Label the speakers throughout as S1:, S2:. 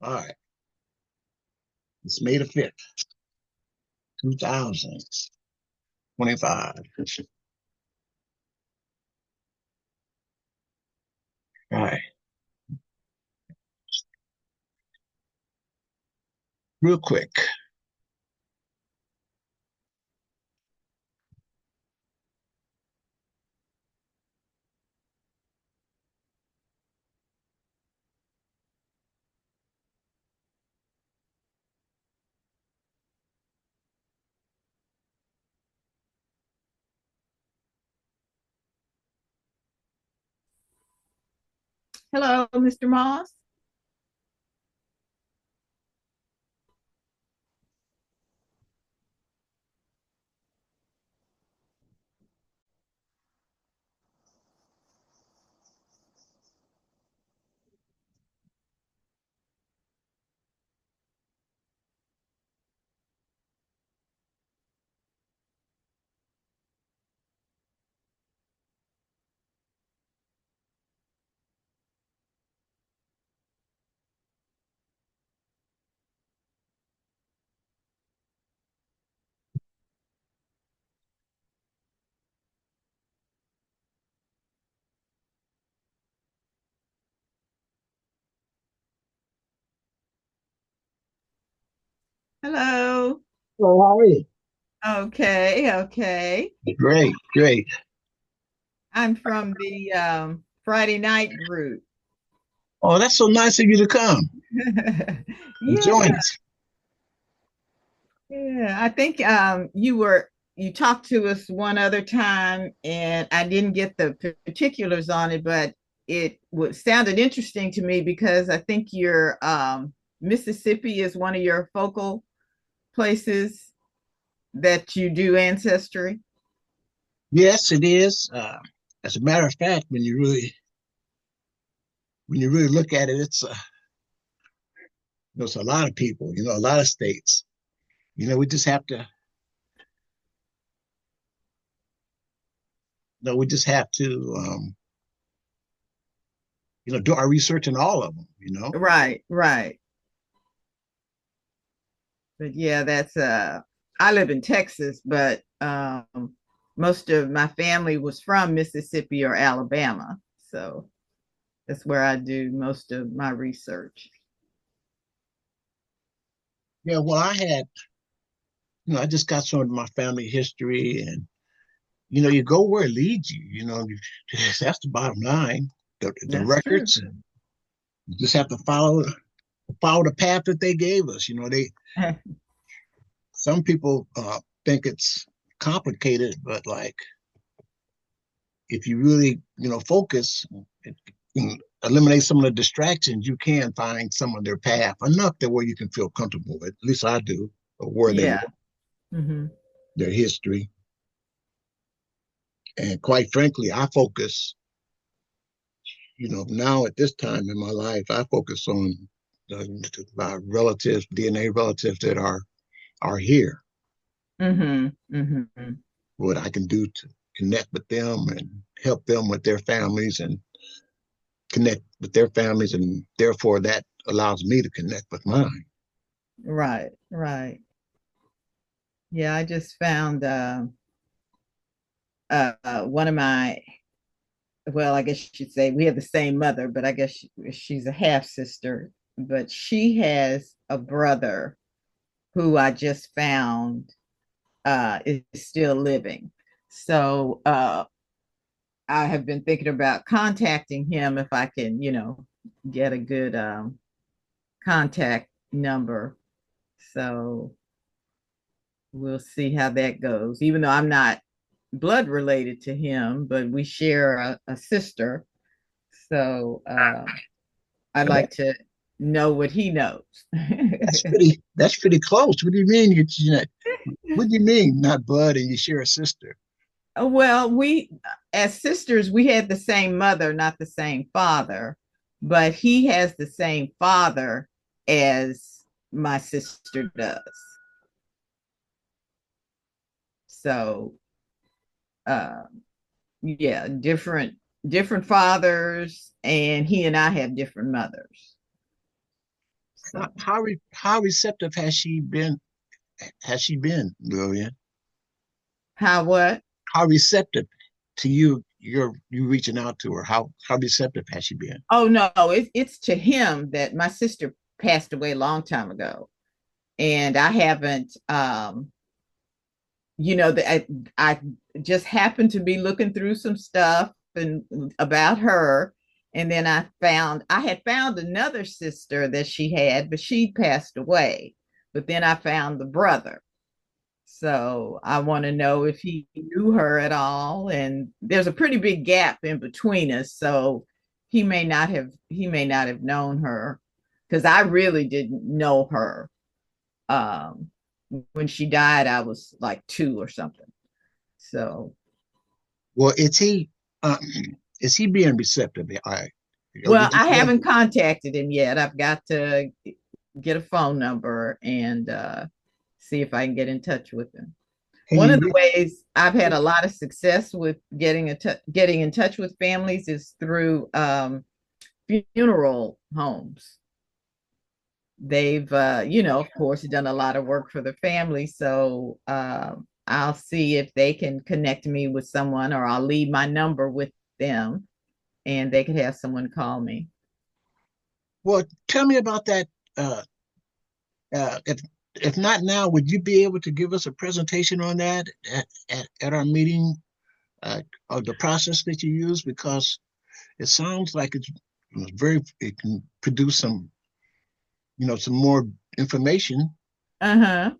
S1: All right. It's May the 5th, 2025. All right. Real quick.
S2: Hello, Mr. Moss. Hello.
S1: Oh, how are you?
S2: Okay, okay.
S1: Great, great.
S2: I'm from the Friday night group.
S1: Oh, that's so nice of you to come and
S2: Yeah,
S1: join us.
S2: yeah. I think you talked to us one other time, and I didn't get the particulars on it, but sounded interesting to me because I think your Mississippi is one of your focal places that you do ancestry.
S1: Yes, it is. As a matter of fact, when you really look at it, it's a lot of people, a lot of states. We just have to, we just have to, do our research in all of them.
S2: Right, right. But yeah, that's I live in Texas, but most of my family was from Mississippi or Alabama. So that's where I do most of my research.
S1: Yeah, well, I just got some of my family history and you go where it leads you. That's the bottom line. The
S2: That's true.
S1: records, and you just have to follow the path that they gave us. Some people think it's complicated, but like if you really focus and eliminate some of the distractions, you can find some of their path enough that where you can feel comfortable with. At least I do, or where they were,
S2: Yeah. Hmm.
S1: their history, and quite frankly, I focus now at this time in my life, I focus on my relatives, DNA relatives that are here.
S2: Hmm. Hmm.
S1: What I can do to connect with them and help them with their families and connect with their families, and therefore that allows me to connect with mine.
S2: Right, right. Yeah, I just found one of my, well, I guess you should say we have the same mother, but I guess she's a half sister. But she has a brother who I just found is still living. So I have been thinking about contacting him if I can, get a good contact number. So we'll see how that goes. Even though I'm not blood related to him, but we share a sister. So I
S1: That,
S2: like to know what he knows.
S1: that's pretty close. What do you mean what do you mean not blood and you share a sister?
S2: Well, as sisters, we had the same mother, not the same father, but he has the same father as my sister does. So, uh, yeah, different fathers, and he and I have different mothers. So
S1: How receptive has she been, Lillian?
S2: how what?
S1: How receptive to you reaching out to her? How receptive has she been?
S2: Oh no, it's to him that my sister passed away a long time ago. And I haven't I just happened to be looking through some stuff and about her, and then I had found another sister that she had, but she passed away. But then I found the brother. So I want to know if he knew her at all. And there's a pretty big gap in between us. So he may not have known her because I really didn't know her. Um, when she died, I was like 2 or something. So,
S1: Well, um, is he being receptive?
S2: well,
S1: Would you
S2: I
S1: say?
S2: haven't contacted him yet. I've got to get a phone number and see if I can get in touch with him.
S1: Can
S2: One
S1: you
S2: of the ways I've had a lot of success with getting in touch with families is through funeral homes. They've, of course, done a lot of work for the family. So I'll see if they can connect me with someone, or I'll leave my number with them and they could have someone call me.
S1: well, tell me about that. Uh, if not now, would you be able to give us a presentation on that at our meeting, of the process that you use? Because it sounds like it can produce some more information.
S2: Uh-huh.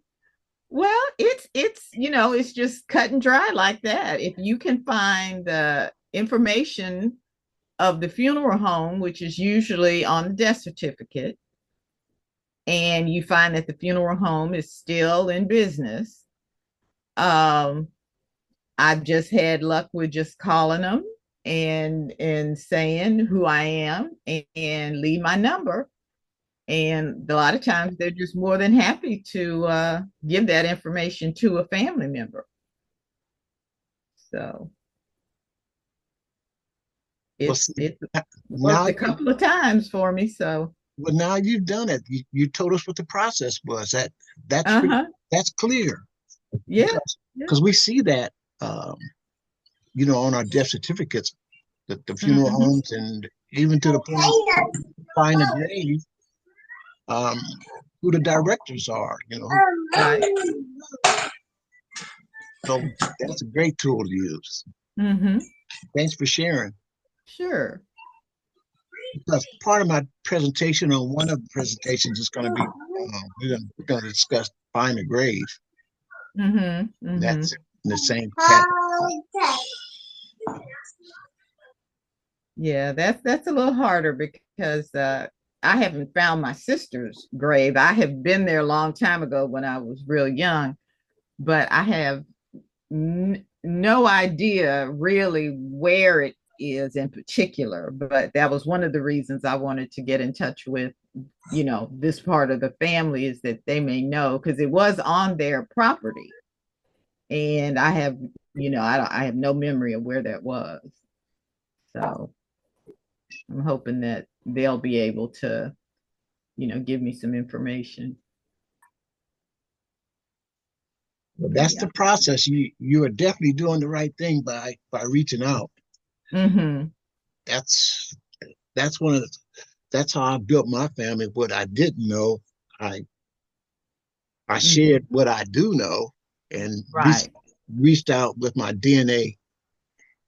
S2: Well, it's just cut and dry like that. If you can find the information of the funeral home, which is usually on the death certificate, and you find that the funeral home is still in business, um, I've just had luck with just calling them and saying who I am and leave my number. And a lot of times they're just more than happy to give that information to a family member. So
S1: Well,
S2: it's
S1: see,
S2: it's
S1: now
S2: worked a couple of times for me. So
S1: now you've done it. You told us what the process was. That's pretty,
S2: uh-huh.
S1: that's clear,
S2: Yeah.
S1: because
S2: Yeah.
S1: we see that, um, on our death certificates, the funeral
S2: Mhm.
S1: homes, and even to the point find a grave, um, who the directors are.
S2: Right.
S1: So that's a great tool to use.
S2: Hmm.
S1: Thanks for sharing.
S2: Sure.
S1: Because part of my presentation, on one of the presentations, is going to be, we're going to discuss find a grave.
S2: Hmm. Hmm.
S1: That's in the same category.
S2: Yeah, that's a little harder because I haven't found my sister's grave. I have been there a long time ago when I was real young, but I have no idea really where it is in particular. But that was one of the reasons I wanted to get in touch with, this part of the family, is that they may know because it was on their property, and I have, I have no memory of where that was. So I'm hoping that they'll be able to, give me some information.
S1: Well,
S2: But
S1: that's
S2: yeah.
S1: the process. You are definitely doing the right thing by reaching out.
S2: Mm-hmm.
S1: That's that's one of the, that's how I built my family. What I didn't know, I I
S2: Mm-hmm.
S1: shared what I do know, and
S2: Right.
S1: reached out with my DNA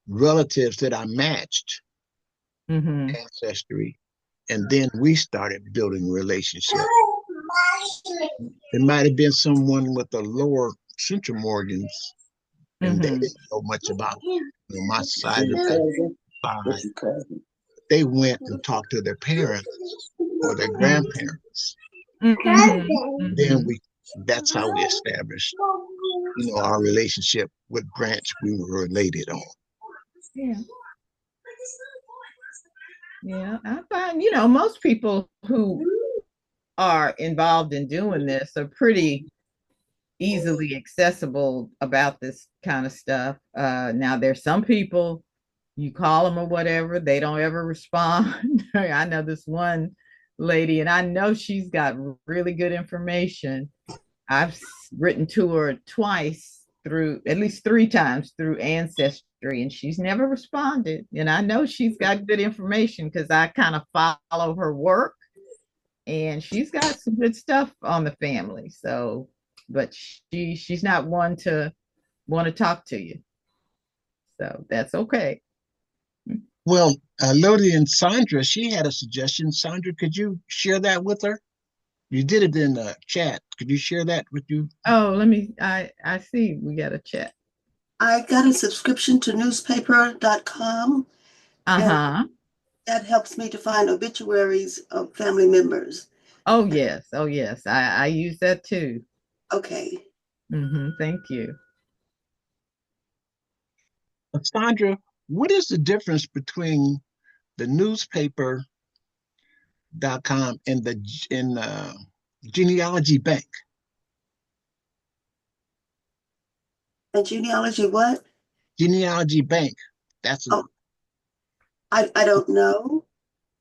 S1: relatives that I matched
S2: Mm-hmm.
S1: ancestry, and then we started building a relationship. It might have been someone with a lower central organs, and they
S2: Mm-hmm.
S1: didn't know much about, my side of the side. They went and talked to their parents or their grandparents.
S2: Mm-hmm.
S1: Then
S2: Mm-hmm.
S1: that's how we established, our relationship with branch we were related on.
S2: Yeah. Yeah. I find, most people who are involved in doing this are pretty easily accessible about this kind of stuff. Now, there's some people, you call them or whatever, they don't ever respond. I know this one lady, and I know she's got really good information. I've written to her twice through, at least three times through Ancestry, and she's never responded. And I know she's got good information because I kind of follow her work, and she's got some good stuff on the family. So, but she's not one to want to talk to you. So that's okay.
S1: Well, Lodi and Sandra, she had a suggestion. Sandra, could you share that with her? You did it in the chat. Could you share that with you?
S2: Oh, let me. I see. We got a chat.
S3: I got a subscription to newspaper.com, and
S2: Uh-huh.
S3: that helps me to find obituaries of family members.
S2: Oh yes. Oh yes. I use that too.
S3: Okay.
S2: Thank you.
S1: Sandra, what is the difference between the newspaper.com and the genealogy bank?
S3: And genealogy what?
S1: Genealogy bank. That's a,
S3: Oh, I don't know.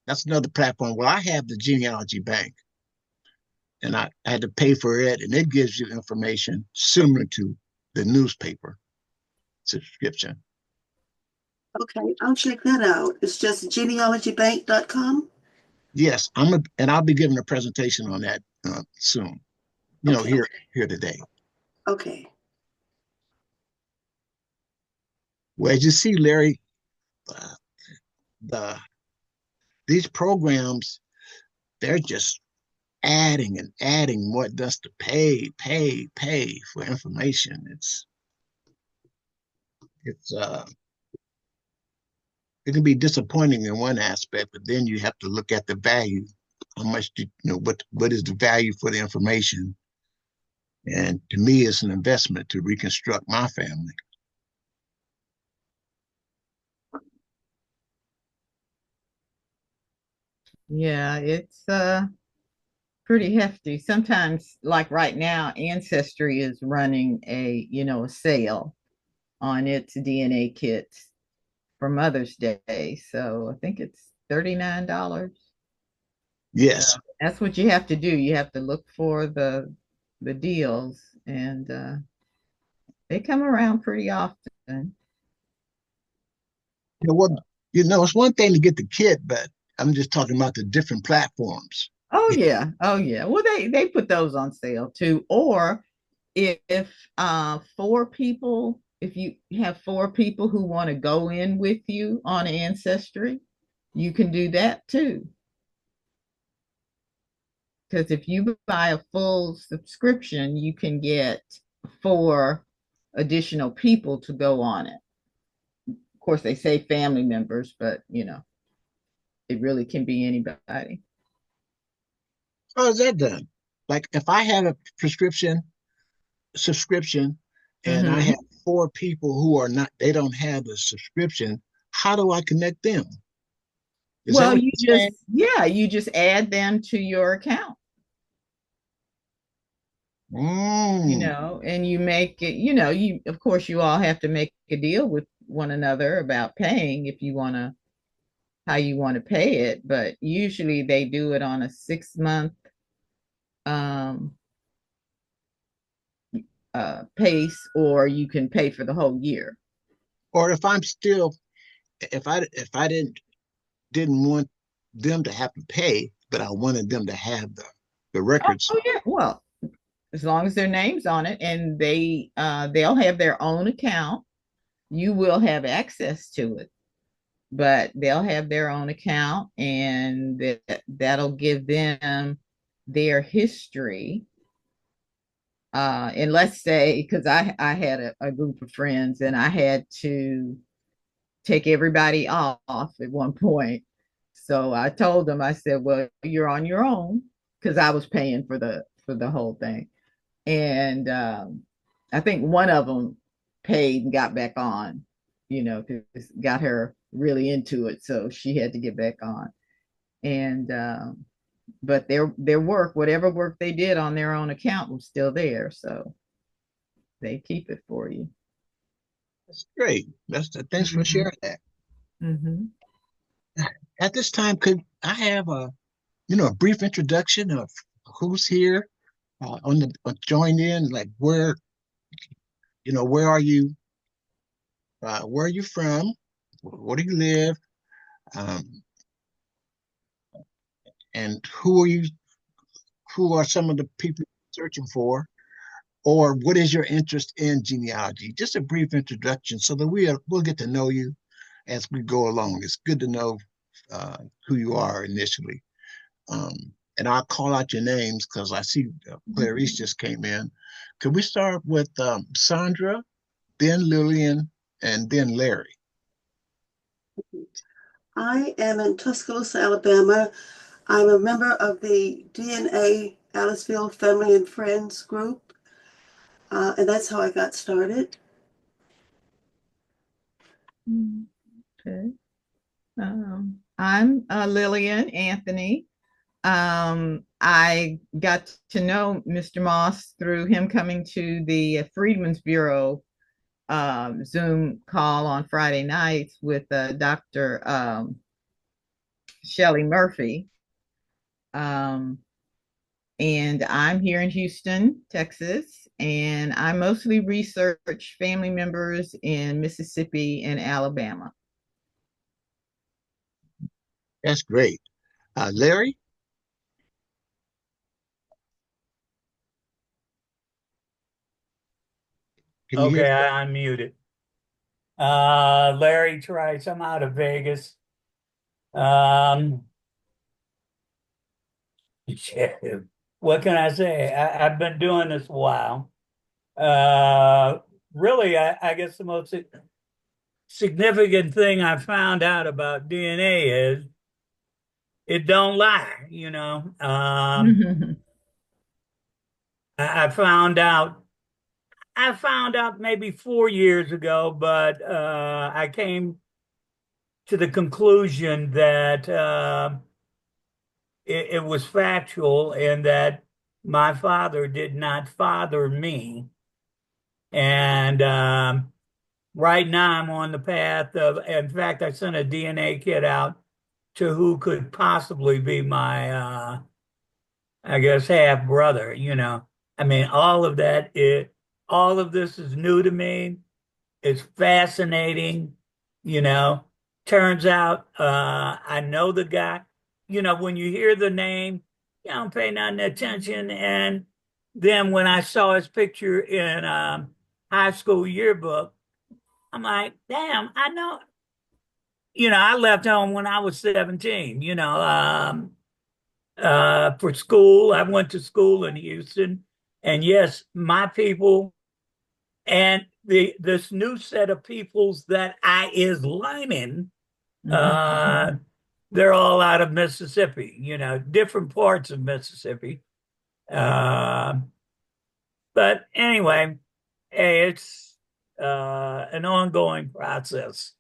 S1: that's another platform. Well, I have the genealogy bank, and I had to pay for it, and it gives you information similar to the newspaper subscription.
S3: Okay, I'll check that out. It's just genealogybank.com.
S1: Yes, and I'll be giving a presentation on that soon.
S3: Okay.
S1: Here today.
S3: Okay.
S1: Well, as you see, Larry, uh, the these programs, they're just adding and adding more does to pay for information. It's it can be disappointing in one aspect, but then you have to look at the value. How much do you know what is the value for the information? And to me, it's an investment to reconstruct my family.
S2: Yeah, it's pretty hefty. Sometimes, like right now, Ancestry is running a sale on its DNA kits for Mother's Day. So I think it's $39.
S1: Yes.
S2: That's what you have to do. You have to look for the deals, and they come around pretty often.
S1: Well, it's one thing to get the kit, but I'm just talking about the different platforms.
S2: Oh yeah, oh yeah. Well, they put those on sale too. Or if four people, if you have four people who want to go in with you on Ancestry, you can do that too. Because if you buy a full subscription, you can get four additional people to go on it. Of course, they say family members, but it really can be anybody.
S1: How is that done? Like if I have a prescription subscription and I
S2: hmm
S1: have four people who are not, they don't have the subscription, how do I connect them? Is that
S2: Well,
S1: what
S2: you
S1: you're saying?
S2: you just add them to your account,
S1: Mm.
S2: and you make it, of course, you all have to make a deal with one another about paying if you want to, how you want to pay it. But usually they do it on a 6 month um, pace, or you can pay for the whole year.
S1: Or if I'm still, if I didn't want them to have to pay, but I wanted them to have the records.
S2: Oh yeah. Well, as long as their name's on it and they'll have their own account, you will have access to it. But they'll have their own account, and that'll give them their history. And let's say, because I had a group of friends and I had to take everybody off at one point. So I told them, I said, well, you're on your own, because I was paying for the whole thing. And I think one of them paid and got back on, because got her really into it, so she had to get back on. And but their work, whatever work they did on their own account, was still there, so they keep it for you.
S1: That's great. Thanks for
S2: Mm-hmm.
S1: sharing that.
S2: Mm-hmm.
S1: At this time, could I have a a brief introduction of who's here on the join in, like where are you, where are you from, where do you live, um, and who are some of the people you're searching for, or what is your interest in genealogy? Just a brief introduction so that we'll get to know you as we go along. It's good to know who you are initially. Um, and I'll call out your names because I see Clarice just came in. Could we start with Sandra, then Lillian, and then Larry?
S3: I am in Tuscaloosa, Alabama. I'm a member of the DNA Aliceville Family and Friends group, and that's how I got started.
S2: Okay. I'm Lillian Anthony. I got to know Mr. Moss through him coming to the Freedmen's Bureau Zoom call on Friday nights with Dr. Shelley Murphy. And I'm here in Houston, Texas, and I mostly research family members in Mississippi and Alabama.
S1: That's great. Larry, can you hear?
S4: Okay, I unmuted. Larry Trice, I'm out of Vegas. Um, what can I say? I've been doing this a while. Uh, really, I guess the most significant thing I found out about DNA is it don't lie, you know. I found out maybe 4 years ago, but I came to the conclusion that it was factual and that my father did not father me. And right now I'm on the path of, in fact, I sent a DNA kit out to who could possibly be my, I guess, half brother, you know. I mean, all of this is new to me. It's fascinating, you know. Turns out I know the guy. You know, when you hear the name, you don't pay nothing attention. And then when I saw his picture in high school yearbook, I'm like, damn, I know. You know, I left home when I was 17, for school. I went to school in Houston. And yes, my people and this new set of peoples that I is learning, uh, they're all out of Mississippi, you know, different parts of Mississippi. Uh, but anyway, hey, it's an ongoing process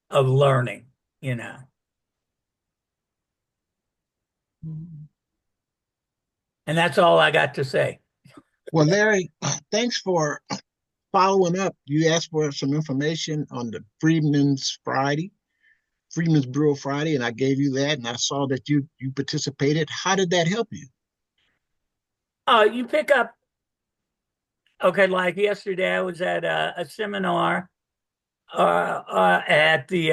S4: of learning, you know. And that's all I got to say.
S1: Well, Larry, thanks for following up. You asked for some information on the Freedmen's Bureau Friday, and I gave you that, and I saw that you participated. How did that help you?
S4: You pick up, okay, like yesterday, I was at a seminar at the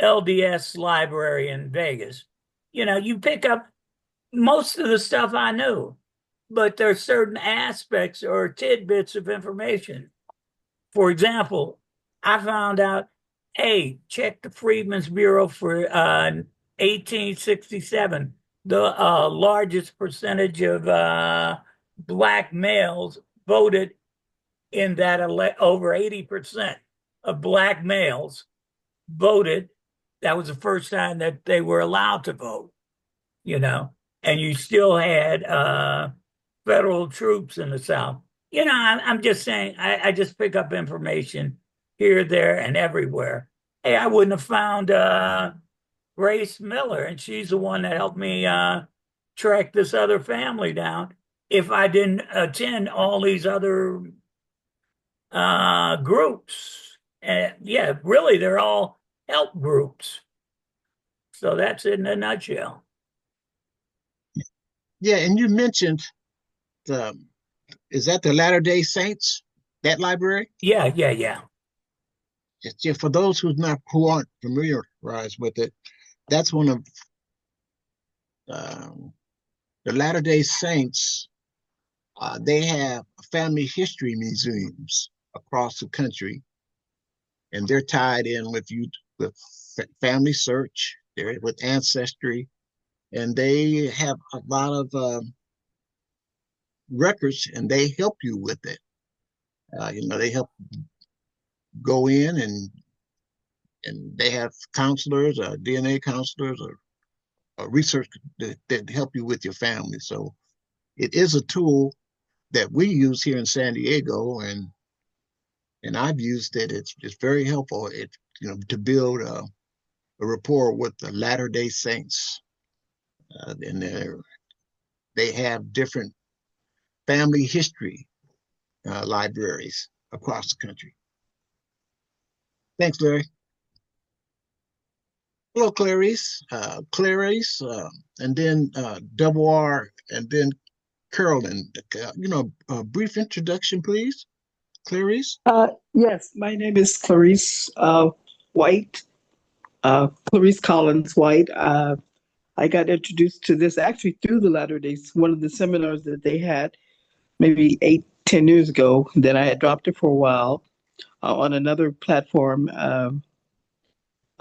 S4: LDS library in Vegas. You know, you pick up most of the stuff I knew, but there's certain aspects or tidbits of information. For example, I found out, hey, check the Freedmen's Bureau for 1867. The largest percentage of black males voted in that over 80% of black males voted. That was the first time that they were allowed to vote, you know, and you still had federal troops in the South. You know, I'm just saying, I just pick up information here, there, and everywhere. Hey, I wouldn't have found Grace Miller, and she's the one that helped me track this other family down if I didn't attend all these other groups. And yeah, really, they're all help groups. So that's it in a nutshell.
S1: Yeah, and you mentioned the is that the Latter-day Saints, that library?
S4: Yeah, yeah, yeah.
S1: Yeah, for those who aren't familiarized with it, that's one of um, the Latter-day Saints. They have family history museums across the country, and they're tied in with you with Family Search, they're with Ancestry, and they have a lot of records, and they help you with it. They help go in and they have counselors, DNA counselors, or research that help you with your family. So it is a tool that we use here in San Diego, and I've used it. It's very helpful. To build a rapport with the Latter Day Saints, and they have different family history libraries across the country. Thanks, Larry. Hello, Clarice. Clarice, and then Double R, and then Carolyn. A brief introduction, please, Clarice.
S5: Yes, my name is Clarice White, Clarice Collins White. I got introduced to this actually through the Latter Days, one of the seminars that they had maybe 8, 10 years ago. Then I had dropped it for a while on another platform.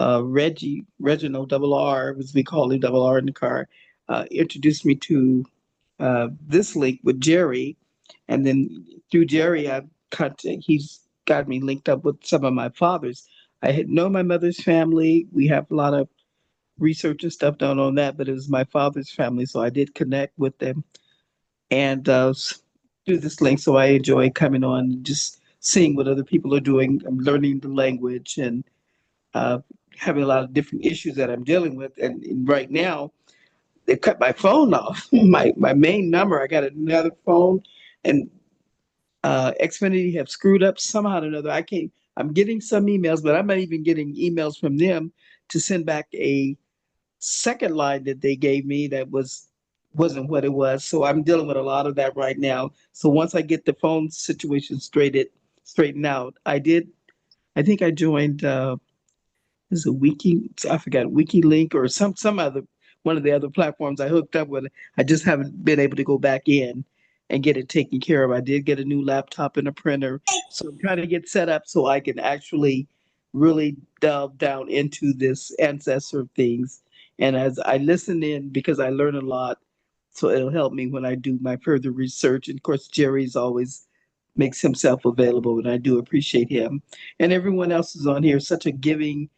S5: Reginald Double R, as we call him, Double R in the car, introduced me to this link with Jerry, and then through Jerry, he's got me linked up with some of my father's. I had known my mother's family. We have a lot of research and stuff done on that, but it was my father's family, so I did connect with them and through this link. So I enjoy coming on and just seeing what other people are doing. I'm learning the language and uh, having a lot of different issues that I'm dealing with. And right now, they cut my phone off. My main number. I got another phone, and Xfinity have screwed up somehow or another. I can't. I'm getting some emails, but I'm not even getting emails from them to send back a second line that they gave me that wasn't what it was. So I'm dealing with a lot of that right now. So once I get the phone situation straightened out, I think I joined is a wiki, I forgot, WikiLink or some other one of the other platforms I hooked up with. I just haven't been able to go back in and get it taken care of. I did get a new laptop and a printer, so I'm trying to get set up so I can actually really delve down into this ancestor things. And as I listen in, because I learn a lot, so it'll help me when I do my further research. And of course, Jerry's always makes himself available, and I do appreciate him. And everyone else is on here, such a giving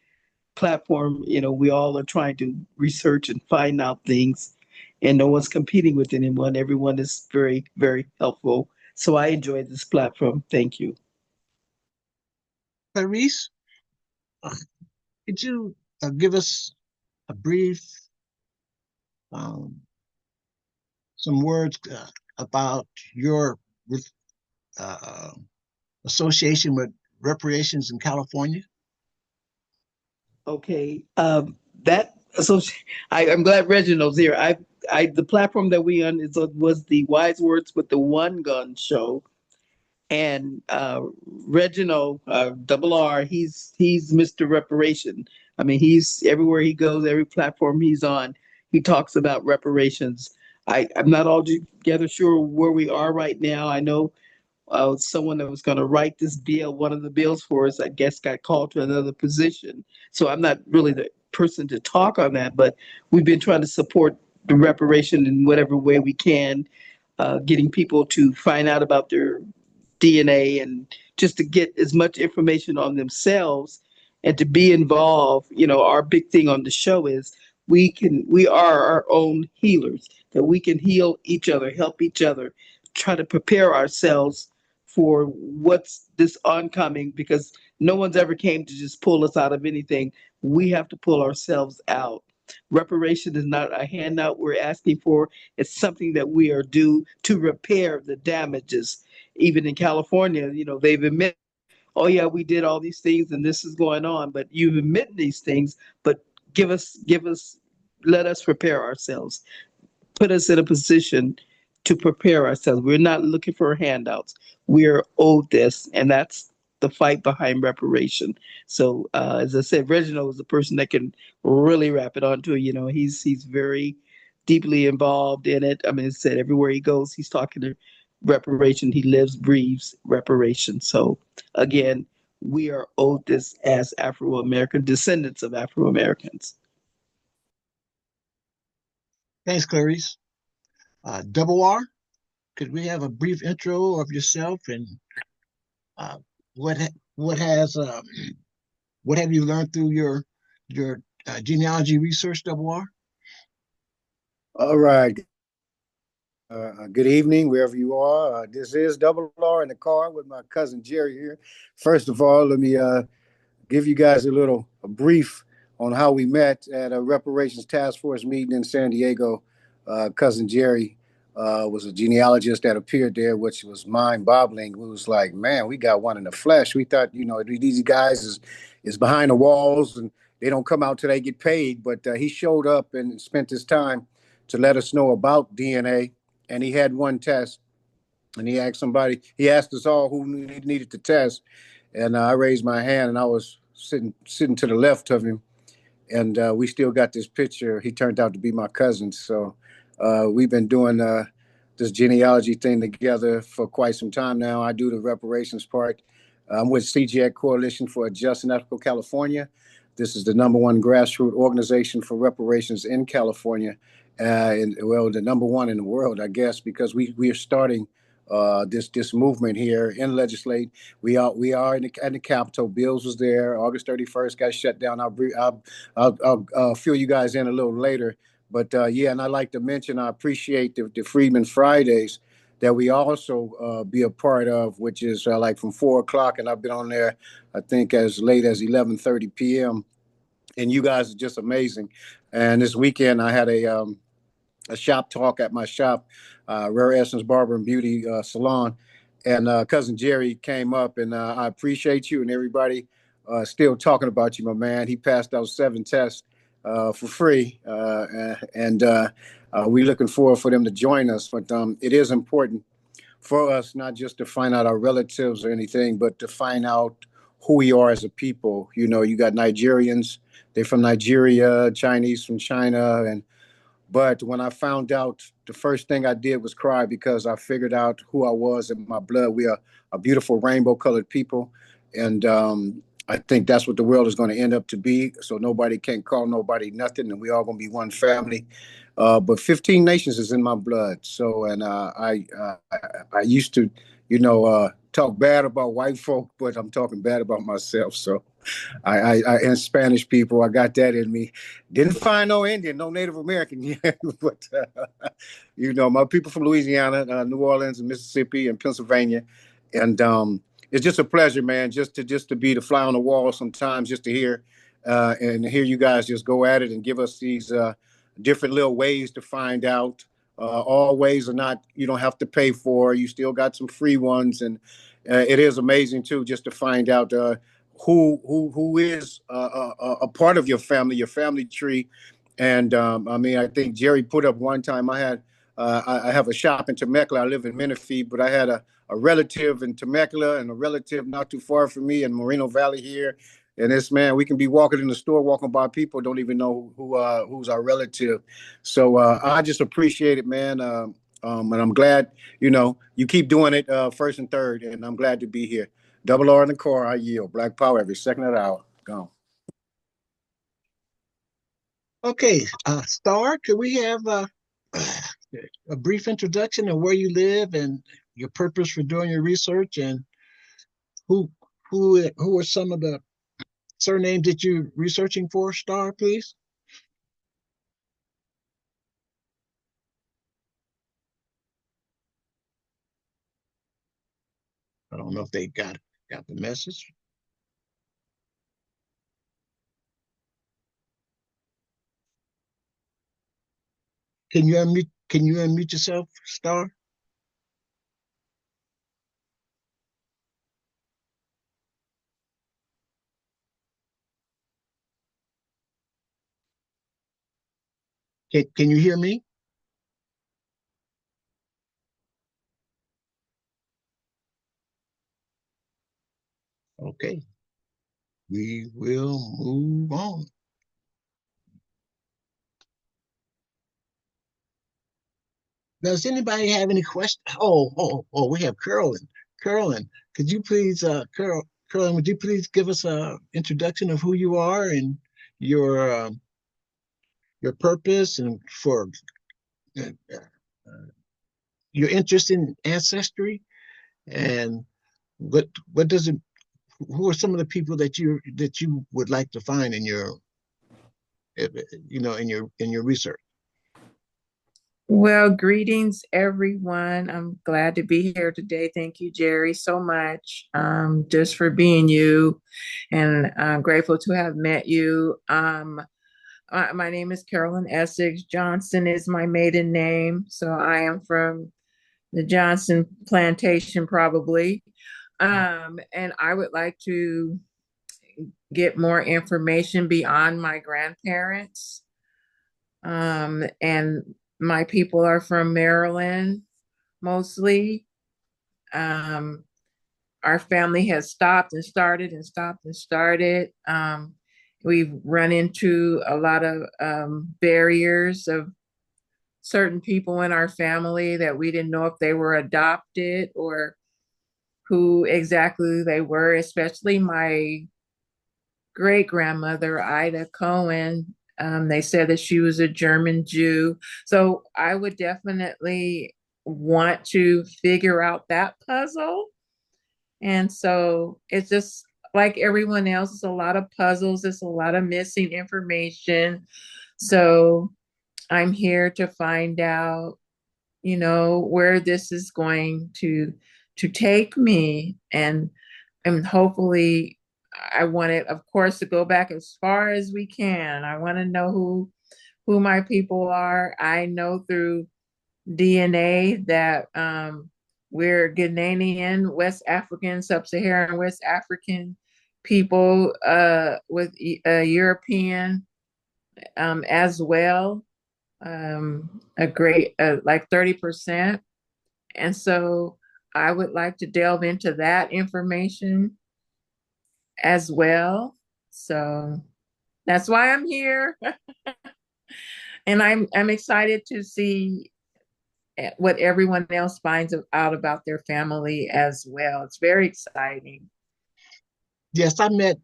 S5: platform. We all are trying to research and find out things, and no one's competing with anyone. Everyone is very, very helpful. So I enjoy this platform. Thank you.
S1: Clarice, could you give us a brief, um, some words about your uh, association with reparations in California?
S5: Okay. That associate, I'm glad Reginald's here. The platform that we on was the Wise Words with the One Gun Show, and Reginald Double R, he's Mr. Reparation. I mean, he's everywhere he goes, every platform he's on, he talks about reparations. I'm not altogether sure where we are right now. I know someone that was going to write this bill, one of the bills for us, I guess, got called to another position. So I'm not really the person to talk on that, but we've been trying to support the reparation in whatever way we can, getting people to find out about their DNA and just to get as much information on themselves and to be involved. Our big thing on the show is we are our own healers, that we can heal each other, help each other, try to prepare ourselves for what's this oncoming, because no one's ever came to just pull us out of anything. We have to pull ourselves out. Reparation is not a handout we're asking for. It's something that we are due to repair the damages. Even in California, they've admitted, oh yeah, we did all these things and this is going on, but you admit these things, but give us, let us repair ourselves. put us in a position to prepare ourselves. We're not looking for handouts. We're owed this, and that's the fight behind reparation. So, as I said, Reginald is the person that can really wrap it onto it. You know, he's very deeply involved in it. I mean, I said everywhere he goes, he's talking to reparation. He lives, breathes reparation. So, again, we are owed this as Afro American descendants of Afro Americans.
S1: Thanks, Clarice. Double R, could we have a brief intro of yourself and uh, what what has what have you learned through your genealogy research, Double R?
S6: All right. Good evening, wherever you are. This is Double R in the car with my cousin Jerry here. First of all, let me give you guys a brief on how we met at a reparations task force meeting in San Diego. Cousin Jerry was a genealogist that appeared there, which was mind-boggling. We was like, man, we got one in the flesh. We thought, these guys is behind the walls and they don't come out till they get paid. But he showed up and spent his time to let us know about DNA. And he had one test, and he asked us all who needed to test, and I raised my hand, and I was sitting to the left of him, and we still got this picture. He turned out to be my cousin, so we've been doing this genealogy thing together for quite some time now. I do the reparations part. I'm with CGAC Coalition for a Just and Ethical California. This is the #1 grassroots organization for reparations in California, and well, the #1 in the world, I guess, because we are starting this movement here in legislate. We are in the Capitol. Bills was there. August 31st got shut down. I'll fill you guys in a little later. But yeah, and I'd like to mention I appreciate the Freedman Fridays that we also be a part of, which is like from 4 o'clock, and I've been on there I think as late as 11:30 p.m. And you guys are just amazing. And this weekend I had a shop talk at my shop, Rare Essence Barber and Beauty Salon. And cousin Jerry came up, and I appreciate you and everybody still talking about you, my man. He passed out 7 tests for free, and we're looking forward for them to join us. But it is important for us not just to find out our relatives or anything, but to find out who we are as a people. You know, you got Nigerians, they're from Nigeria, Chinese from China, and but when I found out, the first thing I did was cry because I figured out who I was in my blood. We are a beautiful rainbow colored people. And I think that's what the world is going to end up to be. So nobody can call nobody nothing. And we all going to be one family. But 15 nations is in my blood. So, and I used to, talk bad about white folk, but I'm talking bad about myself. So I and Spanish people, I got that in me. Didn't find no Indian, no Native American yet, but my people from Louisiana, New Orleans, and Mississippi, and Pennsylvania, and it's just a pleasure, man, just to be the fly on the wall sometimes, just to hear and hear you guys just go at it and give us these different little ways to find out. All ways are not you don't have to pay for. You still got some free ones, and it is amazing too just to find out. Who is a part of your family tree. And I mean, I think Jerry put up one time. I have a shop in Temecula. I live in Menifee, but I had a relative in Temecula and a relative not too far from me in Moreno Valley here. And this man, we can be walking in the store, walking by people, don't even know who's our relative. So I just appreciate it, man. And I'm glad, you keep doing it first and third, and I'm glad to be here. Double R in the car, I yield. Black power every second of the hour. Gone.
S1: Okay, Star, could we have a brief introduction of where you live and your purpose for doing your research and who who are some of the surnames that you're researching for, Star, please? I don't know if they got the message. Can you unmute yourself, Star? Can you hear me? Okay, we will move on. Does anybody have any questions? Oh, we have Carolyn. Carolyn, could you please, Carolyn, would you please give us a introduction of who you are and your um, your purpose and for uh, your interest in ancestry and what does it? Who are some of the people that you would like to find in your in your research?
S7: Well, greetings, everyone. I'm glad to be here today. Thank you, Jerry, so much just for being you. And I'm grateful to have met you. My name is Carolyn Essex. Johnson is my maiden name. So I am from the Johnson plantation, probably. And I would like to get more information beyond my grandparents. And my people are from Maryland mostly. Um, our family has stopped and started and stopped and started. We've run into a lot of barriers of certain people in our family that we didn't know if they were adopted or who exactly they were, especially my great grandmother, Ida Cohen. They said that she was a German Jew. So I would definitely want to figure out that puzzle. And so it's just like everyone else, it's a lot of puzzles, it's a lot of missing information. So I'm here to find out, where this is going to take me and hopefully I want it, of course, to go back as far as we can. I want to know who my people are. I know through DNA that we're Ghanaian, West African, Sub-Saharan West African people with European as well. A great like 30%. And so I would like to delve into that information as well. So that's why I'm here. And I'm excited to see what everyone else finds out about their family as well. It's very exciting.
S1: Yes, I met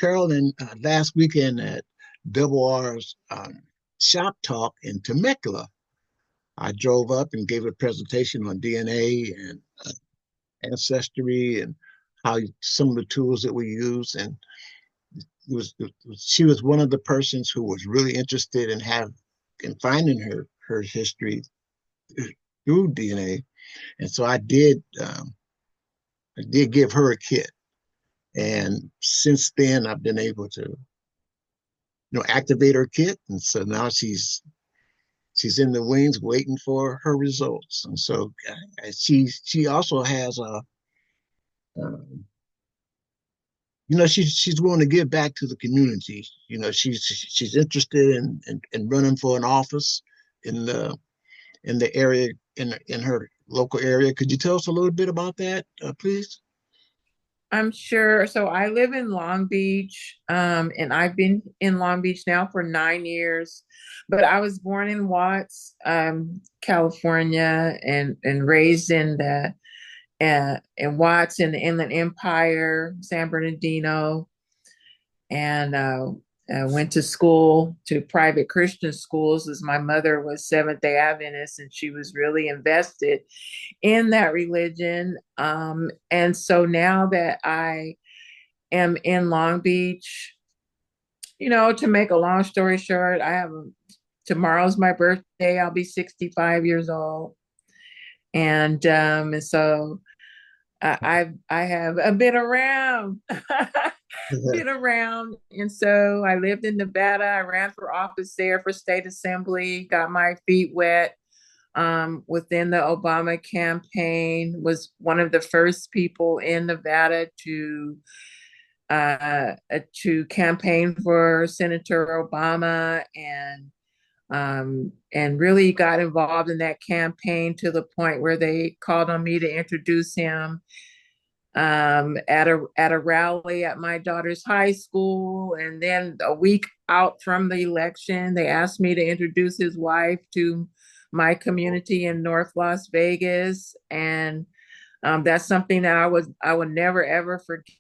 S1: Carolyn last weekend at Double R's shop talk in Temecula. I drove up and gave a presentation on DNA and ancestry and how some of the tools that we use. And she was one of the persons who was really interested in finding her history through DNA. And so I did give her a kit. And since then, I've been able to activate her kit, and so now she's in the wings waiting for her results. And so she also has she's willing to give back to the community. She's interested in running for an office in the area in her local area. Could you tell us a little bit about that, please?
S7: I'm sure. So I live in Long Beach, and I've been in Long Beach now for 9 years. But I was born in Watts, California, and raised in Watts in the Inland Empire, San Bernardino, and went to school to private Christian schools as my mother was Seventh-day Adventist, and she was really invested in that religion. And so now that I am in Long Beach, to make a long story short, tomorrow's my birthday. I'll be 65 years old. And so I have been around, been around. And so I lived in Nevada. I ran for office there for state assembly, got my feet wet within the Obama campaign, was one of the first people in Nevada to campaign for Senator Obama, and really got involved in that campaign to the point where they called on me to introduce him at a rally at my daughter's high school. And then a week out from the election, they asked me to introduce his wife to my community in North Las Vegas. And that's something that I would never ever forget.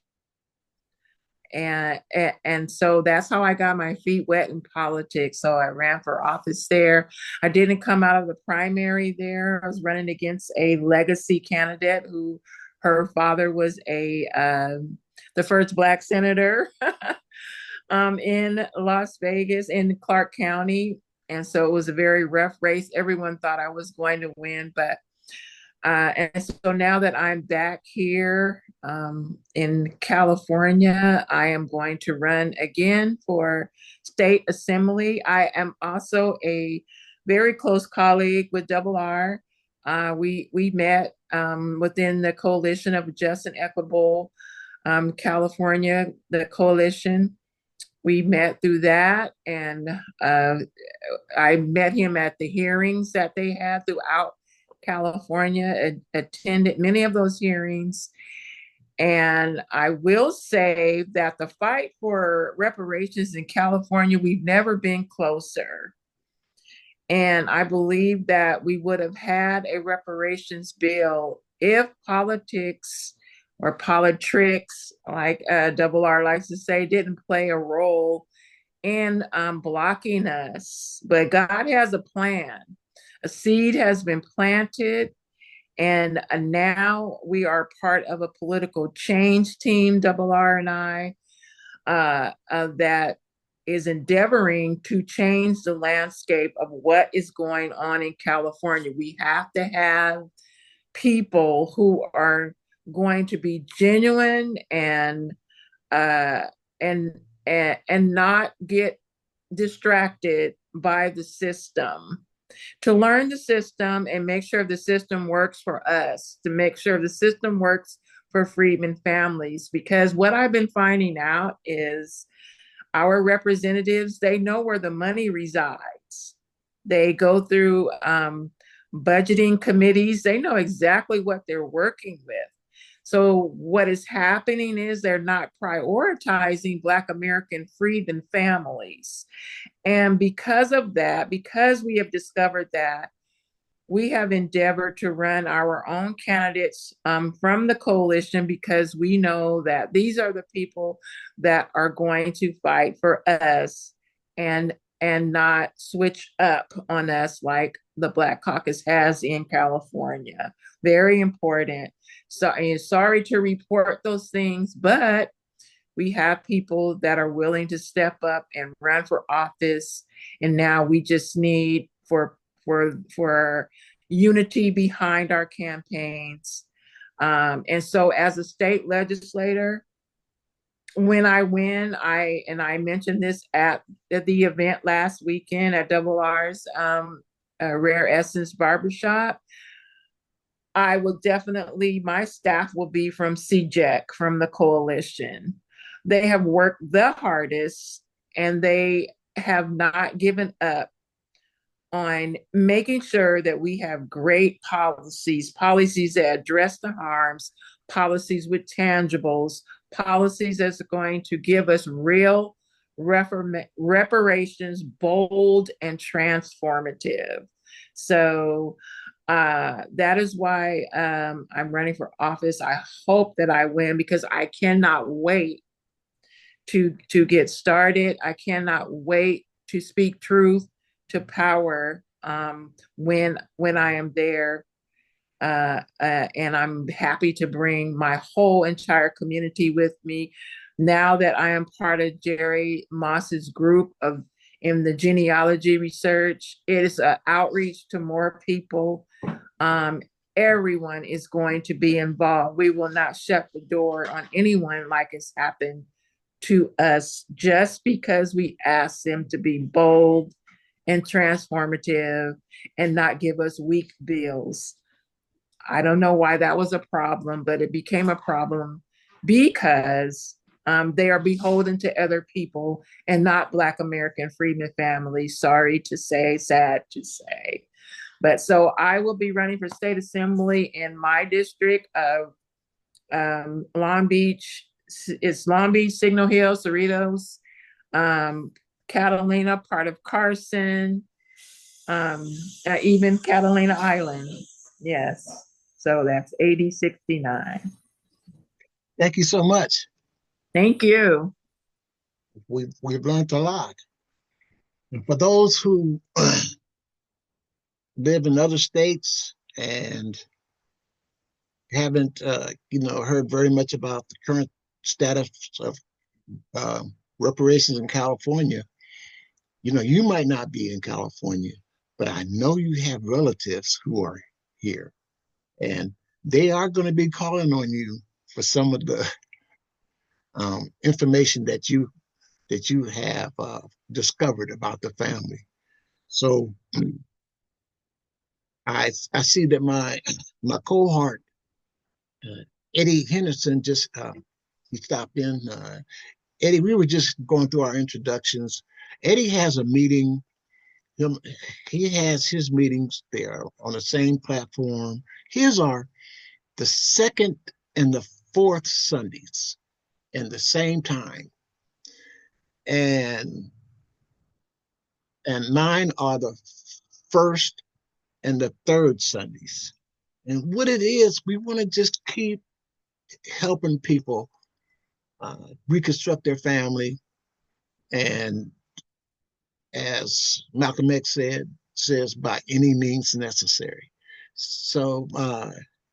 S7: And so that's how I got my feet wet in politics. So I ran for office there. I didn't come out of the primary there. I was running against a legacy candidate who her father was the first Black senator in Las Vegas in Clark County. And so it was a very rough race. Everyone thought I was going to win, but and so now that I'm back here in California, I am going to run again for state assembly. I am also a very close colleague with Double R. We met within the Coalition of Just and Equitable California, the coalition. We met through that, and I met him at the hearings that they had throughout California, attended many of those hearings. And I will say that the fight for reparations in California, we've never been closer. And I believe that we would have had a reparations bill if politics or politics, like Double R likes to say, didn't play a role in blocking us. But God has a plan. A seed has been planted, and now we are part of a political change team, Double R and I, that is endeavoring to change the landscape of what is going on in California. We have to have people who are going to be genuine and not get distracted by the system, to learn the system and make sure the system works for us, to make sure the system works for freedmen families. Because what I've been finding out is our representatives, they know where the money resides. They go through budgeting committees. They know exactly what they're working with. So what is happening is they're not prioritizing Black American freedmen families. And because of that, because we have discovered that, we have endeavored to run our own candidates from the coalition, because we know that these are the people that are going to fight for us and not switch up on us like the Black Caucus has in California. Very important. So I'm sorry to report those things, but we have people that are willing to step up and run for office. And now we just need for unity behind our campaigns. And so as a state legislator, when I win, I mentioned this at the event last weekend at Double R's Rare Essence Barbershop, I will definitely, my staff will be from CJEC, from the coalition. They have worked the hardest, and they have not given up on making sure that we have great policies that address the harms, policies with tangibles, policies that's going to give us real reparations, bold and transformative. So that is why I'm running for office. I hope that I win, because I cannot wait to get started. I cannot wait to speak truth to power when I am there. And I'm happy to bring my whole entire community with me. Now that I am part of Jerry Moss's group in the genealogy research, it is an outreach to more people. Everyone is going to be involved. We will not shut the door on anyone like it's happened to us just because we ask them to be bold and transformative and not give us weak bills. I don't know why that was a problem, but it became a problem because they are beholden to other people and not Black American freedmen families. Sorry to say, sad to say. But so I will be running for state assembly in my district of Long Beach, it's Long Beach, Signal Hill, Cerritos, Catalina, part of Carson, even Catalina Island. Yes. So that's 8069.
S1: Thank you so much.
S7: Thank you.
S1: We've learned a lot. And for those who live in other states and haven't, heard very much about the current status of reparations in California, you might not be in California, but I know you have relatives who are here, and they are going to be calling on you for some of the information that you have discovered about the family. So I see that my cohort Eddie Henderson just he stopped in. Eddie, we were just going through our introductions. Eddie has a meeting. He has his meetings there on the same platform. His are the second and the fourth Sundays in the same time, and mine are the first and the third Sundays. And what it is, we want to just keep helping people reconstruct their family, and as Malcolm X says by any means necessary. So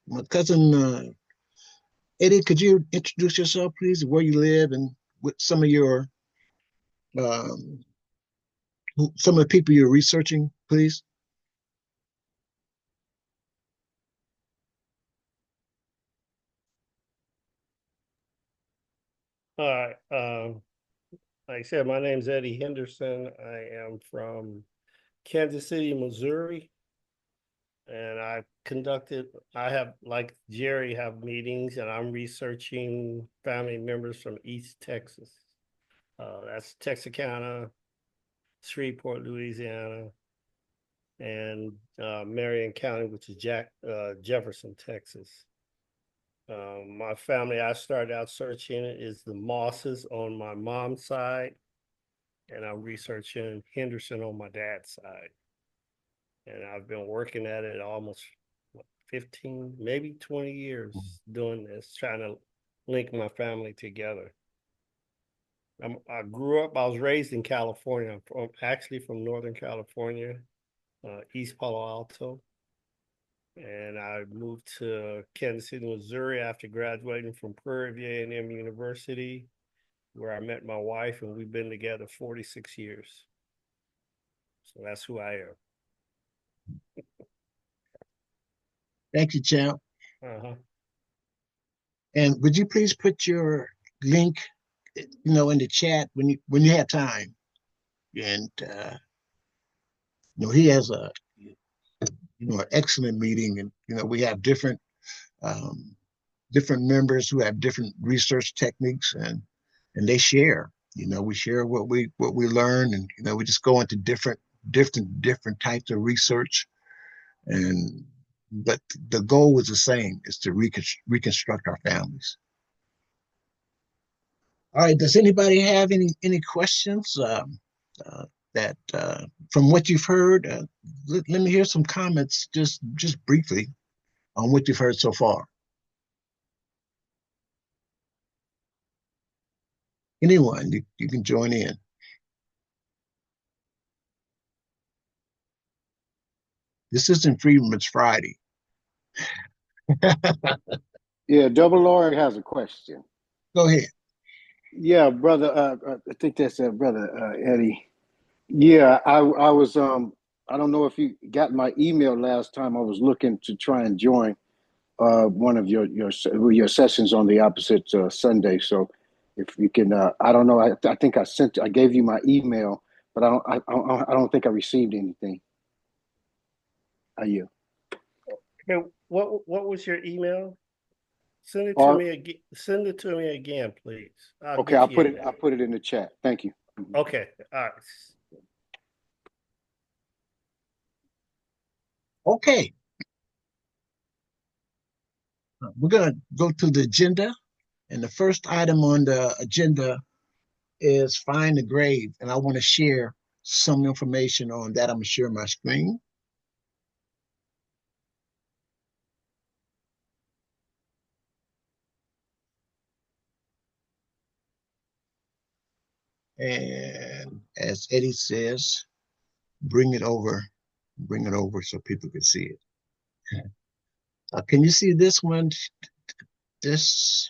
S1: my cousin Eddie, could you introduce yourself, please, where you live and what some of your um, some of the people you're researching, please?
S8: Hi, like I said, my name's Eddie Henderson. I am from Kansas City, Missouri. And I have, like Jerry, have meetings and I'm researching family members from East Texas. That's Texarkana, Shreveport, Louisiana, and Marion County, which is Jefferson, Texas. My family I started out searching is the Mosses on my mom's side, and I'm researching Henderson on my dad's side. And I've been working at it almost 15, maybe 20 years doing this, trying to link my family together. I was raised in California. I'm actually from Northern California, East Palo Alto. And I moved to Kansas City, Missouri after graduating from Prairie View A&M University, where I met my wife, and we've been together 46 years. So that's who I am.
S1: Thank you, champ.
S8: Uh-huh.
S1: And would you please put your link, in the chat when you have time? And he has an excellent meeting, and we have um, different members who have different research techniques, and they share. We share what we learn, and we just go into different types of research, and but the goal is the same: is to reconstruct our families. All right. Does anybody have any questions that from what you've heard? Let me hear some comments, just briefly, on what you've heard so far. Anyone, you can join in. This isn't Freedom, it's Friday.
S6: Yeah, Double R has a question.
S1: Go ahead.
S6: Yeah, brother. I think that's brother Eddie. Yeah, I was I don't know if you got my email last time. I was looking to try and join one of your sessions on the opposite Sunday. So if you can, I don't know. I think I gave you my email, but I don't think I received anything. Are you?
S8: Okay, what was your email? Send it
S6: Or-
S8: to me again. Send it to me again, please.
S6: Okay, I'll put it in the chat. Thank you.
S8: Okay, all right.
S1: Okay. we're going to go to the agenda. And the first item on the agenda is find the grave. And I want to share some information on that. I'm going to share my screen. And as Eddie says, bring it over so people can see it. Can you see this one? This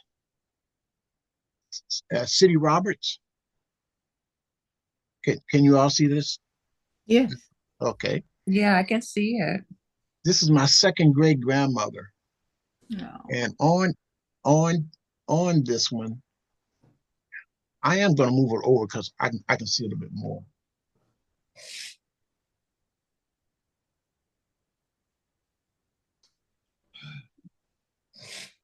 S1: City Roberts? Can you all see this?
S2: Yes.
S1: Okay.
S7: Yeah, I can see it.
S1: This is my second great grandmother.
S2: No.
S1: And on this one, I am going to move it over because I can see it a bit more.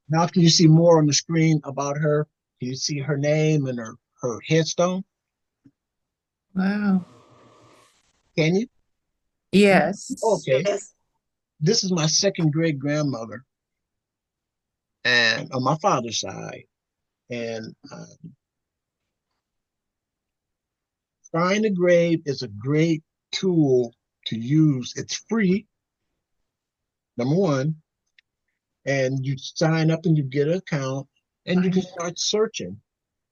S1: Now, can you see more on the screen about her? Can you see her name and her headstone?
S7: Wow.
S1: Can you?
S7: Yes.
S1: Okay.
S3: Yes.
S1: This is my second great grandmother, and on my father's side. And Find a Grave is a great tool to use. It's free, number one, and you sign up and you get an account, and you can start searching.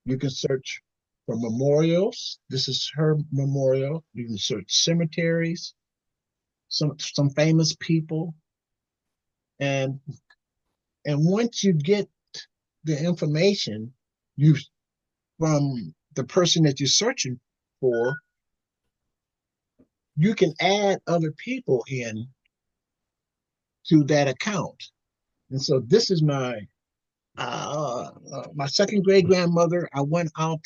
S1: You can search for memorials. This is her memorial. You can search cemeteries, some famous people, and once you get the information you from the person that you're searching for, you can add other people in to that account. And so this is my second great grandmother. I went up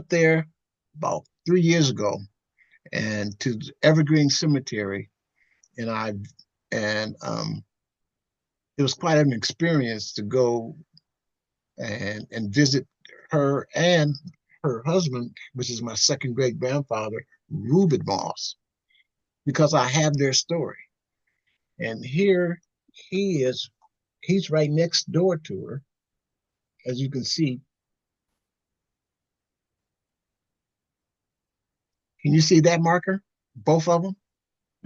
S1: there about 3 years ago, and to Evergreen Cemetery, and it was quite an experience to go and visit her and her husband, which is my second great grandfather, Reuben Moss, because I have their story. And here he is, he's right next door to her, as you can see. Can you see that marker? Both of them?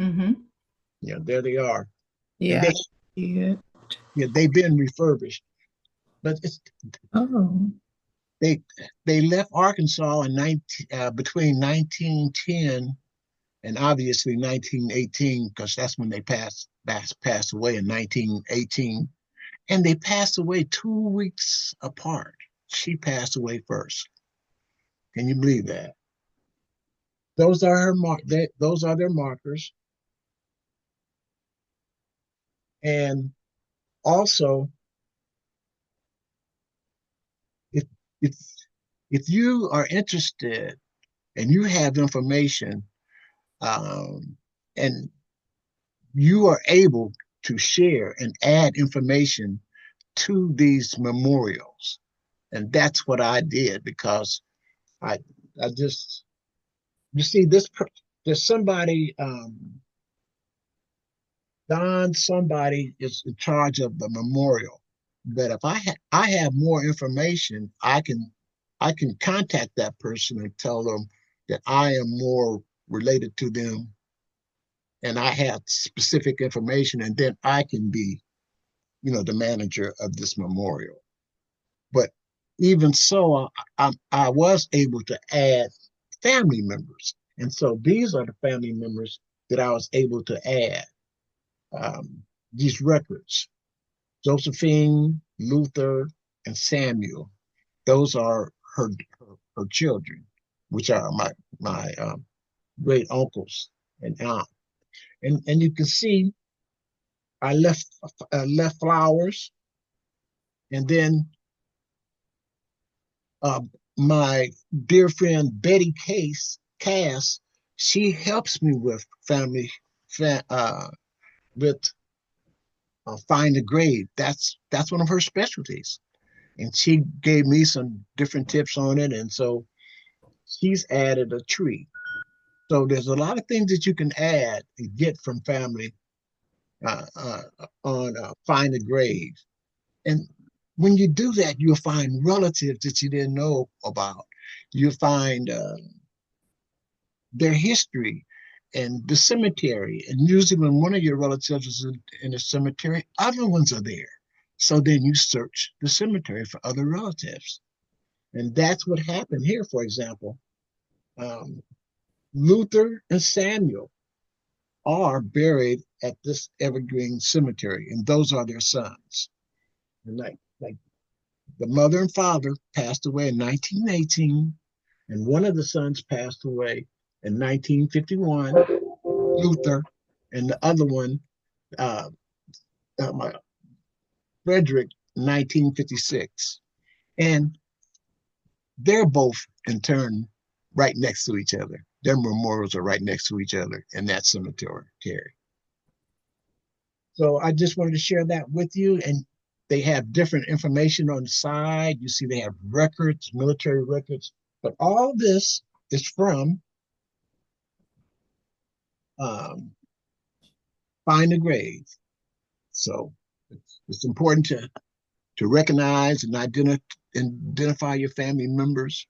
S2: Mm-hmm.
S1: Yeah, there they are.
S7: Yeah.
S1: They,
S7: Yeah.
S1: yeah, they've been refurbished, but
S7: Oh.
S1: they left Arkansas between 1910 and obviously 1918, because that's when they passed away in 1918, and they passed away 2 weeks apart. She passed away first. Can you believe that? Those are those are their markers. And also, if if if you are interested and you have information, um, and you are able to share and add information to these memorials, and that's what I did, because I I just, you see this, there's somebody, Don somebody is in charge of the memorial. But if I have more information, I can contact that person and tell them that I am more related to them and I have specific information, and then I can be, the manager of this memorial. But even so, I was able to add family members. And so these are the family members that I was able to add, these records. Josephine, Luther, and Samuel. Those are her children, which are my great uncles and aunt. And you can see I left flowers, and then uh, my dear friend Betty Cass, she helps me with with find a grave. That's one of her specialties, and she gave me some different tips on it. And so she's added a tree. So there's a lot of things that you can add and get from family on find a grave. And when you do that, you'll find relatives that you didn't know about. You'll find their history and the cemetery. And usually, when one of your relatives is in the cemetery, other ones are there. So then you search the cemetery for other relatives. And that's what happened here, for example. Um, Luther and Samuel are buried at this Evergreen Cemetery, and those are their sons. And like the mother and father passed away in 1918, and one of the sons passed away in 1951, Luther, and the other one, uh, my Frederick, 1956. And they're both in turn right next to each other. Their memorials are right next to each other in that cemetery. So I just wanted to share that with you. And they have different information on the side. You see, they have records, military records, but all this is from um, Find a Grave. So it's important to recognize and identify your family members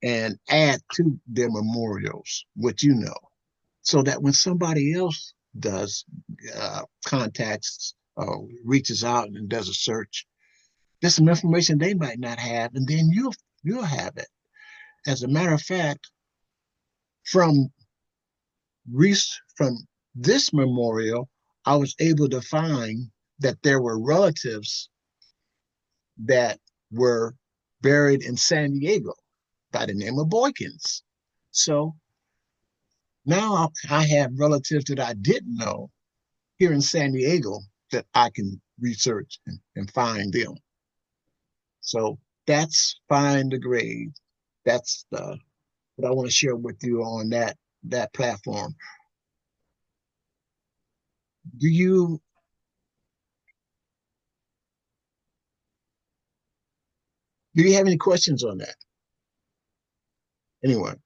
S1: and add to their memorials what you know, so that when somebody else does contacts or reaches out and does a search, there's some information they might not have, and then you'll have it. As a matter of fact, from from this memorial, I was able to find that there were relatives that were buried in San Diego by the name of Boykins. So now I have relatives that I didn't know here in San Diego that I can research and find them. So that's Find the Grave. That's what I want to share with you on that platform. Do you have any questions on that? Anyone?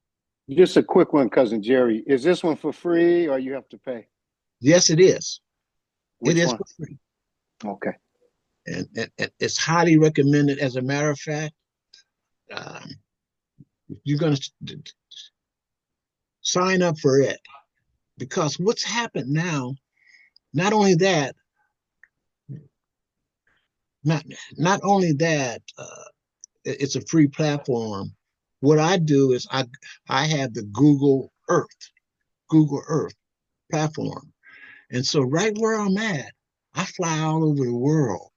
S6: Just a quick one, Cousin Jerry. Is this one for free or you have to pay?
S1: Yes, it is.
S6: Which
S1: it is
S6: one?
S1: for free.
S6: Okay.
S1: And it's highly recommended. As a matter of fact, if you're going to sign up for it, because what's happened now, not only that, not only that, it's a free platform. What I do is I have the Google Earth platform. And so right where I'm at, I fly all over the world,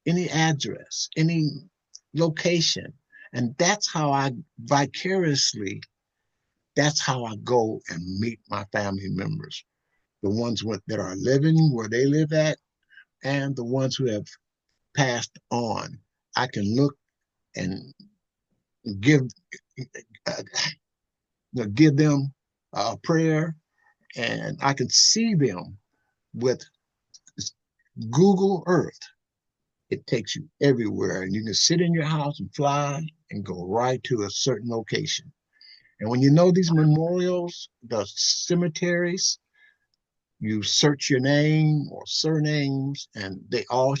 S1: any address, any location. And that's how I vicariously, that's how I go and meet my family members, the ones that are living where they live at, and the ones who have passed on. I can look and give uh, give them a prayer, and I can see them with Google Earth. It takes you everywhere, and you can sit in your house and fly and go right to a certain location. And when you know these memorials, the cemeteries, you search your name or surnames, and they all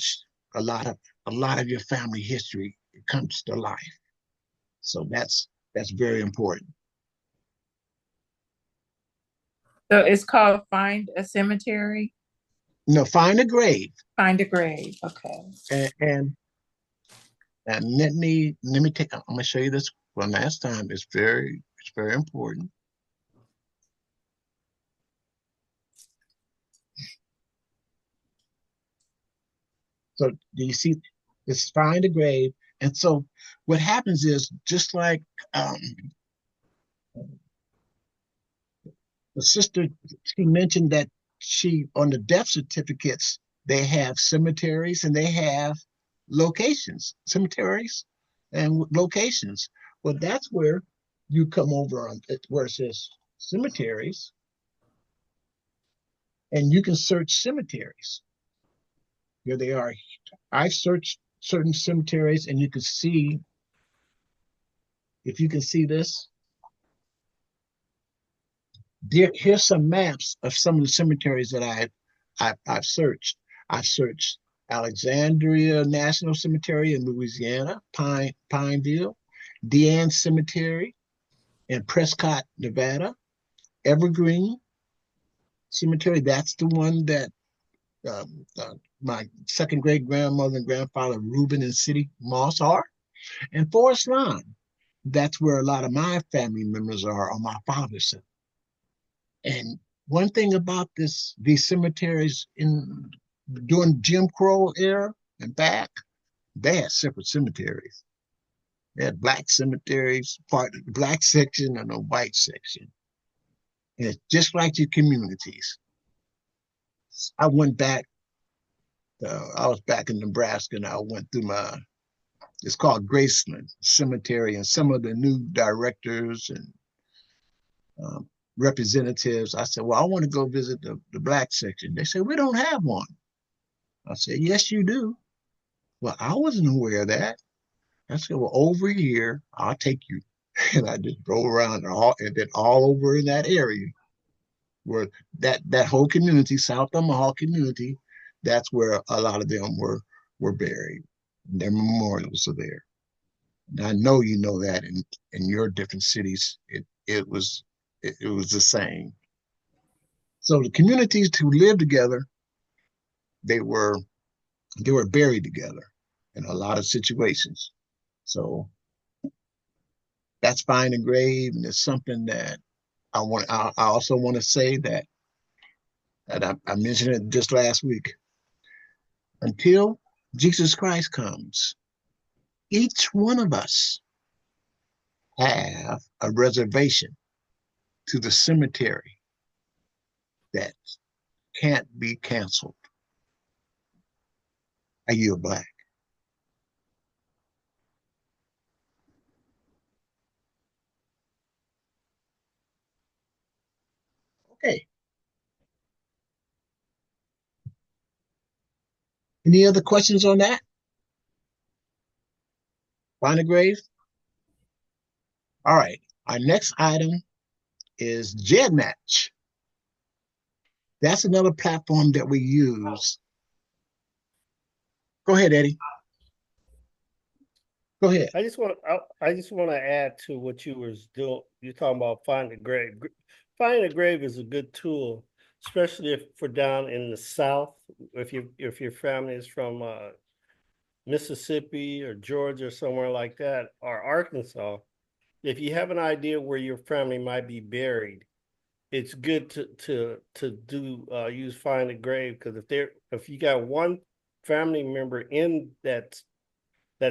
S1: a lot of your family history comes to life. So that's very important.
S7: So it's called Find a Cemetery?
S1: No, Find a Grave.
S7: Find a Grave. Okay.
S1: And let me take. I'm gonna show you this one last time. It's very important. So do you see? It's Find a Grave, and so what happens is just like the sister, she mentioned that she on the death certificates they have cemeteries and they have locations, cemeteries and locations. Well, that's where you come over on where it says cemeteries, and you can search cemeteries. Here they are. I've searched certain cemeteries, and you can see, if you can see this, here's some maps of some of the cemeteries that I've searched. I've searched Alexandria National Cemetery in Louisiana, Pineville, Deanne Cemetery in Prescott, Nevada, Evergreen Cemetery. That's the one that my second great grandmother and grandfather Reuben and City Moss are, and Forest Lawn. That's where a lot of my family members are on my father's side. And one thing about these cemeteries in during Jim Crow era and back, they had separate cemeteries. They had black cemeteries, part of the black section and a white section. And it's just like your communities. I went back, I was back in Nebraska and I went through it's called Graceland Cemetery, and some of the new directors and representatives, I said, well, I want to go visit the black section. They said, we don't have one. I said, yes, you do. Well, I wasn't aware of that. I said, well, over here, I'll take you. And I just drove around and then all over in that area where that whole community, South Omaha community, that's where a lot of them were buried. Their memorials are there. And I know you know that in your different cities, it was the same. So the communities who lived together, they were buried together in a lot of situations. So that's fine and grave, and it's something that I also want to say that I mentioned it just last week. Until Jesus Christ comes, each one of us have a reservation to the cemetery that can't be canceled. Are you black? Okay. Any other questions on that? Find a grave? All right. Our next item is GEDmatch. That's another platform that we use. Go ahead, Eddie. Go ahead.
S8: I just want to add to what you was doing. You're talking about finding a grave. Finding a grave is a good tool, especially if for down in the South. If your family is from Mississippi or Georgia or somewhere like that, or Arkansas, if you have an idea where your family might be buried, it's good to do use find a grave, because if you got one family member in that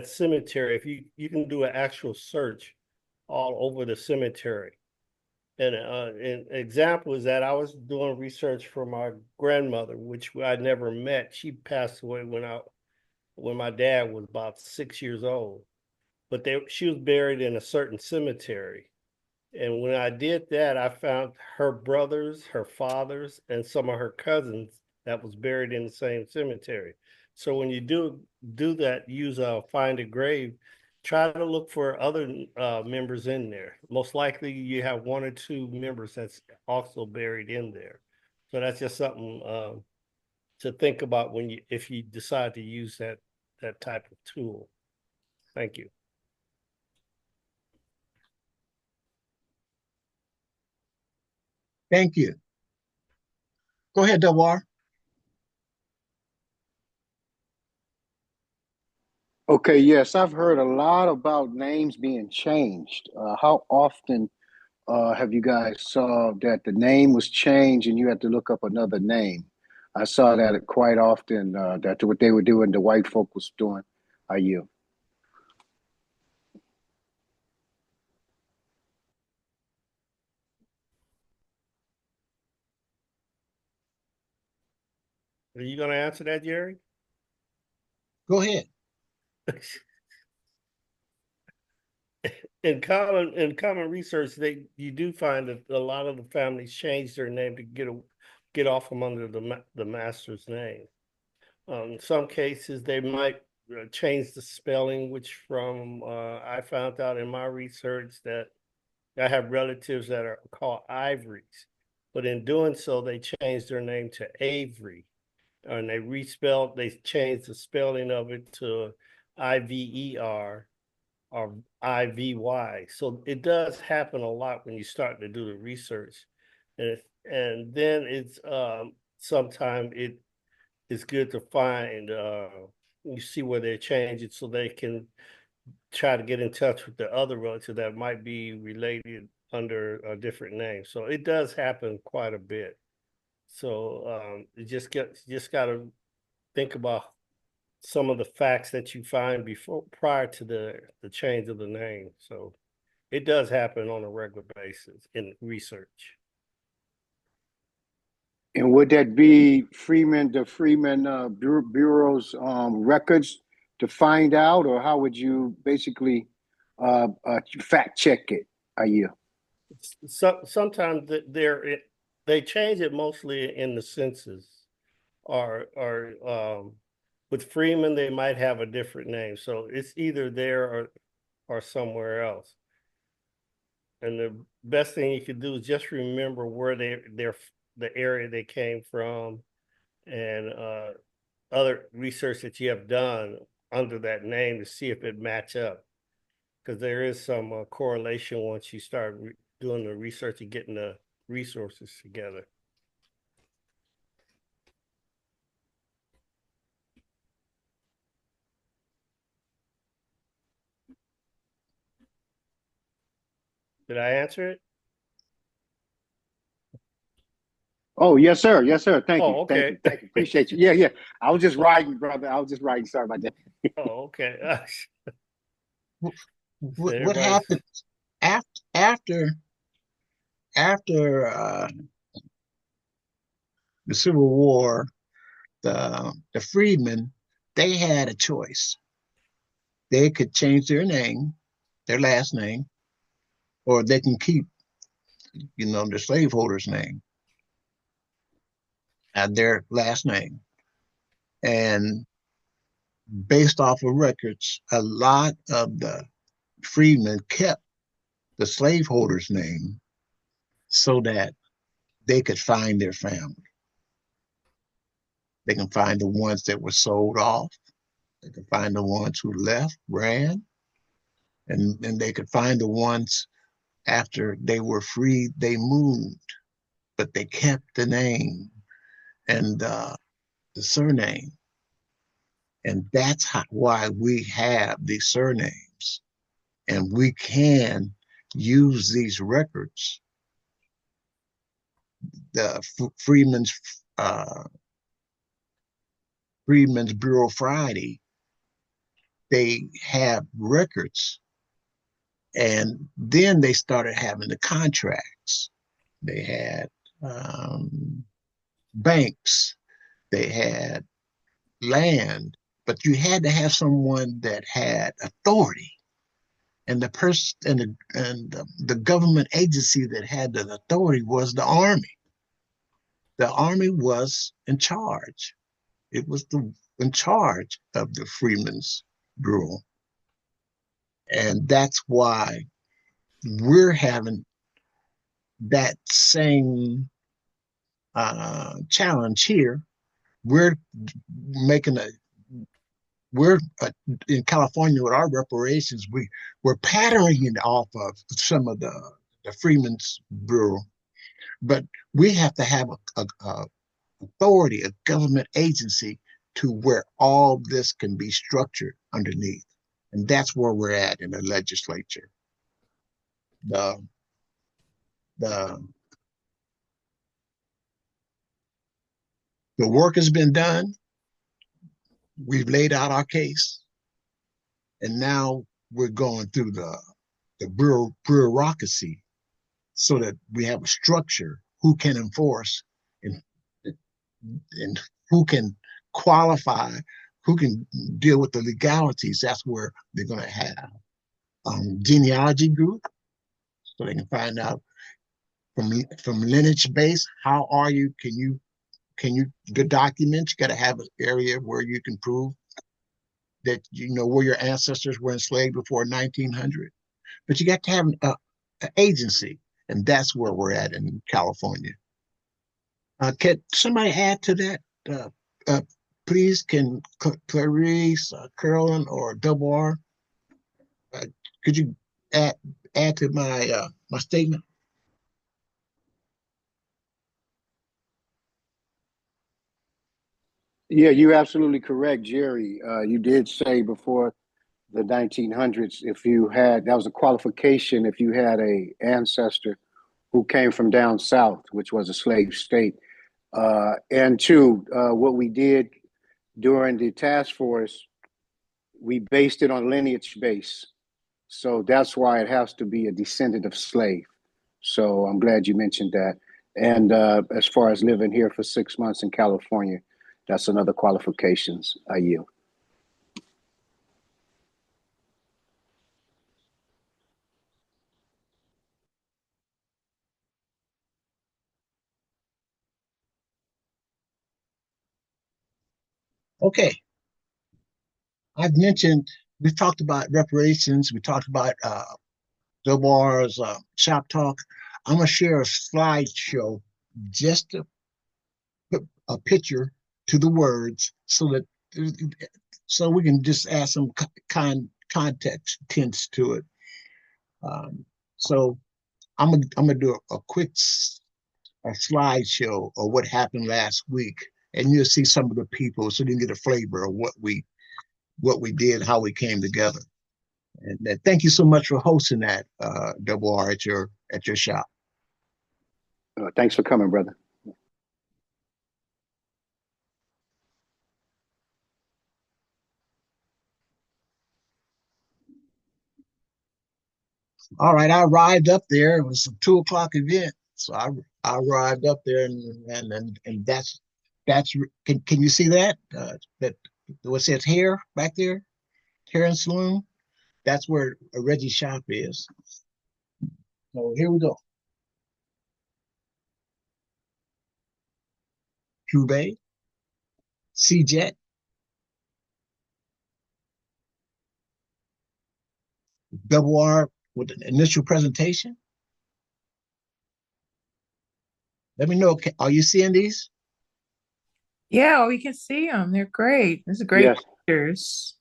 S8: cemetery, if you can do an actual search all over the cemetery. And an example is that I was doing research for my grandmother, which I never met. She passed away when my dad was about 6 years old. But she was buried in a certain cemetery. And when I did that, I found her brothers, her fathers, and some of her cousins that was buried in the same cemetery. So when you do that, use find a grave, try to look for other members in there. Most likely you have one or two members that's also buried in there. So that's just something to think about if you decide to use that type of tool. Thank you.
S1: Thank you. Go ahead, Delwar.
S6: Okay, yes, I've heard a lot about names being changed. How often have you guys saw that the name was changed and you had to look up another name? I saw that quite often. That's what they were doing. The white folk was doing. Are you?
S8: Are you going to answer that, Jerry?
S1: Go ahead.
S8: In common research, you do find that a lot of the families change their name to get off from under the master's name. In some cases, they might change the spelling, which I found out in my research that I have relatives that are called Ivories, but in doing so, they changed their name to Avery. and they changed the spelling of it to Iver or Ivy. So it does happen a lot when you start to do the research. And then it's sometimes it's good to find you see where they change it so they can try to get in touch with the other relative that might be related under a different name. So it does happen quite a bit. So you just got to think about some of the facts that you find prior to the change of the name. So it does happen on a regular basis in research.
S6: And would that be the Freeman Bureau's records to find out, or how would you basically fact check it? Are you?
S8: Sometimes they change it mostly in the census, or with Freeman they might have a different name, so it's either there or somewhere else. And the best thing you could do is just remember where the area they came from, and other research that you have done under that name to see if it match up, because there is some correlation once you start doing the research and getting the resources together. Did I answer it?
S6: Oh, yes, sir. Yes, sir. Thank you.
S8: Okay.
S6: Thank you. Thank you. Appreciate you. Yeah, yeah. I was just writing, brother. I was just writing. Sorry about that.
S8: Okay.
S1: What happened after the Civil War? The freedmen, they had a choice. They could change their name, their last name, or they can keep, the slaveholder's name and their last name. And based off of records, a lot of the freedmen kept the slaveholder's name so that they could find their family. They can find the ones that were sold off. They can find the ones who left, ran, and they could find the ones after they were freed, they moved, but they kept the name and the surname. And that's why we have these surnames. And we can use these records. The Freedmen's Bureau Friday, they have records. And then they started having the contracts. They had banks, they had land, but you had to have someone that had authority. And the person and the government agency that had the authority was the Army. The Army was in charge. It was in charge of the Freedmen's Bureau. And that's why we're having that same challenge here. We're in California with our reparations. We're patterning it off of some of the Freedmen's Bureau, but we have to have a authority, a government agency to where all this can be structured underneath. And that's where we're at in the legislature. The work has been done. We've laid out our case. And now we're going through the bureaucracy so that we have a structure who can enforce and who can qualify, who can deal with the legalities. That's where they're going to have genealogy group, so they can find out from lineage base, how are you? Can you get documents? You got to have an area where you can prove that where your ancestors were enslaved before 1900. But you got to have an agency, and that's where we're at in California. Can somebody add to that? uh, please, can Clarice, Carolyn, or Double R, uh, could you add to my statement?
S6: Yeah, you're absolutely correct, Jerry. You did say before the 1900s, if you had, that was a qualification if you had a ancestor who came from down south, which was a slave state. And two, what we did during the task force, we based it on lineage base. So that's why it has to be a descendant of slave. So I'm glad you mentioned that. And as far as living here for 6 months in California, that's another qualifications I yield.
S1: Okay, I've mentioned, we talked about reparations, we talked about Double R's shop talk. I'm gonna share a slideshow just to put a picture to the words so that we can just add some context tense to it. So I'm gonna do a quick a slideshow of what happened last week, and you'll see some of the people, so you can get a flavor of what we did, how we came together. And thank you so much for hosting that, Double R, at your shop.
S6: Thanks for coming, brother.
S1: All right, I arrived up there. It was a 2 o'clock event, so I arrived up there, and that's can you see that that what says hair back there, hair and saloon? That's where Reggie's shop is. So here we go. Cube, C-Jet, Double R with an initial presentation. Let me know. Are you seeing these?
S7: Yeah, we can see them. They're great. These are great
S6: Yes.
S7: pictures.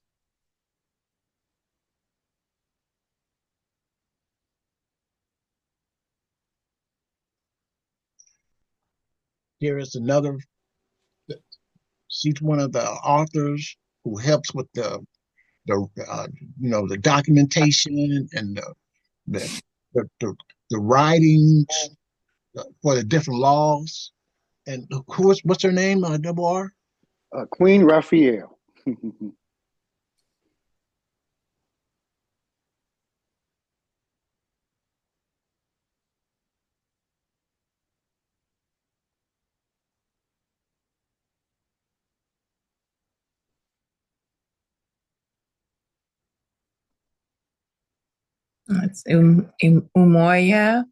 S1: Here is another. She's one of the authors who helps with the documentation and the the writings for the different laws. And what's her name? Double R.
S6: Queen Raphael.
S7: That's Umoya.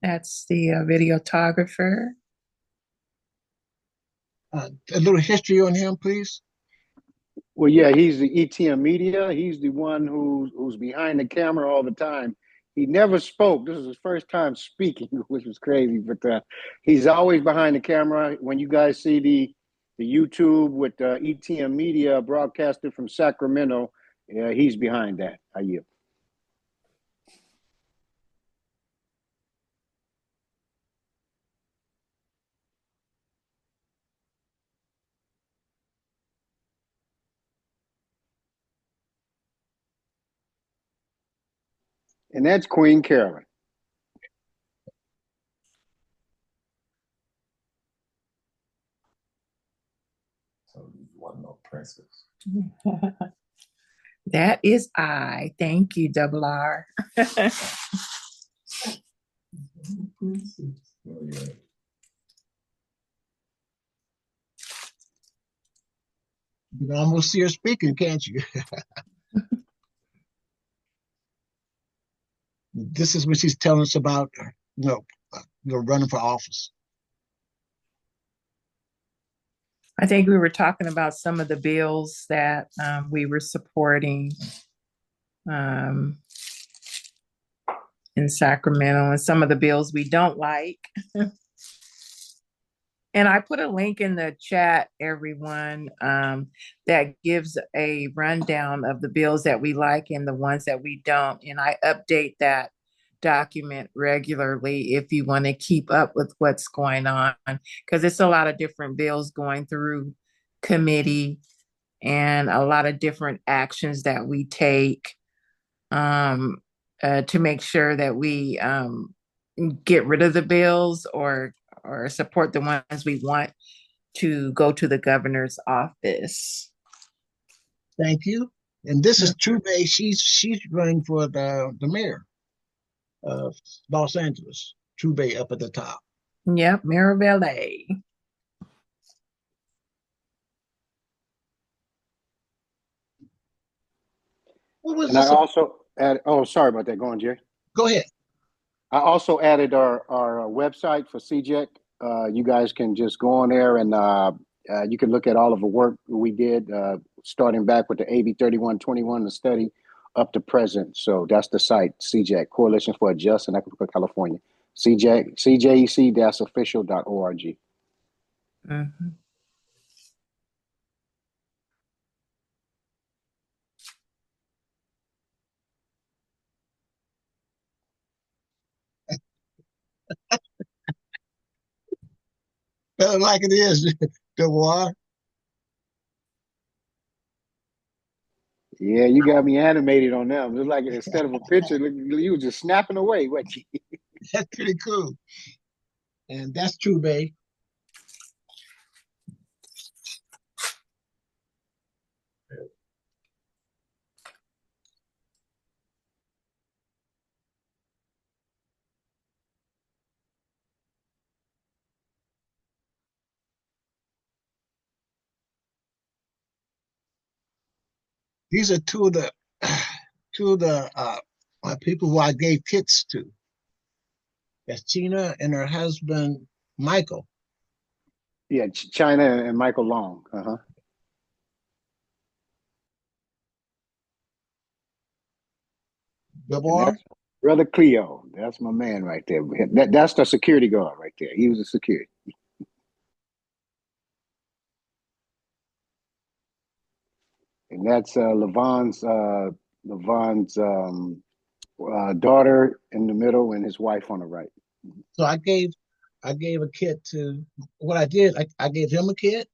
S7: That's the videographer.
S1: A little history on him, please.
S6: Well, yeah, he's the ETM media. He's the one who's behind the camera all the time. He never spoke. This is his first time speaking, which was crazy. But he's always behind the camera. When you guys see the YouTube with ETM media broadcasted from Sacramento, he's behind that. I yield. And that's Queen Carolyn.
S9: So you want no princess?
S7: That is I. Thank you, Double R.
S9: Oh, yeah.
S1: You can almost see her speaking, can't you? This is what she's telling us about, running for office.
S7: I think we were talking about some of the bills that we were supporting in Sacramento and some of the bills we don't like. And I put a link in the chat, everyone, that gives a rundown of the bills that we like and the ones that we don't. And I update that document regularly if you want to keep up with what's going on, because it's a lot of different bills going through committee and a lot of different actions that we take to make sure that we get rid of the bills or support the ones we want to go to the governor's office.
S1: Thank you. And this is True Bay. She's running for the mayor of Los Angeles. True Bay up at the top.
S7: Yep, Mirabelle.
S1: What was
S6: And I
S1: this?
S6: also add, oh, sorry about that. Go on, Jerry.
S1: Go ahead.
S6: I also added our website for CJEC. You guys can just go on there and you can look at all of the work we did, starting back with the AB 3121, the study, up to present. So that's the site, CJEC, Coalition for a Just and Equitable California. CJEC-official.org.
S7: Mm-hmm.
S1: Like it is, Devoir.
S6: Yeah, you got me animated on them. It's like instead of a picture, you were just snapping away, what you?
S1: That's pretty cool. And that's True Bay. These are two of the people who I gave kits to. That's Tina and her husband Michael.
S6: Yeah, China and Michael Long. Uh-huh. And
S1: Devoir.
S6: that's Brother Cleo. That's my man right there. That's the security guard right there. He was a security. And that's Levon's daughter in the middle and his wife on the right.
S1: So I gave a kit to what I did. I gave him a kit,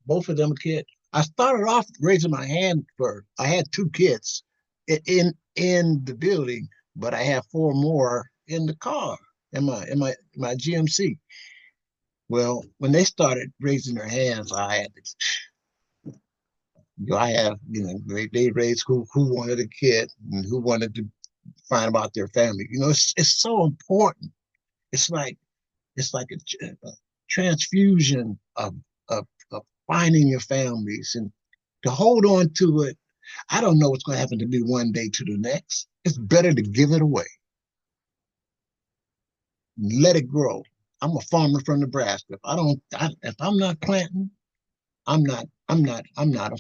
S1: both of them a kit. I started off raising my hand for I had two kits in the building, but I have four more in the car in my GMC. Well, when they started raising their hands, I have they raised who wanted a kid and who wanted to find about their family. It's so important. It's like a transfusion of finding your families and to hold on to it. I don't know what's going to happen to me one day to the next. It's better to give it away, let it grow. I'm a farmer from Nebraska. If I'm not planting, I'm not a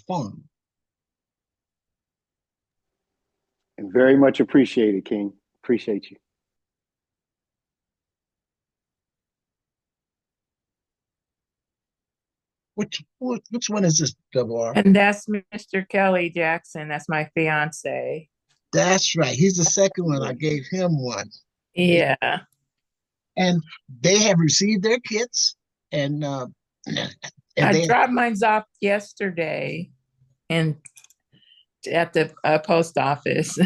S1: farmer.
S6: And very much appreciated, King. Appreciate you.
S1: Which one is this, Double R?
S7: And that's Mr. Kelly Jackson. That's my fiance.
S1: That's right. He's the second one. I gave him one.
S7: Yeah.
S1: And they have received their kits and
S7: I
S1: they
S7: dropped mine off yesterday and at the post office.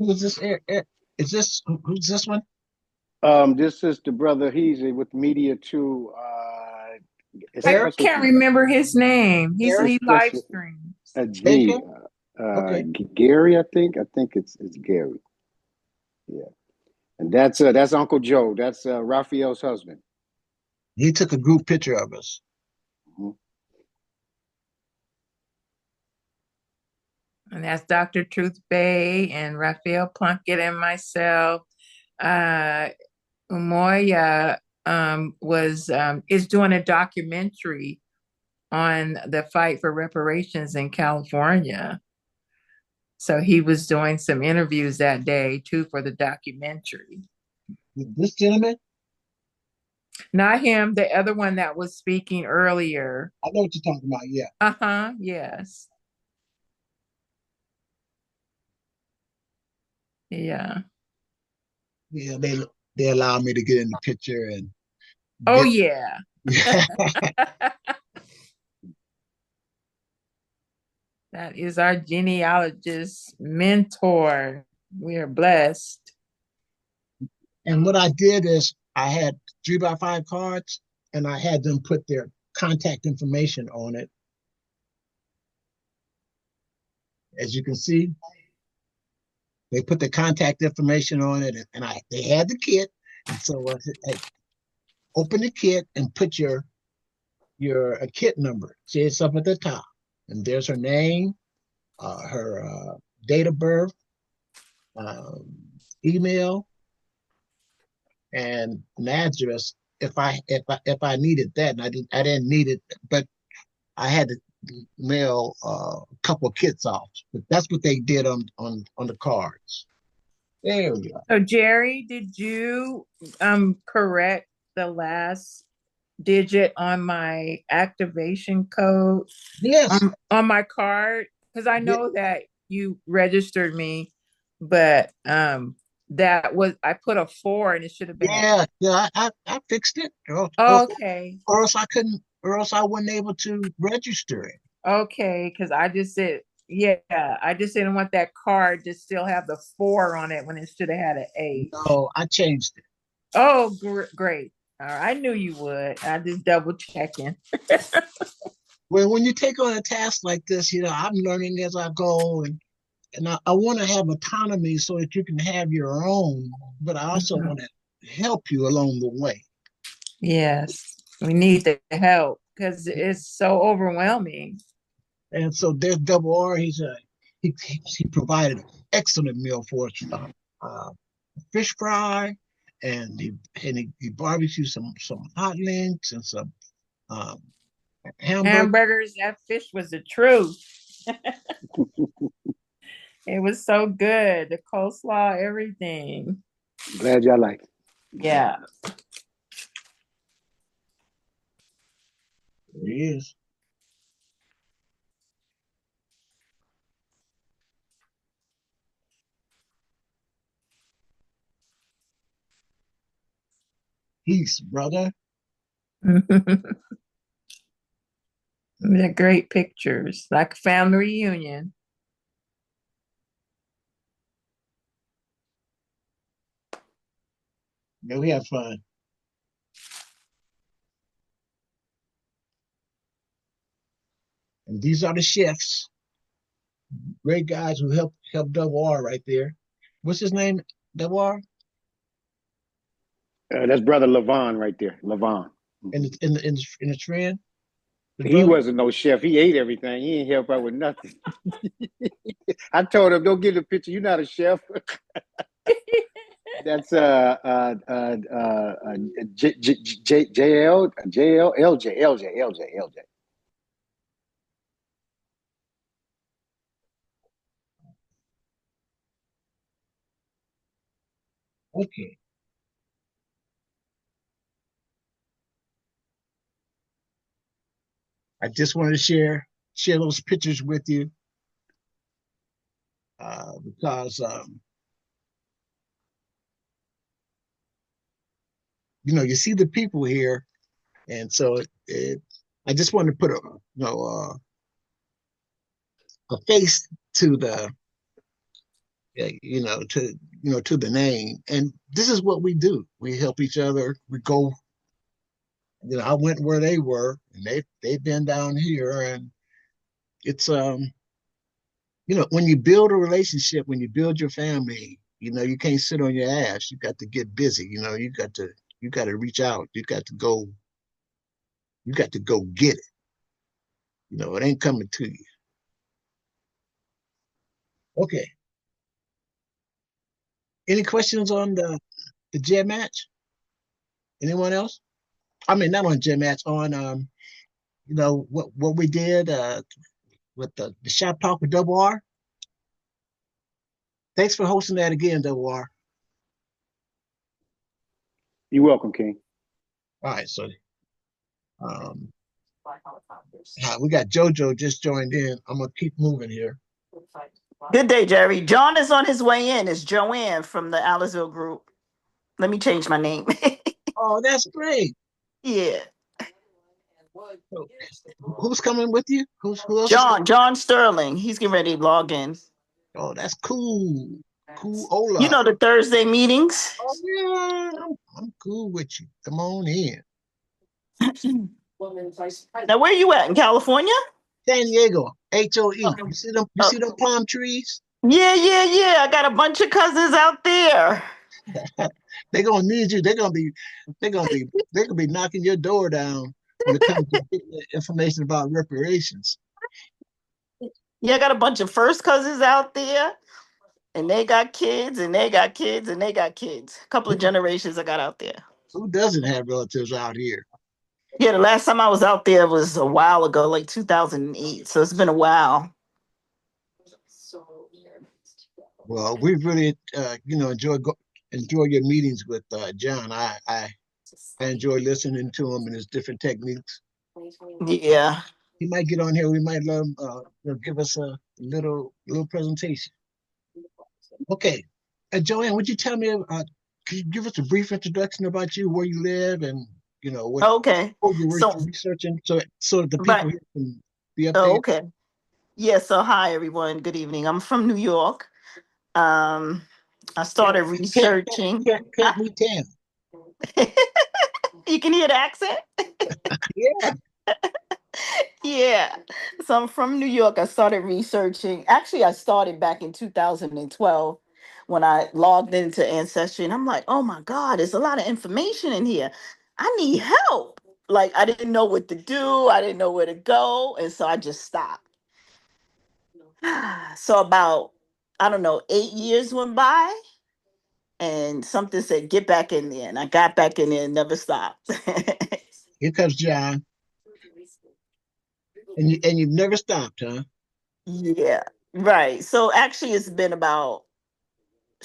S1: who is this? Is this who's this one?
S6: This is the brother. He's with Media too.
S7: I can't remember his name. He live streams.
S6: G.
S1: Okay.
S6: Gary, I think. I think it's Gary. Yeah, and that's Uncle Joe. That's Raphael's husband.
S1: He took a group picture of us.
S6: Mm-hmm.
S7: And that's Dr. Truth Bay and Raphael Plunkett and myself. Umoya is doing a documentary on the fight for reparations in California. So he was doing some interviews that day too for the documentary.
S1: This gentleman?
S7: Not him, the other one that was speaking earlier.
S1: I know what you're talking about, yeah.
S7: Uh-huh, yes. Yeah.
S1: Yeah, they allowed me to get in the picture and
S7: Oh,
S1: get
S7: yeah. That is our genealogist mentor. We are blessed.
S1: And what I did is I had 3x5 cards and I had them put their contact information on it. As you can see, they put the contact information on it, and they had the kit. And so I said, hey, open the kit and put your kit number. See, it's up at the top. And there's her name, her date of birth, um, email, and an address if I needed that. And I didn't need it, but I had to mail a couple of kits off. But that's what they did on the cards. There we go.
S7: So Jerry, did you correct the last digit on my activation code
S1: Yes.
S7: on my card? Because I know that you registered me, but that was, I put a 4 and it should have been
S1: Yeah, I fixed it.
S7: okay.
S1: Or else I couldn't, or else I wasn't able to register it.
S7: Okay, because I just said, yeah, I just didn't want that card to still have the 4 on it when it should have had an 8.
S1: No, I changed it.
S7: Oh, great. All right, I knew you would. I just double checking.
S1: Well, when you take on a task like this, I'm learning as I go, and I want to have autonomy so that you can have your own, but I also want to help you along the way.
S7: Yes, we need the help because it's so overwhelming.
S1: And so there's Double R. He provided an excellent meal for us. Fish fry, and he barbecued some hot links and some
S7: Hamburgers. That fish was the truth. It was so good. The coleslaw, everything.
S6: Glad y'all like it.
S7: Yeah.
S1: There he is. Peace, brother.
S7: They're great pictures, like a family reunion.
S1: Yeah, we have fun. And these are the chefs. Great guys who help Double R right there. What's his name? Double R?
S6: That's brother Levon right there. Levon.
S1: And the trend?
S6: He wasn't no chef. He ate everything. He ain't help out with nothing. I told him, don't get the picture. You're not a chef. That's LJ.
S1: Okay. I just wanted to share those pictures with you because you see the people here, and so I just wanted to put a face to the to the name, and this is what we do. We help each other. We go. I went where they were, and they've been down here, and it's when you build a relationship, when you build your family, you can't sit on your ass. You got to get busy. You got to reach out. You got to go get it. It ain't coming to you. Okay. Any questions on the jet match? Anyone else? I mean, not on jet match, on you know what we did with the shop talk with Double R. Thanks for hosting that again, Double R.
S10: You're welcome, King.
S1: All right, so um, we got JoJo just joined in. I'm gonna keep moving here.
S11: Good day, Jerry. John is on his way in. It's Joanne from the Aliceville group. Let me change my name.
S1: Oh, that's great.
S11: Yeah.
S1: So, who's coming with you? Who else is coming?
S11: John Sterling. He's getting ready to log in.
S1: Oh, that's cool. Cool,
S11: You
S1: Ola.
S11: know the Thursday meetings?
S1: Oh yeah, I'm cool with you. Come on in.
S11: Now, where you at? In California?
S1: San Diego, HOE.
S11: Oh,
S1: You see them? You
S11: oh,
S1: see them palm trees?
S11: yeah. I got a bunch of cousins out there.
S1: They're gonna need you. They're gonna be knocking your door down when it comes to getting the information about reparations.
S11: Yeah, I got a bunch of first cousins out there, and they got kids, and they got kids, and they got kids. A couple of
S1: Who,
S11: generations I got out there.
S1: who doesn't have relatives out here?
S11: Yeah, the last time I was out there was a while ago, like 2008. So it's been a while.
S1: Well, we really, enjoy your meetings with John. I enjoy listening to him and his different techniques.
S11: Yeah.
S1: He might get on here. We might let him give us a little presentation. Okay, Joanne, would you tell me? Could you give us a brief introduction about you, where you live, and
S11: Okay.
S1: what you were
S11: So,
S1: researching, so the people
S11: but,
S1: here can be
S11: oh,
S1: updated?
S11: okay. Yeah. So, hi, everyone. Good evening. I'm from New York. Um, I
S1: Can't
S11: started researching.
S1: can't we tell?
S11: You can hear the accent?
S1: Yeah.
S11: Yeah. So I'm from New York. I started researching. Actually, I started back in 2012 when I logged into Ancestry, and I'm like, oh my God, there's a lot of information in here. I need help. Like, I didn't know what to do, I didn't know where to go. And so I just stopped. So, about, I don't know, 8 years went by, and something said, get back in there. And I got back in there and never stopped.
S1: Here comes John, and you've never stopped, huh?
S11: Yeah, right. So actually, it's been about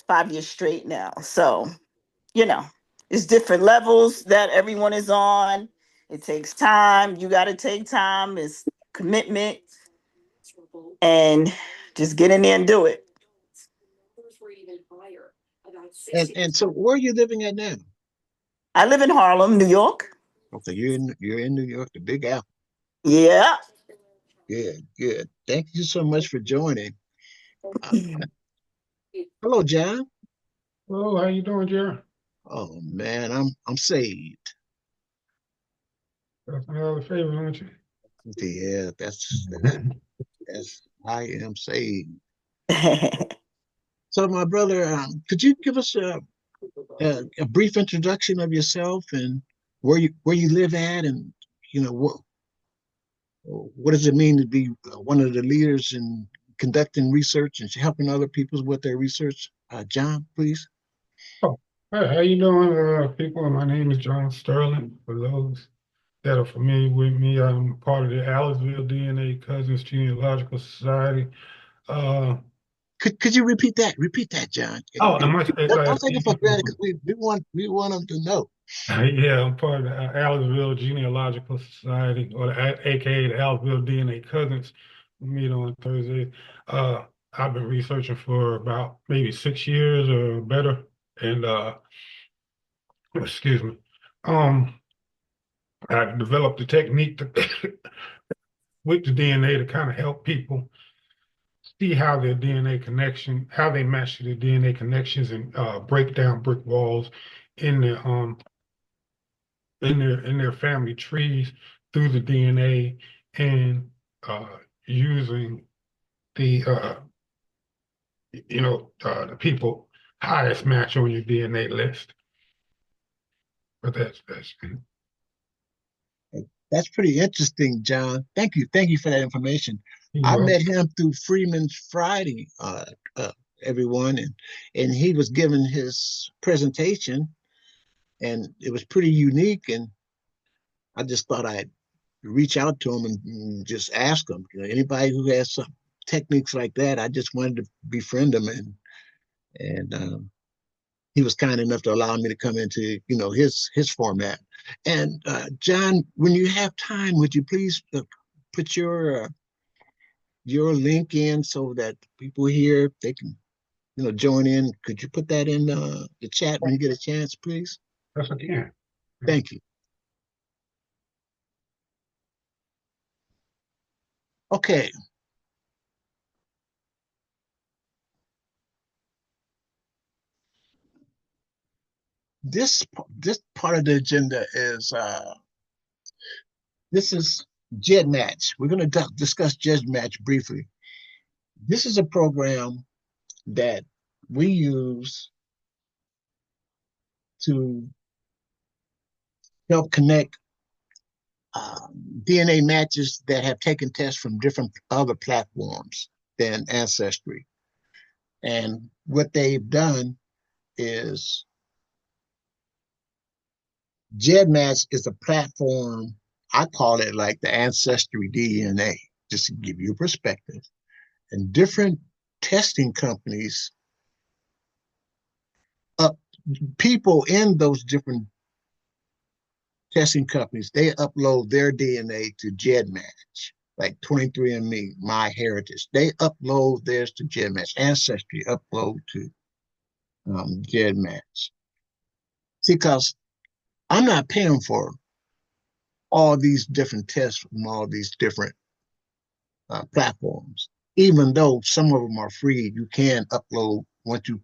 S11: 5 years straight now. So, you know, it's different levels that everyone is on. It takes time. You got to take time. It's commitment and just get in there and do it.
S1: And so, where are you living at now?
S11: I live in Harlem, New York.
S1: Okay, you're in New York, the Big Apple.
S11: Yeah.
S1: Good, good. Thank you so much for joining. Uh, hello, John.
S9: Hello, how you doing, Jerry?
S1: Oh man, I'm saved.
S9: That's another favor, aren't you?
S1: Yeah, that's I am saved. So, my brother, could you give us a brief introduction of yourself and where you live at, and what does it mean to be one of the leaders in conducting research and helping other people with their research? John, please.
S9: Oh, hey, how you doing, people? My name is John Sterling. For those that are familiar with me, I'm part of the Aliceville DNA Cousins Genealogical Society. Uh,
S1: Could you repeat that? Repeat that, John.
S9: oh, and my,
S1: Don't take it for granted because we want them to know.
S9: yeah, I'm part of the Aliceville Genealogical Society, or AKA the Aliceville DNA Cousins. We meet on Thursday. I've been researching for about maybe 6 years or better, and excuse me, um, I developed a technique to, with the DNA to kind of help people see how their DNA connection, how they match their DNA connections, and break down brick walls in their in their family trees through the DNA, and using the the people highest match on your DNA list. But that's
S1: That's pretty interesting, John. Thank you for that information. I
S9: well,
S1: met him through Freeman's Friday, everyone, and he was giving his presentation, and it was pretty unique. And I just thought I'd reach out to them and just ask them. You know, anybody who has some techniques like that, I just wanted to befriend them, and he was kind enough to allow me to come into his format. And John, when you have time, would you please put your link in so that people here they can join in? Could you put that in the chat when you get a chance, please?
S9: Yes, I can.
S1: Thank you. Okay. This part of the agenda is this is GEDmatch. We're going to discuss GEDmatch briefly. This is a program that we use to help connect DNA matches that have taken tests from different other platforms than Ancestry. And what they've done is GEDmatch is a platform, I call it like the Ancestry DNA, just to give you a perspective. And different testing companies, people in those different testing companies, they upload their DNA to GEDmatch, like 23andMe, MyHeritage. They upload theirs to GEDmatch. Ancestry upload to GEDmatch. See, because I'm not paying for all these different tests from all these different platforms. Even though some of them are free, you can upload, once you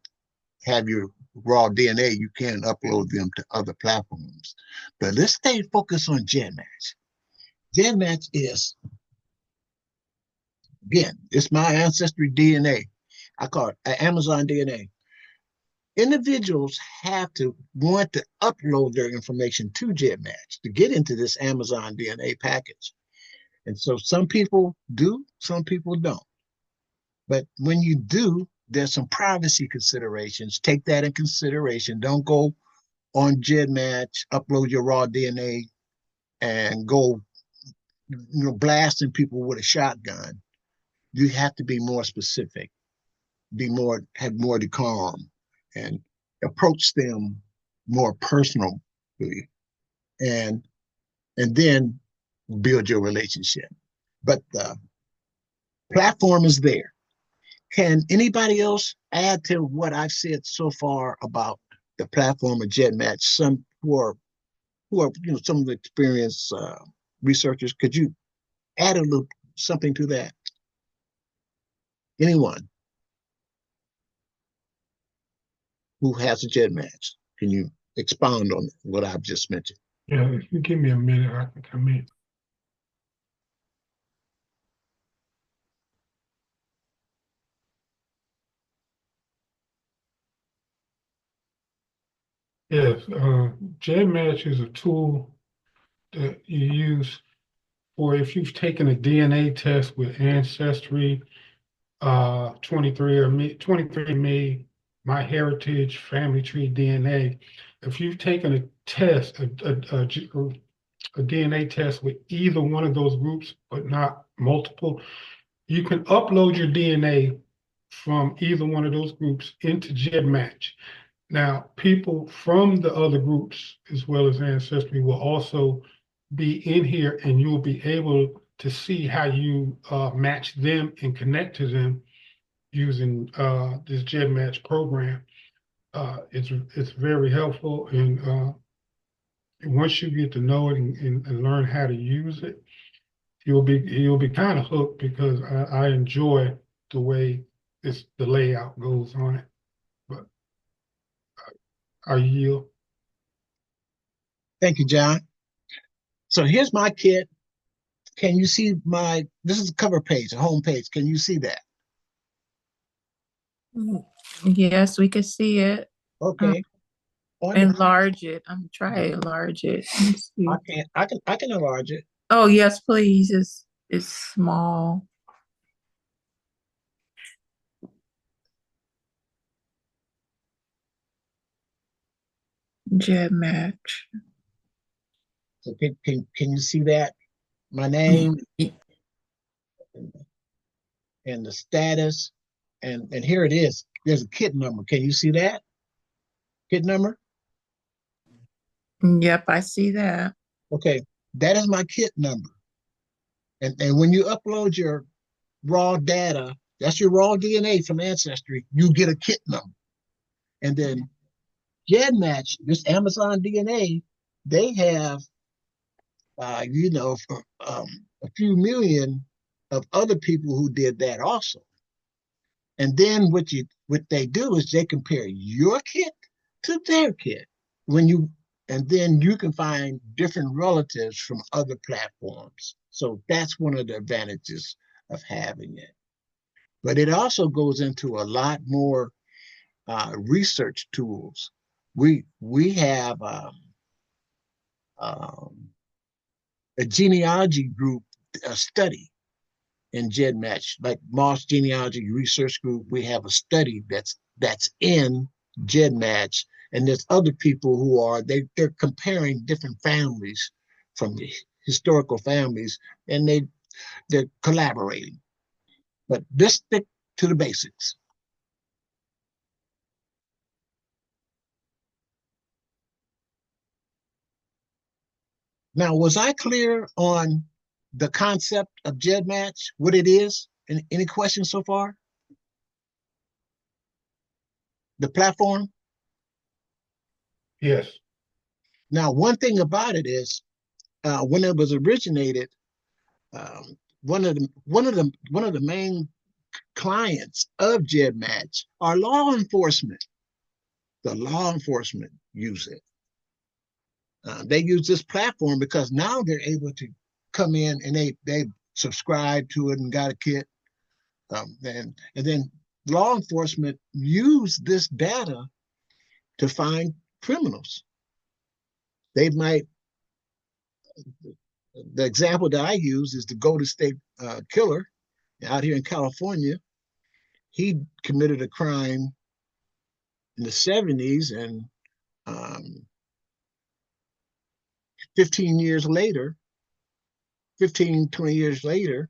S1: have your raw DNA, you can upload them to other platforms. But let's stay focused on GEDmatch. GEDmatch is, again, it's my ancestry DNA. I call it Amazon DNA. Individuals have to want to upload their information to GEDmatch to get into this Amazon DNA package. And so some people do, some people don't. But when you do, there's some privacy considerations. Take that in consideration. Don't go on GEDmatch, upload your raw DNA, and go blasting people with a shotgun. You have to be more specific, have more decorum, and approach them more personally, and then build your relationship. But the platform is there. Can anybody else add to what I've said so far about the platform of GEDmatch? Some who are some of the experienced researchers. Could you add a little something to that? Anyone who has a GEDmatch, can you expound on what I've just mentioned?
S9: Yeah, if you give me a minute, I can come in. Yes, GEDmatch is a tool that you use for if you've taken a DNA test with Ancestry, 23andMe, MyHeritage, Family Tree DNA. If you've taken a test, a DNA test with either one of those groups, but not multiple, you can upload your DNA from either one of those groups into GEDmatch. Now, people from the other groups, as well as Ancestry, will also be in here, and you'll be able to see how you match them and connect to them using this GEDmatch program. It's very helpful, and once you get to know it and learn how to use it, you'll be kind of hooked, because I enjoy the way the layout goes on it. But I yield.
S1: Thank you, John. So here's my kit. Can you see this is the cover page, the home page. Can you see that?
S7: Yes, we can see it.
S1: Okay.
S7: Enlarge it. I'm trying to enlarge it. Let me see.
S1: I can enlarge it.
S7: Oh yes, please. It's small. GEDmatch.
S1: So can you see that? my name and the status, and here it is. There's a kit number. Can you see that kit number?
S7: Yep, I see that.
S1: Okay, that is my kit number. And when you upload your raw data, that's your raw DNA from Ancestry, you get a kit number. And then GEDmatch, this Amazon DNA, they have, a few million of other people who did that also. And then what they do is they compare your kit to their kit. And then you can find different relatives from other platforms. So that's one of the advantages of having it. But it also goes into a lot more research tools. We have a genealogy group, a study in GEDmatch, like Moss Genealogy Research Group. We have a study that's in GEDmatch, and there's other people who are they're comparing different families from the historical families, and they're collaborating. But just stick to the basics. Now, was I clear on the concept of GEDmatch, what it is? Any questions so far? The platform?
S9: Yes.
S1: Now, one thing about it is, when it was originated, one of the main clients of GEDmatch are law enforcement. The law enforcement use it. They use this platform because now they're able to come in and they subscribe to it and got a kit. And then law enforcement use this data to find criminals. They might, the example that I use is the Golden State Killer out here in California. He committed a crime in the 70s, and 15 years later, 15, 20 years later,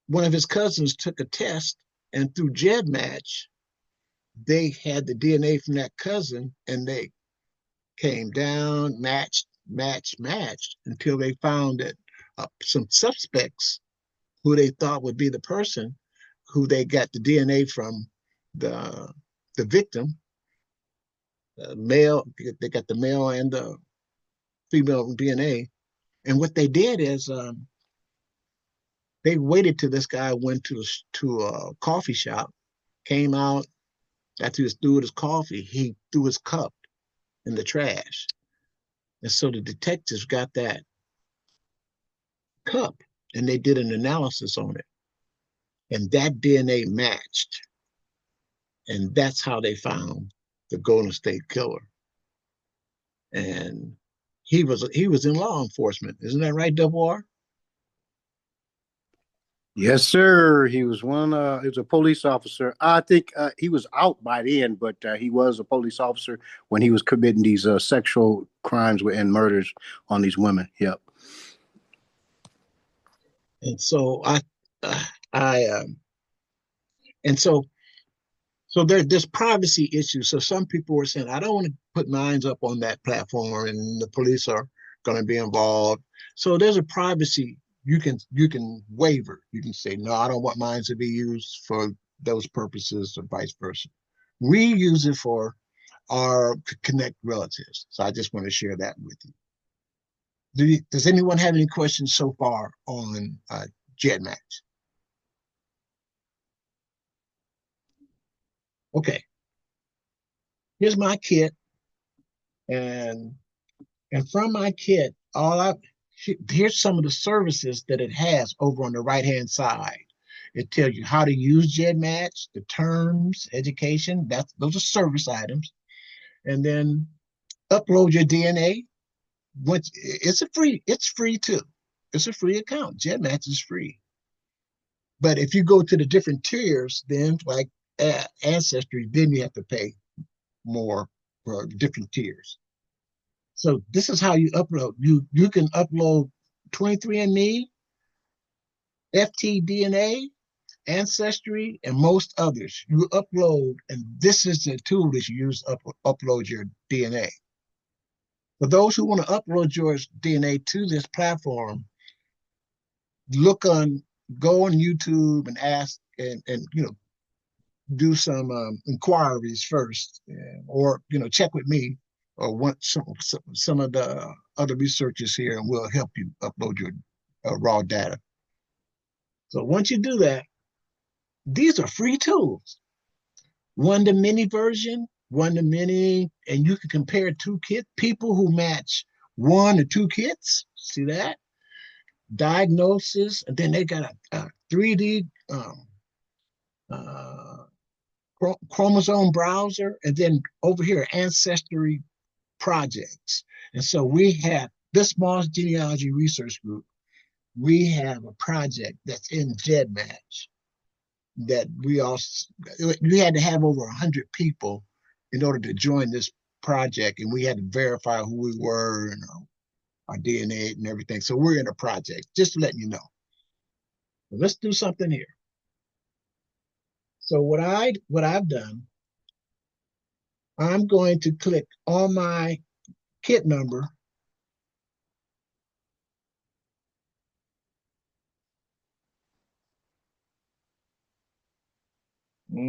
S1: one of his cousins took a test, and through GEDmatch, they had the DNA from that cousin, and they came down, matched until they found that some suspects who they thought would be the person who they got the DNA from, the victim, male. They got the male and the female DNA, and what they did is they waited till this guy went to a coffee shop, came out after he was through with his coffee. He threw his cup in the trash, and so the detectives got that cup and they did an analysis on it, and that DNA matched, and that's how they found the Golden State Killer. And he was in law enforcement, isn't that right, Double R?
S6: Yes, sir. He was he was a police officer. I think he was out by then, but he was a police officer when he was committing these sexual crimes and murders on these women. Yep.
S1: And so I and so there's privacy issues. So some people were saying, I don't want to put mines up on that platform, and the police are going to be involved. So there's a privacy. You can waiver. You can say, no, I don't want mine to be used for those purposes, or vice versa. We use it for our connect relatives. So I just want to share that with you. Does anyone have any questions so far on GEDmatch? Okay, here's my kit, and from my kit, here's some of the services that it has over on the right-hand side. It tells you how to use GEDmatch, the terms, education. Those are service items, and then upload your DNA. It's free too. It's a free account. GEDmatch is free. But if you go to the different tiers, then like Ancestry, then you have to pay more for different tiers. So this is how you upload. You can upload 23andMe, FTDNA, Ancestry, and most others. You upload, and this is the tool that you use to upload your DNA. For those who want to upload your DNA to this platform, go on YouTube and ask and do some inquiries first, or check with me or some of the other researchers here, and we'll help you upload your raw data. So once you do that, these are free tools. One-to-many version, one-to-many, and you can compare two people who match 1 or 2 kits. See that? Diagnosis, and then they got a 3D chromosome browser, and then over here, ancestry projects. And so we have this Mars Genealogy Research Group. We have a project that's in GEDmatch that we had to have over 100 people in order to join this project, and we had to verify who we were and our DNA and everything. So we're in a project, just letting you know. But let's do something here. So what I've done, I'm going to click on my kit number. Let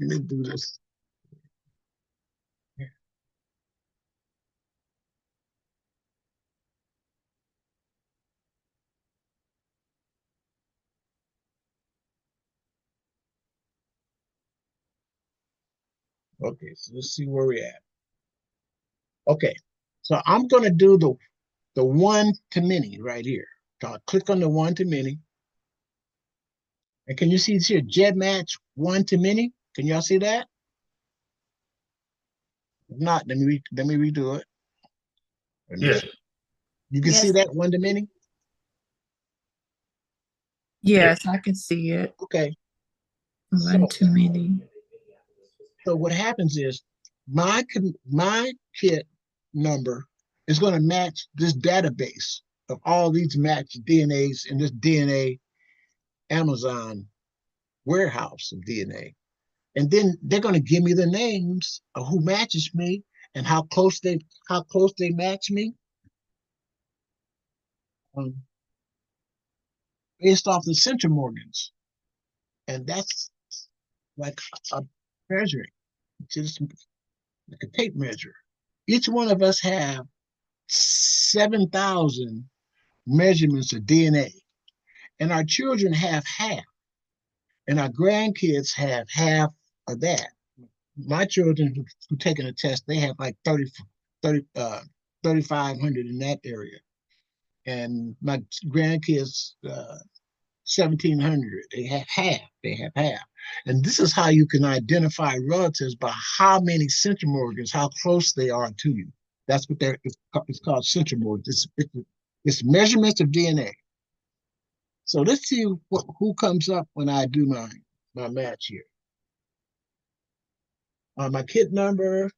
S1: me do this. Okay, so let's see where we're at. Okay, so I'm going to do the one-to-many right here. So I'll click on the one-to-many. And can you see this here, GEDmatch one-to-many? Can y'all see that? If not, let me redo it.
S9: Yes.
S1: You can see that one-to-many?
S7: Yes, I can see it.
S1: Okay.
S7: One-to-many.
S1: So what happens is my kit number is going to match this database of all these matched DNAs in this DNA Amazon warehouse of DNA. And then they're going to give me the names of who matches me and how close they match me, based off the centromorgans. And that's like a measuring, just like a tape measure. Each one of us have 7,000 measurements of DNA, and our children have half, and our grandkids have half of that. My children who taking a test, they have like 3,500 in that area, and my grandkids 1,700. They have half. And this is how you can identify relatives, by how many centromorgans, how close they are to you. That's what it's called, centromorgans. It's measurements of DNA. So let's see who comes up when I do my match here. My kit number,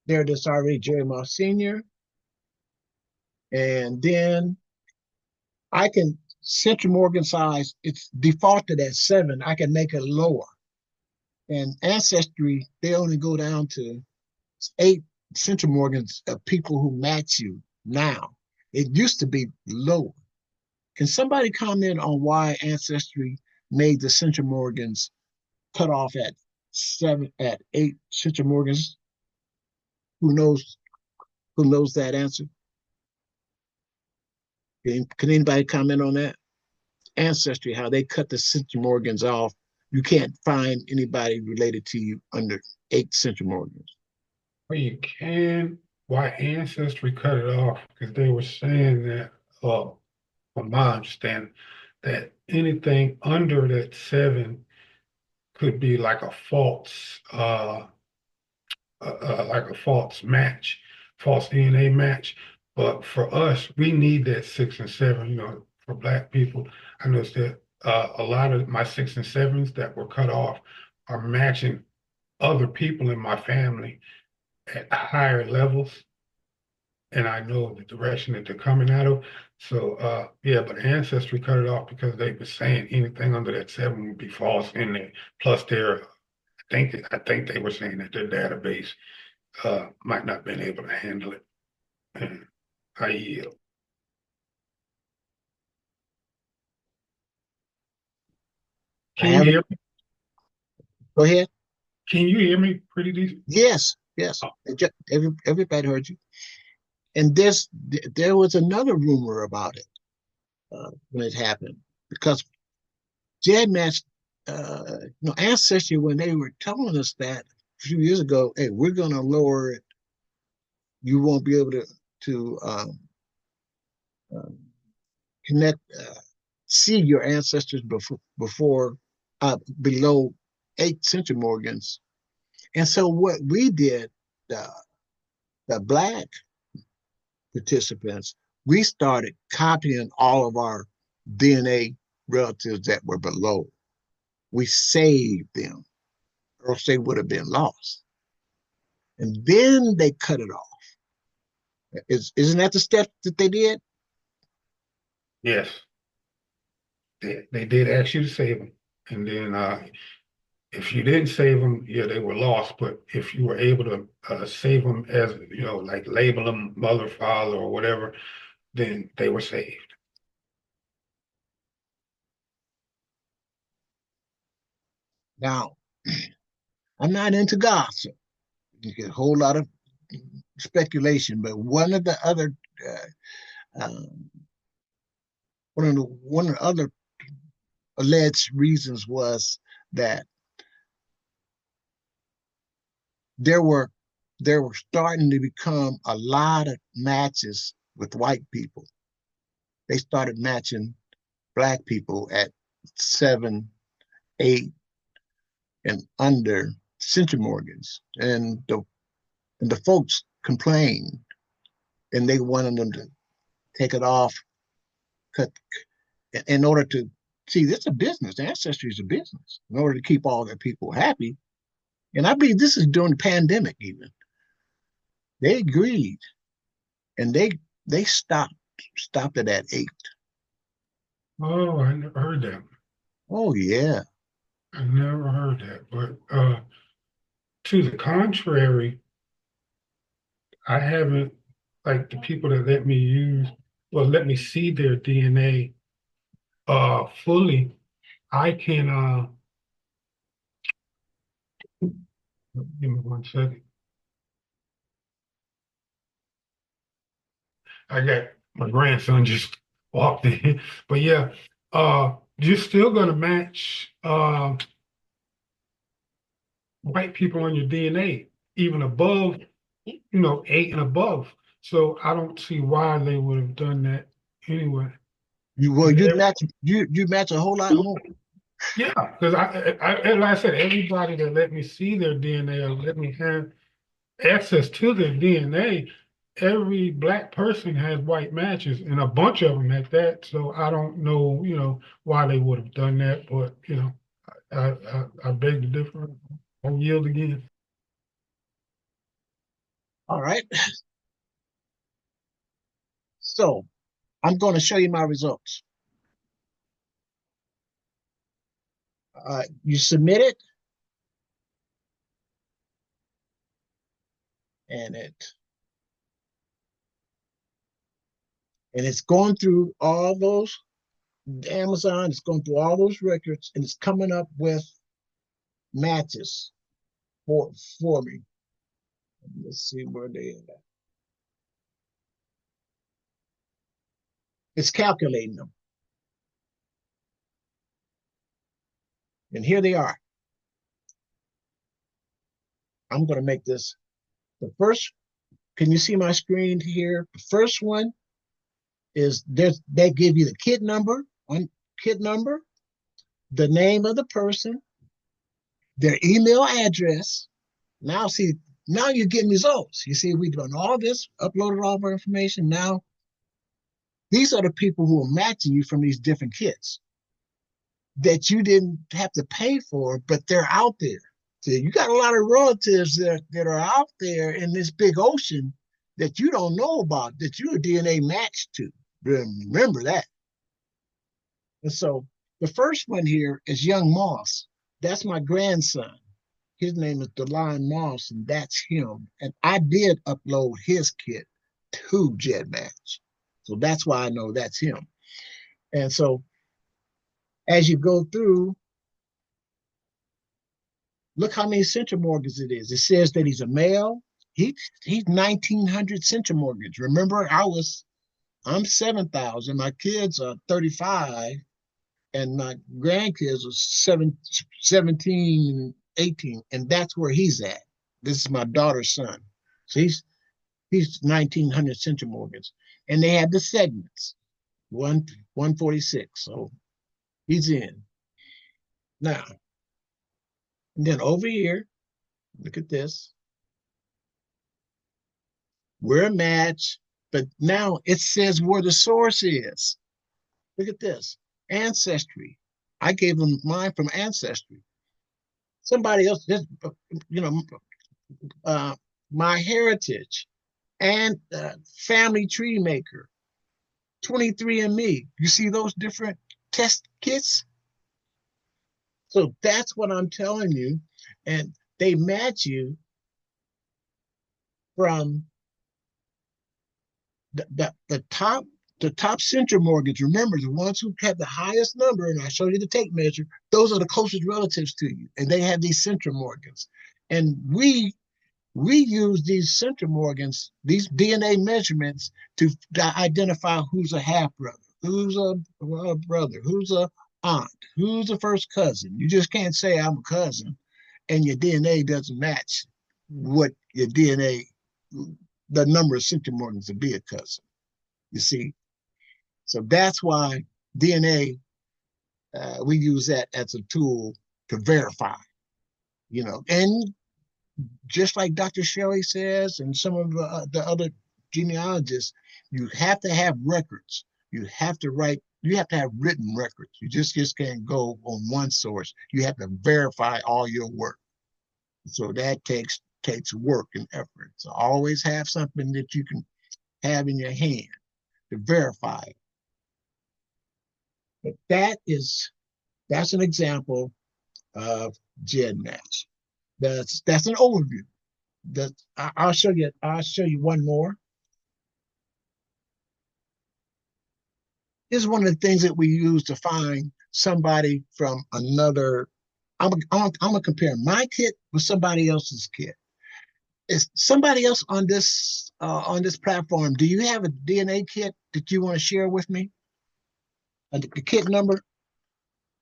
S1: there it is already, Jerry Moss Sr. And then I can, centromorgan size, it's defaulted at 7. I can make it lower. And Ancestry, they only go down to 8 centromorgans of people who match you now. It used to be lower. Can somebody comment on why Ancestry made the centromorgans cut off at 8 centromorgans? Who knows that answer? Can anybody comment on that? Ancestry, how they cut the centromorgans off. You can't find anybody related to you under 8 centromorgans.
S9: Well, you can. Why Ancestry cut it off? Because they were saying that, from my understanding, that anything under that 7 could be like a false, match, false DNA match. But for us, we need that 6 and 7. For Black people, I noticed that a lot of my 6 and 7s that were cut off are matching other people in my family at higher levels, and I know the direction that they're coming out of. So yeah, but Ancestry cut it off because they were saying anything under that 7 would be false in there. Plus I think they were saying that their database might not have been able to handle it. And I yield.
S1: I
S9: Can you
S1: haven't.
S9: hear me?
S1: Go ahead.
S9: Can you hear me pretty decent?
S1: Yes, yes.
S9: Oh,
S1: Everybody heard you. And there was another rumor about it when it happened because GEDmatch, Ancestry, when they were telling us that a few years ago, hey, we're going to lower it. You won't be able to um, connect, see your ancestors before below 8 centimorgans. And so what we did, the Black participants, we started copying all of our DNA relatives that were below. We saved them, or else they would have been lost. And then they cut it off. Isn't that the step that they did?
S9: yes, they did ask you to save them, and then if you didn't save them, yeah, they were lost. But if you were able to save them as like label them mother, father, or whatever, then they were saved.
S1: Now, I'm not into gossip. You get a whole lot of speculation, but um, one of the other alleged reasons was that there were there were starting to become a lot of matches with white people. They started matching Black people at 7, 8, and under centimorgans, and the folks complained, and they wanted them to take it off, cut in order to see this is a business. Ancestry is a business. In order to keep all their people happy, and I believe this is during the pandemic. Even they agreed, and they stopped it at 8.
S9: Oh, I never heard that.
S1: Oh yeah.
S9: I never heard that. But to the contrary, I haven't, like the people that let me see their DNA fully. I can give me 1 second. I got my grandson just walked in. But yeah, you're still gonna match white people on your DNA, even above, 8 and above. So I don't see why they would have done that anyway. Because
S1: You match a whole lot more.
S9: yeah, because like I said, everybody that let me see their DNA or let me have access to their DNA, every Black person has white matches, and a bunch of them at that. So I don't know, why they would have done that, but I beg to differ. I'll yield again.
S1: All right. So I'm going to show you my results. You submit it, and it's going through all those Amazon. It's going through all those records, and it's coming up with matches for me. Let's see where they are. It's calculating them, and here they are. I'm going to make this the first. Can you see my screen here? The first one is they give you the kid number, the name of the person, their email address. Now see, now you're getting results. You see, we've done all this, uploaded all of our information. Now these are the people who are matching you from these different kits that you didn't have to pay for, but they're out there. See, you got a lot of relatives that are out there in this big ocean that you don't know about, that you're a DNA match to. Remember that. And so the first one here is young Moss. That's my grandson. His name is Delon Moss, and that's him. And I did upload his kit to GEDmatch. So that's why I know that's him. And so as you go through, look how many centromorgans it is. It says that he's a male. He's 1,900 centromorgans. Remember, I'm 7,000. My kids are 35, and my grandkids are 17, 18, and that's where he's at. This is my daughter's son. So he's 1,900 centromorgans, and they have the segments, 146. So he's in now. And then over here, look at this. We're a match, but now it says where the source is. Look at this. Ancestry. I gave them mine from Ancestry. Somebody else, just, you know, My Heritage and Family Tree Maker, 23andMe. You see those different test kits? So that's what I'm telling you. And they match you from the top centromorgans. Remember, the ones who have the highest number, and I showed you the tape measure, those are the closest relatives to you, and they have these centromorgans. And we use these centromorgans, these DNA measurements, to identify who's a half brother, who's a brother, who's a aunt, who's a first cousin. You just can't say I'm a cousin, and your DNA doesn't match what your DNA, the number of centromorgans to be a cousin. You see, so that's why DNA, we use that as a tool to verify, and just like Dr. Shelley says, and some of the other genealogists, you have to have records. You have to have written records. You just can't go on one source. You have to verify all your work. So that takes work and effort. So always have something that you can have in your hand to verify it. But that's an example of GEDmatch. That's an overview. I'll show you one more. This is one of the things that we use to find somebody from another. I'm gonna compare my kit with somebody else's kit. Is somebody else on this platform? Do you have a DNA kit that you want to share with me? The kit number,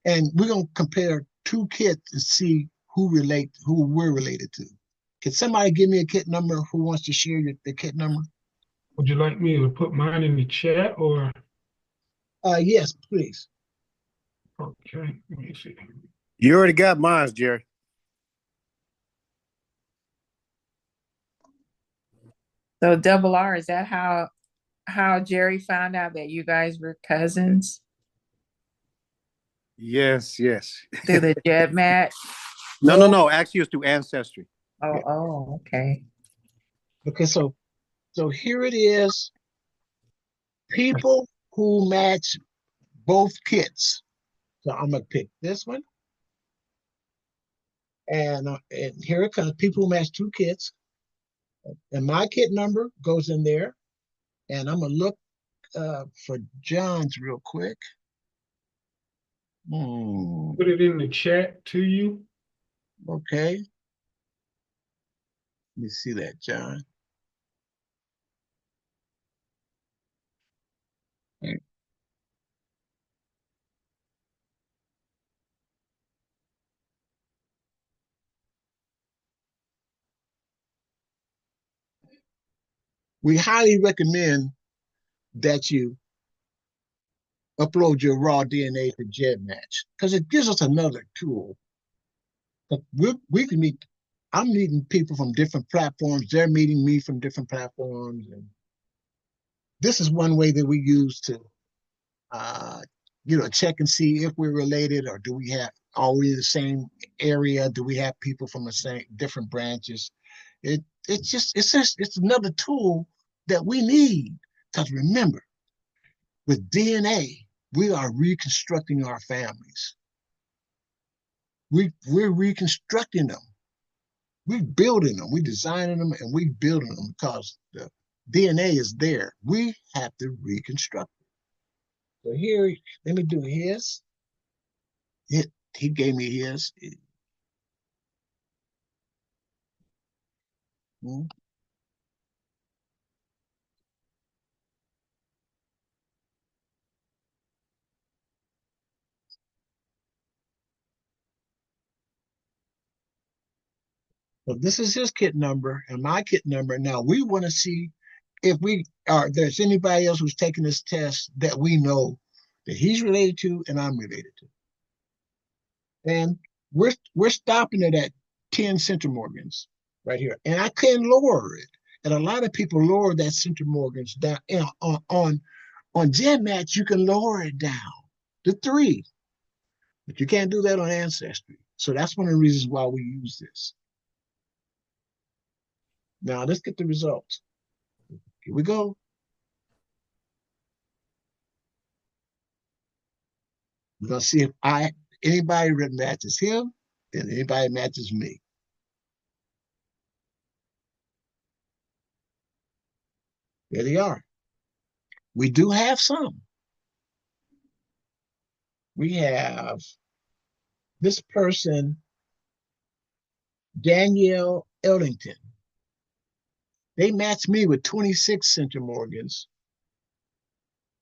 S1: and we're gonna compare two kits and see who we're related to. Can somebody give me a kit number who wants to share the kit number?
S9: Would you like me to put mine in the chat or?
S1: Yes, please.
S9: Okay, let me see.
S6: You already got mine, Jerry.
S7: So Double R, is that how Jerry found out that you guys were cousins?
S6: Yes.
S7: Through the GEDmatch?
S6: No. Actually, it's through Ancestry.
S7: Oh, okay.
S1: Okay, so here it is. People who match both kits. So I'm gonna pick this one, and here it comes. People who match two kits, and my kit number goes in there, and I'm gonna look for John's real quick.
S9: Put it in the chat to you.
S1: Okay. Let me see that, John. Okay. We highly recommend that you upload your raw DNA to GEDmatch because it gives us another tool. But we can meet. I'm meeting people from different platforms. They're meeting me from different platforms, and this is one way that we use to, check and see if we're related or do we have are we the same area? Do we have people from the same different branches? It's another tool that we need. Because remember, with DNA, we are reconstructing our families. We're reconstructing them. We're building them. We're designing them and we building them because the DNA is there. We have to reconstruct it. So here, let me do his. He gave me his. Hmm. So this is his kit number and my kit number. Now we want to see if there's anybody else who's taking this test that we know that he's related to and I'm related to. And we're stopping it at 10 centimorgans right here. And I can lower it. And a lot of people lower that centimorgans down. And on GenMatch, you can lower it down to 3. But you can't do that on Ancestry. So that's one of the reasons why we use this. Now let's get the results. Here we go. We're gonna see if anybody matches him and anybody matches me. There they are. We do have some. We have this person, Danielle Ellington. They match me with 26 centimorgans,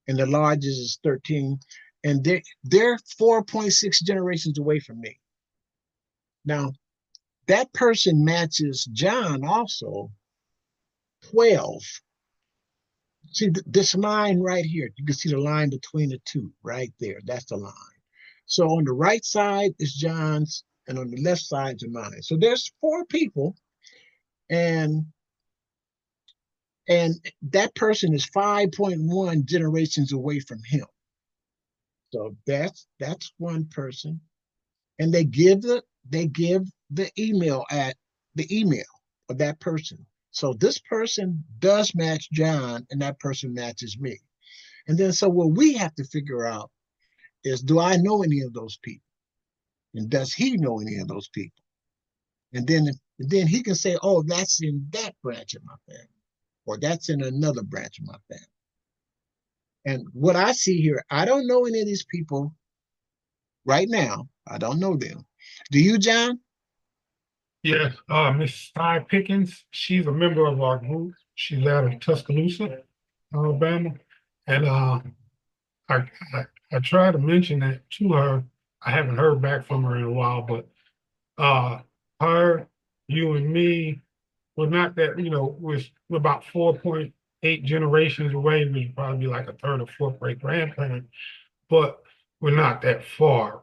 S1: and the largest is 13, and they're 4.6 generations away from me. Now, that person matches John also 12. See this line right here, you can see the line between the two right there. That's the line. So on the right side is John's, and on the left side is mine. So there's 4 people, and that person is 5.1 generations away from him. So that's one person, and they give the email at the email of that person. So this person does match John, and that person matches me. And then so what we have to figure out is, do I know any of those people, and does he know any of those people? And then he can say, oh, that's in that branch of my family, or that's in another branch of my family. And what I see here, I don't know any of these people right now. I don't know them. Do you, John?
S9: Yes, Miss Ty Pickens, she's a member of our group. She's out of Tuscaloosa, Alabama. And I, I tried to mention that to her. I haven't heard back from her in a while, but her, you and me, we're not that, we're about 4.8 generations away. We'd probably be like a third or fourth great grandparent, but we're not that far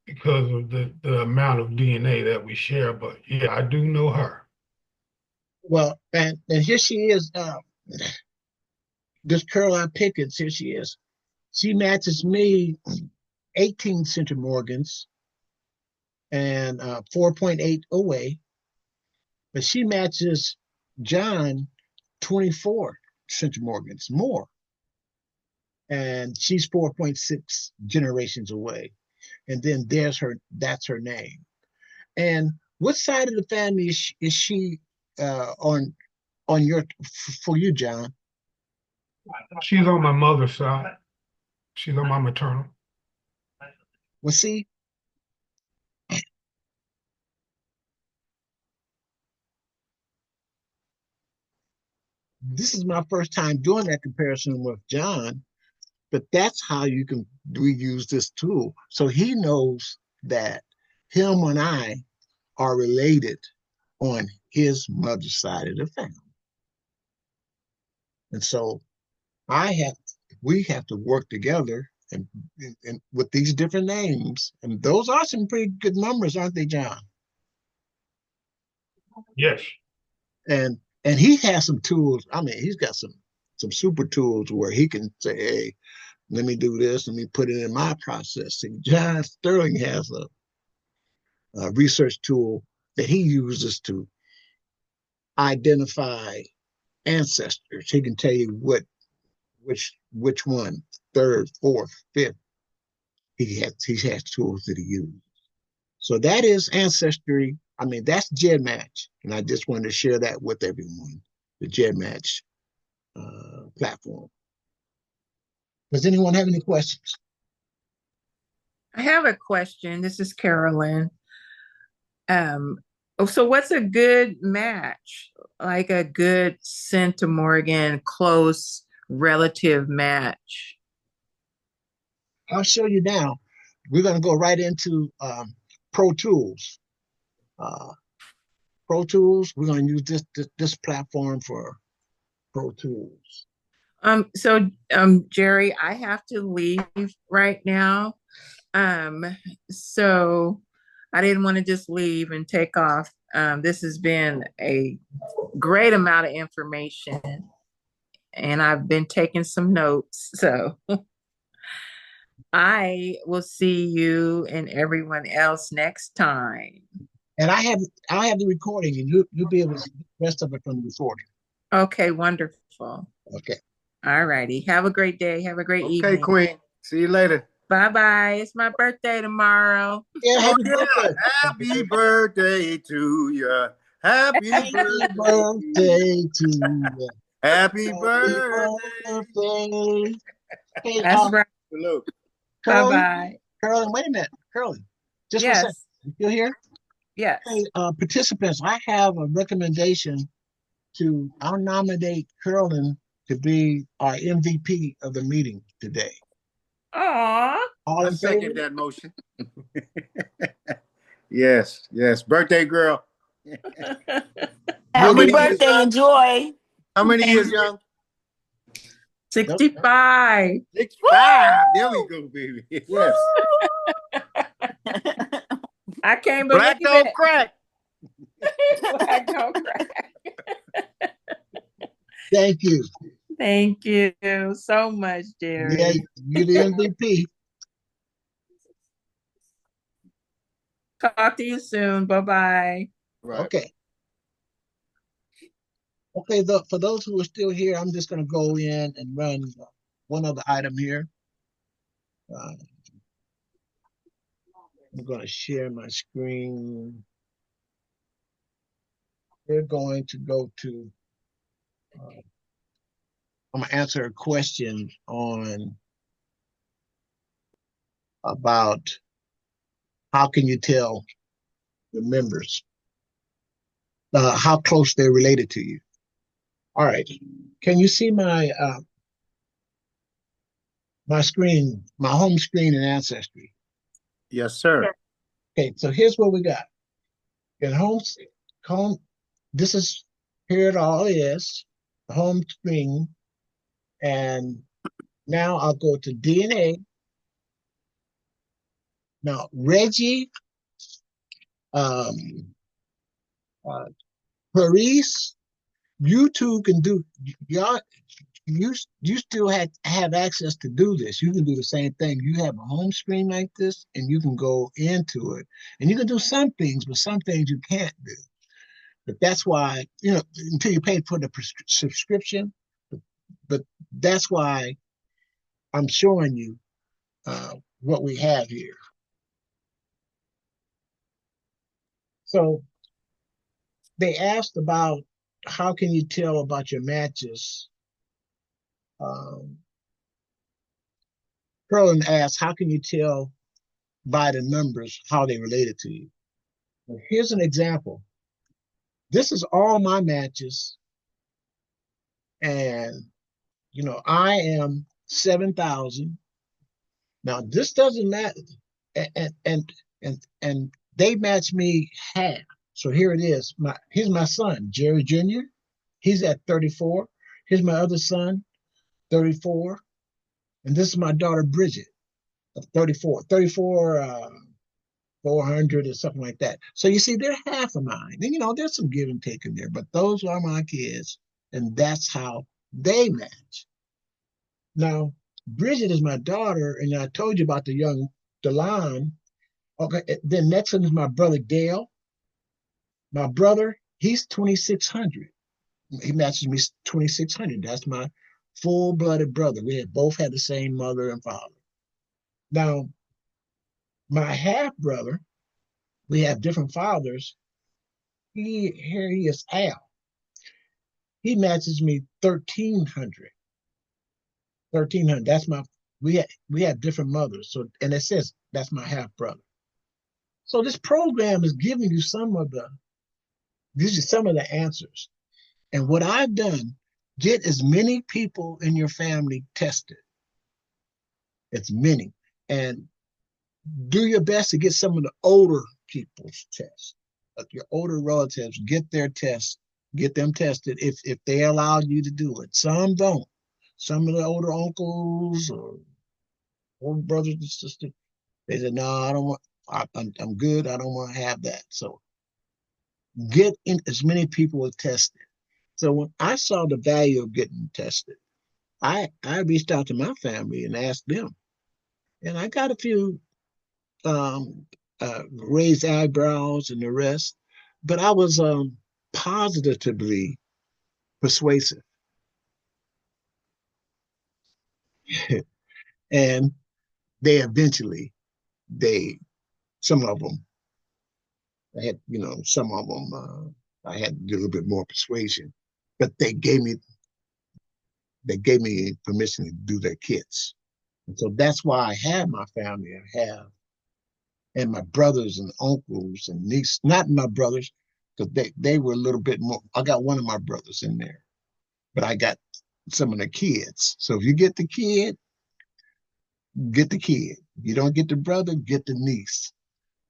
S9: because of the amount of DNA that we share. But yeah, I do know her.
S1: Well, and here she is, this Caroline Pickens, here she is. She matches me 18 centimorgans and 4.8 away, but she matches John 24 centimorgans more, and she's 4.6 generations away. And then that's her name. And what side of the family is she on for you, John?
S9: She's on my mother's side. She's on my maternal.
S1: Well, see, this is my first time doing that comparison with John, but that's how we use this tool. So he knows that him and I are related on his mother's side of the family. And so we have to work together and with these different names. And those are some pretty good numbers, aren't they, John?
S9: Yes.
S1: And he has some tools. I mean, he's got some super tools where he can say, hey, let me do this, let me put it in my processing. John Sterling has a research tool that he uses to identify ancestors. He can tell you which one, third, fourth, fifth. He has tools that he uses. So that is ancestry. I mean, that's GEDmatch, and I just wanted to share that with everyone. The GEDmatch platform. Does anyone have any questions?
S7: I have a question. This is Carolyn. So what's a good match? Like a good centimorgan close relative match?
S1: I'll show you now. We're going to go right into Pro Tools. Pro Tools, we're going to use this platform for Pro Tools.
S7: Jerry, I have to leave right now. So I didn't want to just leave and take off. This has been a great amount of information, and I've been taking some notes. So I will see you and everyone else next time.
S1: And I have the recording, and you'll be able to see the rest of it from the recording.
S7: Okay, wonderful.
S1: Okay.
S7: All righty. Have a great day. Have a great evening.
S6: Okay, Queen. See you later.
S7: Bye-bye. It's my birthday tomorrow.
S1: Yeah, happy
S6: Oh, yeah.
S1: birthday.
S6: Happy birthday to you. Happy
S1: Happy
S6: birthday.
S1: birthday to you.
S6: Happy
S1: Happy
S6: birthday.
S1: birthday. Hey,
S7: That's right.
S6: Salute.
S1: Carolyn,
S7: Bye-bye.
S1: Carolyn, wait a minute. Carolyn, just for a second.
S7: Yes.
S1: You still here?
S7: Yes.
S1: Hey, participants, I have a recommendation I'll nominate Carolyn to be our MVP of the meeting today.
S7: Aw.
S1: All
S6: I
S1: in
S6: second
S1: favor?
S6: that motion. Yes, yes. Birthday girl.
S11: Happy
S6: many
S11: birthday.
S6: years?
S11: Enjoy.
S6: How many years young?
S7: 65.
S6: 65. There we go, baby. Yes.
S7: I can't believe
S6: Black don't
S7: it.
S6: crack.
S7: Black don't crack.
S1: Thank you.
S7: Thank you so much, Jerry.
S1: Yeah, you're the MVP.
S7: Talk to you soon. Bye-bye.
S6: Right.
S1: Okay. Okay, for those who are still here, I'm just going to go in and run one other item here. I'm going to share my screen. We're going to go to, I'm going to answer a question about how can you tell the members how close they're related to you. All right. Can you see my screen, my home screen in Ancestry?
S6: Yes, sir.
S1: Okay, so here's what we got. In home, this is here it all is, the home screen. And now I'll go to DNA. Now, Reggie, Clarice, you two can do, y'all, you still have access to do this. You can do the same thing. You have a home screen like this, and you can go into it, and you can do some things, but some things you can't do. But that's why, until you pay for the subscription. But that's why I'm showing you what we have here. So they asked about how can you tell about your matches. Carolyn asked, how can you tell by the numbers how they related to you? Well, here's an example. This is all my matches. And, I am 7,000. Now, this doesn't matter. And they match me half. So here it is. Here's my son, Jerry Jr. He's at 34. Here's my other son, 34. And this is my daughter, Bridget, 34. 400 or something like that. So you see, they're half of mine. And, there's some give and take in there, but those are my kids. And that's how they match. Now, Bridget is my daughter, and I told you about the young Delon. Okay, then next one is my brother Gail. My brother, he's 2600. He matches me 2600. That's my full-blooded brother. We had both had the same mother and father. Now, my half brother, we have different fathers. Here he is, Al. He matches me 1300. 1300. That's my we have different mothers. So and it says that's my half brother. So this program is giving you these are some of the answers. And what I've done, get as many people in your family tested. It's many. And do your best to get some of the older people's tests. Like your older relatives, get their tests, get them tested if they allow you to do it. Some don't. Some of the older uncles or older brothers and sisters, they said, no, I don't want, I'm good. I don't want to have that. So get in as many people as tested. So when I saw the value of getting tested, I reached out to my family and asked them. And I got a few raised eyebrows and the rest, but I was positively persuasive. And they eventually, some of them, I had, some of them, I had to do a little bit more persuasion, but they gave me permission to do their kits. And so that's why I have my family I have, and my brothers and uncles and nieces, not my brothers, because they were a little bit more. I got one of my brothers in there, but I got some of the kids. So if you get the kid, get the kid. If you don't get the brother, get the niece.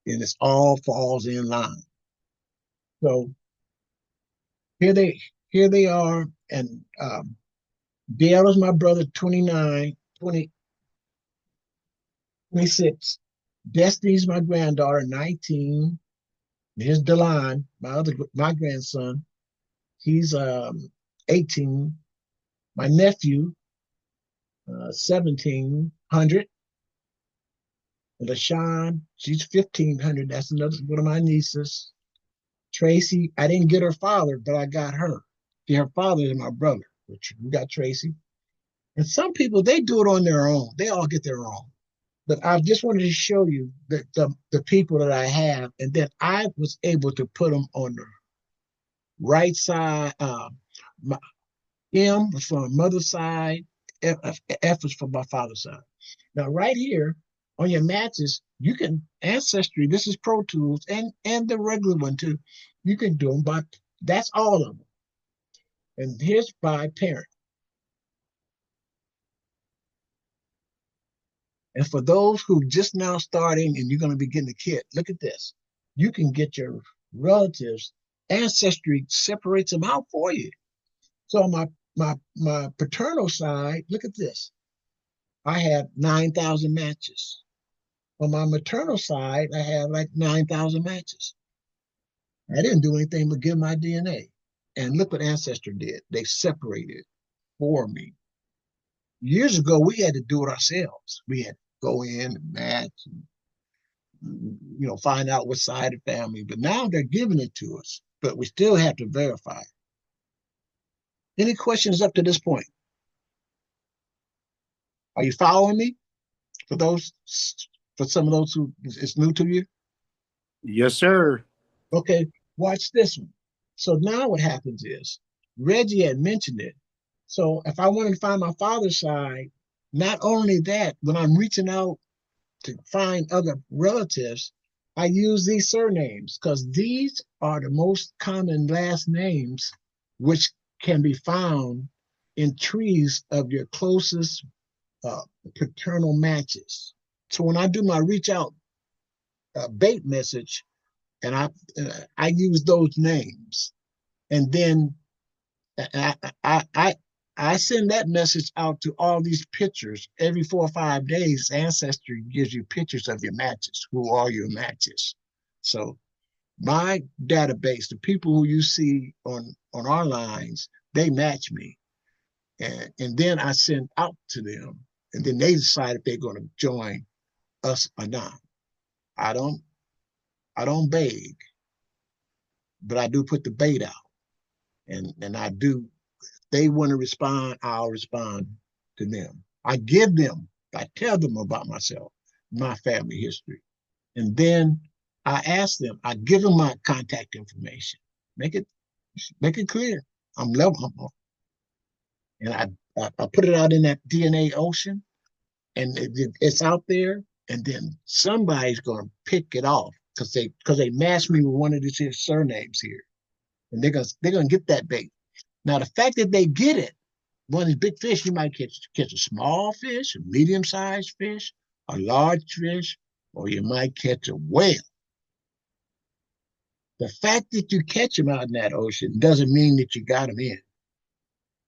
S1: And it's all falls in line. So here they are. And Dale is my brother, 29, 20, 26. Destiny's my granddaughter, 19. Here's Delon, my grandson. He's 18. My nephew, 1700. LaShawn, she's 1500. That's another one of my nieces. Tracy, I didn't get her father, but I got her. See, her father is my brother. We got Tracy. And some people, they do it on their own. They all get their own. But I just wanted to show you the people that I have, and then I was able to put them on the right side. M was from my mother's side, F was from my father's side. Now, right here on your matches, you can Ancestry. This is Pro Tools and the regular one too. You can do them, but that's all of them. And here's by parent. And for those who just now starting and you're going to be getting the kit, look at this. You can get your relatives. Ancestry separates them out for you. So on my paternal side, look at this. I had 9,000 matches. On my maternal side, I had like 9,000 matches. I didn't do anything but give my DNA. And look what Ancestry did. They separated for me. Years ago, we had to do it ourselves. We had to go in and match and, find out what side of the family. But now they're giving it to us, but we still have to verify. Any questions up to this point? Are you following me? For some of those who it's new to you?
S6: Yes, sir.
S1: Okay, watch this one. So now what happens is, Reggie had mentioned it. So if I wanted to find my father's side, not only that, when I'm reaching out to find other relatives, I use these surnames because these are the most common last names which can be found in trees of your closest paternal matches. So when I do my reach out bait message, and I use those names, and then I send that message out to all these pictures every 4 or 5 days. Ancestry gives you pictures of your matches. Who are your matches? So my database, the people who you see on our lines, they match me, and then I send out to them and then they decide if they're going to join us or not. I don't beg, but I do put the bait out, and I do. They want to respond, I'll respond to them. I tell them about myself, my family history, and then I ask them. I give them my contact information. Make it clear. I'm level, and I put it out in that DNA ocean, and it's out there, and then somebody's going to pick it off because they matched me with one of these here surnames here, and they're gonna get that bait. Now the fact that they get it, one of these big fish, you might catch a small fish, a medium-sized fish, a large fish, or you might catch a whale. The fact that you catch them out in that ocean doesn't mean that you got them in.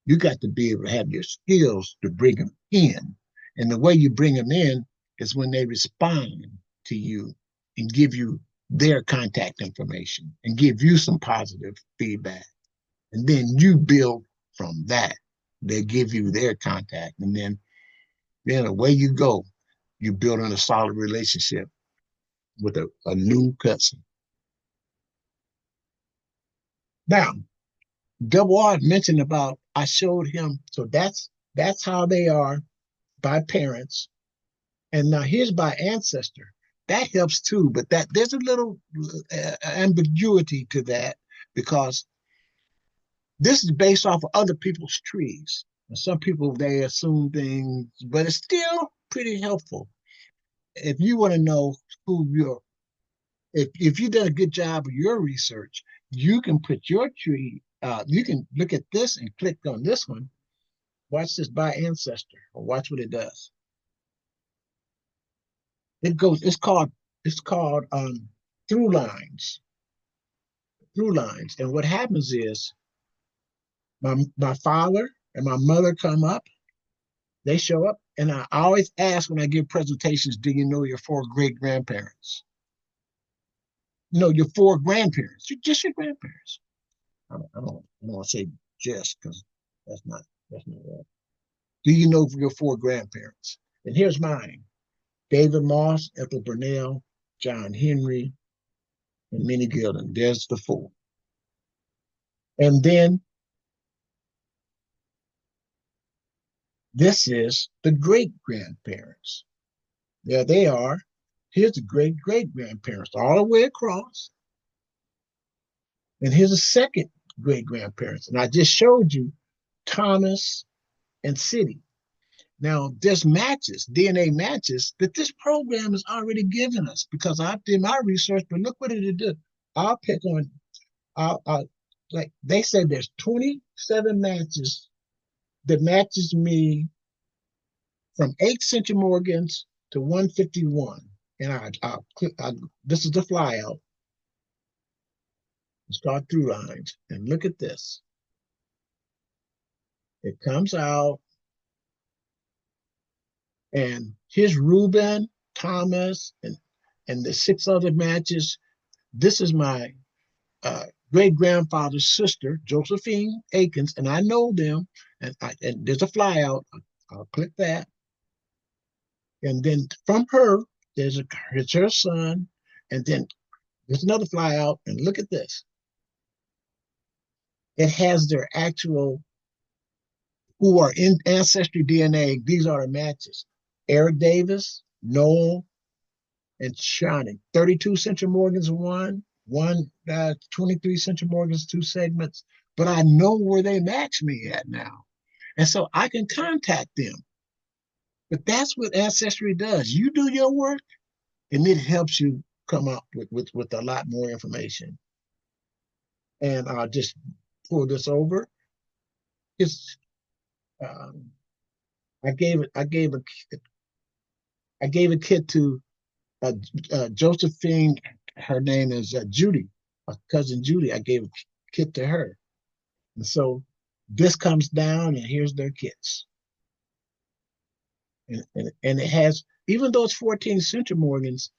S1: You got to be able to have your skills to bring them in. And the way you bring them in is when they respond to you and give you their contact information and give you some positive feedback. And then you build from that. They give you their contact. And then away you go. You're building a solid relationship with a new cousin. Now, Double R mentioned about I showed him, so that's how they are by parents. And now here's by ancestor. That helps too, but there's a little ambiguity to that because this is based off of other people's trees. And some people they assume things, but it's still pretty helpful. If you want to know who you're, if you've done a good job of your research, you can put your tree. You can look at this and click on this one. Watch this by ancestor, or watch what it does. It goes. It's called through lines. Through lines, and what happens is my father and my mother come up. They show up, and I always ask when I give presentations, "Do you know your four great grandparents?" No, your four grandparents. Just your grandparents. I don't want to say just because that's not right. Do you know your four grandparents? And here's mine: David Moss, Ethel Burnell, John Henry, and Minnie Gildon. There's the four. And then this is the great grandparents. There they are. Here's the great great grandparents all the way across. And here's the second great grandparents. And I just showed you Thomas and City. Now, there's matches, DNA matches that this program has already given us because I did my research, but look what it did. I'll pick on, like they said, there's 27 matches that matches me from 8 centimorgans to 151. And I'll click, this is the flyout. Start through lines and look at this. It comes out, and here's Reuben, Thomas, and the 6 other matches. This is my great grandfather's sister, Josephine Akins, and I know them. And there's a flyout. I'll click that, and then from her, it's her son, and then there's another flyout. And look at this. It has their actual who are in Ancestry DNA. These are the matches. Eric Davis, Noel, and Shawnee. 32 centimorgans one, 23 centimorgans, 2 segments. But I know where they match me at now. And so I can contact them. But that's what Ancestry does. You do your work, and it helps you come up with a lot more information. And I'll just pull this over. It's I gave a kit to Josephine. Her name is Judy, cousin Judy. I gave a kit to her, and so this comes down, and here's their kits. And it has, even though it's 14 centimorgans,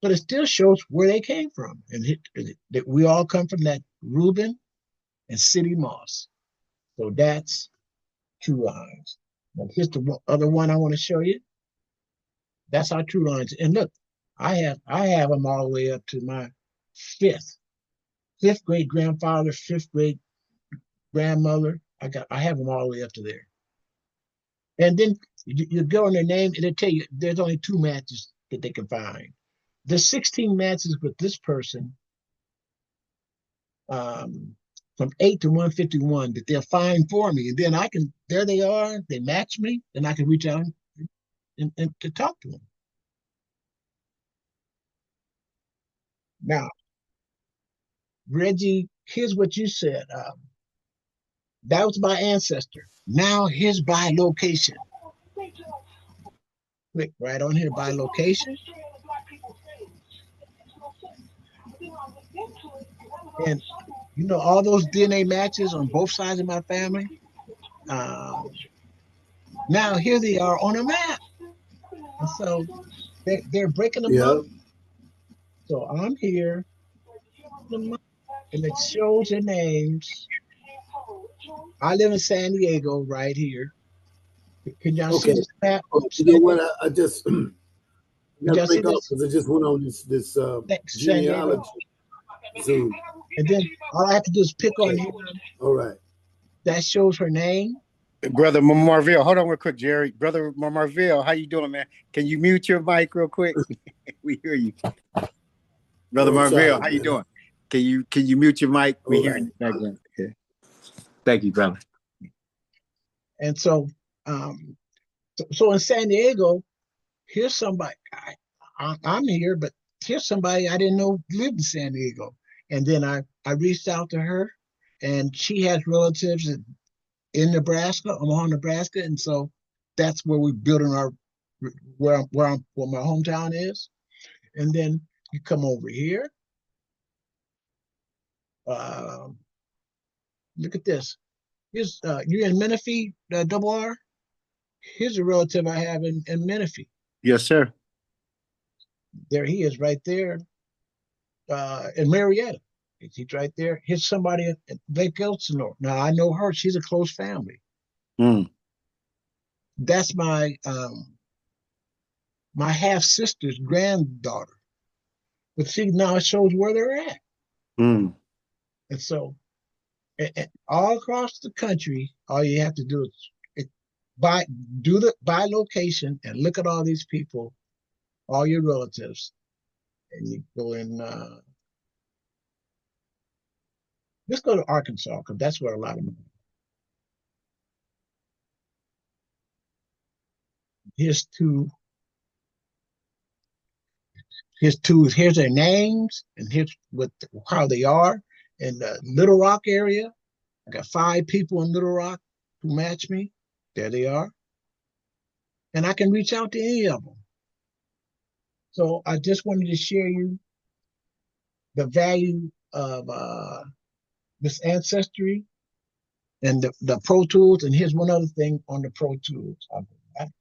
S1: but it still shows where they came from, and that we all come from that Reuben and City Moss. So that's True Lines. But here's the other one I want to show you. That's our true lines. And look, I have them all the way up to my fifth great grandfather, fifth great grandmother. I have them all the way up to there. And then you go in their name, and it'll tell you there's only 2 matches that they can find. There's 16 matches with this person, from 8 to 151 that they'll find for me. And then there they are, they match me, and I can reach out and to talk to them. Now, Reggie, here's what you said. That was my ancestor. Now here's by location. Click right on here by location. And you know, all those DNA matches on both sides of my family. Now here they are on a map. And so they're breaking them up. So I'm here, and it shows their names. I live in San Diego right here. Can y'all see this map?
S12: You know what? I just
S1: Y'all see this?
S12: because I just went on this genealogy Zoom.
S1: And then all I have to do is pick on here.
S12: All right.
S1: That shows her name.
S6: Brother Marvell, hold on real quick, Jerry. Brother Marvell, how you doing, man? Can you mute your mic real quick? We hear you. Brother Marvell, how you doing? Can you mute your mic? We hear you. Okay. Thank you, brother.
S1: And so so in San Diego, here's somebody. I'm here, but here's somebody I didn't know lived in San Diego. And then I reached out to her, and she has relatives in Nebraska, Omaha, Nebraska, and so that's where we're building where my hometown is. And then you come over here. Look at this. Here's you're in Menifee, double R. Here's a relative I have in Menifee.
S6: Yes, sir.
S1: There he is, right there. In Marietta. He's right there. Here's somebody at Lake Elsinore. Now I know her. She's a close family. That's my my half sister's granddaughter. But see, now it shows where they're at. And so, all across the country, all you have to do is by location and look at all these people, all your relatives, and you go in. Let's go to Arkansas, because that's where a lot of them are. Here's their names, and here's how they are. In the Little Rock area, I got 5 people in Little Rock who match me. There they are. And I can reach out to any of them. So I just wanted to share you the value of this ancestry and the Pro Tools. And here's one other thing on the Pro Tools. I'll go back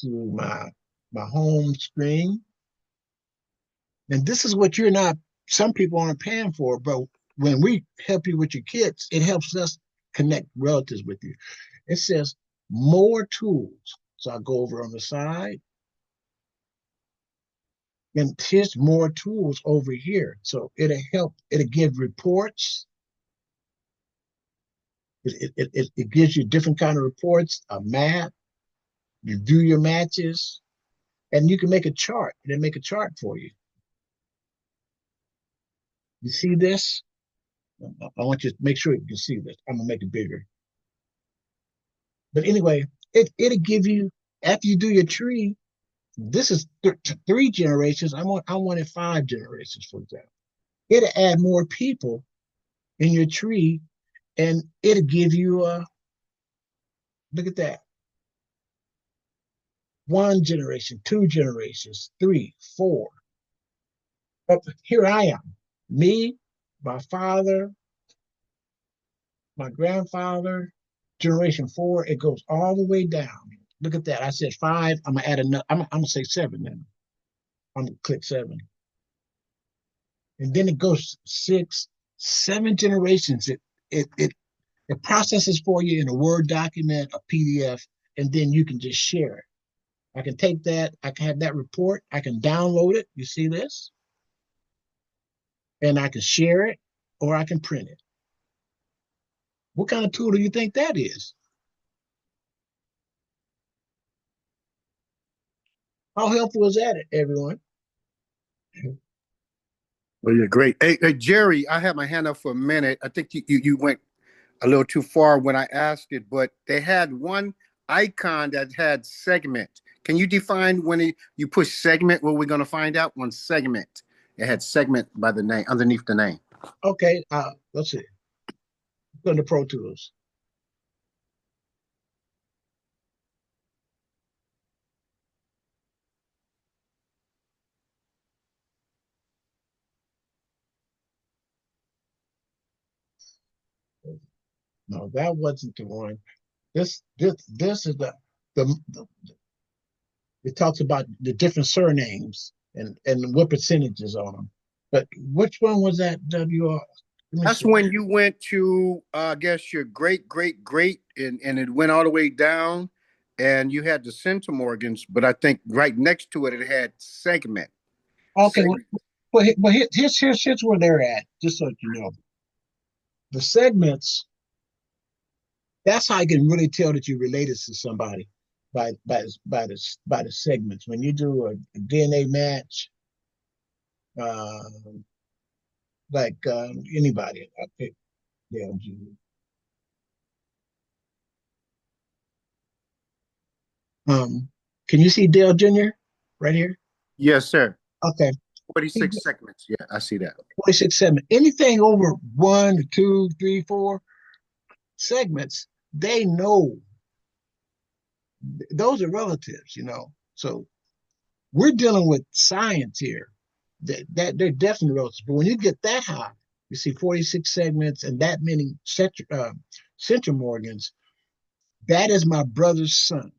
S1: to my home screen. And this is what some people aren't paying for, but when we help you with your kids, it helps us connect relatives with you. It says more tools. So I'll go over on the side. And here's more tools over here. So it'll give reports. It gives you different kind of reports, a map, you do your matches, and you can make a chart. It'll make a chart for you. You see this? I want you to make sure you can see this. I'm gonna make it bigger. But anyway, it'll give you, after you do your tree, this is 3 generations. I wanted 5 generations, for example. It'll add more people in your tree, and it'll give you look at that. 1 generation, 2 generations, 3, 4. But here I am. Me, my father, my grandfather, generation 4, it goes all the way down. Look at that. I said 5. I'm gonna add another. I'm gonna say 7 now. I'm gonna click 7. And then it goes 6, 7 generations. it processes for you in a Word document, a PDF, and then you can just share it. I can take that, I can have that report, I can download it. You see this? And I can share it or I can print it. What kind of tool do you think that is? How helpful is that, everyone?
S6: Well, you're great. Hey, Jerry, I have my hand up for a minute. I think you went a little too far when I asked it, but they had one icon that had segment. Can you define when you push segment? What we're going to find out? One segment. It had segment by the name underneath the name.
S1: Okay, let's see. Go to Pro Tools. No, that wasn't the one. This is the it talks about the different surnames and what percentages on them. But which one was that? WR?
S6: That's when you went to, I guess, your great, and it went all the way down, and you had the centimorgans, but I think right next to it, it had segment.
S1: Okay, well, here's where they're at, just so you know. The segments, that's how you can really tell that you're related to somebody by the segments. When you do a DNA match, uh, like anybody, I pick Dale Jr. Can you see Dale Jr. right here?
S6: Yes, sir.
S1: Okay.
S6: 46 segments. Yeah, I see that.
S1: 46 segments. Anything over 1, 2, 3, 4 segments, they know those are relatives, So we're dealing with science here. That they're definitely relatives. But when you get that high, you see 46 segments and that many centromorgans, that is my brother's son.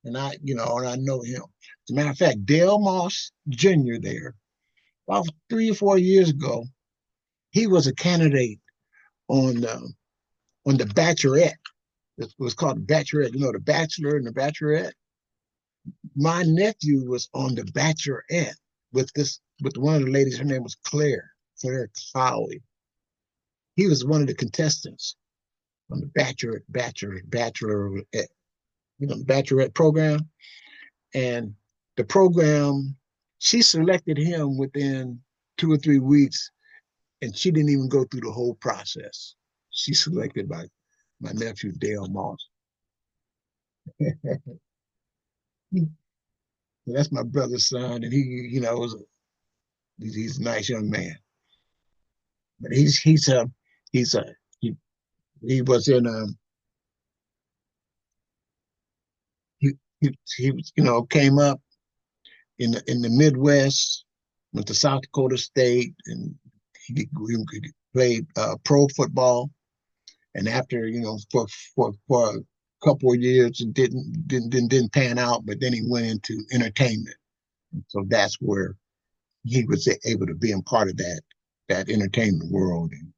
S1: And I know him. As a matter of fact, Dale Moss Jr. there, about 3 or 4 years ago, he was a candidate on the Bachelorette. It was called the Bachelorette. The Bachelor and the Bachelorette. My nephew was on the Bachelorette with one of the ladies. Her name was Claire Cowley. He was one of the contestants on the Bachelorette, the Bachelorette program. And the program, she selected him within 2 or 3 weeks, and she didn't even go through the whole process. She selected my nephew Dale Moss. That's my brother's son, and he's a nice young man. But he was in he came up in the Midwest, went to South Dakota State, and he played pro football. And after for a couple of years, it didn't pan out. But then he went into entertainment, so that's where he was able to be a part of that entertainment world. And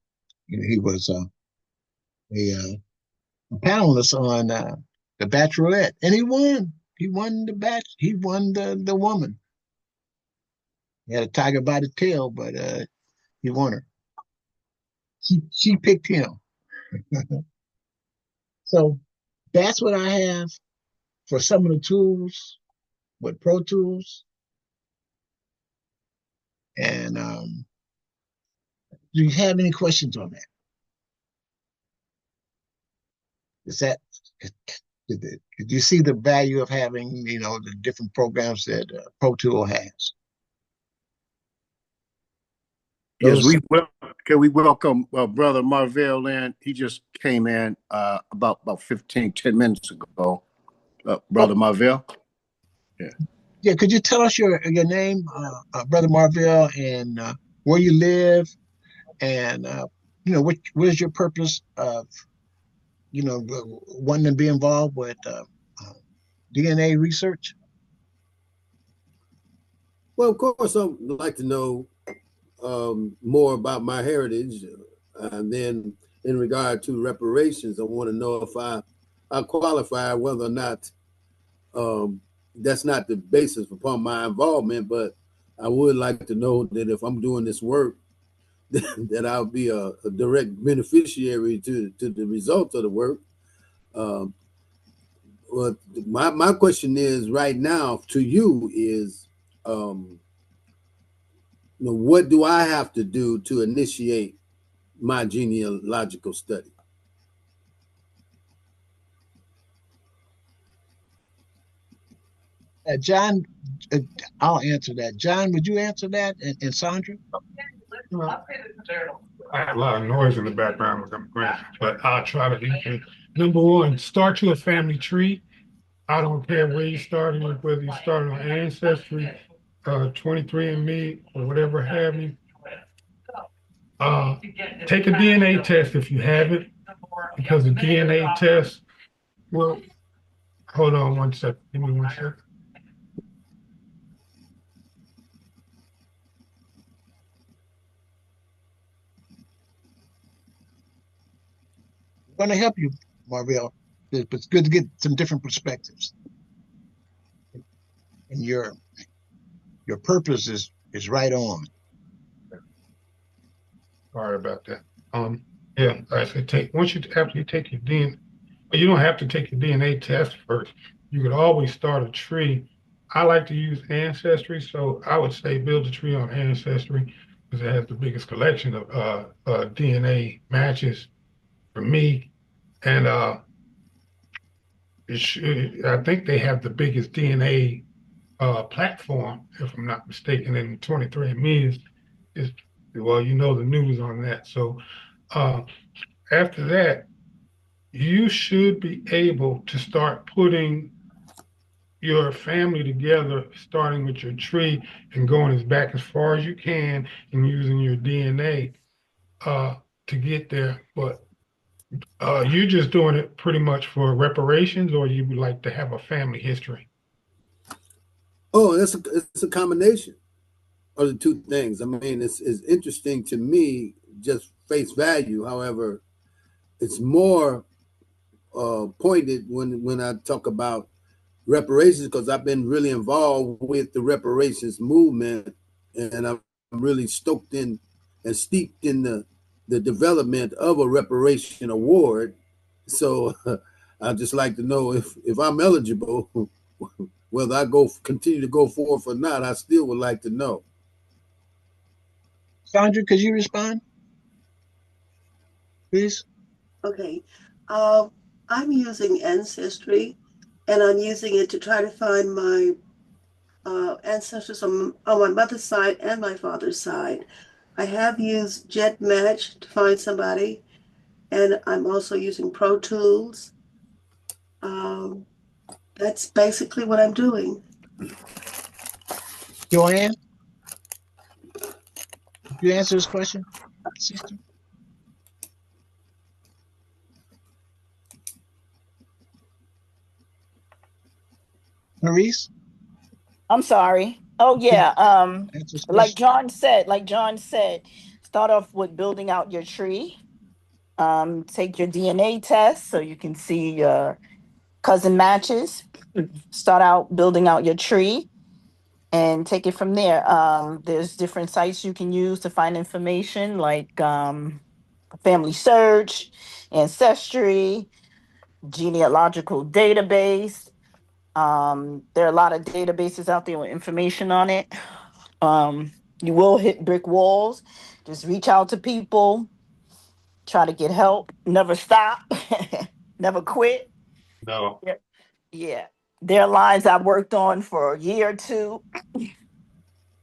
S1: he was a panelist on the Bachelorette, and he won. He won the batch. He won the woman. He had a tiger by the tail, but he won her. She picked him. So that's what I have for some of the tools with Pro Tools. And do you have any questions on that? Is that did you see the value of having the different programs that Pro Tool has?
S6: Yes, can we welcome Brother Marvell in? He just came in about 10 minutes ago. Brother Marvell. Yeah.
S1: Yeah, could you tell us your name, Brother Marvell, and where you live, and what is your purpose of wanting to be involved with DNA research?
S12: Well, of course, I'd like to know more about my heritage, and then in regard to reparations. I want to know if I qualify, whether or not that's not the basis upon my involvement, but I would like to know that if I'm doing this work, that I'll be a direct beneficiary to the results of the work. Um, well, my question is right now to you is, what do I have to do to initiate my genealogical study?
S1: John, I'll answer that. John, would you answer that? And Sandra?
S9: Well, I have a lot of noise in the background with them grants, but I'll try to do it. Number one, start you a family tree. I don't care where you started with, whether you started on Ancestry, 23andMe, or whatever have you. Take a DNA test if you haven't, because the DNA test will, hold on one second, give me one second.
S1: I'm going to help you, Marvell. But it's good to get some different perspectives. And your purpose is right on.
S9: Sorry about that. Yeah, I said after you take your DNA, you don't have to take your DNA test first. You could always start a tree. I like to use Ancestry, so I would say build a tree on Ancestry because it has the biggest collection of DNA matches for me. And I think they have the biggest DNA platform, if I'm not mistaken, and 23andMe is well, you know the news on that. So after that, you should be able to start putting your family together, starting with your tree and going back as far as you can and using your DNA to get there. But you're just doing it pretty much for reparations, or you would like to have a family history?
S12: Oh, it's a combination of the two things. I mean, it's interesting to me, just face value. However, it's more pointed when I talk about reparations, because I've been really involved with the reparations movement, and I'm really stoked in and steeped in the development of a reparation award. So I'd just like to know if I'm eligible, whether I continue to go forth or not. I still would like to know.
S1: Sandra, could you respond, please?
S3: Okay. I'm using Ancestry, and I'm using it to try to find my ancestors on my mother's side and my father's side. I have used GEDmatch to find somebody, and I'm also using Pro Tools. That's basically what I'm doing.
S1: Joanne, you answer this question, sister? Maurice?
S11: I'm sorry. Oh yeah.
S1: Answer this
S11: Like
S1: question.
S11: John said, start off with building out your tree. Take your DNA test so you can see your cousin matches. Start out building out your tree and take it from there. There's different sites you can use to find information, like Family Search, Ancestry, Genealogical Database. There are a lot of databases out there with information on it. Um, you will hit brick walls. Just reach out to people, try to get help. Never stop, never quit.
S9: No.
S11: Yeah. Yeah. There are lines I worked on for a year or two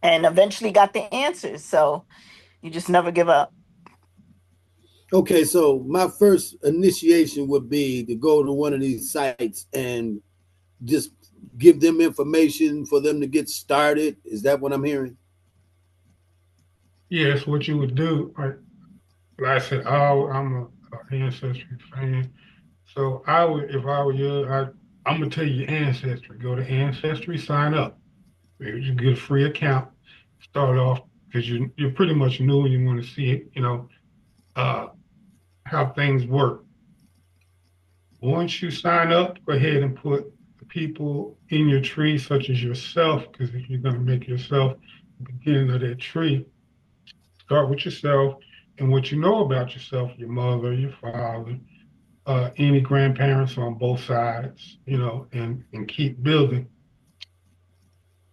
S11: and eventually got the answers. So you just never give up.
S12: Okay, so my first initiation would be to go to one of these sites and just give them information for them to get started. Is that what I'm hearing?
S9: Yes, what you would do, like I said, I'm a Ancestry fan. So I would, if I were you, I'm gonna tell you your Ancestry. Go to Ancestry, sign up. You get a free account. Start off because you're pretty much new and you want to see it. Uh, how things work. Once you sign up, go ahead and put the people in your tree, such as yourself, because if you're going to make yourself the beginning of that tree, start with yourself and what you know about yourself, your mother, your father, any grandparents on both sides, and keep building.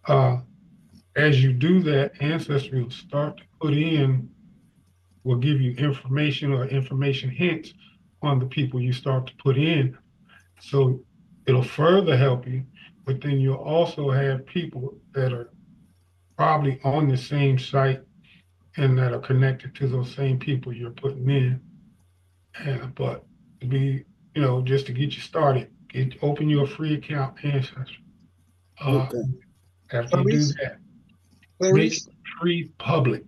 S9: As you do that, Ancestry will start to will give you information or information hints on the people you start to put in. So it'll further help you, but then you'll also have people that are probably on the same site and that are connected to those same people you're putting in. But to be, just to get you started, open you a free account, Ancestry.
S12: Okay.
S9: After you do that, make
S1: Clarice,
S9: the tree public,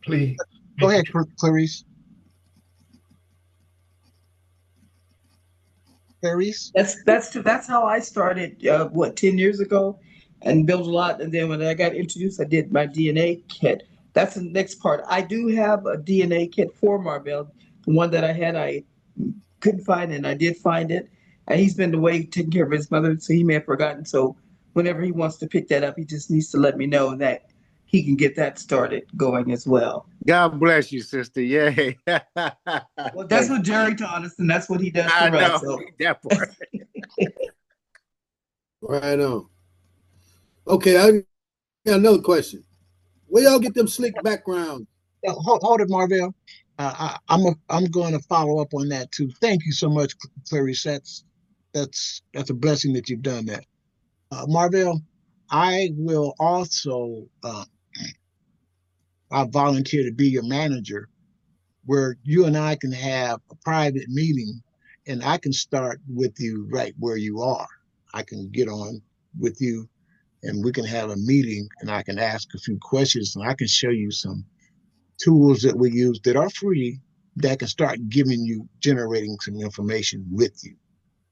S9: please.
S1: go
S9: Make
S1: ahead,
S9: the
S1: Clarice. Clarice,
S5: That's how I started. 10 years ago, and built a lot. And then when I got introduced, I did my DNA kit. That's the next part. I do have a DNA kit for Marvell. The one that I had, I couldn't find, and I did find it. And he's been away taking care of his mother, so he may have forgotten. So whenever he wants to pick that up, he just needs to let me know that he can get that started going as well.
S6: God bless you, sister. Yay.
S5: Well, that's what Jerry taught us, and that's what he does
S6: I
S5: for us.
S6: know
S5: So
S6: that part.
S12: Right on. Okay, I got another question. Where y'all get them slick backgrounds?
S1: hold it, Marvell. I'm going to follow up on that too. Thank you so much, Clarice. That's a blessing that you've done that. Marvell, I will also I volunteer to be your manager, where you and I can have a private meeting, and I can start with you right where you are. I can get on with you, and we can have a meeting, and I can ask a few questions, and I can show you some tools that we use that are free that can start generating some information with you.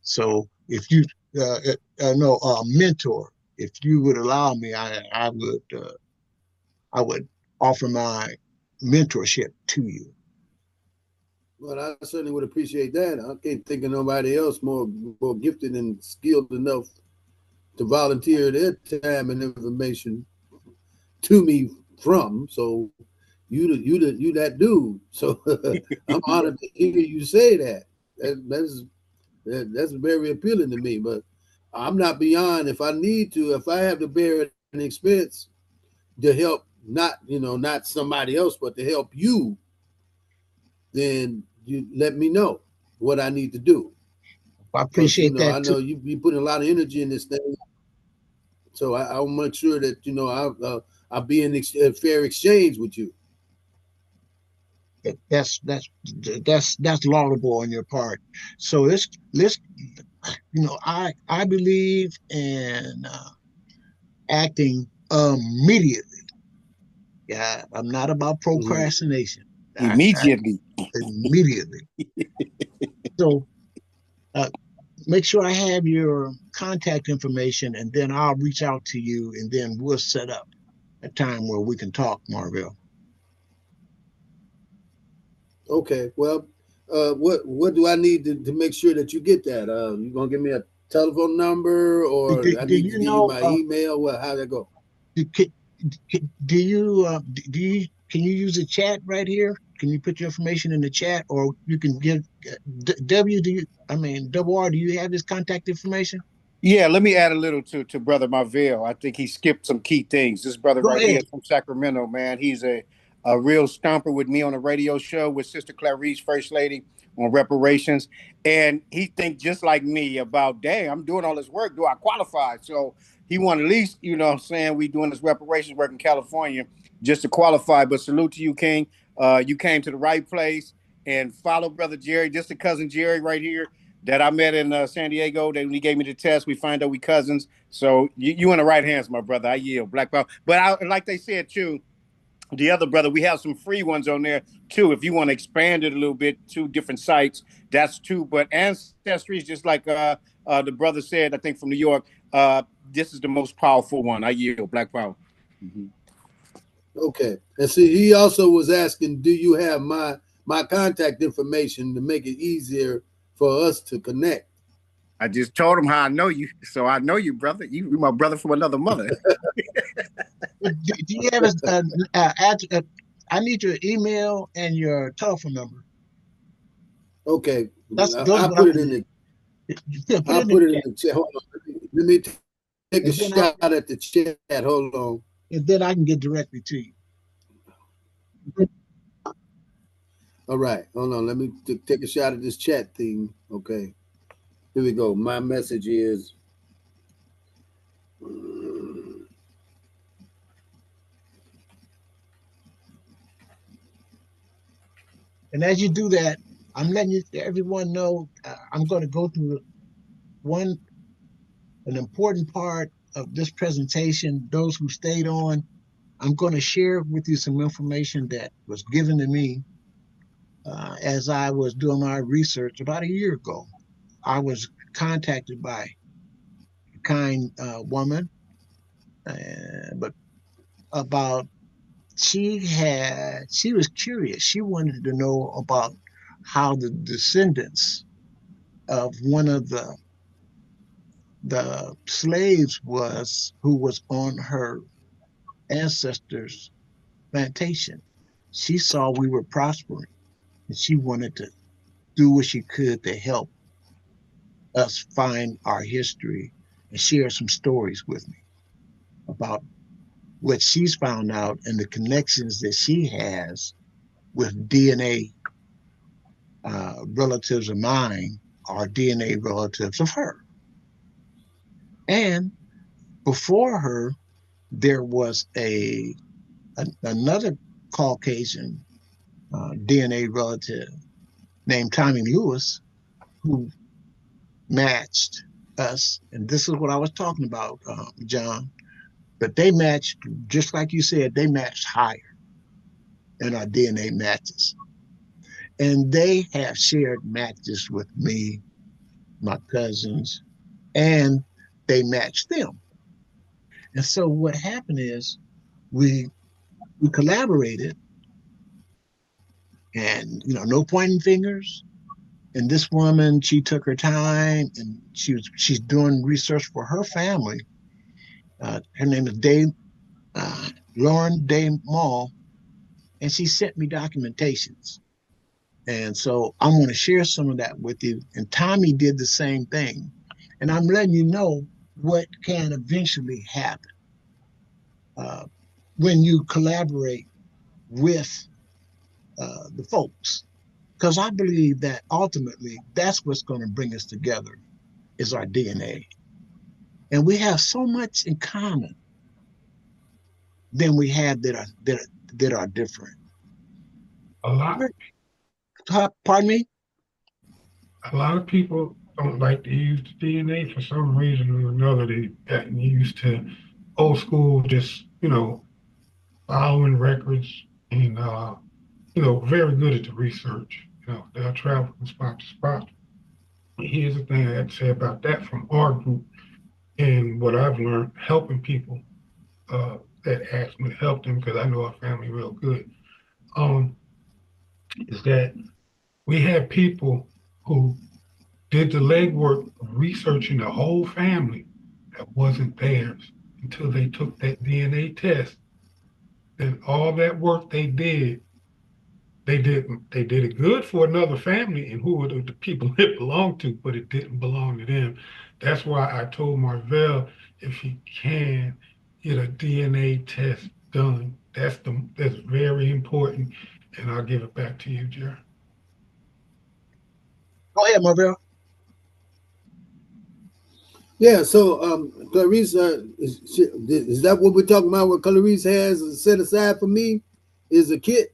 S1: So if you know mentor, if you would allow me, I would offer my mentorship to you.
S12: Well, I certainly would appreciate that. I can't think of nobody else more gifted and skilled enough to volunteer their time and information to me from. So you that dude. So I'm honored to hear you say that. That's very appealing to me. But I'm not beyond, if I need to, if I have to bear an expense to help, not somebody else, but to help you, then you let me know what I need to do.
S1: I
S12: Because
S1: appreciate that
S12: I
S1: too.
S12: know you put a lot of energy in this thing. So I'll make sure that I'll be in a fair exchange with you.
S1: That's laudable on your part. So let's I believe in acting immediately. Yeah, I'm not about procrastination. I
S6: Immediately.
S1: immediately. So uh, make sure I have your contact information, and then I'll reach out to you, and then we'll set up a time where we can talk, Marvell.
S12: Okay. Well, what do I need to make sure that you get that? You gonna give me a telephone number, or I
S1: Do
S12: need to
S1: you
S12: give you
S1: know?
S12: my email? What? How'd that go?
S1: Do, do you can you use a chat right here? Can you put your information in the chat, or you can give W? Double R? Do you have his contact information?
S6: Yeah, let me add a little to Brother Marvell. I think he skipped some key things. This brother
S1: Go
S6: right here
S1: ahead.
S6: is from Sacramento, man. He's a real stomper with me on a radio show with Sister Clarice, First Lady, on reparations. And he thinks just like me about, dang, I'm doing all this work. Do I qualify? So he want at least, what I'm saying, we doing this reparations work in California just to qualify. But salute to you, King. You came to the right place, and follow Brother Jerry, just a cousin Jerry right here that I met in San Diego. That when he gave me the test, we find out we cousins. So you in the right hands, my brother. I yield, Black Power. But like they said too, the other brother, we have some free ones on there too. If you want to expand it a little bit, 2 different sites, that's two. But Ancestry is just like the brother said, I think from New York. This is the most powerful one. I yield, Black Power.
S12: Mm-hmm. Okay. And see, he also was asking, do you have my my contact information to make it easier for us to connect.
S13: I just told him how I know you, so I know you, brother. You my brother from another mother.
S1: Do you have I need your email and your telephone number.
S12: Okay,
S1: Those
S12: I'll
S1: what
S12: put
S1: I'm
S12: it in the.
S1: yeah,
S12: I'll put it in the chat. Hold on. Let me take a
S1: and
S12: shot at the chat. Hold on.
S1: and then I can get directly to you.
S12: All right, hold on. Let me take a shot at this chat thing. Okay, here we go. My message is.
S1: And as you do that, I'm letting everyone know I'm going to go through an important part of this presentation. Those who stayed on, I'm going to share with you some information that was given to me as I was doing my research about a year ago. I was contacted by a kind woman, but about she was curious. She wanted to know about how the descendants of one of the slaves who was on her ancestors' plantation. She saw we were prospering, and she wanted to do what she could to help us find our history and share some stories with me about what she's found out and the connections that she has with DNA relatives of mine are DNA relatives of her. And before her, there was another Caucasian DNA relative named Tommy Lewis who matched us. And this is what I was talking about, John. But they matched, just like you said, they matched higher in our DNA matches. And they have shared matches with me, my cousins, and they matched them. And so what happened is we collaborated, and no pointing fingers. And this woman, she took her time, and she's doing research for her family. Her name is Lauren Day Mall, and she sent me documentations. And so I'm going to share some of that with you. And Tommy did the same thing. And I'm letting you know what can eventually happen when you collaborate with the folks. Because I believe that ultimately that's what's going to bring us together is our DNA. And we have so much in common than we have that are different.
S9: A lot.
S1: Pardon me?
S9: A lot of people don't like to use the DNA for some reason or another. They've gotten used to old school, just, following records and, very good at the research. They'll travel from spot to spot. And here's the thing I have to say about that from our group and what I've learned helping people that ask me to help them because I know our family real good, is that we have people who did the legwork of researching the whole family that wasn't theirs until they took that DNA test. Then all that work they did it good for another family and who were the people it belonged to, but it didn't belong to them. That's why I told Marvell if he can get a DNA test done. That's very important. And I'll give it back to you, Jerry.
S1: Go ahead, Marvell.
S12: Yeah, so Clarice, is that what we're talking about? What Clarice has set aside for me is a kit.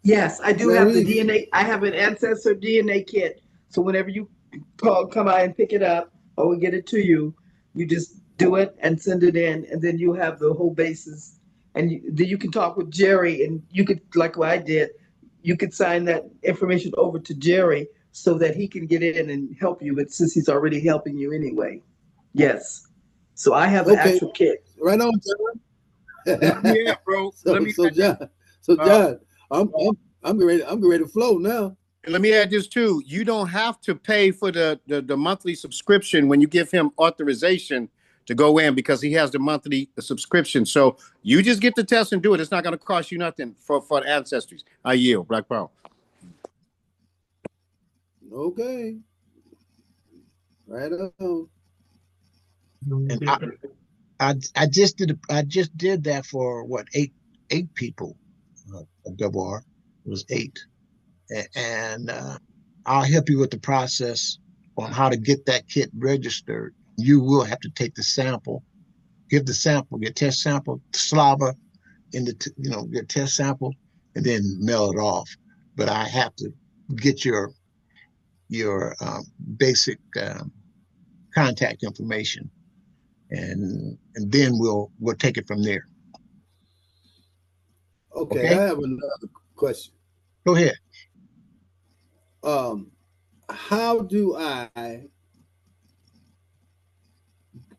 S5: Yes, I do have the DNA. I have an ancestor DNA kit. So whenever you come by and pick it up, or we get it to you, you just do it and send it in, and then you have the whole basis. And then you can talk with Jerry, and you could, like what I did, you could sign that information over to Jerry so that he can get in and help you. But since he's already helping you anyway, yes. So I have an actual kit.
S12: Right on, John.
S13: Yeah, bro. Let me
S12: So John, I'm ready to flow now.
S13: let me add this too. You don't have to pay for the monthly subscription when you give him authorization to go in because he has the monthly subscription. So you just get the test and do it. It's not going to cost you nothing for the ancestries. I yield, Black Power.
S12: Okay. Right on.
S1: And I just did that for what, eight people. A double R. It was eight. And I'll help you with the process on how to get that kit registered. You will have to take the sample, give the sample, get test sample, slobber in the, your test sample, and then mail it off. But I have to get your basic contact information, and then we'll take it from there.
S12: Okay,
S1: Okay?
S12: I have another question.
S1: Go ahead.
S12: How do I,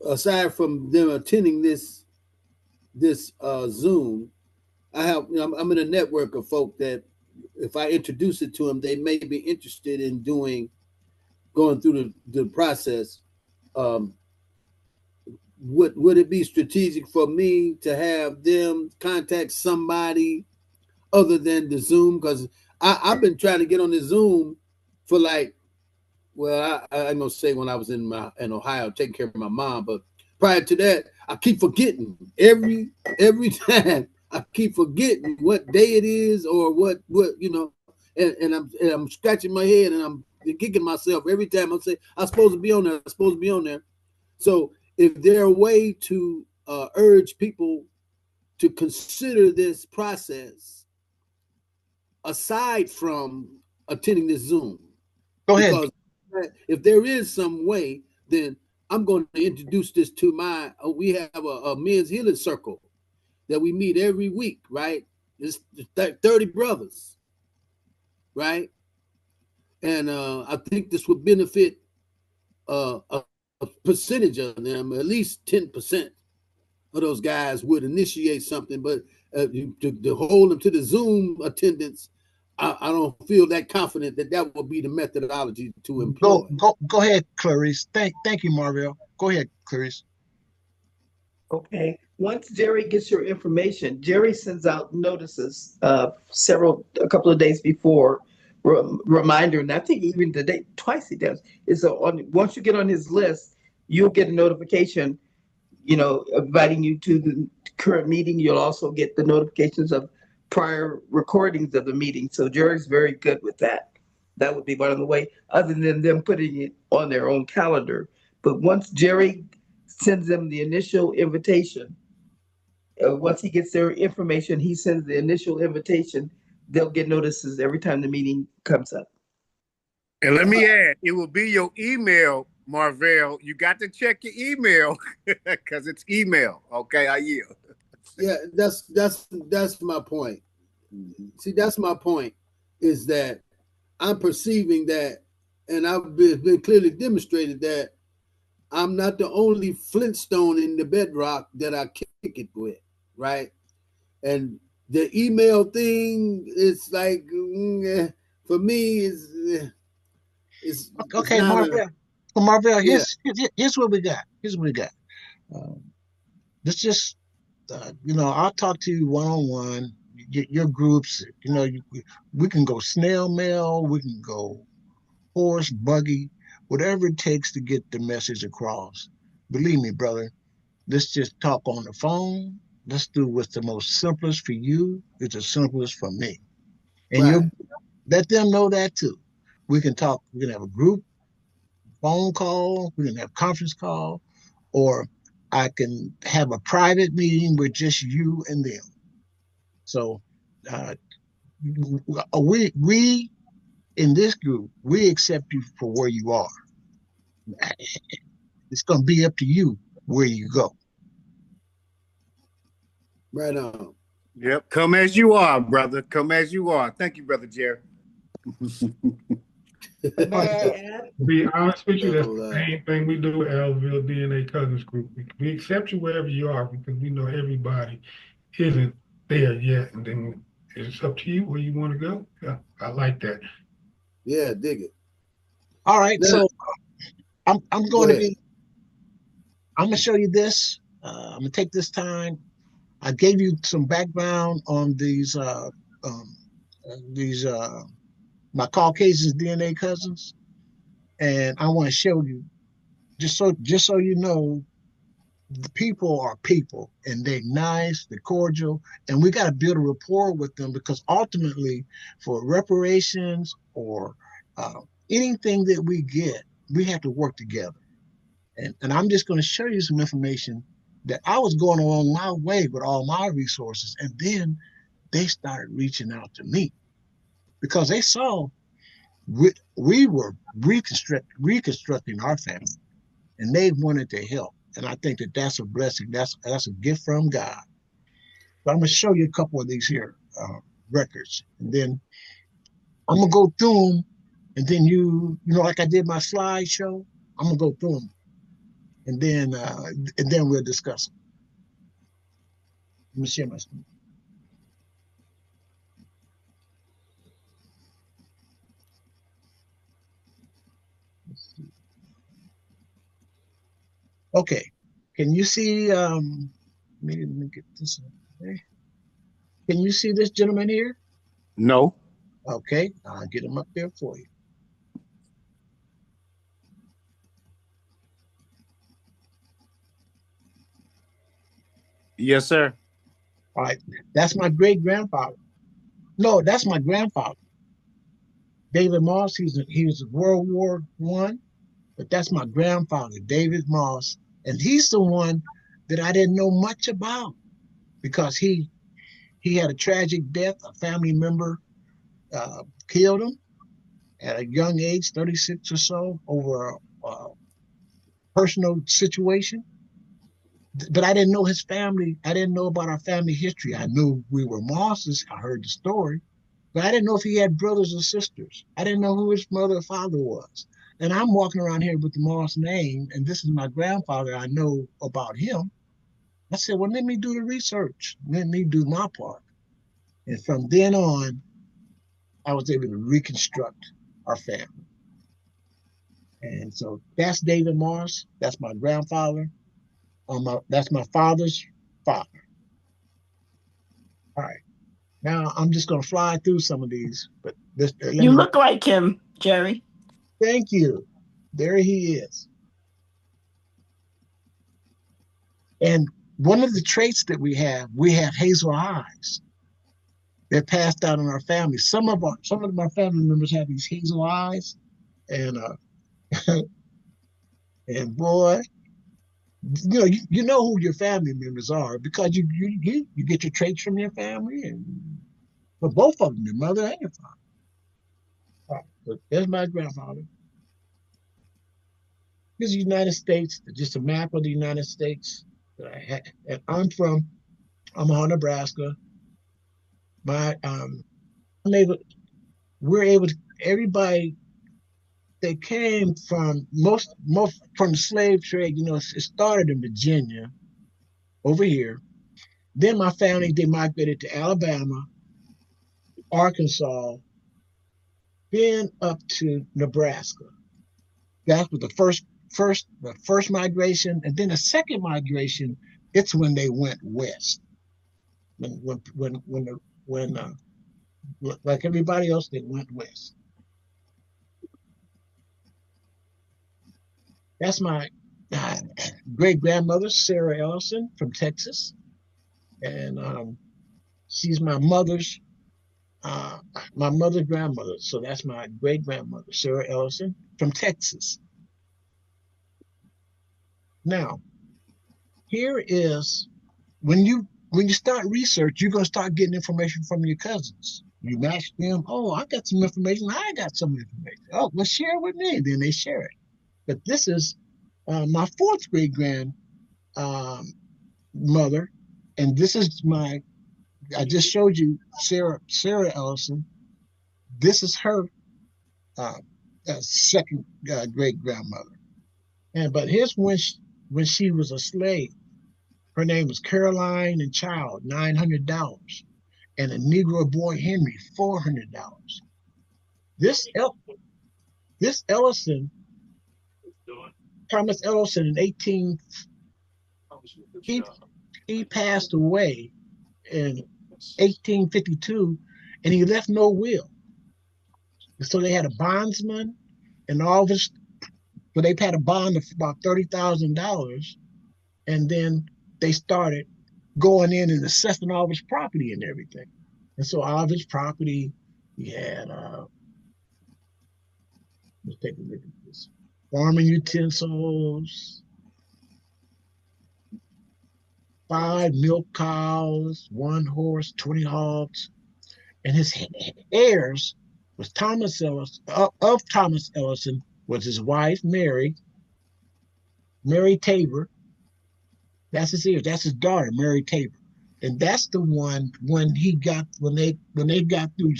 S12: aside from them attending this Zoom, I'm in a network of folk that if I introduce it to them, they may be interested in going through the process. Would it be strategic for me to have them contact somebody other than the Zoom? Because I've been trying to get on the Zoom for like, well, I'm gonna say when I was in Ohio taking care of my mom, but prior to that, I keep forgetting every time. I keep forgetting what day it is or what and I'm scratching my head and I'm kicking myself every time I say I'm supposed to be on there. I'm supposed to be on there. So, is there a way to urge people to consider this process aside from attending this Zoom?
S1: Go ahead.
S12: Because if there is some way, then I'm going to introduce this to we have a men's healing circle that we meet every week, right? It's 30 brothers, right? And I think this would benefit a percentage of them, at least 10% of those guys would initiate something, but to hold them to the Zoom attendance, I don't feel that confident that will be the methodology to employ.
S1: Go ahead, Clarice. Thank you, Marvell. Go ahead, Clarice.
S5: Okay. Once Jerry gets your information, Jerry sends out notices a couple of days before, reminder, and I think even the day twice he does. Is once you get on his list, you'll get a notification, inviting you to the current meeting. You'll also get the notifications of prior recordings of the meeting. So Jerry's very good with that. That would be one of the way, other than them putting it on their own calendar. But once Jerry sends them the initial invitation, once he gets their information, he sends the initial invitation. They'll get notices every time the meeting comes up.
S13: And let me add, it will be your email, Marvell. You got to check your email because it's email. Okay, I yield.
S12: Yeah, that's my point. See, that's my point, is that I'm perceiving that, and I've been clearly demonstrated that I'm not the only Flintstone in the bedrock that I kick it with, right? And the email thing is like, for me, it's
S1: okay, Marvell. Here's what we got. Let's just, I'll talk to you one-on-one. Your groups, we can go snail mail, we can go horse, buggy, whatever it takes to get the message across. Believe me, brother, let's just talk on the phone. Let's do what's the most simplest for you. It's the simplest for me. And you let them know that too. We can talk, we can have a group phone call, we can have conference call, or I can have a private meeting with just you and them. So we in this group, we accept you for where you are. It's going to be up to you where you go.
S12: Right on.
S13: Yep. Come as you are, brother. Come as you are. Thank you, Brother Jerry.
S9: To be honest with you, that's the same thing we do with Elville DNA Cousins Group. We accept you wherever you are because we know everybody isn't there yet, and then it's up to you where you want to go. Yeah, I like that.
S12: Yeah, dig it.
S1: All right,
S12: Now,
S1: so I'm
S12: go
S1: going to
S12: ahead.
S1: be. I'm gonna show you this. I'm gonna take this time. I gave you some background on um, these my Caucasian DNA cousins, and I want to show you just so you know, the people are people, and they're nice, they're cordial, and we got to build a rapport with them because ultimately, for reparations or uh, anything that we get, we have to work together. And I'm just going to show you some information that I was going along my way with all my resources. And then they started reaching out to me because they saw we were reconstructing our family and they wanted to help. And I think that that's a blessing. That's a gift from God. So I'm going to show you a couple of these here records. And then I'm going to go through them. And then like I did my slideshow, I'm going to go through them. And then we'll discuss them. Let me share my screen. Okay. Can you see let me get this up. Okay. Can you see this gentleman here?
S13: No.
S1: Okay, I'll get him up there for you.
S13: Yes, sir.
S1: All right. That's my great grandfather. No, that's my grandfather. David Moss, he was World War One, but that's my grandfather, David Moss. And he's the one that I didn't know much about because he had a tragic death. A family member killed him at a young age, 36 or so, over a personal situation. But I didn't know his family. I didn't know about our family history. I knew we were Mosses. I heard the story, but I didn't know if he had brothers or sisters. I didn't know who his mother or father was. And I'm walking around here with the Moss name, and this is my grandfather. I know about him. I said, well, let me do the research. Let me do my part. And from then on, I was able to reconstruct our family. And so that's David Morris. That's my grandfather. That's my father's father. All right. Now I'm just going to fly through some of these, but let
S11: You
S1: me.
S11: look like him, Jerry.
S1: Thank you. There he is. And one of the traits that we have hazel eyes. They're passed down in our family. Some of my family members have these hazel eyes, and and boy, you know who your family members are because you get your traits from your family, and for both of them, your mother and your father. All right, so there's my grandfather. Here's the United States, just a map of the United States that I had. And I'm from Omaha, Nebraska. My I'm able, we're able to everybody they came from most from the slave trade. It started in Virginia over here. Then my family they migrated to Alabama, Arkansas, then up to Nebraska. That was the first migration, and then the second migration. It's when they went west. When like everybody else, they went west. That's my uh, great grandmother, Sarah Ellison from Texas, and she's uh, my mother's grandmother. So that's my great grandmother, Sarah Ellison from Texas. Now, here is when you start research, you're gonna start getting information from your cousins. You match them. Oh, I got some information. I got some information. Oh, well, share it with me. Then they share it. But this is my fourth great grand um, mother, and this is my. I just showed you Sarah Ellison. This is her uh, second great grandmother. But here's when she was a slave. Her name was Caroline and Child, $900, and a Negro boy Henry, $400. This this Ellison, Thomas Ellison, in 18 he he passed away in 1852, and he left no will. And so they had a bondsman, and all this, but they had a bond of about $30,000, and then they started going in and assessing all of his property and everything. And so all of his property, he had, let's take a look at this, farming utensils, 5 milk cows, 1 horse, 20 hogs, and his heirs was Thomas Ellison. Of Thomas Ellison was his wife Mary Tabor. That's his heirs. That's his daughter Mary Tabor, and that's the one when they got through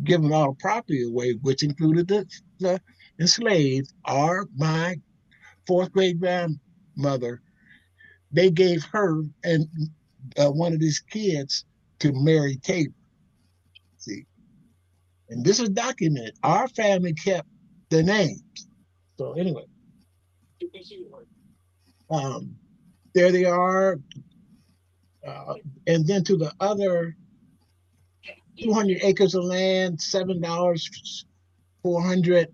S1: giving all the property away, which included the enslaved, or my fourth great grandmother. They gave her and one of these kids to Mary Tabor. See, and this is documented. Our family kept the names. So anyway, there they are. And then to the other 200 acres of land, $7, 400.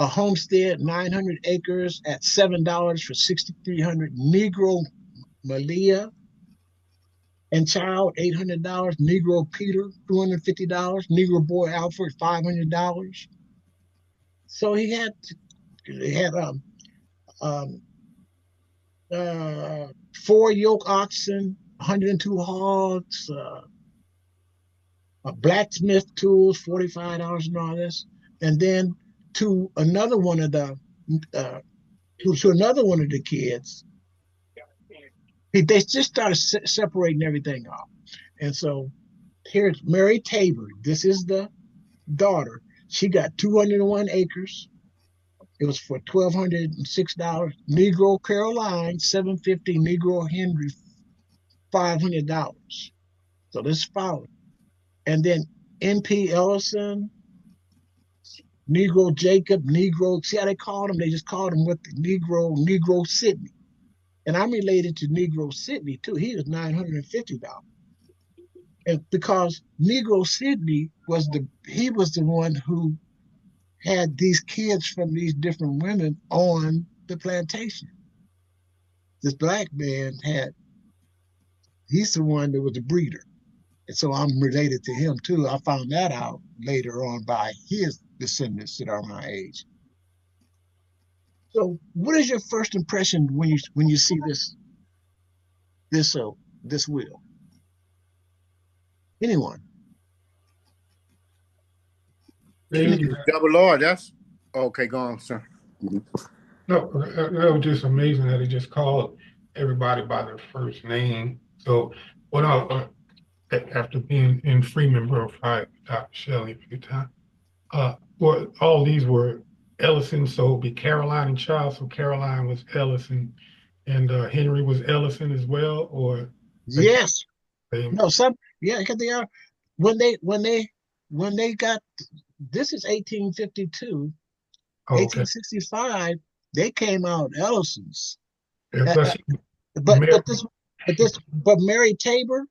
S1: A homestead, 900 acres at $7 for 6,300. Negro Malia and Child, $800. Negro Peter, $250. Negro boy Alfred, $500. So he had 4 yoke oxen, 102 hogs, a blacksmith tools, $45 and all this. And then to another one of the kids, they just started separating everything off. And so here's Mary Tabor. This is the daughter. She got 201 acres. It was for $1,206. Negro Caroline, $750. Negro Henry, $500. So this followed. And then N.P. Ellison, Negro Jacob, Negro, see how they called him? They just called him what the Negro Sidney. And I'm related to Negro Sidney too. He was $950. And because Negro Sidney was the one who had these kids from these different women on the plantation. This black man he's the one that was the breeder. And so I'm related to him too. I found that out later on by his descendants that are my age. So what is your first impression when you see this will? Anyone?
S13: Double R, that's okay. Go on, sir.
S9: No, that was just amazing that he just called everybody by their first name. So what after being in Freemanboro Fire with Dr. Shelley a few times, well, all these were Ellison, so it'd be Caroline and Child. So Caroline was Ellison, and Henry was Ellison as well, or
S1: yes, no, because they are when they got, this is 1852, okay. 1865, they came out Ellisons. Yeah, but Mary Tabor,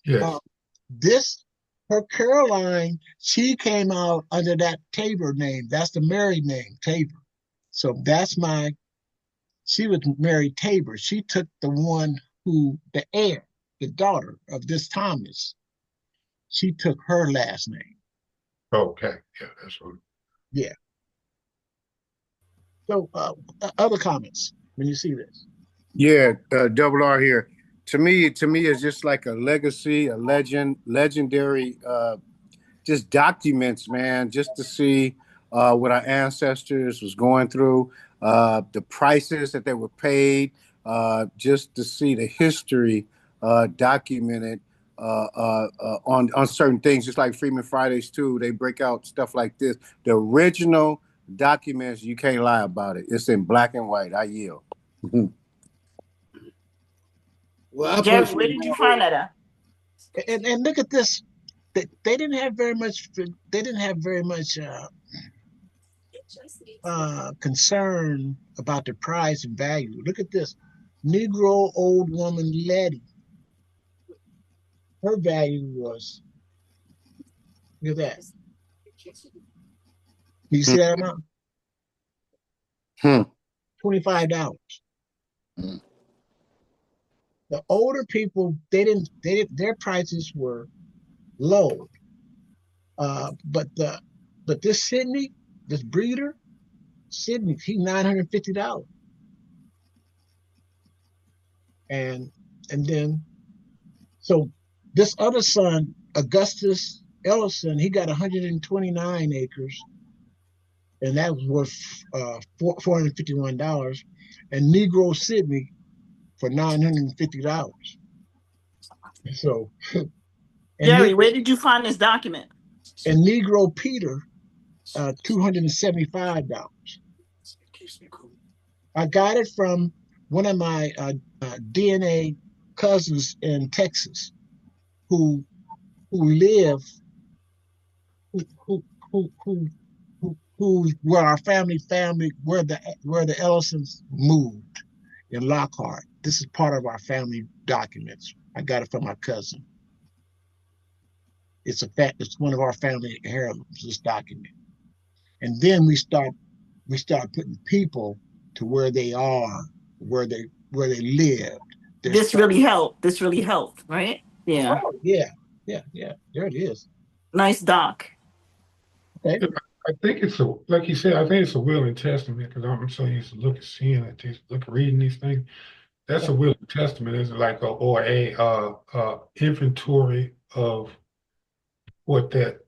S1: yes. Her Caroline, she came out under that Tabor name. That's the married name, Tabor. So she was Mary Tabor. She took the heir, the daughter of this Thomas. She took her last name.
S9: Okay, yeah, that's what.
S1: Yeah. So other comments when you see this?
S13: Yeah, Double R here. To me, it's just like a legacy, a legendary, just documents, man, just to see what our ancestors was going through, the prices that they were paid, just to see the history documented on certain things, just like Freeman Fridays too. They break out stuff like this. The original documents, you can't lie about it. It's in black and white. I yield.
S12: Well, I
S11: Jerry, where
S12: personally
S11: did you
S12: have
S11: find that at?
S1: And look at this. They didn't have very much. They didn't have very much concern about the price and value. Look at this. Negro old woman Letty. Her value was, look at that. You see that amount?
S13: Hmm.
S1: $25.
S13: Hmm.
S1: The older people, their prices were low. But this Sydney, this breeder, Sydney, he's $950. And and then so this other son, Augustus Ellison, he got 129 acres, and that was worth $451. And Negro Sydney for $950. So and
S11: Jerry, where did you find this document?
S1: Negro Peter, $275. I got it from one of my DNA cousins in Texas who who live who who who who, who where our family where the Ellisons moved in Lockhart. This is part of our family documents. I got it from my cousin. It's a fact. It's one of our family heirlooms. This document, and then we start putting people to where they are, where they lived. There's
S11: This really helped. This really helped, right? Yeah.
S1: oh yeah. There it is.
S11: Nice doc.
S1: Okay.
S9: I think it's a, like you said, I think it's a will and testament because I'm so used to seeing it, reading these things. That's a will and testament. It's like a inventory of what that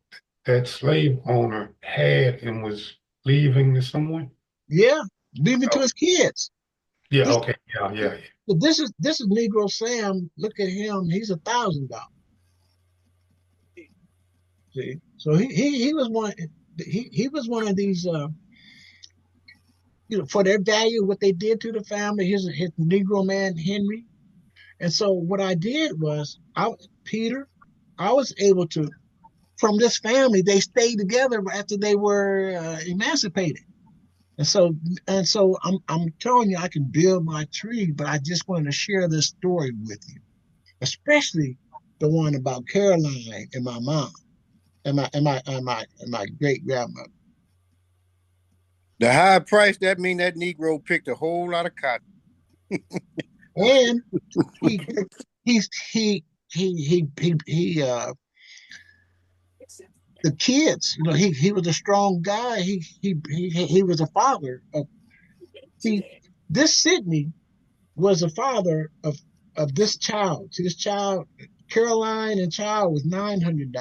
S9: slave owner had and was leaving to someone.
S1: Yeah, leaving to his kids.
S9: Yeah.
S1: This,
S9: Okay. Yeah.
S1: this is Negro Sam. Look at him. He's $1,000. See, so he was one. He was one of these. For their value, what they did to the family. His Negro man Henry. And so what I did was, Peter, I was able to, from this family, they stayed together after they were emancipated. And so I'm telling you, I can build my tree, but I just wanted to share this story with you, especially the one about Caroline and my mom and my great grandmother.
S13: The high price, that mean that Negro picked a whole lot of cotton.
S1: And he he's he the kids, he was a strong guy. He was a father of. See, this Sydney was a father of this child. See, this child, Caroline and child was $900.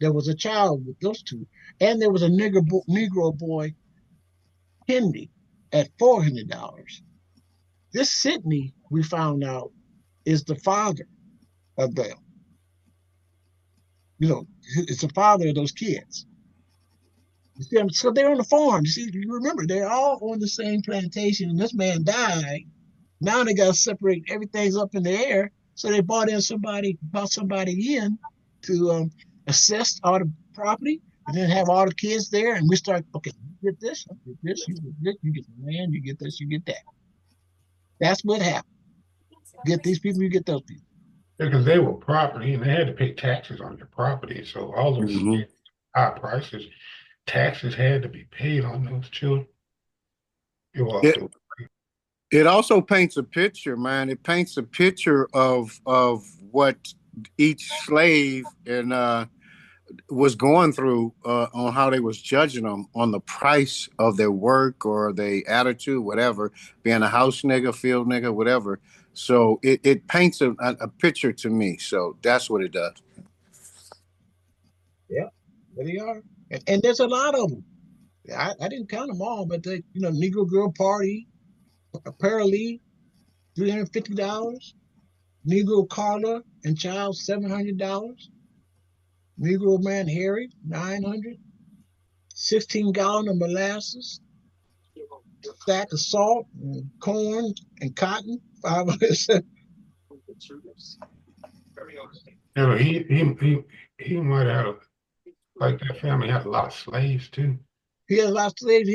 S1: There was a child with those two, and there was a Negro boy, Henry, at $400. This Sydney, we found out, is the father of them. It's the father of those kids. You see, so they're on the farm. You see, you remember, they're all on the same plantation, and this man died. Now they got to separate everything's up in the air. So they bought somebody in to assess all the property, and then have all the kids there. And we start, okay, you get this, you get this, you get this, you get the land, you get this, you get that. That's what happened. Get these people, you get those people.
S9: Because they were property and they had to pay taxes on their property. So all those high prices, taxes had to be paid on those children.
S13: It also paints a picture, man. It paints a picture of what each slave was going through on how they was judging them on the price of their work or their attitude, whatever, being a house nigga, field nigga, whatever. So it paints a picture to me. So that's what it does.
S1: Yeah, there they are. And there's a lot of them. I didn't count them all, but Negro Girl Party, Paralee, $350. Negro Carla and Child, $700. Negro Man Harry, $900. 16 gallon of molasses, sack of salt, and corn and cotton, 500.
S9: You know, he might have, like that family had a lot of slaves too.
S1: He had a lot of slaves.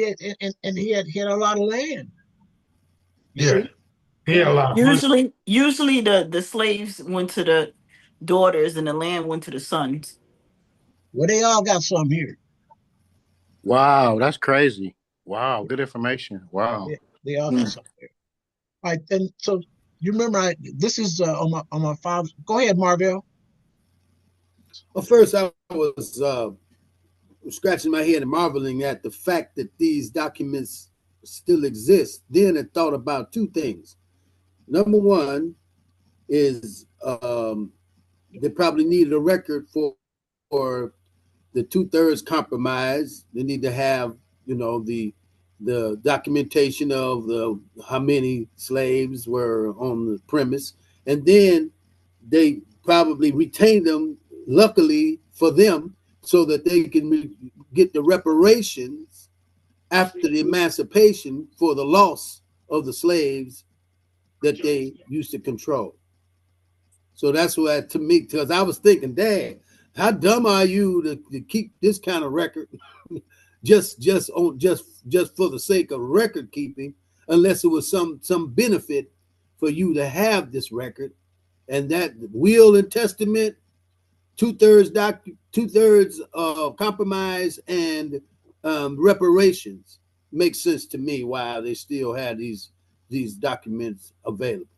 S1: And he had a lot of land. You
S9: Yeah,
S1: see?
S9: he had a lot of money.
S11: Usually the slaves went to the daughters and the land went to the sons.
S1: Well, they all got some here.
S13: Wow, that's crazy. Wow, good information. Wow.
S1: They all got
S13: Mm.
S1: some here. All right, then. So you remember, this is on my father. Go ahead, Marvell.
S12: Well, first I was scratching my head and marveling at the fact that these documents still exist. Then I thought about two things. Number one is they probably needed a record for the 2/3 compromise. They need to have, the documentation of the how many slaves were on the premise, and then they probably retained them, luckily for them, so that they can get the reparations after the emancipation for the loss of the slaves that they used to control. So that's what, to me, because I was thinking, dang, how dumb are you to keep this kind of record just for the sake of record keeping, unless it was some benefit for you to have this record, and that will and testament, 2/3 compromise, and reparations makes sense to me why they still had these documents available.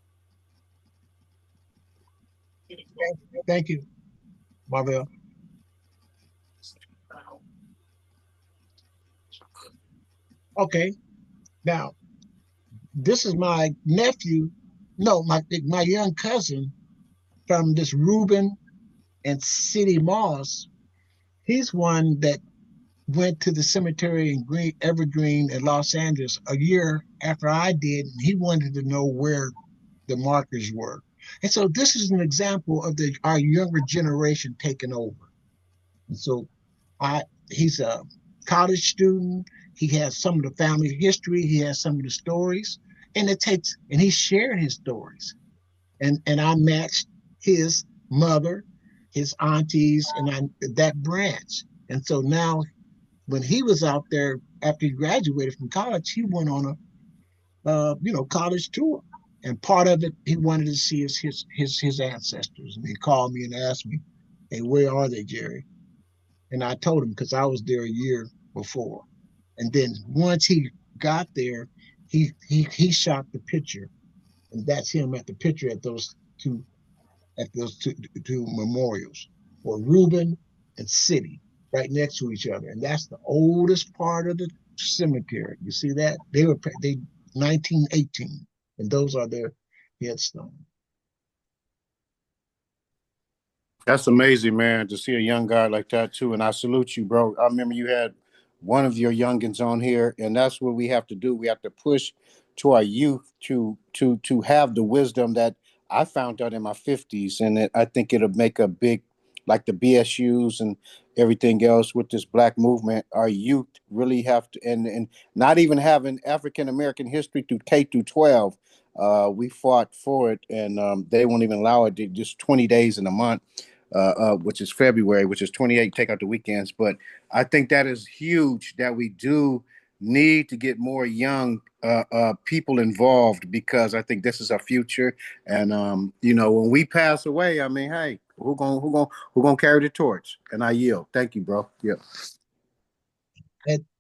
S1: Thank you, Marvell. Okay, now this is my nephew. No, my young cousin from this Reuben and City Moss. He's one that went to the cemetery in Evergreen in Los Angeles a year after I did, and he wanted to know where the markers were. And so this is an example of our younger generation taking over. And so I he's a college student. He has some of the family history. He has some of the stories, and he shared his stories. And I matched his mother, his aunties, and that branch. And so now, when he was out there after he graduated from college, he went on a college tour. And part of it, he wanted to see his ancestors. And he called me and asked me, "Hey, where are they, Jerry?" And I told him because I was there a year before. And then once he got there, he shot the picture, and that's him at the picture two at those two memorials for Reuben and City right next to each other. And that's the oldest part of the cemetery. You see that? They 1918, and those are their headstones.
S13: That's amazing, man, to see a young guy like that too. And I salute you, bro. I remember you had one of your youngins on here, and that's what we have to do. We have to push to our youth to have the wisdom that I found out in my 50s, and I think it'll make a big, like the BSUs and everything else with this black movement. Our youth really have to, and not even having African American history through K through 12. We fought for it, and they won't even allow it. Just 20 days in a month, which is February, which is 28, take out the weekends. But I think that is huge that we do need to get more young people involved, because I think this is our future. And when we pass away, I mean, hey, who gonna carry the torch? And I yield. Thank you, bro. Yeah.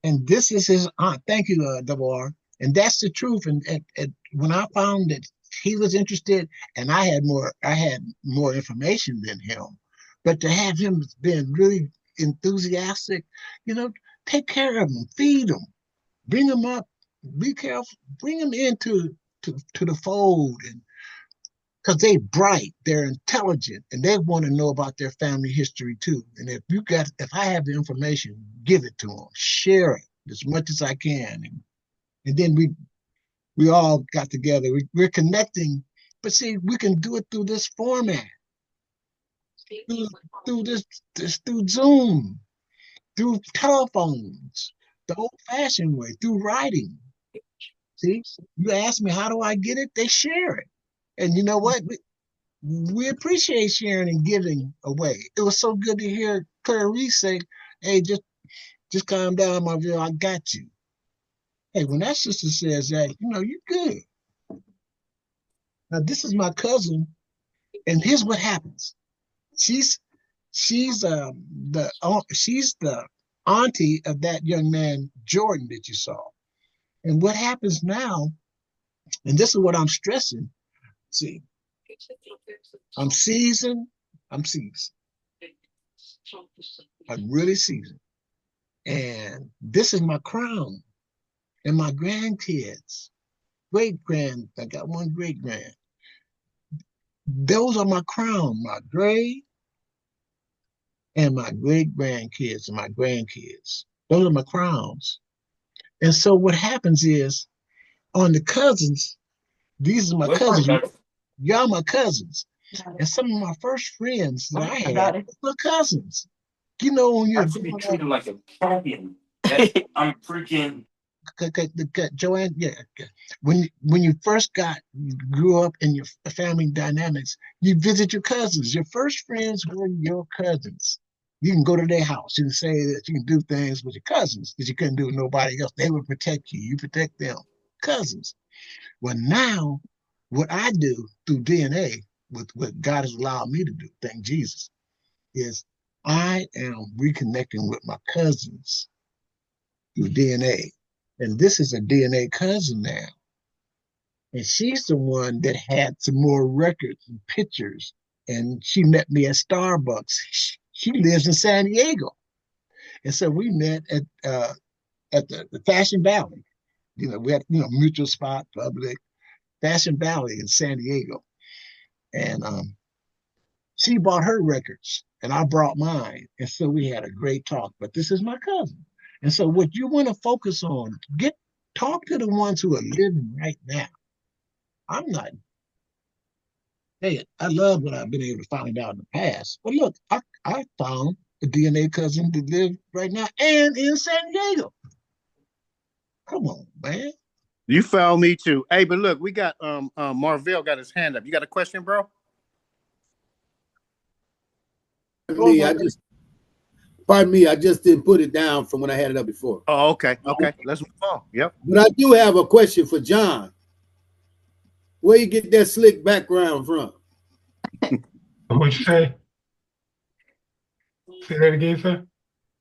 S1: And this is his aunt. Thank you, Double R. And that's the truth. And when I found that he was interested, and I had more information than him, but to have him being really enthusiastic, you know, take care of him, feed him, bring him up, be careful, bring him into to the fold, and because they bright, they're intelligent, and they want to know about their family history too. And if I have the information, give it to them, share it as much as I can, and then we all got together. We're connecting, but see, we can do it through this format, through through Zoom, through telephones, the old-fashioned way, through writing. See, you ask me how do I get it? They share it, and you know what? we appreciate sharing and giving away. It was so good to hear Clarice say, "Hey, just calm down, Marvell. I got you." Hey, when that sister says that, you're good. Now, this is my cousin, and here's what happens. She's she's she's the auntie of that young man Jordan that you saw. And what happens now, and this is what I'm stressing. See, I'm seasoned. I'm seasoned. I'm really seasoned. And this is my crown. And my grandkids, great grand, I got one great grand. Those are my crown, my great and my great grandkids and my grandkids. Those are my crowns. And so what happens is on the cousins, these are my cousins. Y'all my cousins. And some of my first friends that I had were cousins. When you're treated like a champion. I'm freaking Joanne, yeah. When you first grew up in your family dynamics, you visit your cousins. Your first friends were your cousins. You can go to their house. You can say that you can do things with your cousins that you couldn't do with nobody else. They would protect you. You protect them. Cousins. Well, now what I do through DNA, with what God has allowed me to do, thank Jesus, is I am reconnecting with my cousins through DNA. And this is a DNA cousin now. And she's the one that had some more records and pictures. And she met me at Starbucks. She lives in San Diego. And so we met at the Fashion Valley. We had, Mutual Spot, Public, Fashion Valley in San Diego. And she bought her records and I brought mine. And so we had a great talk. But this is my cousin. And so what you want to focus on, talk to the ones who are living right now. I'm not, hey, I love what I've been able to find out in the past. But look, I found a DNA cousin that lives right now and in San Diego. Come on, man.
S13: You found me too. Hey, but look, we got Marvell got his hand up. You got a question, bro?
S12: Pardon me, I just didn't put it down from when I had it up before.
S13: Oh, okay. Okay. Let's move on. Yep.
S12: But I do have a question for John. Where you get that slick background from?
S9: What'd you say? Say that again, sir?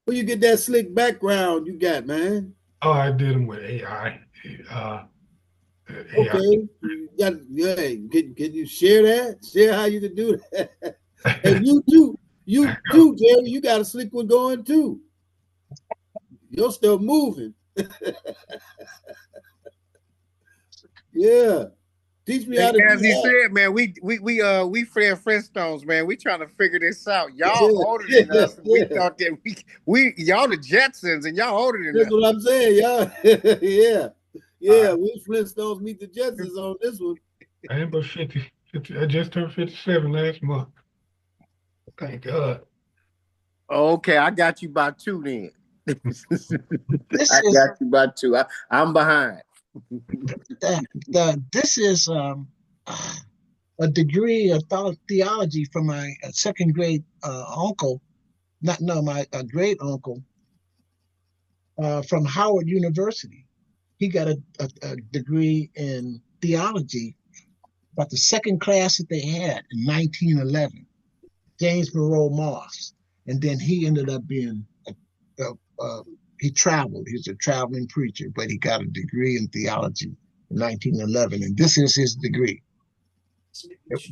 S12: Where you get that slick background you got, man?
S9: Oh, I did them with AI.
S12: Okay. Can you share that? Share how you can do that? And you too, Jerry, you got a slick one going too. You're still moving. Yeah. Teach me how to
S13: As
S12: do
S13: he
S12: that.
S13: said, man, we Fred Flintstones, man. We trying to figure this out. Y'all older than us. We thought that we y'all the Jetsons and y'all older than
S12: That's
S13: us.
S12: what I'm saying, y'all. Yeah. We Flintstones meet the Jetsons on this one.
S9: I am about 50. I just turned 57 last month. Thank God.
S13: Okay, I got you by 2 then.
S1: This
S13: I
S1: is
S13: got you by 2. I'm behind.
S1: this is a degree of theology from my second grade uncle, my great uncle from Howard University. He got a degree in theology about the second class that they had in 1911, James Monroe Moss. And then he ended up being, he traveled. He's a traveling preacher, but he got a degree in theology in 1911. And this is his degree.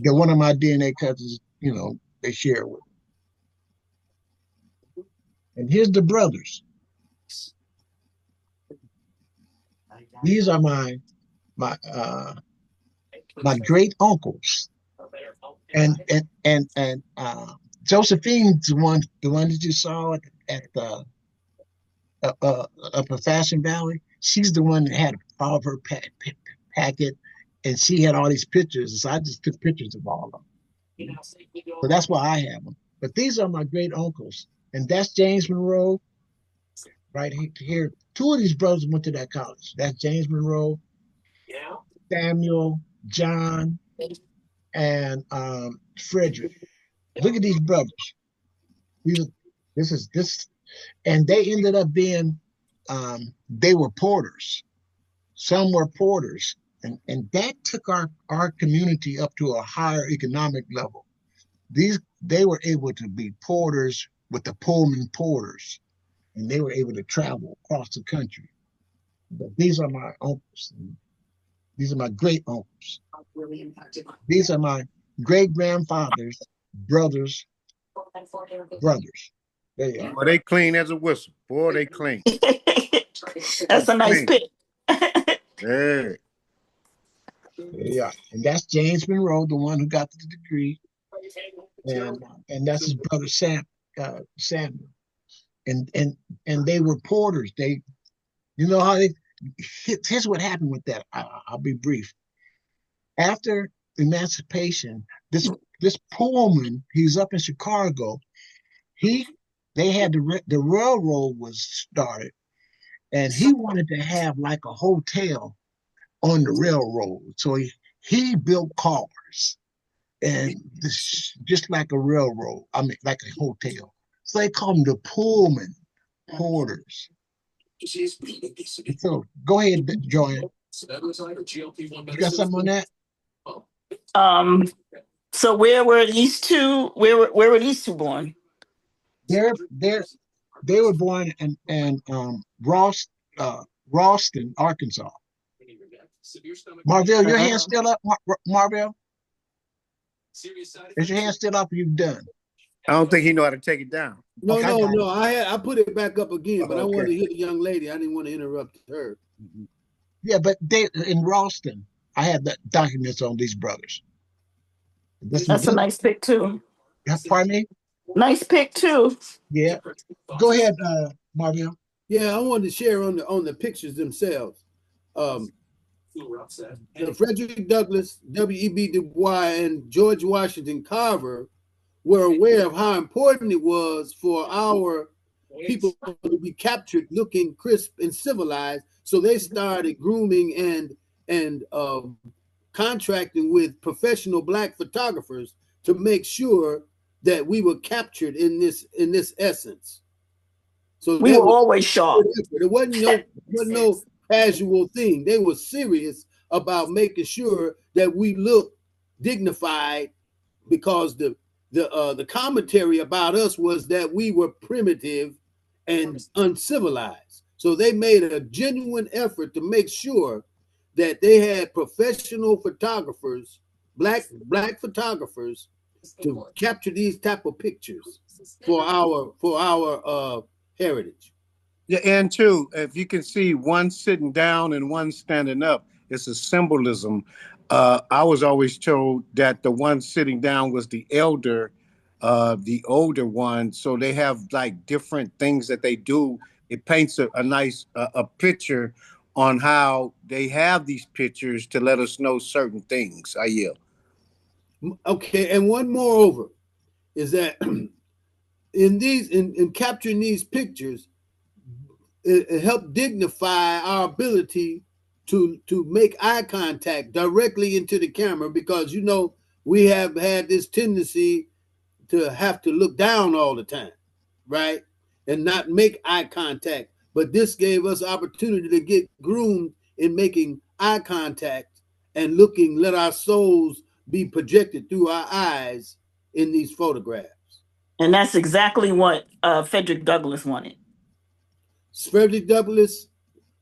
S1: They're one of my DNA cousins, they share with. And here's the brothers. These are my great uncles, and Josephine's the one that you saw at the up at Fashion Valley. She's the one that had all of her packet, and she had all these pictures. So I just took pictures of all of them. So that's why I have them. But these are my great uncles, and that's James Monroe right here. 2 of these brothers went to that college. That's James Monroe, Samuel, John, and Frederick. Look at these brothers. These are, this, and they ended up being, they were porters. Some were porters, and that took our community up to a higher economic level. They were able to be porters with the Pullman porters, and they were able to travel across the country. But these are my uncles. These are my great uncles. These are my great grandfather's brothers. Brothers. There you are.
S13: Boy, they clean as a whistle. Boy, they clean.
S11: That's a nice
S13: Clean.
S11: pic.
S13: Yeah.
S1: Yeah, and that's James Monroe, the one who got the degree, and that's his brother Samuel, and they were porters. You know how they. Here's what happened with that. I'll be brief. After emancipation, this Pullman, he's up in Chicago. They had the railroad was started, and he wanted to have like a hotel on the railroad. So he built cars and just like a railroad, I mean, like a hotel. So they called them the Pullman porters. So go ahead, Joanne. You got something on that?
S11: Um, so where were these two? Where were these two born?
S1: They were born in Ralston, Arkansas. Marvell, your hand's still up, Marvell? Is your hand still up or you done?
S13: I don't think he know how to take it down.
S12: No,
S1: Okay,
S12: no. I put it back up again, but I wanted
S1: Okay.
S12: to hear the young lady. I didn't want to interrupt her.
S1: Yeah, but they in Ralston, I had the documents on these brothers.
S11: That's a nice pic too.
S1: Pardon me?
S11: Nice pic too.
S1: Yeah. Go ahead, Marvell.
S12: Yeah, I wanted to share on the pictures themselves. Frederick Douglass, W.E.B. Du Bois, and George Washington Carver were aware of how important it was for our people to be captured looking crisp and civilized. So they started grooming and contracting with professional Black photographers to make sure that we were captured in this essence. So
S11: We
S12: that
S11: were
S12: was
S11: always sharp.
S12: it wasn't no casual thing. They were serious about making sure that we look dignified, because the commentary about us was that we were primitive and uncivilized. So they made a genuine effort to make sure that they had professional photographers, black photographers, to capture these type of pictures for our heritage.
S13: Yeah, and two, if you can see one sitting down and one standing up, it's a symbolism. I was always told that the one sitting down was the elder, the older one. So they have like different things that they do. It paints a nice a picture on how they have these pictures to let us know certain things. I yield.
S12: Okay, and one moreover is that in capturing these pictures, it helped dignify our ability to make eye contact directly into the camera, because we have had this tendency to have to look down all the time, right, and not make eye contact. But this gave us opportunity to get groomed in making eye contact and looking, let our souls be projected through our eyes in these photographs.
S11: And that's exactly what Frederick Douglass wanted.
S12: Frederick Douglass,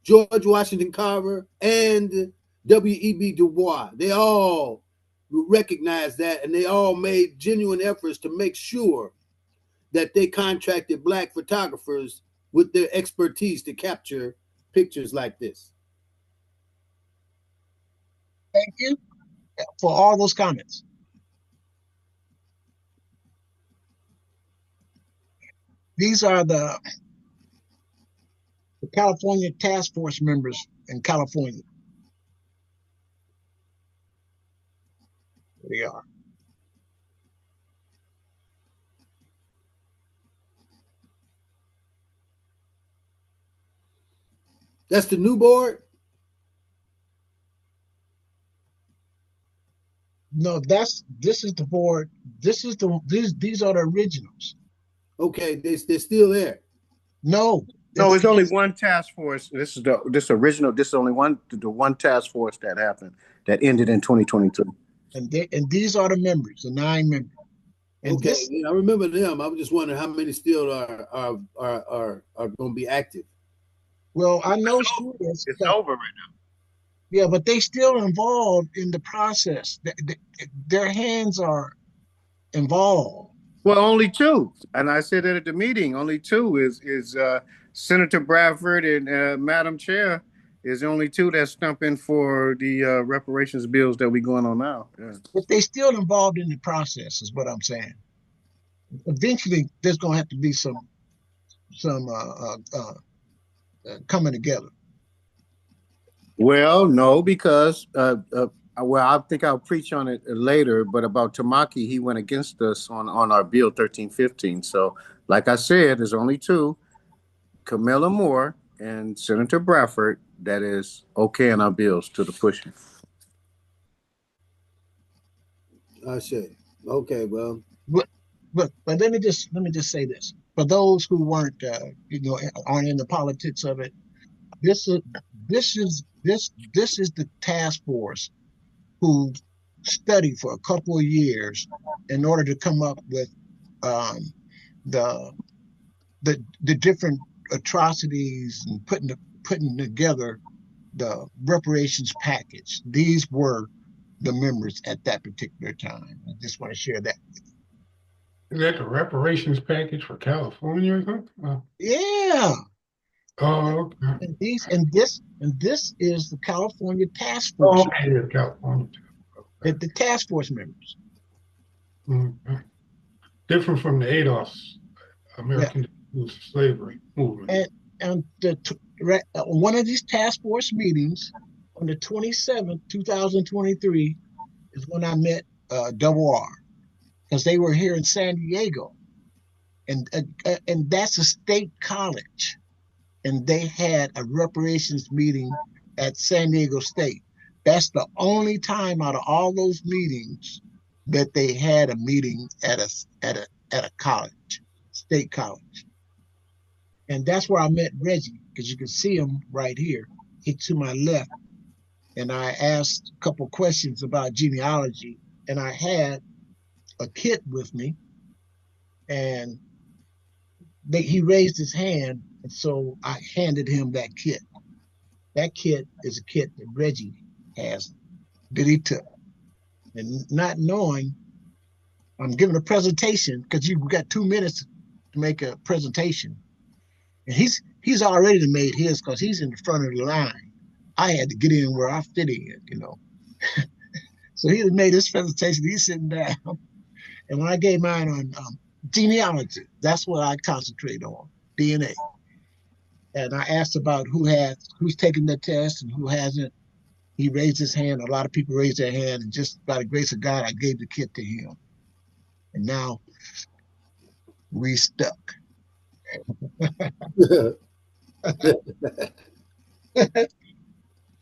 S12: George Washington Carver, and W.E.B. Du Bois, they all recognized that, and they all made genuine efforts to make sure that they contracted Black photographers with their expertise to capture pictures like this.
S1: Thank you for all those comments. These are the California task force members in California. There they are.
S12: That's the new board?
S1: No, this is the board. This is these are the originals.
S12: Okay, they're still there.
S1: No,
S13: No, it's only one task force. This is this original. This is only the one task force that happened that ended in 2022.
S1: and these are the members, the 9 members. And
S12: Okay,
S1: this,
S12: I remember them. I was just wondering how many still are going to be active.
S1: well, I know students,
S13: It's
S1: but
S13: over right now.
S1: yeah, but they still involved in the process. Their hands are involved.
S13: Well, only 2, and I said that at the meeting. Only 2 is Senator Bradford and Madam Chair is the only 2 that's stumping for the reparations bills that we going on now. Yeah.
S1: But they still involved in the process, is what I'm saying. Eventually, there's going to have to be some coming together.
S13: Well, no, because well, I think I'll preach on it later. But about Tamaki, he went against us on our bill 1315. So, like I said, there's only 2, Camilla Moore and Senator Bradford, that is okay in our bills to the pushing.
S12: I see. Okay, well,
S1: but let me just say this: for those who weren't, aren't in the politics of it, this is the task force who studied for a couple of years in order to come up with um, the different atrocities and putting together the reparations package. These were the members at that particular time. I just want to share that.
S9: Is that the reparations package for California or something?
S1: Yeah.
S9: Oh, okay.
S1: And this is the California task force.
S9: Oh, okay, yeah, California.
S1: Okay. The task force members.
S9: Okay. Different from the ADOS, American Slavery Movement.
S1: And one of these task force meetings on the 27th, 2023, is when I met Double R, because they were here in San Diego, and that's a state college, and they had a reparations meeting at San Diego State. That's the only time out of all those meetings that they had a meeting at a college, state college. And that's where I met Reggie, because you can see him right here. He's to my left. And I asked a couple questions about genealogy, and I had a kit with me, and he raised his hand, and so I handed him that kit. That kit is a kit that Reggie has that he took. And not knowing, I'm giving a presentation, because you've got 2 minutes to make a presentation. And he's already made his, because he's in the front of the line. I had to get in where I fit in, So he had made his presentation. He's sitting down. And when I gave mine on genealogy, that's what I concentrate on, DNA. And I asked about who's taken the test and who hasn't. He raised his hand. A lot of people raised their hand, and just by the grace of God, I gave the kit to him. And now we stuck.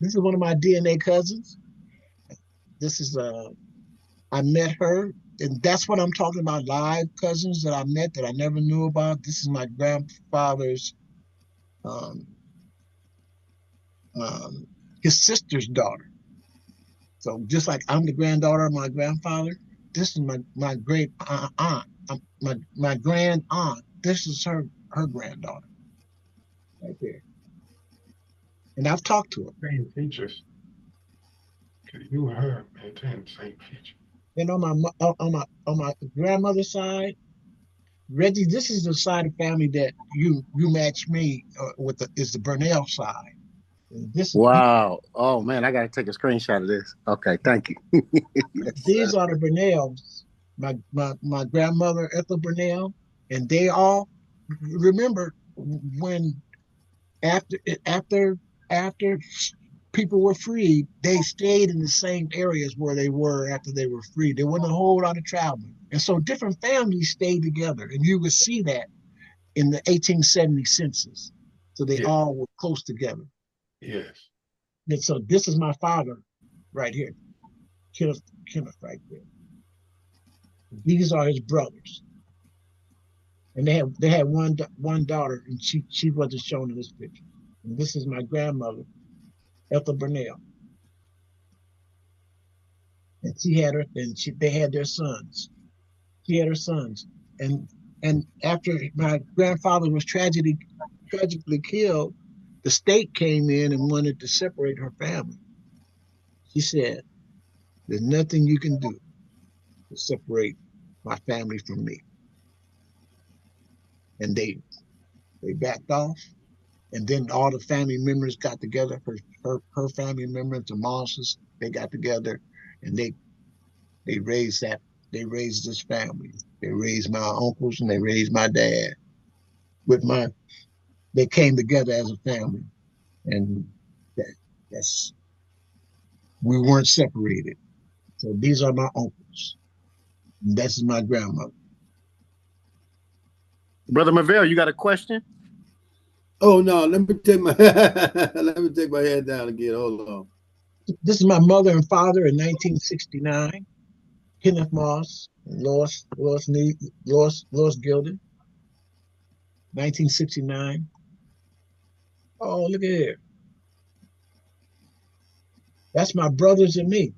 S1: This is one of my DNA cousins. This is I met her, and that's what I'm talking about, live cousins that I met that I never knew about. This is my grandfather's, his sister's daughter. So just like I'm the granddaughter of my grandfather, this is my great aunt, my grand aunt. This is her granddaughter, right there. And I've talked to her.
S9: Same features. You and her maintain the same features.
S1: And on my grandmother's side, Reggie, this is the side of family that you match me with. Is the Burnell side.
S13: Wow. Oh man, I got to take a screenshot of this. Okay, thank you.
S1: These are the Burnells. My grandmother Ethel Burnell, and they all remember when after people were freed, they stayed in the same areas where they were after they were freed. There wasn't a whole lot of traveling, and so different families stayed together, and you would see that in the 1870 census. So they all were close together.
S9: Yes.
S1: And so this is my father right here. Kenneth, Kenneth right there. These are his brothers. And they had one daughter, and she wasn't shown in this picture. And this is my grandmother, Ethel Burnell. And she had her, and they had their sons. She had her sons. And after my grandfather was tragically killed, the state came in and wanted to separate her family. She said, "There's nothing you can do to separate my family from me." And they backed off. And then all the family members got together. Her family members, the Mosses, they got together, and they raised that. They raised this family. They raised my uncles and they raised my dad. With my, they came together as a family, and that, that's we weren't separated. So these are my uncles. And that's my grandmother.
S13: Brother Marvell, you got a question?
S12: Oh no, let me take my let me take my head down again. Hold on.
S1: This is my mother and father in 1969. Kenneth Moss, Lois Gildon, 1969. Oh, look at here. That's my brothers and me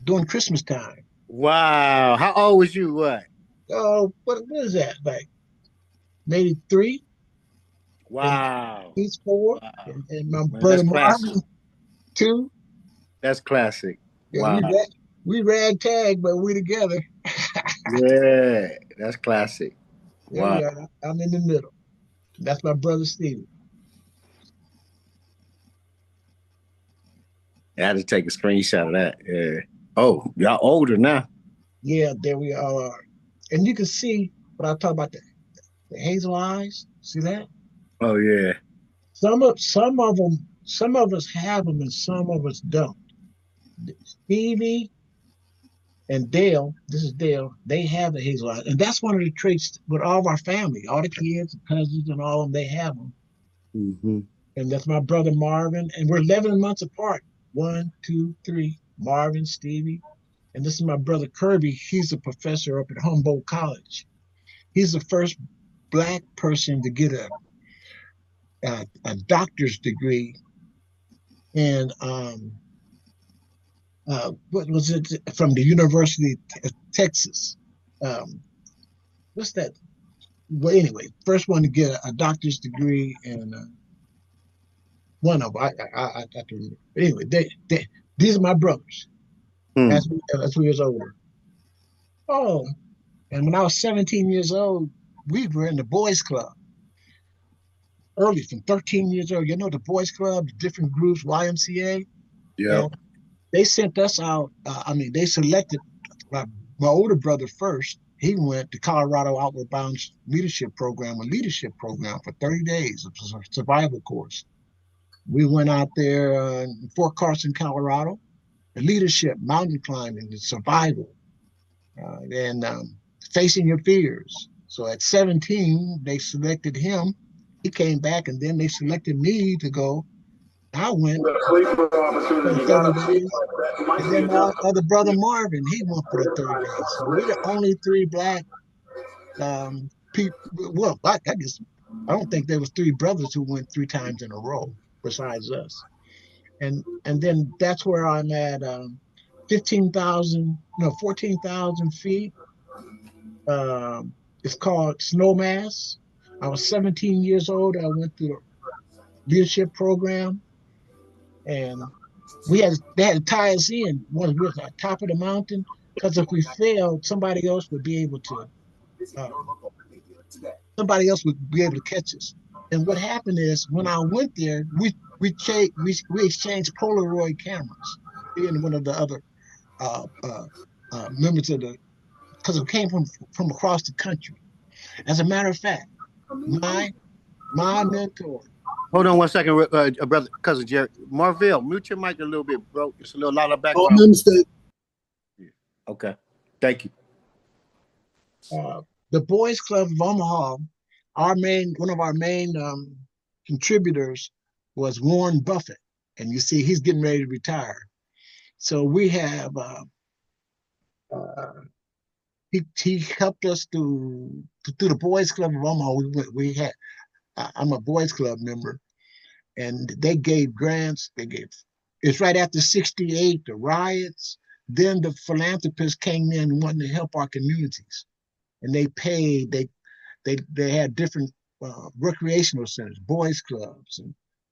S1: during Christmas time.
S13: Wow. How old was you? What?
S1: Oh, what is that? Like maybe 3, and
S13: Wow.
S1: he's 4,
S13: Wow.
S1: and my
S13: Man,
S1: brother
S13: that's classic.
S1: Marvin 2.
S13: That's classic.
S1: Yeah,
S13: Wow.
S1: we ragtag, but we together.
S13: Yeah, that's classic.
S1: There
S13: Wow.
S1: we are. I'm in the middle. That's my brother Stevie.
S13: I had to take a screenshot of that. Yeah. Oh, y'all older now.
S1: Yeah, there we all are. And you can see what I talk about the hazel eyes. See that?
S13: Oh yeah.
S1: Some of us have them, and some of us don't. Stevie and Dale, this is Dale. They have the hazel eyes, and that's one of the traits with all of our family, all the kids, cousins, and all of them. They have them,
S13: Mm-hmm.
S1: and that's my brother Marvin, and we're 11 months apart. 1, 2, 3. Marvin, Stevie, and this is my brother Kirby. He's a professor up at Humboldt College. He's the first Black person to get a doctor's degree in what was it, from the University of Texas. Um, what's that? Well, anyway, first one to get a doctor's degree in one of them. I can remember. But anyway, these are my brothers
S13: Hmm.
S1: as we was older. Oh, and when I was 17 years old, we were in the boys club early, from 13 years old. You know, the boys club, the different groups, YMCA.
S13: Yep.
S1: And they sent us out. They selected my older brother first. He went to Colorado Outward Bound Leadership Program, a leadership program for 30 days. It was a survival course. We went out there in Fort Carson, Colorado, the leadership, mountain climbing, the survival, and facing your fears. So at 17, they selected him. He came back, and then they selected me to go. I went for the 30 days. And then my other brother Marvin, he went for the 30 days. So we're the only 3 Black people. Well, I guess I don't think there was 3 brothers who went 3 times in a row besides us. And then that's where I'm at 14,000 feet. It's called Snowmass. I was 17 years old. I went through a leadership program, and they had to tie us in when we were at the top of the mountain, because if we failed, somebody else would be able to catch us. And what happened is, when I went there, we exchanged Polaroid cameras. And one of the other uh, uh, members of because it came from across the country. As a matter of fact, my mentor.
S13: Hold on 1 second, brother, cousin Jerry. Marvell, mute your mic a little bit, bro. It's a lot of
S12: Oh,
S13: background.
S12: my mistake.
S13: Okay. Thank you.
S1: The Boys Club of Omaha, one of our main contributors was Warren Buffett, and you see he's getting ready to retire. So we have he helped us through the Boys Club of Omaha. We had I'm a Boys Club member, and they gave grants. It's right after '68, the riots. Then the philanthropists came in wanting to help our communities, and they paid. They had different recreational centers, boys clubs,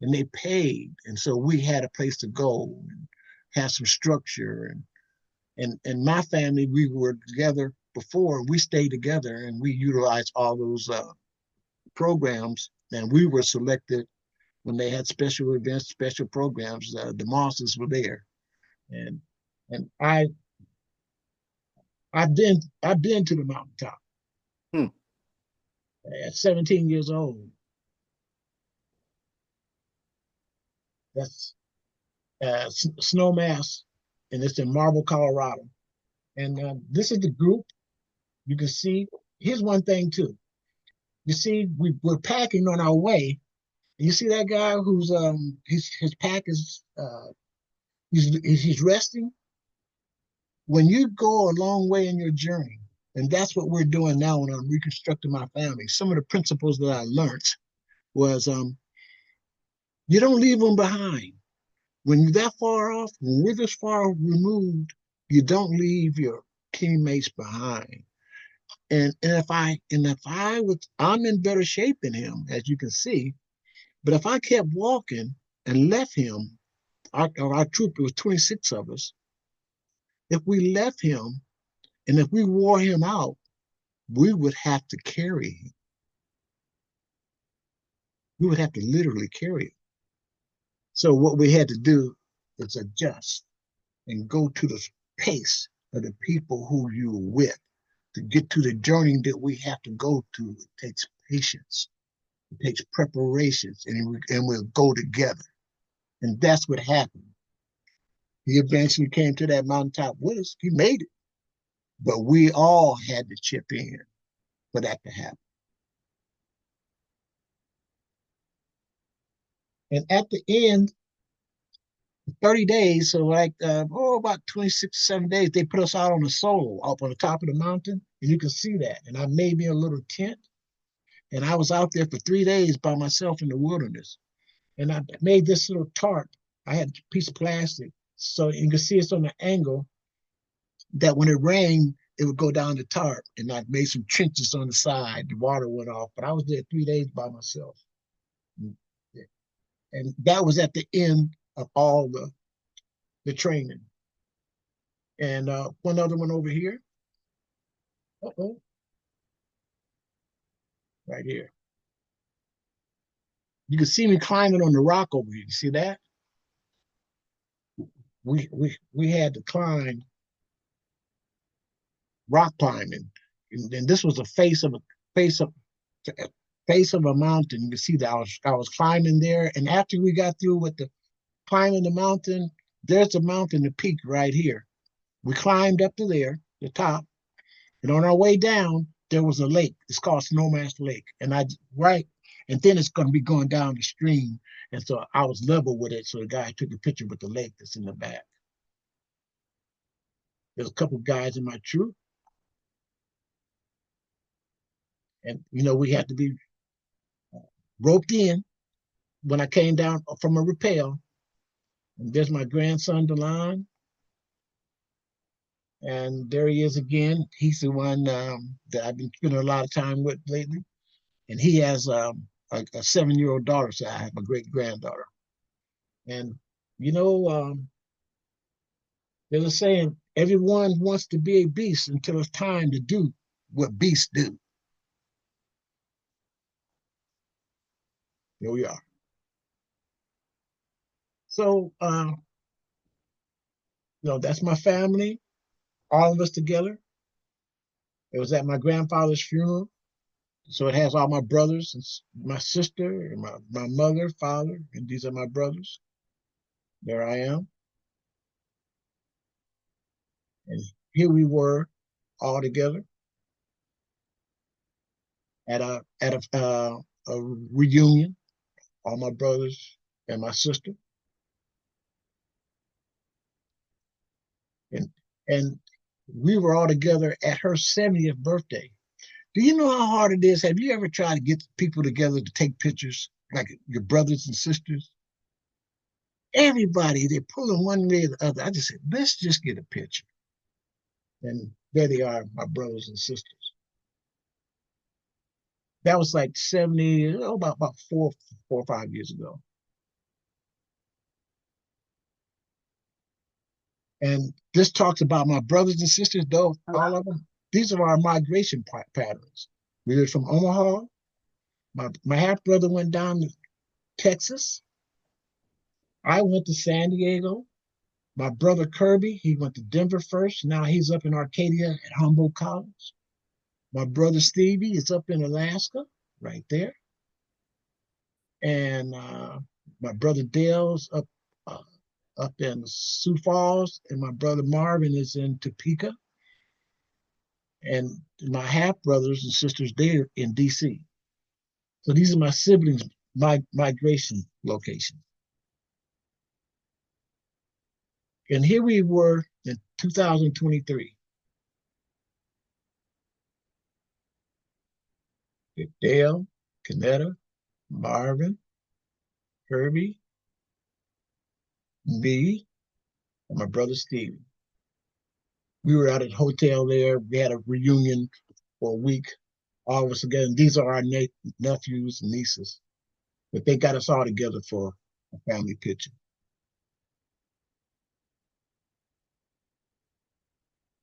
S1: and they paid, and so we had a place to go and have some structure. And my family, we were together before. We stayed together, and we utilized all those programs. And we were selected when they had special events, special programs. The Mosses were there, and and I've been to the mountaintop
S13: Hmm.
S1: at 17 years old. That's Snowmass, and it's in Marble, Colorado. And this is the group. You can see. Here's one thing too. You see, we're packing on our way. You see that guy who's his pack is he's resting. When you go a long way in your journey, and that's what we're doing now when I'm reconstructing my family. Some of the principles that I learned was you don't leave them behind. When you're that far off, when we're this far removed, you don't leave your teammates behind. I'm in better shape than him, as you can see. But if I kept walking and left him, our troop, it was 26 of us. If we left him and if we wore him out, we would have to carry him. We would have to literally carry him. So what we had to do is adjust and go to the pace of the people who you're with to get to the journey that we have to go to. It takes patience. It takes preparations, and we'll go together. And that's what happened. He eventually came to that mountaintop with us. He made it. But we all had to chip in for that to happen. And at the end, 30 days, so like about 26, 7 days, they put us out on a solo up on the top of the mountain. And you can see that. And I made me a little tent. And I was out there for 3 days by myself in the wilderness. And I made this little tarp. I had a piece of plastic. So you can see it's on the angle that when it rained, it would go down the tarp. And I made some trenches on the side. The water went off. But I was there 3 days by myself. And that was at the end of all the training. And one other one over here. Uh-oh. Right here. You can see me climbing on the rock over here. You see that? We had to climb rock climbing. And this was the face of face of a mountain. You can see that I was climbing there. And after we got through with the climbing the mountain, there's the mountain, the peak right here. We climbed up to there, the top, and on our way down, there was a lake. It's called Snowmass Lake. And then it's going to be going down the stream. And so I was level with it. So the guy took a picture with the lake that's in the back. There's a couple of guys in my troop. And, we had to be roped in when I came down from a rappel. And there's my grandson, DeLon. And there he is again. He's the one that I've been spending a lot of time with lately. And he has a 7-year-old daughter, so I have a great granddaughter. And, there's a saying, everyone wants to be a beast until it's time to do what beasts do. Here we are. So, that's my family, all of us together. It was at my grandfather's funeral. So it has all my brothers and my sister and my mother, father, and these are my brothers. There I am. And here we were all together at a reunion, all my brothers and my sister. And we were all together at her 70th birthday. Do you know how hard it is? Have you ever tried to get people together to take pictures, like your brothers and sisters? Everybody, they're pulling one way or the other. I just said, let's just get a picture. And there they are, my brothers and sisters. That was like 70, about 4 or 5 years ago. And this talks about my brothers and sisters, though, all of them. These are our migration patterns. We were from Omaha. My half brother went down to Texas. I went to San Diego. My brother Kirby, he went to Denver first. Now he's up in Arcadia at Humboldt College. My brother Stevie is up in Alaska, right there. And my brother Dale's up in Sioux Falls, and my brother Marvin is in Topeka. And my half brothers and sisters, they're in DC. So these are my siblings' migration locations. And here we were in 2023. Dale, Canetta, Marvin, Kirby, me, and my brother Stevie. We were at a hotel there. We had a reunion for a week, all of us together. And these are our nephews and nieces. But they got us all together for a family picture.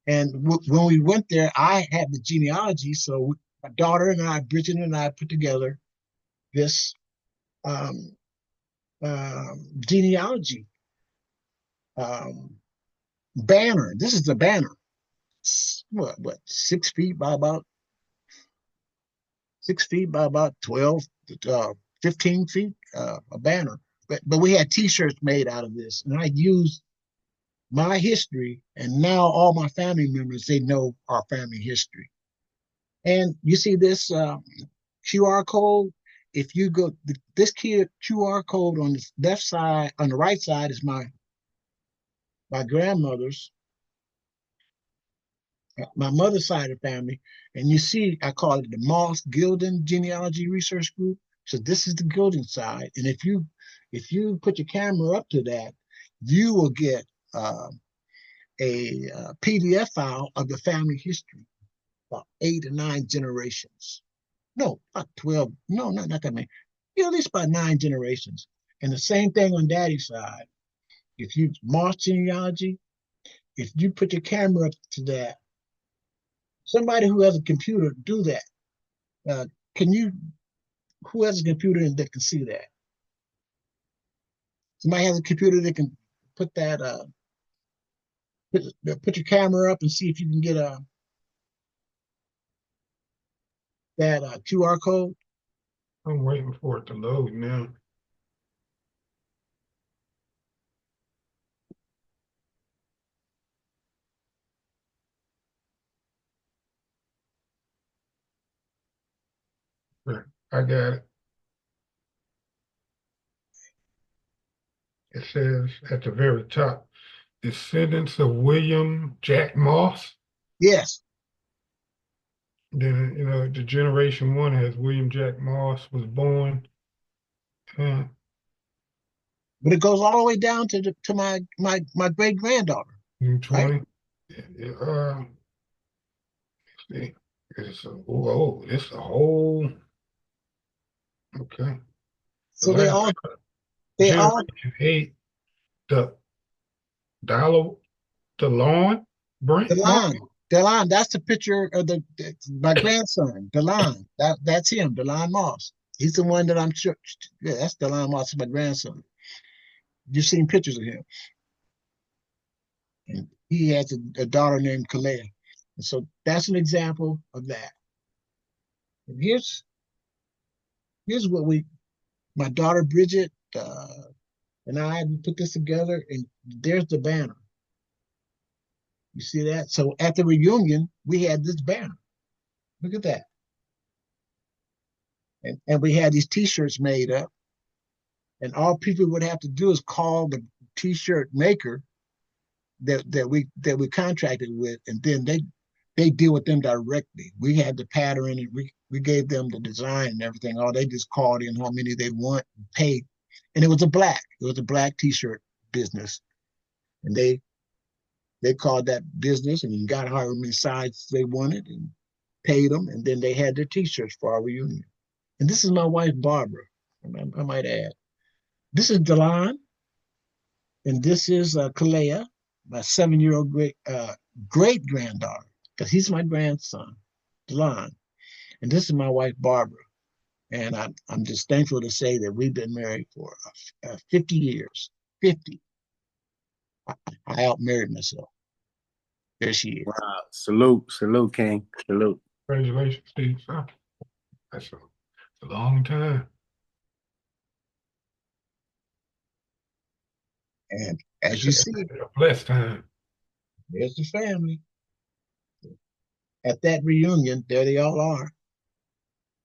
S1: And when we went there, I had the genealogy. So my daughter and I, Bridget and I, put together this genealogy banner. This is the banner. What 6 feet by about 6 feet by about 12, 15 feet, a banner. But we had T-shirts made out of this, and I used my history, and now all my family members, they know our family history. And you see this QR code. If you go, this QR code on the left side, on the right side is my grandmother's, my mother's side of the family. And you see, I call it the Moss Gildon Genealogy Research Group. So this is the Gildon side. And if you put your camera up to that, you will get a PDF file of the family history, about 8 or 9 generations. No, not 12. No, not that many. At least about 9 generations. And the same thing on daddy's side. If you Moss genealogy, if you put your camera up to that, somebody who has a computer, do that. Who has a computer that can see that? Somebody has a computer that can put that, put your camera up and see if you can get that QR code.
S9: I'm waiting for it to load now. There, I got it. It says at the very top, descendants of William Jack Moss.
S1: Yes.
S9: Then, the generation 1 has William Jack Moss was born.
S1: But it goes all the way down to my great granddaughter.
S9: 20.
S1: Right?
S9: Let's see. It's a whole. Okay.
S1: So they all
S9: Generation 8, the DeLon Brent Moss.
S1: Delon, that's the picture of my grandson, Delon. That's him, Delon Moss. He's the one that I'm sure. Yeah, that's Delon Moss, my grandson. You've seen pictures of him. And he has a daughter named Kalea. And so that's an example of that. And here's what my daughter Bridget and I put this together, and there's the banner. You see that? So at the reunion, we had this banner. Look at that. And we had these T-shirts made up. And all people would have to do is call the T-shirt maker, that we contracted with, and then they deal with them directly. We had the pattern, and we gave them the design and everything. All they just called in how many they want and paid, and it was a black T-shirt business, and they called that business and got however many sizes they wanted and paid them, and then they had their T-shirts for our reunion. And this is my wife Barbara. I might add, this is Delon, and this is Kalea, my 7-year-old great granddaughter, because he's my grandson, Delon. And this is my wife Barbara. And I'm just thankful to say that we've been married for 50 years. 50. I outmarried myself. There she is.
S13: Wow. Salute, King. Salute.
S9: Congratulations, Steve. That's a long time.
S1: And as you see,
S9: a blessed time.
S1: There's the family. At that reunion, there they all are.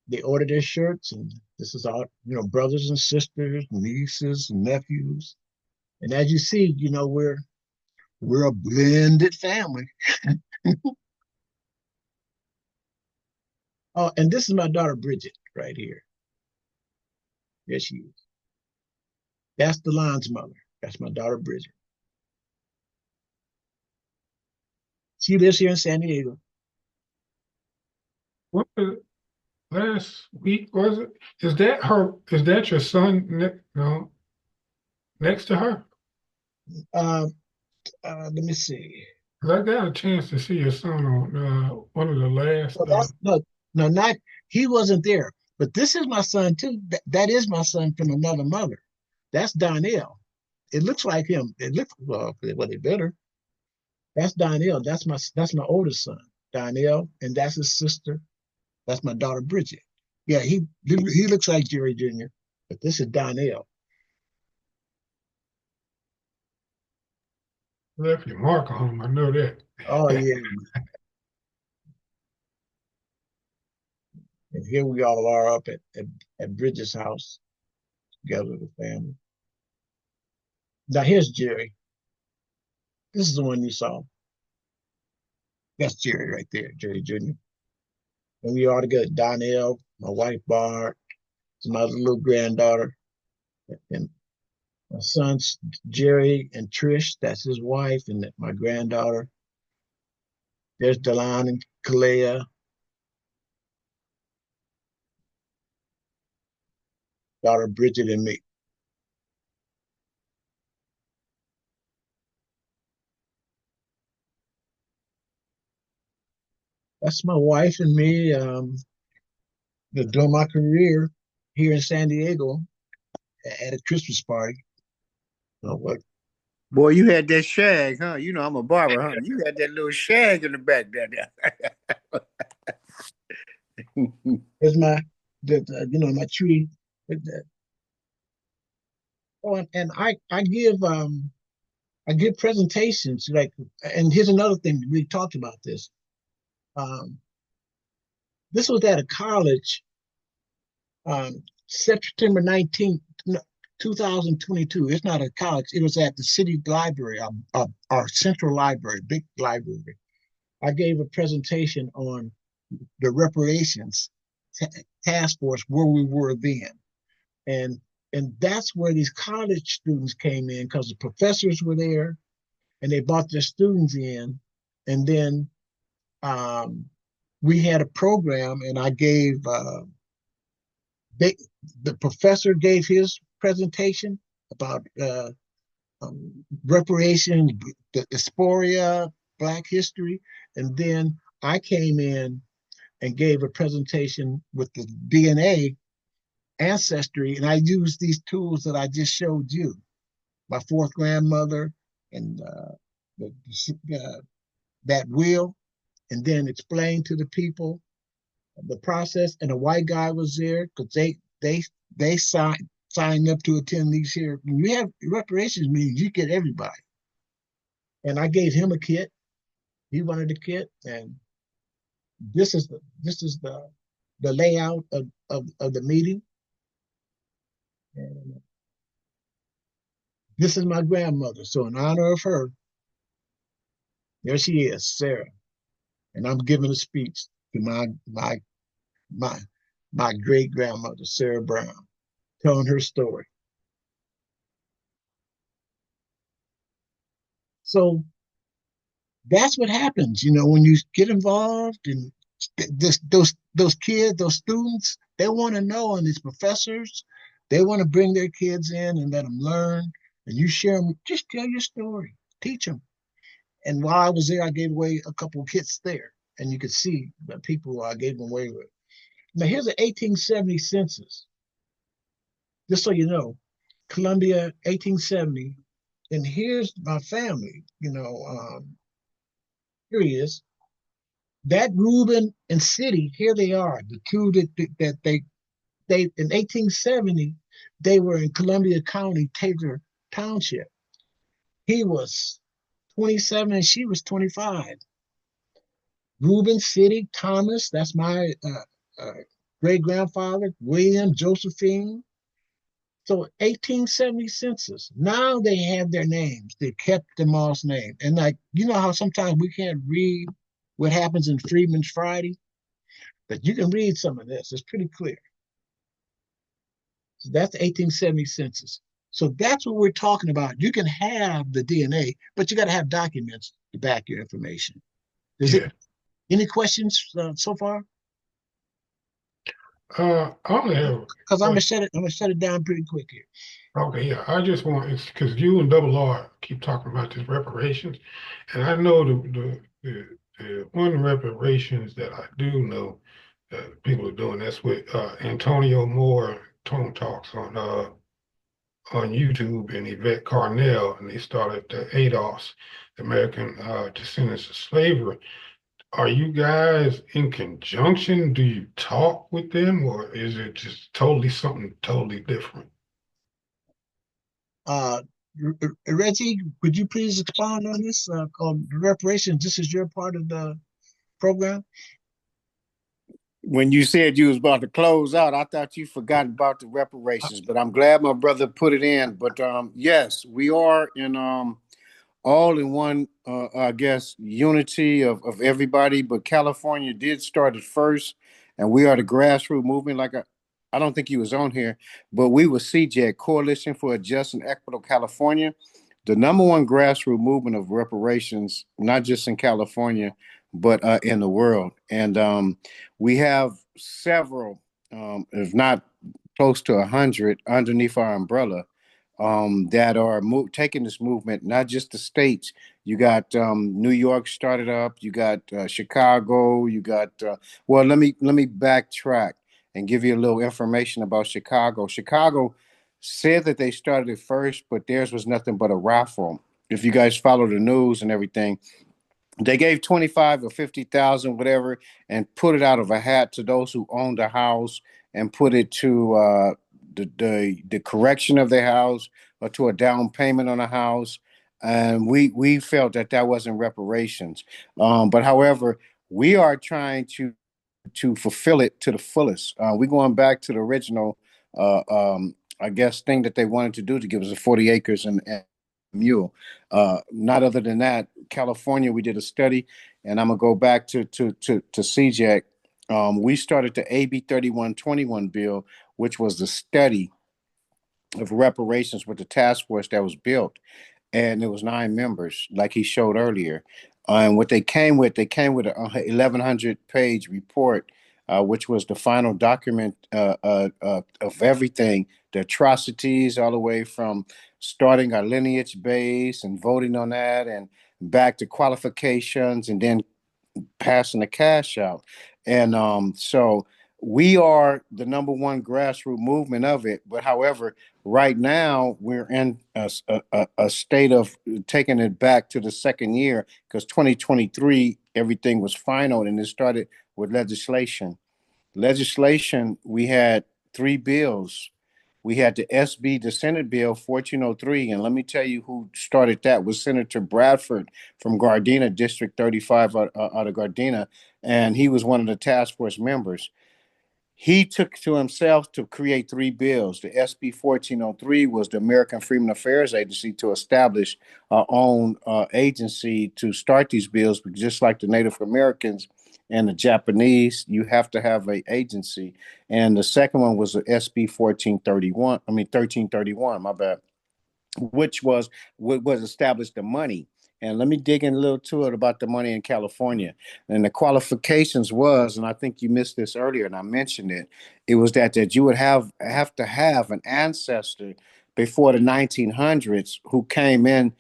S1: They ordered their shirts, and this is all, brothers and sisters, nieces and nephews. And as you see, we're a blended family. Oh, and this is my daughter Bridget right here. There she is. That's Delon's mother. That's my daughter Bridget. She lives here in San Diego.
S9: What the last week was it? Is that her? Is that your son? No, next to her.
S1: Let me see.
S9: 'Cause I got a chance to see your son on one of the last.
S1: Well, that's no, not he wasn't there. But this is my son too. That is my son from another mother. That's Donnell. It looks like him. It looks well they better. That's Donnell. That's my oldest son, Donnell, and that's his sister. That's my daughter Bridget. Yeah, he looks like Jerry Jr., but this is Donnell.
S9: Left your mark on him. I know that.
S1: Oh yeah. And here we all are up at Bridget's house together with the family. Now here's Jerry. This is the one you saw. That's Jerry right there, Jerry Jr. And we all together, Donnell, my wife Barb, my little granddaughter, and my sons Jerry and Trish, that's his wife, and my granddaughter. There's Delon and Kalea. Daughter Bridget and me. That's my wife and me during my career here in San Diego at a Christmas party. Oh, what?
S13: Boy, you had that shag, huh? You know I'm a barber, huh? You had that little shag in the back there.
S1: There's my my tree. Oh, and I give presentations and here's another thing we talked about this. This was at a college, September 19th, 2022. It's not a college. It was at the city library, our central library, big library. I gave a presentation on the reparations task force where we were then. And that's where these college students came in because the professors were there and they brought their students in. And then we had a program and I gave, the professor gave his presentation about reparations, the diaspora, Black history. And then I came in and gave a presentation with the DNA ancestry, and I used these tools that I just showed you. My fourth grandmother and that wheel, and then explain to the people the process. And a white guy was there because they signed up to attend these here. When you have reparations meetings, you get everybody. And I gave him a kit. He wanted a kit, and this is the layout of the meeting. And this is my grandmother. So in honor of her, There she is, Sarah, and I'm giving a speech to my my great grandmother, Sarah Brown, telling her story. So that's what happens, when you get involved and those kids, those students, they want to know, and these professors, they want to bring their kids in and let them learn. And you share them, just tell your story, teach them. And while I was there, I gave away a couple of kits there, and you could see the people I gave them away with. Now here's the 1870 census, just so you know, Columbia, 1870. And here's my family, here he is. That Reuben and City, here they are, the two that they in 1870 they were in Columbia County, Taylor Township. He was 27 and she was 25. Reuben City, Thomas, that's my great grandfather, William, Josephine. So 1870 census. Now they have their names. They kept them all's name. And like, you know how sometimes we can't read what happens in Freeman's Friday? But you can read some of this. It's pretty clear. So that's the 1870 census. So that's what we're talking about. You can have the DNA, but you got to have documents to back your information.
S9: Yeah.
S1: Any questions so far?
S9: I only have
S1: Because I'm gonna shut it down pretty quick here.
S9: Okay, yeah. I just want it's because you and Double R keep talking about this reparations, and I know the one reparations that I do know that people are doing. That's with Antonio Moore Tone Talks on YouTube, and Yvette Carnell, and they started the ADOS, the American Descendants of Slavery. Are you guys in conjunction? Do you talk with them, or is it just totally something totally different?
S1: Uh, Reggie, would you please expound on this called reparations? This is your part of the program.
S13: When you said you was about to close out, I thought you forgot about the reparations, but I'm glad my brother put it in. But yes, we are in all in one, I guess, unity of everybody. But California did start it first, and we are the grassroots movement. I don't think he was on here, but we were CJEC, Coalition for a Just and Equitable California, the number one grassroots movement of reparations, not just in California, but in the world. And we have several, if not close to 100, underneath our umbrella that are taking this movement, not just the states. You got New York started up. You got Chicago. You got well. Let me backtrack and give you a little information about Chicago. Chicago said that they started it first, but theirs was nothing but a raffle. If you guys follow the news and everything, they gave 25 or 50,000, whatever, and put it out of a hat to those who owned a house and put it to the correction of their house or to a down payment on a house. And we felt that that wasn't reparations. But however, we are trying to fulfill it to the fullest. We're going back to the original, I guess, thing that they wanted to do to give us the 40 acres and mule. Not other than that, California, we did a study, and I'm gonna go back to CJEC. We started the AB 3121 bill, which was the study of reparations with the task force that was built, and there was 9 members, like he showed earlier. And what they came with a 1,100 page report, which was the final document of everything, the atrocities, all the way from starting our lineage base and voting on that, and back to qualifications, and then passing the cash out. And so we are the number one grassroots movement of it. But however, right now we're in a state of taking it back to the second year, because 2023 everything was final, and it started with legislation. We had 3 bills. We had the Senate Bill 1403, and let me tell you who started that was Senator Bradford from Gardena, District 35 out of Gardena, and he was one of the task force members. He took to himself to create three bills. The SB 1403 was the American Freedmen Affairs Agency to establish our own agency to start these bills, but just like the Native Americans and the Japanese, you have to have an agency. And the second one was the SB 1431, 1331, my bad, which was what was established the money. And let me dig in a little to it about the money in California. And the qualifications was, and I think you missed this earlier, and I mentioned it. It was that you would have to have an ancestor before the 1900s who came in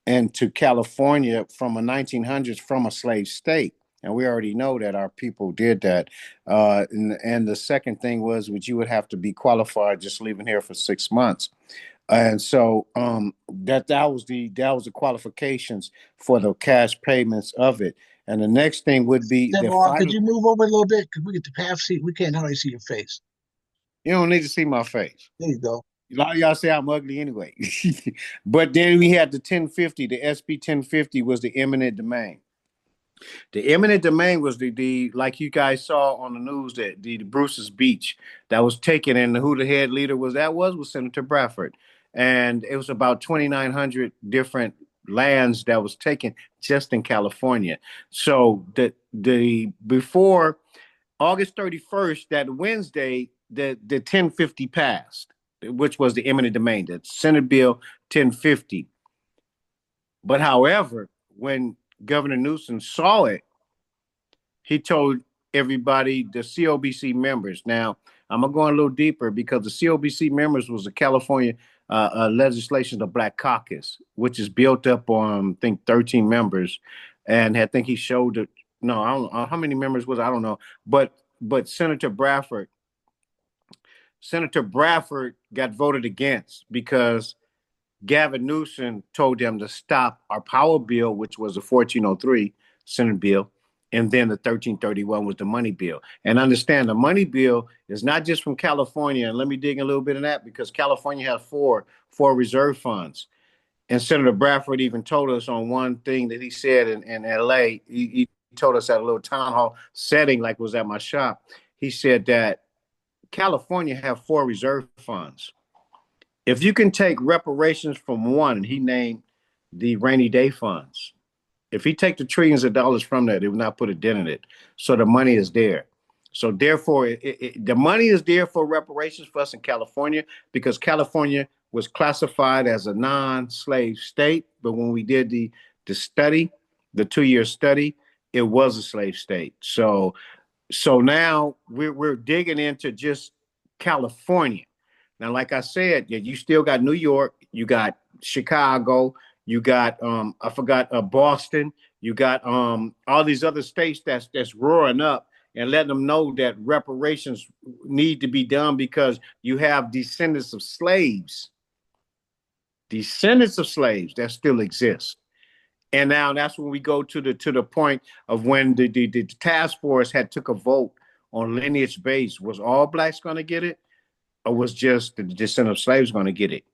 S13: into California from a 1900s from a slave state. And we already know that our people did that. And the second thing was, you would have to be qualified just living here for 6 months. And so that was the qualifications for the cash payments of it. And the next thing would be the
S1: Deborah, could
S13: final.
S1: you move over a little bit? Because we get the half seat. We can't hardly see your face.
S13: You don't need to see my face.
S1: There you go.
S13: A lot of y'all say I'm ugly anyway. But then we had the 1050. The SB 1050 was the eminent domain. The eminent domain was the like you guys saw on the news, that the Bruce's Beach that was taken, and who the head leader was Senator Bradford, and it was about 2,900 different lands that was taken just in California. So the before August 31st, that Wednesday, the 1050 passed, which was the eminent domain, the Senate Bill 1050. But however, when Governor Newsom saw it, he told everybody, the COBC members. Now, I'm going to go a little deeper because the COBC members was the California legislation of Black Caucus, which is built up on, I think, 13 members. And I think he showed it. No, I don't know how many members was, I don't know. But Senator Bradford got voted against because Gavin Newsom told them to stop our power bill, which was the 1403 Senate bill, and then the 1331 was the money bill. And understand, the money bill is not just from California. And let me dig a little bit in that, because California has four reserve funds. And Senator Bradford even told us on one thing that he said in LA, he told us at a little town hall setting, like was at my shop. He said that California have four reserve funds. If you can take reparations from one, he named the rainy day funds. If he take the trillions of dollars from that, it would not put a dent in it. So the money is there. So therefore, the money is there for reparations for us in California, because California was classified as a non-slave state. But when we did the study, the 2-year study, it was a slave state. So now we're digging into just California. Now, like I said, you still got New York, you got Chicago, you got I forgot Boston, you got all these other states that's roaring up and letting them know that reparations need to be done, because you have descendants of slaves that still exist. And now that's when we go to the point of when the task force had took a vote on lineage base. Was all blacks going to get it, or was just the descendant of slaves going to get it?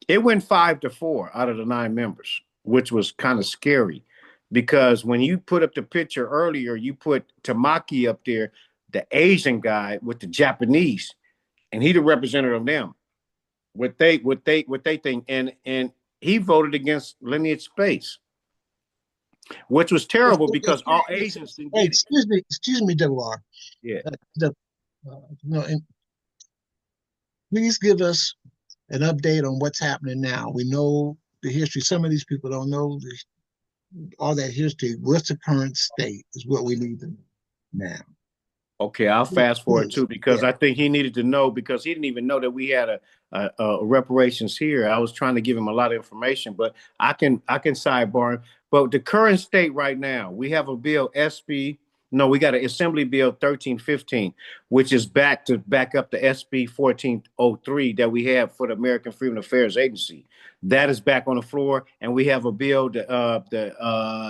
S13: It went 5-4 out of the 9 members, which was kind of scary, because when you put up the picture earlier, you put Tamaki up there, the Asian guy with the Japanese, and he the representative of them. What they think, and he voted against lineage base, which was terrible because all Asians didn't get it.
S1: Excuse me, Deborah.
S13: Yeah.
S1: And please give us an update on what's happening now. We know the history. Some of these people don't know all that history. What's the current state is what we need to know now.
S13: Okay, I'll fast forward too, because I think he needed to know, because he didn't even know that we had a reparations here. I was trying to give him a lot of information, but I can sidebar. But the current state right now, we have a bill we got an Assembly Bill 1315, which is back up the SB 1403 that we have for the American Freedmen Affairs Agency. That is back on the floor, and we have a bill, the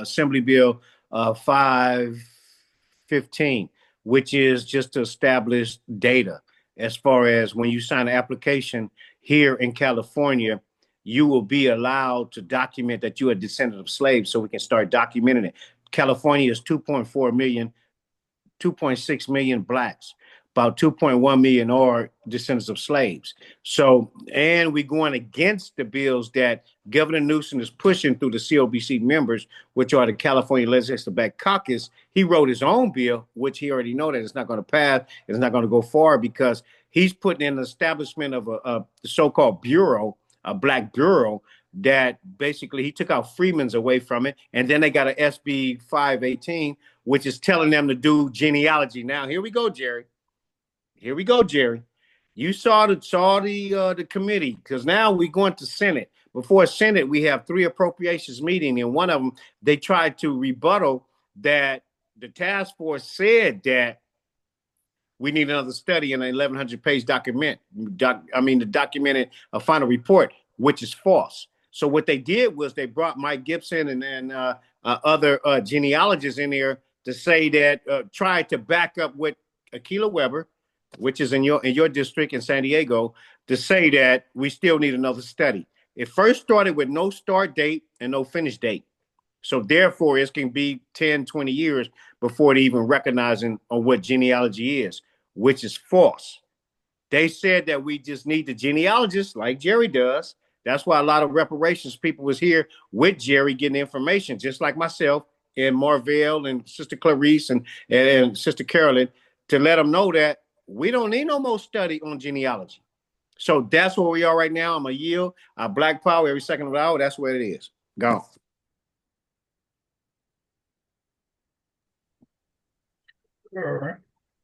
S13: Assembly Bill 515, which is just to establish data as far as when you sign an application here in California, you will be allowed to document that you are a descendant of slaves, so we can start documenting it. California is 2.6 million blacks, about 2.1 million are descendants of slaves. So, and we're going against the bills that Governor Newsom is pushing through the COBC members, which are the California Legislative Black Caucus. He wrote his own bill, which he already know that it's not going to pass. It's not going to go far because he's putting in the establishment of a so-called bureau, a black bureau, that basically he took out Freeman's away from it. And then they got an SB 518, which is telling them to do genealogy. Now, here we go, Jerry. Here we go, Jerry. You saw the committee, because now we're going to Senate. Before Senate, we have 3 appropriations meeting, and one of them they tried to rebuttal that the task force said that we need another study in an 1,100-page document. The documented a final report, which is false. So what they did was they brought Mike Gibson and other genealogists in there to say that tried to back up what Akila Weber, which is in your district in San Diego, to say that we still need another study. It first started with no start date and no finish date. So therefore, it can be 10, 20 years before they even recognizing on what genealogy is, which is false. They said that we just need the genealogists like Jerry does. That's why a lot of reparations people was here with Jerry getting information, just like myself and Marvell and Sister Clarice and Sister Carolyn, to let them know that we don't need no more study on genealogy. So that's where we are right now. I'm a yield. I Black Power every second of the hour. That's where it is. Gone.
S9: All right.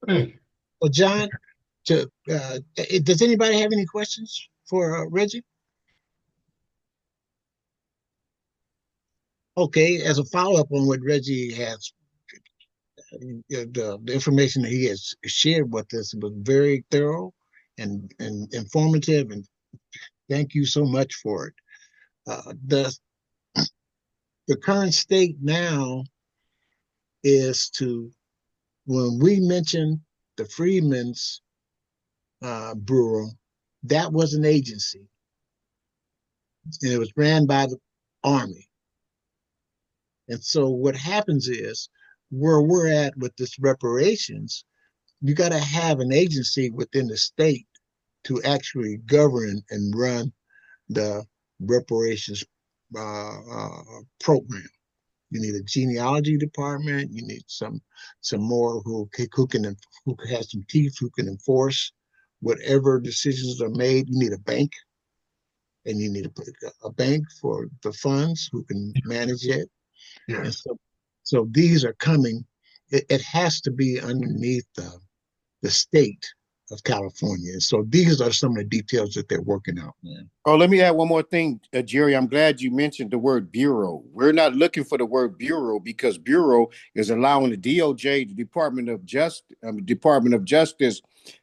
S9: Hey.
S1: Well, John, does anybody have any questions for Reggie? Okay, as a follow-up on what Reggie has, the information that he has shared with us was very thorough and informative, and thank you so much for it. The current state now is when we mention the Freedmen's Bureau, that was an agency, and it was ran by the Army. And so what happens is, where we're at with this reparations, you got to have an agency within the state to actually govern and run the reparations program. You need a genealogy department. You need some more who has some teeth, who can enforce whatever decisions are made. You need a bank, and you need to put a bank for the funds who can manage it. Yeah. And so these are coming. It has to be underneath the state of California. So these are some of the details that they're working out, man.
S13: Oh, let me add one more thing, Jerry. I'm glad you mentioned the word bureau. We're not looking for the word bureau because bureau is allowing the DOJ, the Department of Justice,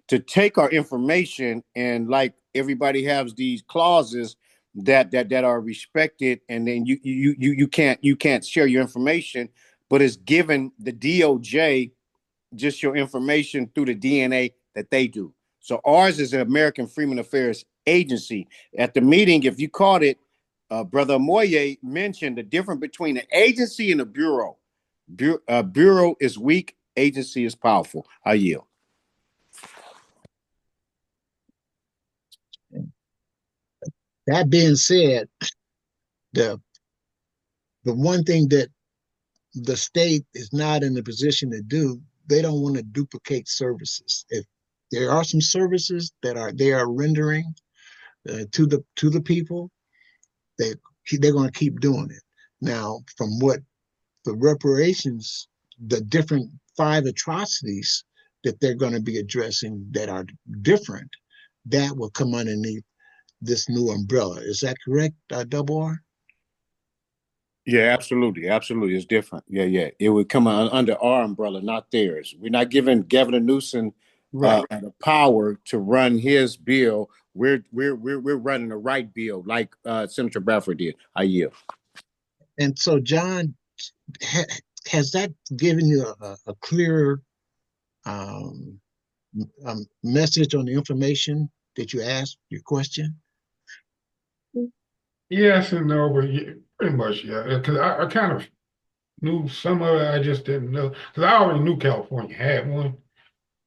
S13: to take our information, and like everybody has these clauses that are respected, and then you can't share your information, but it's given the DOJ just your information through the DNA that they do. So ours is an American Freedmen Affairs Agency. At the meeting, if you caught it, Brother Moye mentioned the difference between an agency and a bureau. Bureau is weak, agency is powerful. I yield.
S1: That being said, the one thing that the state is not in a position to do, they don't want to duplicate services. If there are some services that they are rendering to the people, they're going to keep doing it. Now, from what the reparations, the different 5 atrocities that they're going to be addressing that are different, that will come underneath this new umbrella. Is that correct, Double R?
S13: Yeah, absolutely. Absolutely. It's different. Yeah. It would come under our umbrella, not theirs. We're not giving Governor Newsom the power to run his bill. We're running the right bill, like Senator Bradford did. I yield.
S1: And so, John, has that given you a clearer message on the information that you asked, your question?
S9: Yes and no, but yeah, pretty much, yeah. Because I kind of knew some of it, I just didn't know. Because I already knew California had one,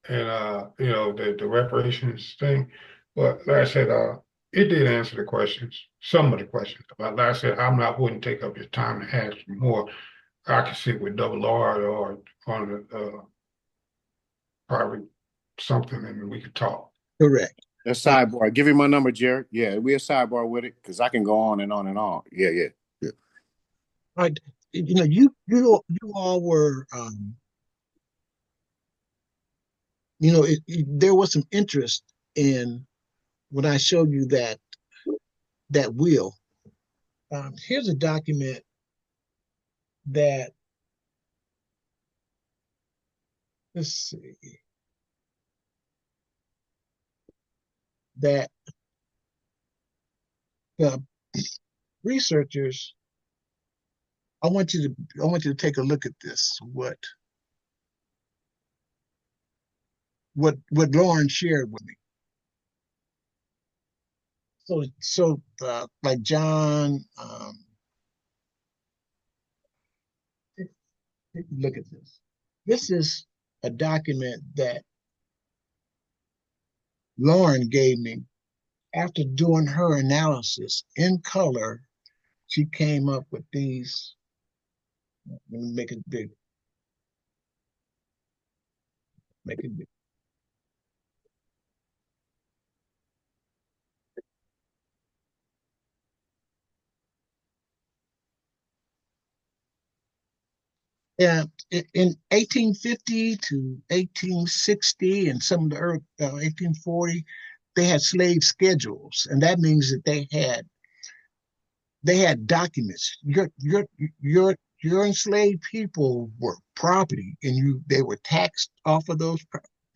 S9: and the reparations thing. But like I said, it did answer the questions, some of the questions. But like I said, wouldn't take up your time to ask more. I could sit with Double R or on the probably something, and we could talk.
S1: Correct.
S13: A sidebar. Give me my number, Jared. Yeah, we a sidebar with it because I can go on and on and on. Yeah, yeah, yeah.
S1: Right. You all were, there was some interest in when I showed you that will. Here's a document that, let's see, that the researchers, I want you to take a look at this. What Lauren shared with me. So like John, look at this. This is a document that Lauren gave me after doing her analysis in color. She came up with these. Let me make it big. Make it big. Yeah, in 1850 to 1860 and some of the early 1840, they had slave schedules, and that means that they had documents. Your enslaved people were property, and they were taxed off of those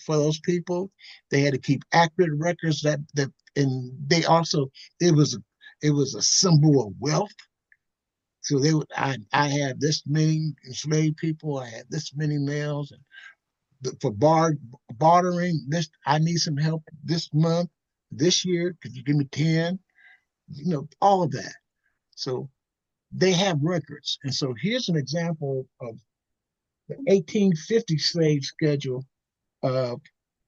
S1: for those people. They had to keep accurate records and they also it was a symbol of wealth. So I had this many enslaved people, I had this many males, and for bartering, this I need some help this month, this year. Could you give me 10? All of that. So they have records. And so here's an example of the 1850 slave schedule of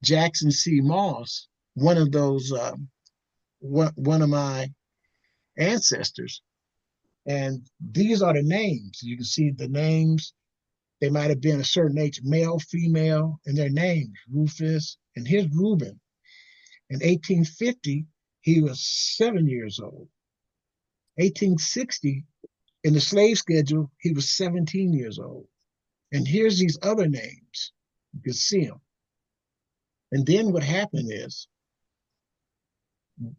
S1: Jackson C. Moss, one of those, one of my ancestors. And these are the names. You can see the names. They might have been a certain age, male, female, and their names, Rufus. And here's Reuben. In 1850, he was 7 years old. 1860, in the slave schedule, he was 17 years old. And here's these other names. You can see them. And then what happened is,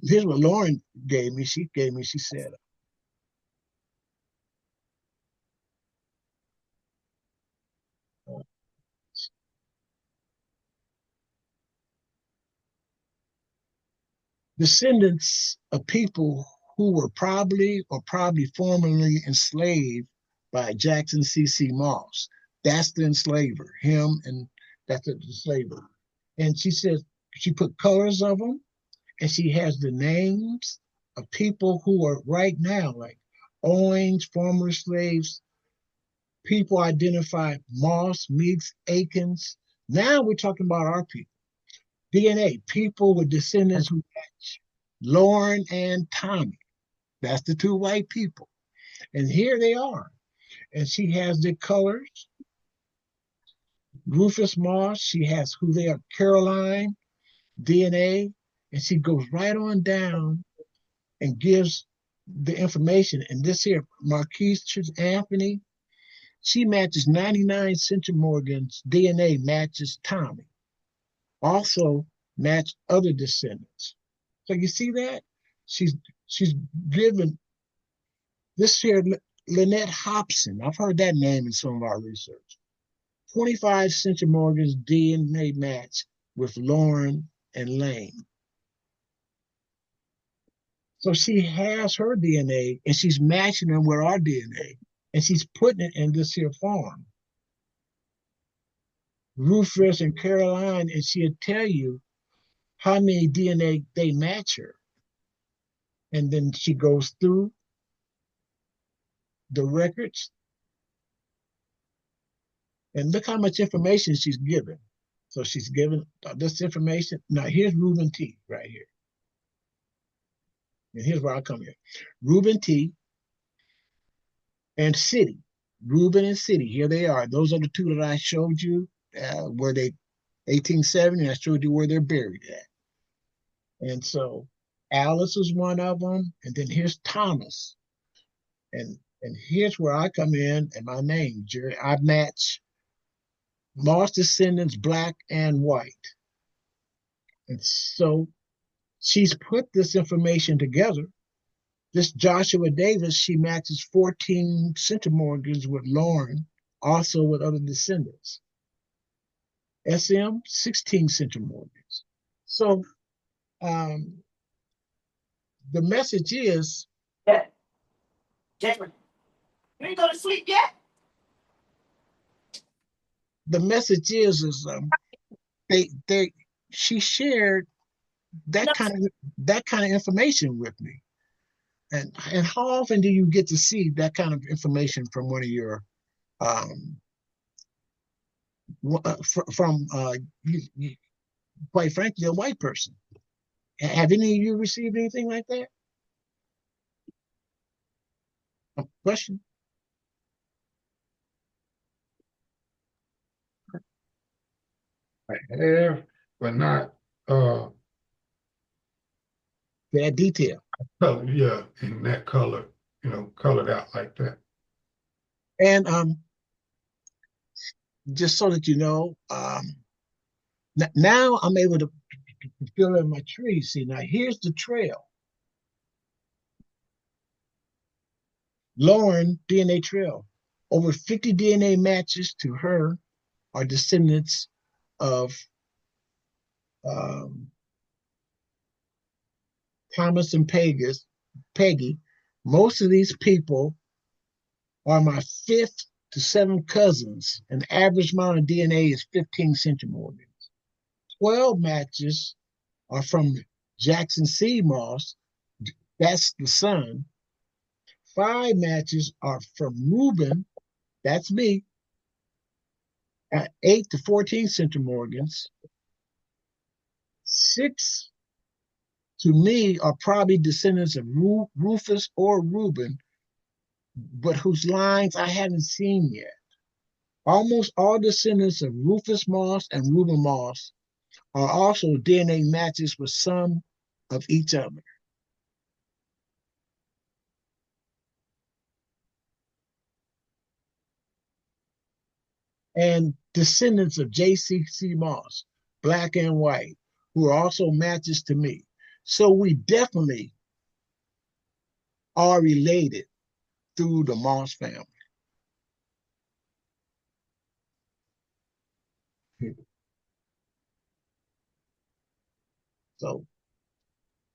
S1: here's what Lauren gave me. She said, descendants of people who were probably formerly enslaved by Jackson C.C. Moss. That's the enslaver, him, and that's the enslaver. And she says she put colors of them, and she has the names of people who are right now, like Owings, former slaves, people identified Moss, Meeks, Akins. Now we're talking about our people. DNA, people with descendants who match Lauren and Tommy. That's the two white people. And here they are. And she has the colors. Rufus Moss, she has who they are, Caroline, DNA, and she goes right on down and gives the information. And this here, Marquise Anthony, she matches 99 Centimorgan's DNA matches Tommy. Also match other descendants. So you see that? She's given this here, Lynette Hobson. I've heard that name in some of our research. 25 Centimorgan's DNA match with Lauren and Lane. So she has her DNA and she's matching them with our DNA and she's putting it in this here form. Rufus and Caroline, and she'll tell you how many DNA they match her. And then she goes through the records and look how much information she's given. So she's given this information. Now here's Reuben T right here. And here's where I come here. Reuben T and City. Reuben and City, here they are. Those are the two that I showed you where they 1870. I showed you where they're buried at. And so Alice is one of them. And then here's Thomas. And here's where I come in and my name, Jerry. I match Moss descendants, black and white. And so she's put this information together. This Joshua Davis, she matches 14 centimorgans with Lauren, also with other descendants. SM, 16 centimorgans. So the message is.
S11: Yeah. Jeffrey, you ain't go to sleep yet?
S1: The message is she shared that kind of information with me. And how often do you get to see that kind of information from one of your quite frankly, a white person? Have any of you received anything like that? A question?
S9: I have, but not
S1: that detail.
S9: Yeah, in that color, colored out like that.
S1: And just so that you know, now I'm able to fill in my tree. See, now here's the trail. Lauren DNA trail. Over 50 DNA matches to her are descendants of Thomas and Peggy. Most of these people are my 5th to 7th cousins. An average amount of DNA is 15 centimorgans. 12 matches are from Jackson C. Moss. That's the son. 5 matches are from Reuben. That's me. At 8 to 14 centimorgans. 6 to me are probably descendants of Rufus or Reuben, but whose lines I haven't seen yet. Almost all descendants of Rufus Moss and Reuben Moss are also DNA matches with some of each other. And descendants of JCC Moss, black and white, who are also matches to me. So we definitely are related through the Moss family. So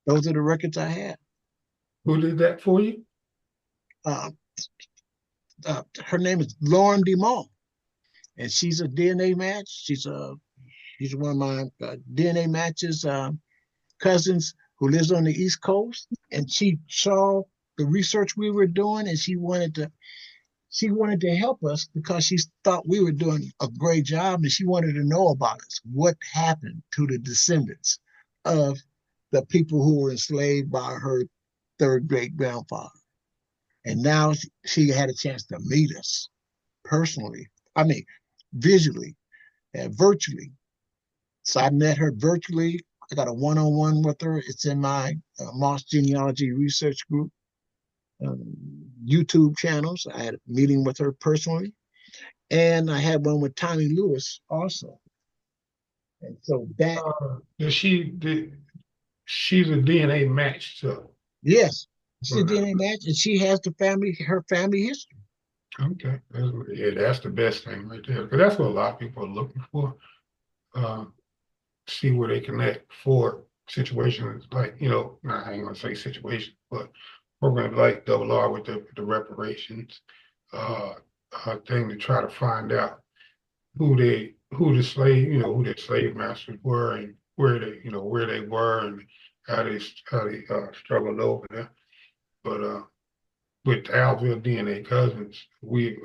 S1: those are the records I have.
S9: Who did that for you?
S1: Her name is Lauren DeMont, and she's a DNA match. She's one of my DNA matches cousins who lives on the East Coast, and she saw the research we were doing, and she wanted to help us because she thought we were doing a great job, and she wanted to know about us. What happened to the descendants of the people who were enslaved by her third great grandfather? And now she had a chance to meet us personally. I mean, visually and virtually. So I met her virtually. I got a one-on-one with her. It's in my Moss Genealogy Research Group YouTube channels. I had a meeting with her personally. And I had one with Tommy Lewis also. And so that...
S9: she's a DNA match, so...
S1: Yes, she's a DNA match, and she has her family history.
S9: Okay, that's the best thing right there, because that's what a lot of people are looking for. See where they connect for situations like, I ain't gonna say situations, but programs like Double R with the reparations thing to try to find out who their slave masters were and where they were and how they struggled over there. But with Alville DNA Cousins, we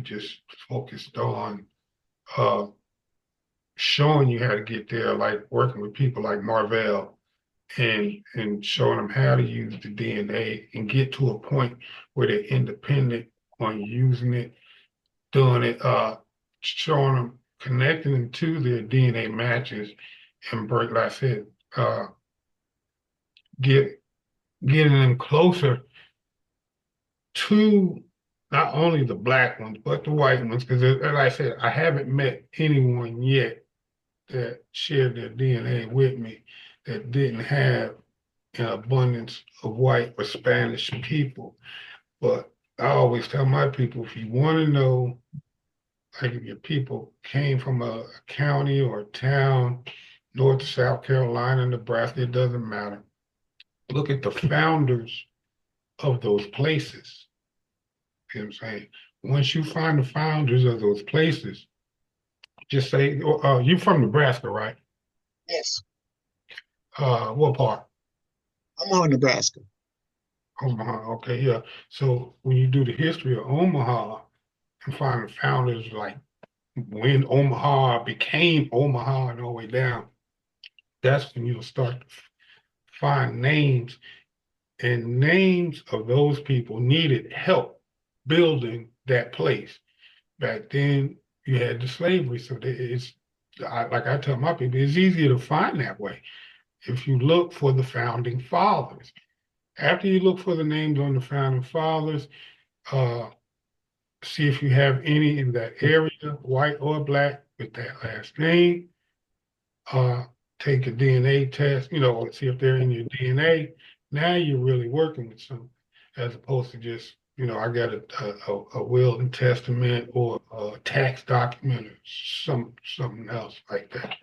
S9: just focused on showing you how to get there, like working with people like Marvell and showing them how to use the DNA and get to a point where they're independent on using it, doing it, showing them, connecting them to their DNA matches and break, like I said, getting them closer to not only the black ones, but the white ones. Because like I said, I haven't met anyone yet that shared their DNA with me that didn't have an abundance of white or Spanish people. But I always tell my people, if you want to know, like if your people came from a county or a town, North, South Carolina, Nebraska, it doesn't matter. Look at the founders of those places. You know what I'm saying? Once you find the founders of those places, just say, you're from Nebraska, right?
S1: Yes,
S9: What part?
S1: Omaha, Nebraska.
S9: Omaha, okay, yeah. So when you do the history of Omaha and find the founders, like when Omaha became Omaha and all the way down, that's when you'll start to find names, and names of those people needed help building that place. Back then, you had the slavery, so like I tell my people, it's easier to find that way if you look for the founding fathers. After you look for the names on the founding fathers, uh, see if you have any in that area, white or black, with that last name. Take a DNA test, see if they're in your DNA. Now you're really working with something, as opposed to just, I got a will and testament or a tax document or something else like that.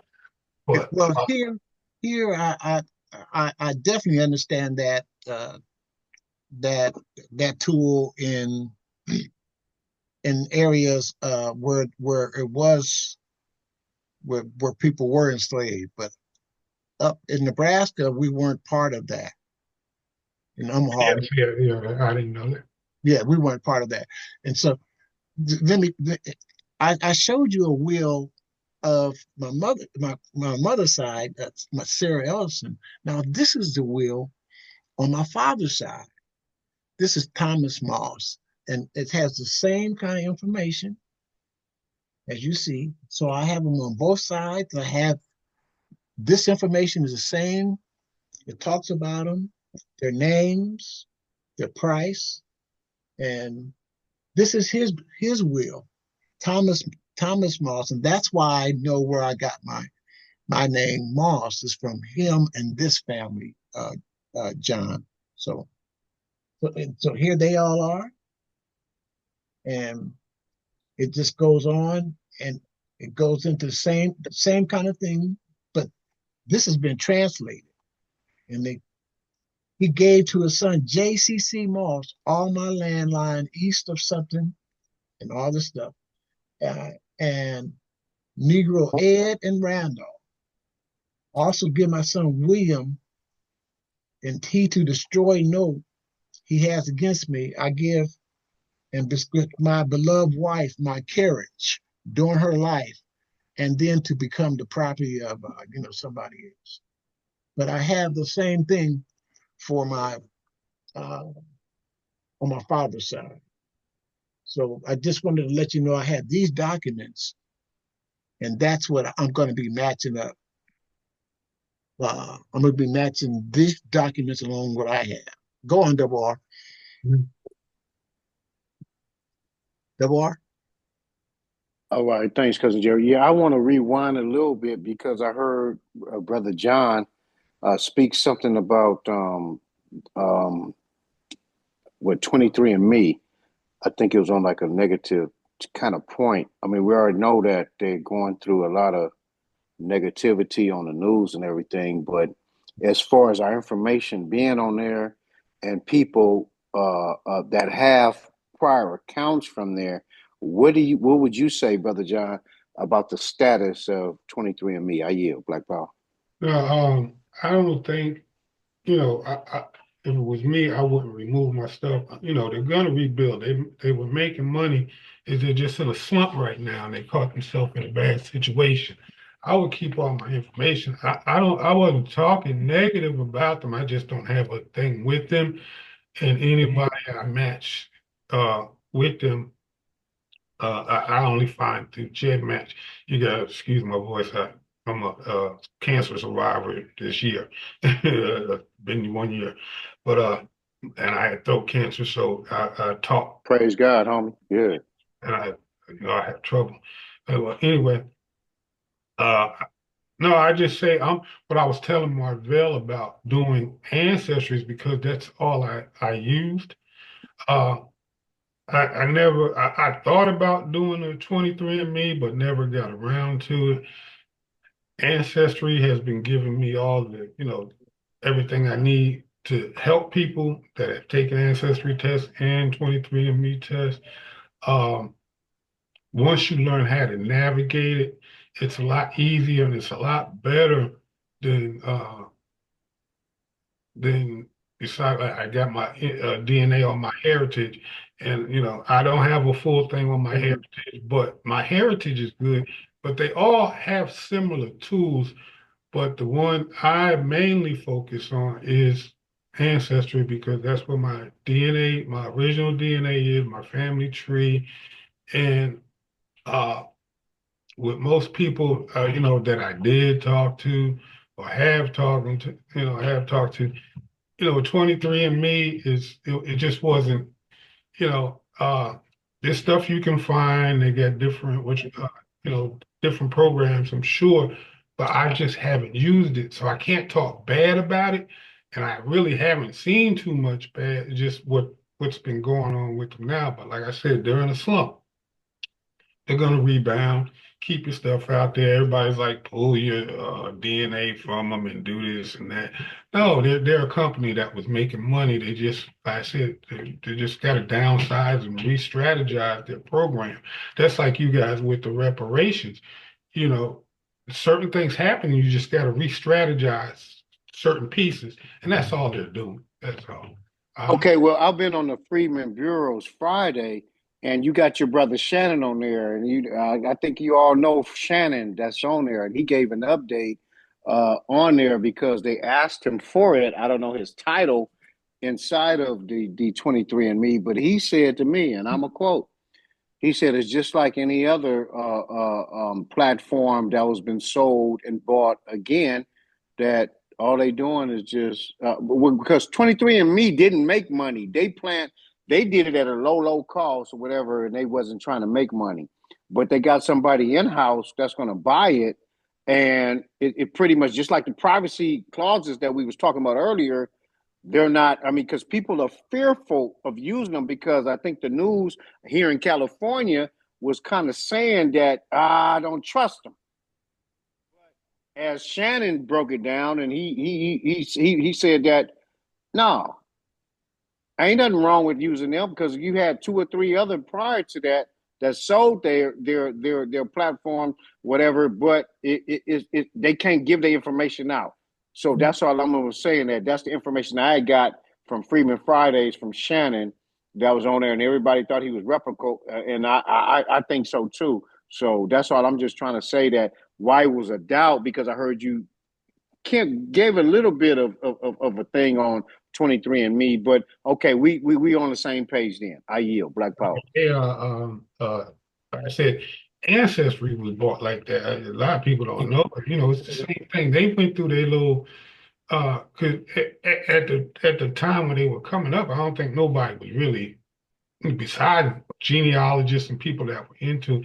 S9: But
S1: Well, here I definitely understand that that tool in areas where it was where people were enslaved, but up in Nebraska we weren't part of that. In Omaha,
S9: yeah, I didn't know that.
S1: yeah, we weren't part of that, and so let me. I showed you a will of my mother's side. That's my Sarah Ellison. Now this is the will on my father's side. This is Thomas Moss, and it has the same kind of information as you see. So I have them on both sides. I have this information is the same. It talks about them, their names, their price, and this is his will, Thomas Thomas Moss, and that's why I know where I got my name Moss is from him and this family, John. So here they all are, and it just goes on and it goes into the same kind of thing, but this has been translated, and he gave to his son JCC Moss all my landline east of something and all this stuff, and Negro Ed and Randolph. Also give my son William and he to destroy note he has against me. I give and my beloved wife my carriage during her life, and then to become the property of somebody else. But I have the same thing for my on my father's side. So I just wanted to let you know I had these documents, and that's what I'm going to be matching up. I'm going to be matching these documents along what I have. Go on, Double R. Double R.
S13: All right, thanks, cousin Jerry. Yeah, I want to rewind a little bit because I heard Brother John speak something about what 23andMe. I think it was on like a negative kind of point. I mean, we already know that they're going through a lot of negativity on the news and everything, but as far as our information being on there and people that have prior accounts from there, what would you say, Brother John, about the status of 23andMe? I yield, Black Power.
S9: I don't think, if it was me, I wouldn't remove my stuff. They're gonna rebuild. They were making money. They're just in a slump right now, and they caught themselves in a bad situation. I would keep all my information. I wasn't talking negative about them. I just don't have a thing with them. And anybody I match with them, I only find through Jed Match. You got to excuse my voice. I'm a cancer survivor this year. Been 1 year, but and I had throat cancer, so I talk
S13: Praise God, homie. Yeah.
S9: and I have trouble. Well, anyway, uh, no, I just say what I was telling Marvell about doing ancestries because that's all I used. Uh, I never I thought about doing a 23andMe, but never got around to it. Ancestry has been giving me all the, everything I need to help people that have taken ancestry tests and 23andMe tests. Um, Once you learn how to navigate it, it's a lot easier and it's a lot better than then it's like I got my DNA on my heritage, and I don't have a full thing on my heritage, but my heritage is good. But they all have similar tools, but the one I mainly focus on is ancestry because that's where my DNA, my original DNA is, my family tree, and uh, with most people, that I did talk to or have talking to, have talked to 23andMe it just wasn't, you know, uh, there's stuff you can find. They got different, different programs, I'm sure, but I just haven't used it. So I can't talk bad about it. And I really haven't seen too much bad, just what's been going on with them now. But like I said, they're in a slump. They're gonna rebound. Keep your stuff out there. Everybody's like, pull your DNA from them and do this and that. No, they're a company that was making money. They just, like I said, they just got to downsize and re-strategize their program. That's like you guys with the reparations. You know, certain things happen. You just got to re-strategize certain pieces, and that's all they're doing. That's all.
S13: Okay, well, I've been on the Freedmen Bureau's Friday, and you got your brother Shannon on there, and I think you all know Shannon that's on there, and he gave an update on there because they asked him for it. I don't know his title inside of the 23andMe, but he said to me, and I'm a quote. He said it's just like any other platform that was been sold and bought again. That all they doing is just because 23andMe didn't make money. They did it at a low cost or whatever, and they wasn't trying to make money. But they got somebody in house that's going to buy it, and it pretty much just like the privacy clauses that we was talking about earlier. They're not, I mean, because people are fearful of using them because I think the news here in California was kind of saying that I don't trust them. As Shannon broke it down, and he said that no, ain't nothing wrong with using them because you had two or three other prior to that that sold their platform, whatever, but they can't give their information out. So that's all I'm saying. That's the information I got from Freeman Fridays from Shannon that was on there, and everybody thought he was replicable, and I think so too. So that's all I'm just trying to say that why it was a doubt because I heard you Kim gave a little bit of a thing on 23andMe, but okay, we on the same page then. I yield. Black Power.
S9: Yeah, like I said, Ancestry was bought like that. A lot of people don't know, but it's the same thing. They went through their little, 'cause at the time when they were coming up, I don't think nobody was really, besides genealogists and people that were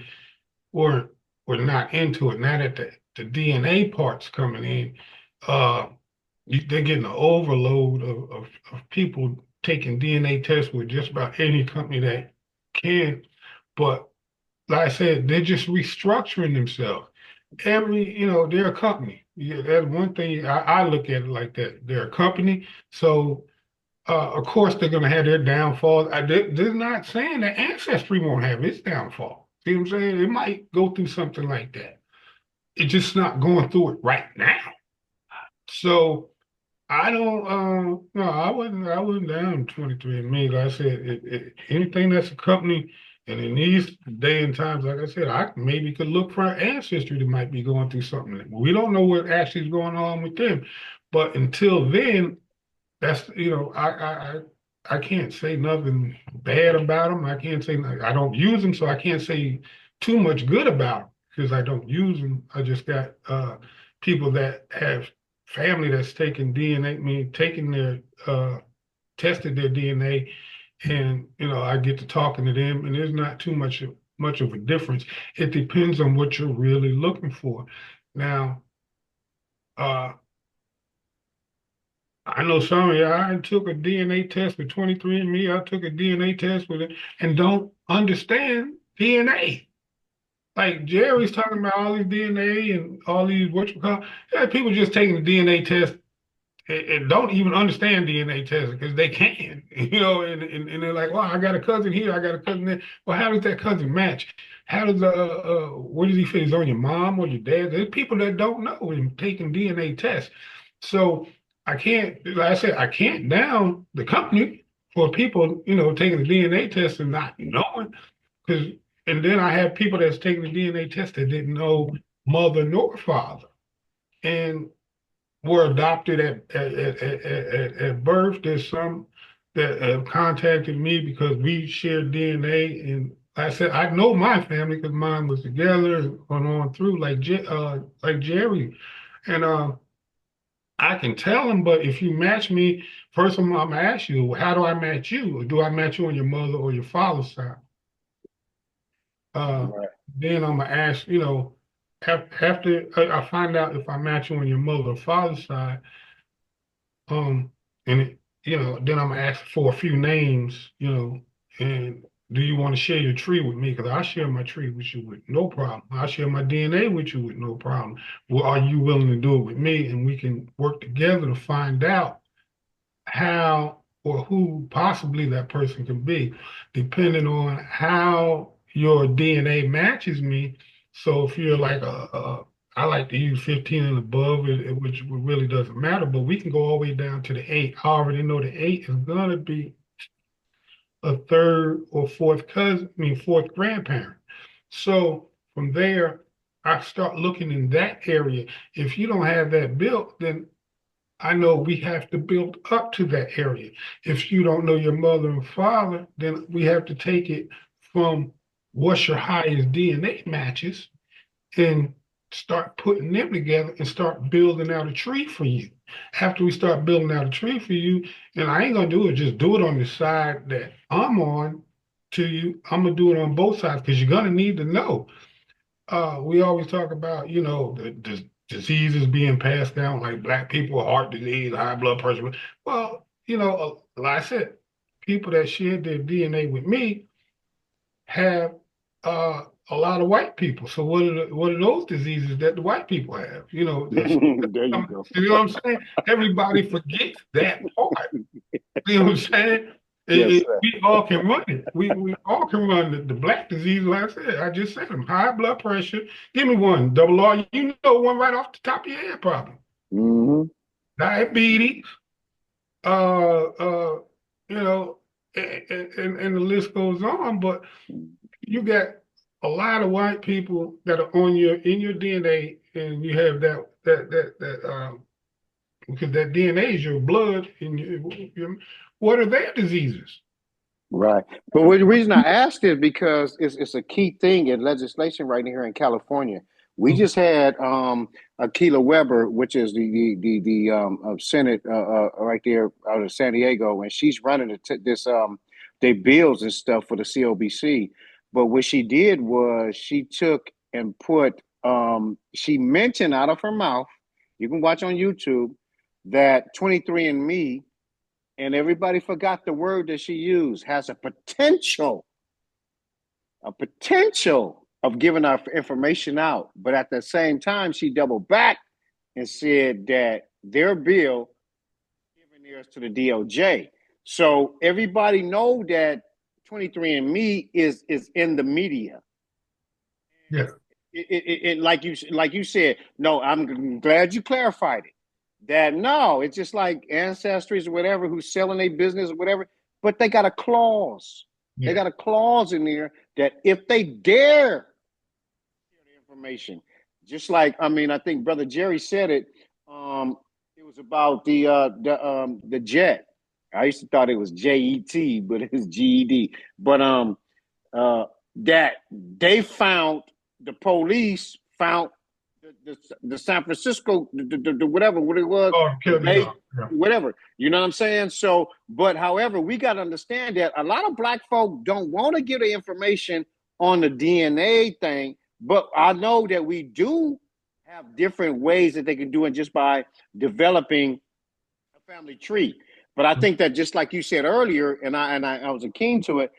S9: were were not into it. Now that the DNA parts coming in, uh, they're getting an overload of people taking DNA tests with just about any company that can. But like I said, they're just restructuring themselves. They're a company. Yeah, that's one thing I look at it like that. They're a company. So, of course, they're going to have their downfalls. They're not saying that Ancestry won't have its downfall. See what I'm saying? It might go through something like that. It's just not going through it right now. So, I don't. No, I wasn't down 23andMe. Like I said, anything that's a company And in these day and times, like I said, I maybe could look for an ancestry that might be going through something. We don't know what actually is going on with them. But until then, that's, I can't say nothing bad about them. I can't say, I don't use them, so I can't say too much good about them because I don't use them. I just got people that have family that's taken DNA, taking their tested their DNA, and I get to talking to them, and there's not too much of a difference. It depends on what you're really looking for. Now, I know some of you, I took a DNA test with 23andMe. I took a DNA test with it and don't understand DNA. Like Jerry's talking about all these DNA and all these, what you call, yeah, people just taking the DNA test and don't even understand DNA testing because they can, and they're like, well, I got a cousin here, I got a cousin there. Well, how does that cousin match? How does where does he fit? Is on your mom or your dad? There's people that don't know and taking DNA tests. So I can't, like I said, I can't down the company for people, taking the DNA test and not knowing. Because, and then I have people that's taking the DNA test that didn't know mother nor father. And were adopted at birth. There's some that have contacted me because we share DNA. And I said, I know my family because mine was together and on through like Jerry. And I can tell them, but if you match me, first of all, I'm gonna ask you, how do I match you? Or do I match you on your mother or your father's side?
S10: Right.
S9: Then I'm gonna ask, after I find out if I match you on your mother or father's side, and then I'm gonna ask for a few names, and do you want to share your tree with me? Because I share my tree with you with no problem. I share my DNA with you with no problem. Well, are you willing to do it with me? And we can work together to find out how or who possibly that person can be, depending on how your DNA matches me. So if you're like I like to use 15 and above, which really doesn't matter, but we can go all the way down to the 8. I already know the 8 is gonna be a third or fourth cousin, fourth grandparent. So from there, I start looking in that area. If you don't have that built, then I know we have to build up to that area. If you don't know your mother and father, then we have to take it from what's your highest DNA matches and start putting them together and start building out a tree for you. After we start building out a tree for you, and I ain't gonna do it, just do it on the side that I'm on to you. I'm gonna do it on both sides because you're gonna need to know. We always talk about, the diseases being passed down, like black people, heart disease, high blood pressure. Well, like I said, people that shared their DNA with me have a lot of white people. So what are those diseases that the white people have?
S10: There you go.
S9: You know what I'm saying? Everybody forgets that part. You know what I'm saying?
S10: Yes, sir.
S9: We all can run it. We all can run the black disease. Like I said, I just said them. High blood pressure. Give me one. Double R. You know one right off the top of your head, probably.
S10: Mm-hmm.
S9: Diabetes. Uh, uh, you know, and the list goes on. But you got a lot of white people that are in your DNA, and you have that because that DNA is your blood and what are their diseases?
S13: Right. But the reason I asked is because it's a key thing in legislation right here in California. We just had Akila Weber, which is the Senate right there out of San Diego, and she's running they bills and stuff for the COBC. But what she did was she took and put she mentioned out of her mouth, you can watch on YouTube, that 23andMe, and everybody forgot the word that she used, has a potential of giving our information out. But at the same time, she doubled back and said that their bill giving theirs to the DOJ. So everybody know that 23andMe is in the media.
S9: Yeah.
S13: It like you said, no, I'm glad you clarified it. That no, it's just like ancestries or whatever who's selling their business or whatever, but they got a clause. They got a clause in there that if they dare share the information, just like I think Brother Jerry said it. It was about the jet. I used to thought it was JET, but it's GED. But uh, that they found the police found the San Francisco the whatever what it was whatever, you know what I'm saying. So but however we got to understand that a lot of black folk don't want to give the information on the DNA thing, but I know that we do have different ways that they can do it just by developing a family tree. But I think that just like you said earlier, and I was keen to it,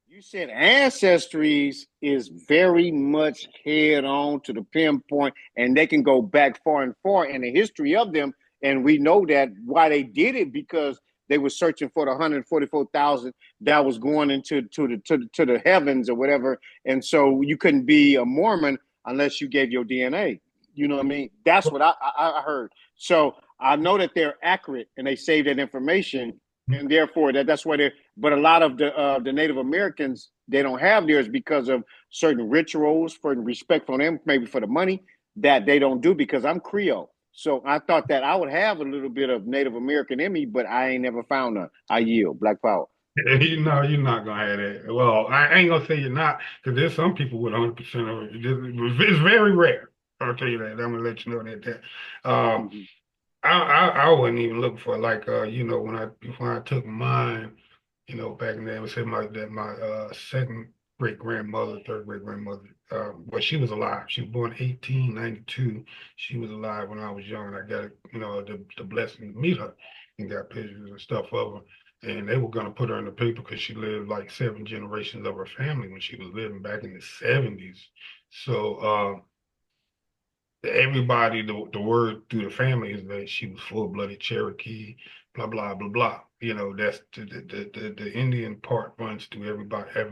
S13: you said ancestries is very much head on to the pinpoint, and they can go back far and far in the history of them. And we know that why they did it because they were searching for the 144,000 that was going into to the heavens or whatever. And so you couldn't be a Mormon unless you gave your DNA. You know what I mean? That's what I heard. So I know that they're accurate and they save that information, and therefore that's why they're. But a lot of the Native Americans, they don't have theirs because of certain rituals, for respect for them, maybe for the money that they don't do. Because I'm Creole, so I thought that I would have a little bit of Native American in me, but I ain't never found none. I yield. Black Power.
S9: You know, you're not gonna have that. Well, I ain't gonna say you're not, because there's some people with 100% of it. It's very rare. I'll tell you that. I'm gonna let you know that. I wasn't even looking for like you know when I took mine, you know, back in the day, I would say my second great grandmother, third great grandmother, but she was alive. She was born 1892. She was alive when I was young, and I got you know the blessing to meet her and got pictures and stuff of her. And they were gonna put her in the paper because she lived like 7 generations of her family when she was living back in the 70s. So everybody, the word through the family is that she was full-blooded Cherokee, blah blah blah blah. You know, that's the Indian part runs through every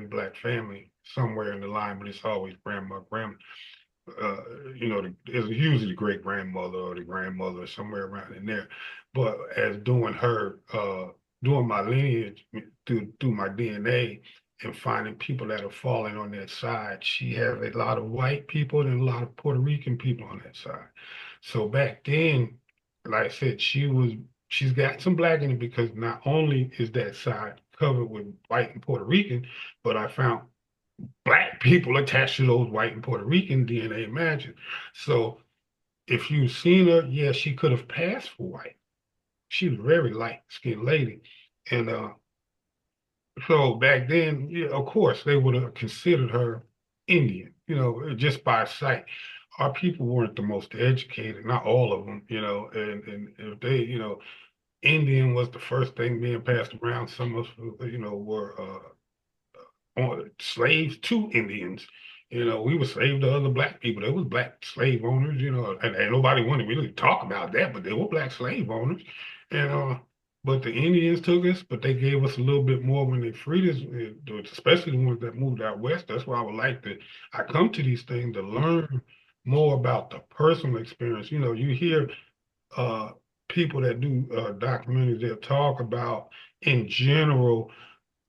S9: black family somewhere in the line, but it's always grandma. Uh, you know, it's usually the great grandmother or the grandmother somewhere around in there. But as doing my lineage through my DNA and finding people that are falling on that side, she has a lot of white people and a lot of Puerto Rican people on that side. So back then, like I said, she's got some black in it because not only is that side covered with white and Puerto Rican, but I found black people attached to those white and Puerto Rican DNA matches. So if you've seen her, yeah, she could have passed for white. She was a very light skinned lady. And so back then, yeah, of course, they would have considered her Indian, you know, just by sight. Our people weren't the most educated, not all of them, you know, and if they, you know, Indian was the first thing being passed around. Some of us, you know, were slaves to Indians. You know, we were slaves to other black people. There was black slave owners, you know, and nobody wanted to really talk about that, but there were black slave owners. And but the Indians took us, but they gave us a little bit more when they freed us, especially the ones that moved out west. That's why I would like to I come to these things to learn more about the personal experience. You know, you hear uh people that do documentaries, they'll talk about in general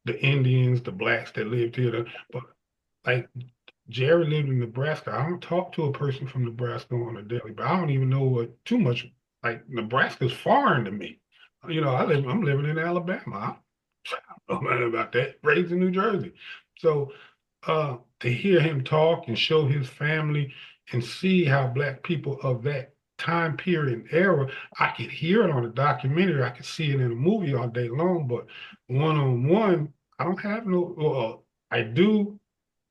S9: the Indians, the blacks that lived here. But like Jerry lived in Nebraska. I don't talk to a person from Nebraska on a daily, but I don't even know what too much. Like Nebraska's foreign to me. You know, I'm living in Alabama. I don't know nothing about that. Raised in New Jersey. So to hear him talk and show his family and see how black people of that time period and era, I could hear it on a documentary, I could see it in a movie all day long, but one on one, I don't have no. Well, I do,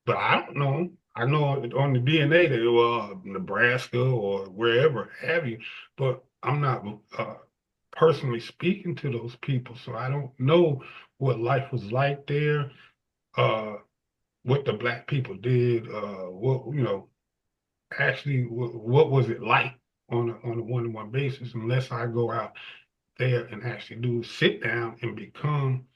S9: but I don't know. I know on the DNA that Nebraska or wherever have you, but I'm not personally speaking to those people, so I don't know what life was like there. Uh, what the black people did, what you know, actually, what was it like on a one-to-one basis? Unless I go out there and actually do sit down and become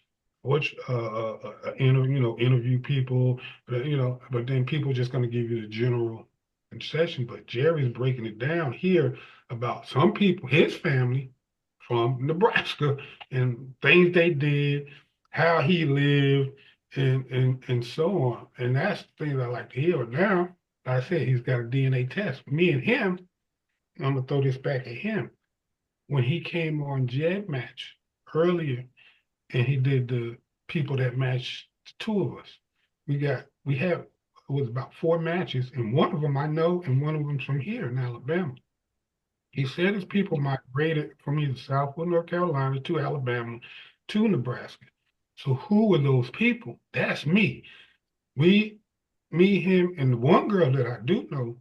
S9: which you know, interview people, you know, but then people just going to give you the general concession. But Jerry's breaking it down here about some people, his family from Nebraska, and things they did, how he lived, and so on. And that's the thing I like to hear. But now, like I said, he's got a DNA test. Me and him, I'm gonna throw this back at him. When he came on Jed Match earlier, and he did the people that matched the two of us. We have it was about 4 matches, and one of them I know, and one of them's from here in Alabama. He said his people migrated from either Southwood, North Carolina to Alabama to Nebraska. So who were those people? That's me. We, me, him, and the one girl that I do know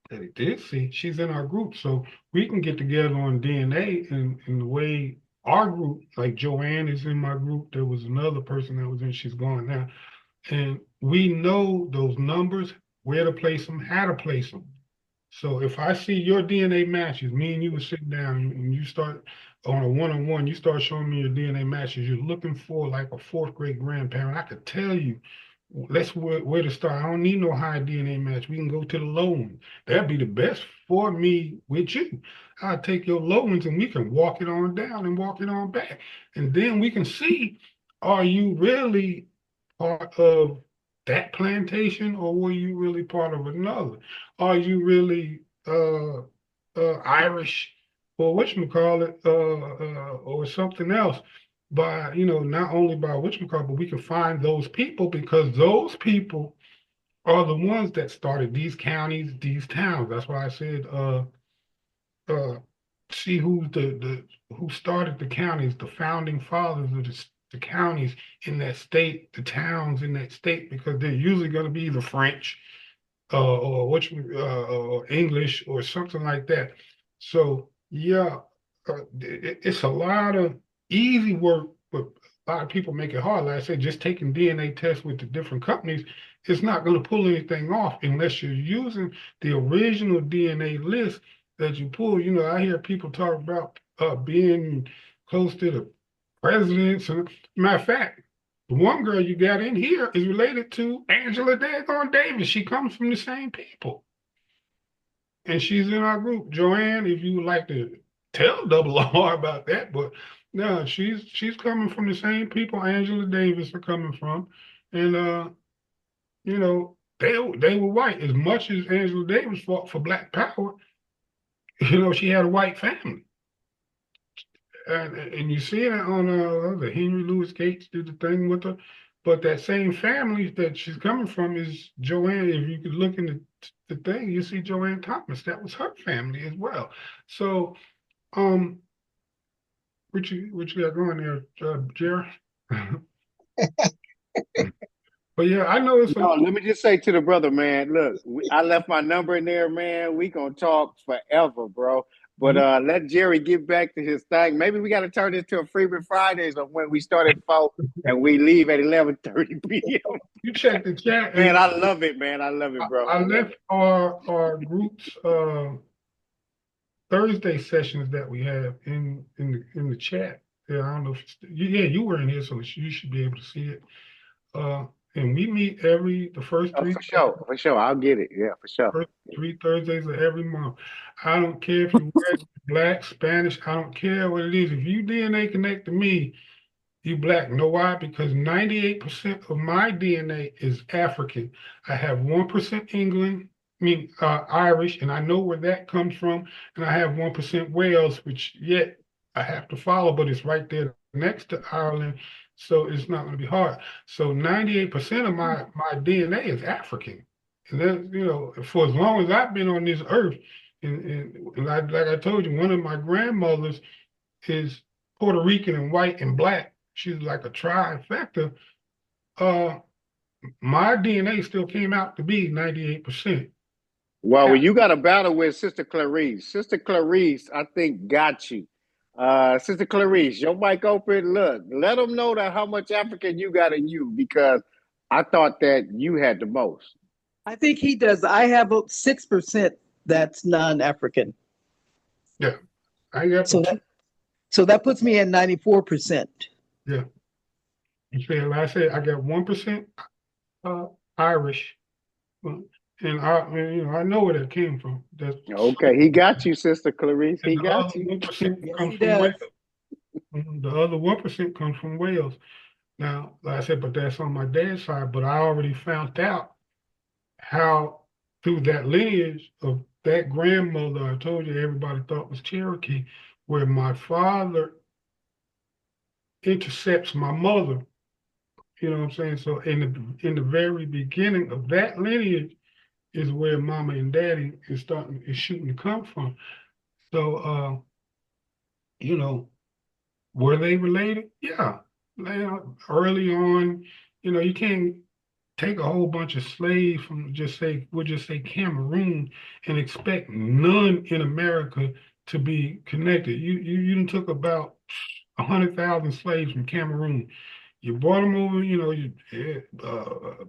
S9: that he did see, she's in our group. So we can get together on DNA in the way our group, like Joanne is in my group. There was another person that was in, she's gone now. And we know those numbers, where to place them, how to place them. So if I see your DNA matches, me and you were sitting down and you start on a one-on-one, you start showing me your DNA matches, you're looking for like a fourth grade grandparent. I could tell you, let's where to start. I don't need no high DNA match. We can go to the low one. That'd be the best for me with you. I'll take your low ones and we can walk it on down and walk it on back. And then we can see, are you really part of that plantation or were you really part of another? Are you really Irish or whatchamacallit, or something else? By, not only by whatchamacallit, but we can find those people because those people are the ones that started these counties, these towns. That's why I said, uh, see who started the counties, the founding fathers of the counties in that state, the towns in that state, because they're usually going to be the French, or English or something like that. So yeah, it's a lot of easy work, but a lot of people make it hard. Like I said, just taking DNA tests with the different companies, it's not going to pull anything off unless you're using the original DNA list that you pull. I hear people talk about being close to the presidents. And matter of fact, the one girl you got in here is related to Angela Daggone Davis. She comes from the same people. And she's in our group. Joanne, if you would like to tell Double R about that, but no, she's coming from the same people Angela Davis are coming from. And they were white. As much as Angela Davis fought for Black Power, she had a white family. And you see that on the Henry Louis Gates did the thing with her. But that same family that she's coming from is Joanne. If you could look in the thing, you see Joanne Thomas. That was her family as well. So, what you got going there, Jerry? But yeah, I know it's.
S13: No, let me just say to the brother, man. Look, I left my number in there, man. We gonna talk forever, bro. But let Jerry get back to his thing. Maybe we got to turn this to a Freeman Fridays of when we start at 4 and we leave at 11:30 p.m.
S9: You check the chat,
S13: man. I love it, man. I love it, bro.
S9: I left our group's Thursday sessions that we have in the chat. Yeah, I don't know if you were in here, so you should be able to see it. And we meet the first 3
S13: for sure. I'll get it. Yeah, for sure.
S9: First 3 Thursdays of every month. I don't care if you're white, Black, Spanish. I don't care what it is. If you DNA connect to me, you Black. Know why? Because 98% of my DNA is African. I have 1% Irish, and I know where that comes from. And I have 1% Wales, which yet I have to follow, but it's right there next to Ireland. So it's not going to be hard. So 98% of my DNA is African. And then, for as long as I've been on this earth, and like I told you, one of my grandmothers is Puerto Rican and white and Black. She's like a trifecta. My DNA still came out to be 98%.
S13: Well, you got a battle with Sister Clarice. Sister Clarice, I think, got you. Sister Clarice, your mic open. Look, let them know that how much African you got in you, because I thought that you had the most.
S14: I think he does. I have 6% that's non-African.
S9: Yeah, I got
S14: so that puts me at 94%.
S9: Yeah, like I said, I got 1% Irish, and I know where that came from.
S13: Okay, he got you, Sister Clarice. He got you.
S9: 1% comes from Wales. The other 1% comes from Wales. Now, like I said, but that's on my dad's side, but I already found out how through that lineage of that grandmother I told you everybody thought was Cherokee, where my father intercepts my mother. You know what I'm saying? So in the very beginning of that lineage is where mama and daddy is shooting to come from. So you know, were they related? Yeah. Early on, you can't take a whole bunch of slaves from we'll just say Cameroon and expect none in America to be connected. You done took about 100,000 slaves from Cameroon. You brought them over,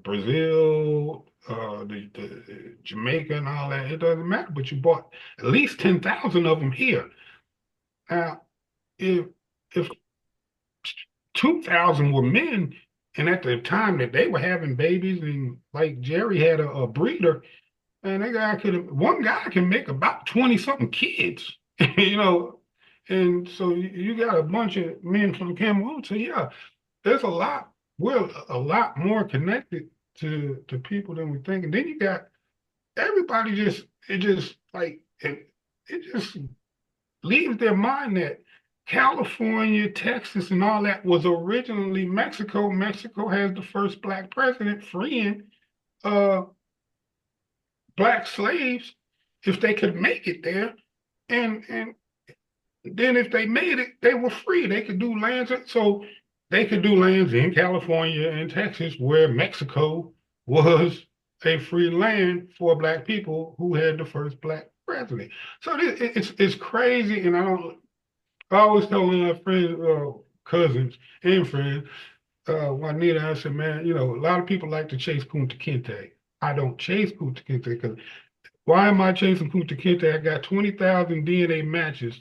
S9: Brazil, the Jamaica and all that. It doesn't matter, but you brought at least 10,000 of them here. Now, if if 2,000 were men, and at the time that they were having babies, and like Jerry had a breeder, and one guy can make about 20 something kids, you know. And so you got a bunch of men from Cameroon. So yeah, there's a lot. We're a lot more connected to people than we think. And then you got everybody it just leaves their mind that California, Texas, and all that was originally Mexico. Mexico has the first black president freeing uh, black slaves if they could make it there. And then if they made it, they were free. They could do lands. So they could do lands in California and Texas where Mexico was a free land for black people who had the first black president. So it's crazy, and I always tell my friends, cousins and friends, Juanita, I said, man, a lot of people like to chase Kunta Kinte. I don't chase Kunta Kinte because why am I chasing Kunta Kinte? I got 20,000 DNA matches,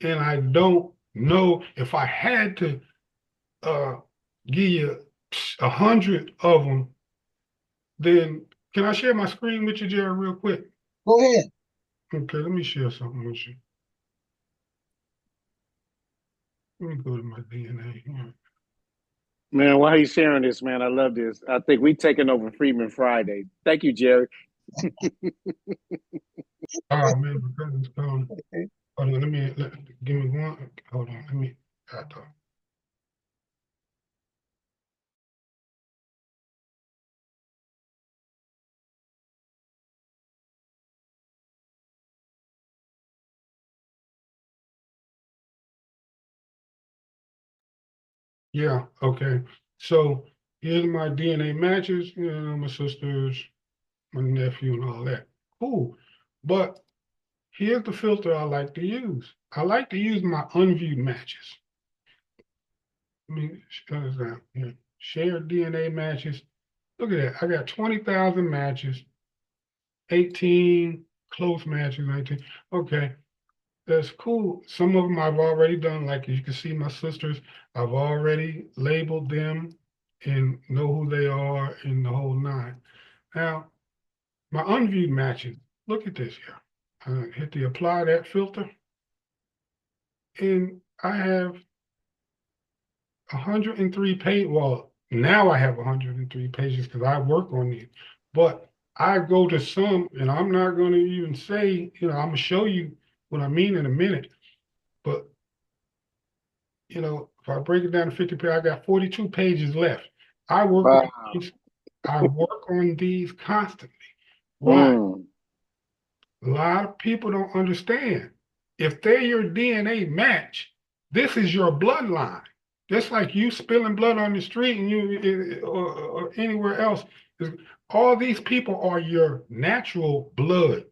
S9: and I don't know if I had to uh, give you 100 of them, then can I share my screen with you, Jerry, real quick?
S1: Go ahead.
S9: Okay, let me share something with you. Let me go to my DNA here.
S10: Man, why are you sharing this, man? I love this. I think we taking over Freeman Friday. Thank you, Jerry.
S9: Oh man, because it's gone. Hold on, give me one. Hold on, I thought. Yeah, okay. So here's my DNA matches, my sisters, my nephew, and all that. Cool. But here's the filter I like to use. I like to use my unviewed matches. Let me shut this down here. Share DNA matches. Look at that. I got 20,000 matches, 18 close matches, 19. Okay. That's cool. Some of them I've already done, like you can see my sisters, I've already labeled them and know who they are in the whole nine. Now, my unviewed matches, look at this here. Hit the apply that filter, and I have 103 pages. Well, now I have 103 pages because I work on it. But I go to some, and I'm not going to even say, I'm going to show you what I mean in a minute. But if I break it down to 50 pages, I got 42 pages left. I work
S10: Wow.
S9: on these, I work on these constantly. Why?
S10: Mm.
S9: A lot of people don't understand. If they're your DNA match, this is your bloodline. Just like you spilling blood on the street and or anywhere else, all these people are your natural blood.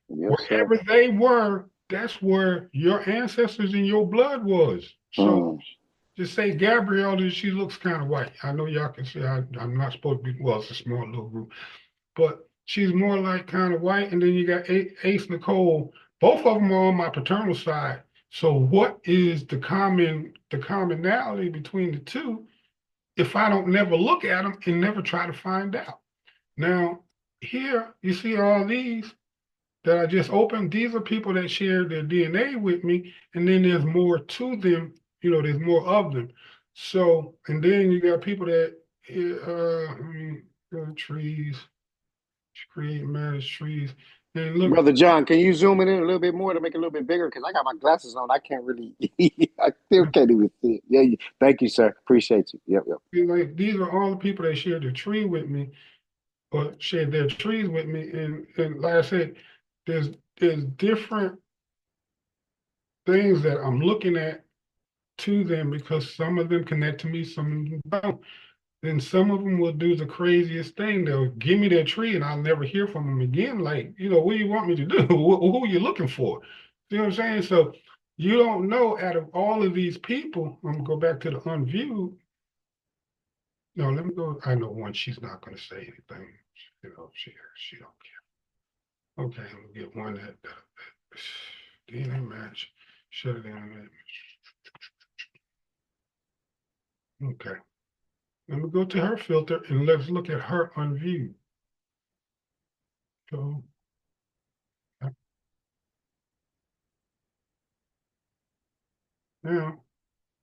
S10: Yes,
S9: Wherever
S10: sir.
S9: they were, that's where your ancestors in your blood was. So just say Gabrielle, she looks kind of white. I know y'all can see I'm not supposed to be, well, it's a small little group, but she's more like kind of white. And then you got Ace Nicole. Both of them are on my paternal side. So what is the commonality between the two if I don't never look at them and never try to find out? Now, here you see all these that I just opened. These are people that share their DNA with me, and then there's more to them. There's more of them. So, and then you got people that, trees, create manage trees. And look,
S10: Brother John, can you zoom it in a little bit more to make it a little bit bigger? Because I got my glasses on. I can't really, I still can't even see it. Yeah, thank you, sir. Appreciate you. Yep, yep.
S9: like these are all the people that shared the tree with me or shared their trees with me. And like I said, there's different things that I'm looking at to them because some of them connect to me, some of them don't. Then some of them will do the craziest thing. They'll give me their tree and I'll never hear from them again. Like, what do you want me to do? Who are you looking for? You know what I'm saying? So you don't know out of all of these people, I'm gonna go back to the unviewed. No, let me go. I know one, she's not gonna say anything. She don't care. Okay, I'm gonna get one that DNA match. Shut it down. Okay. Let me go to her filter and let's look at her unviewed. So now,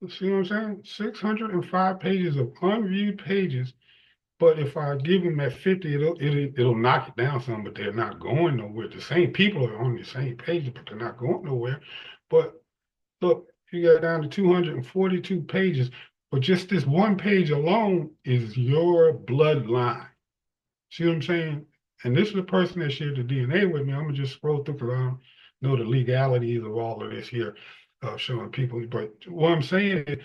S9: see what I'm saying? 605 pages of unviewed pages. But if I give them at 50, it'll knock it down some, but they're not going nowhere. The same people are on the same page, but they're not going nowhere. But look, you got down to 242 pages, but just this one page alone is your bloodline. See what I'm saying? And this is the person that shared the DNA with me. I'm gonna just scroll through because I don't know the legalities of all of this here, showing people. But what I'm saying is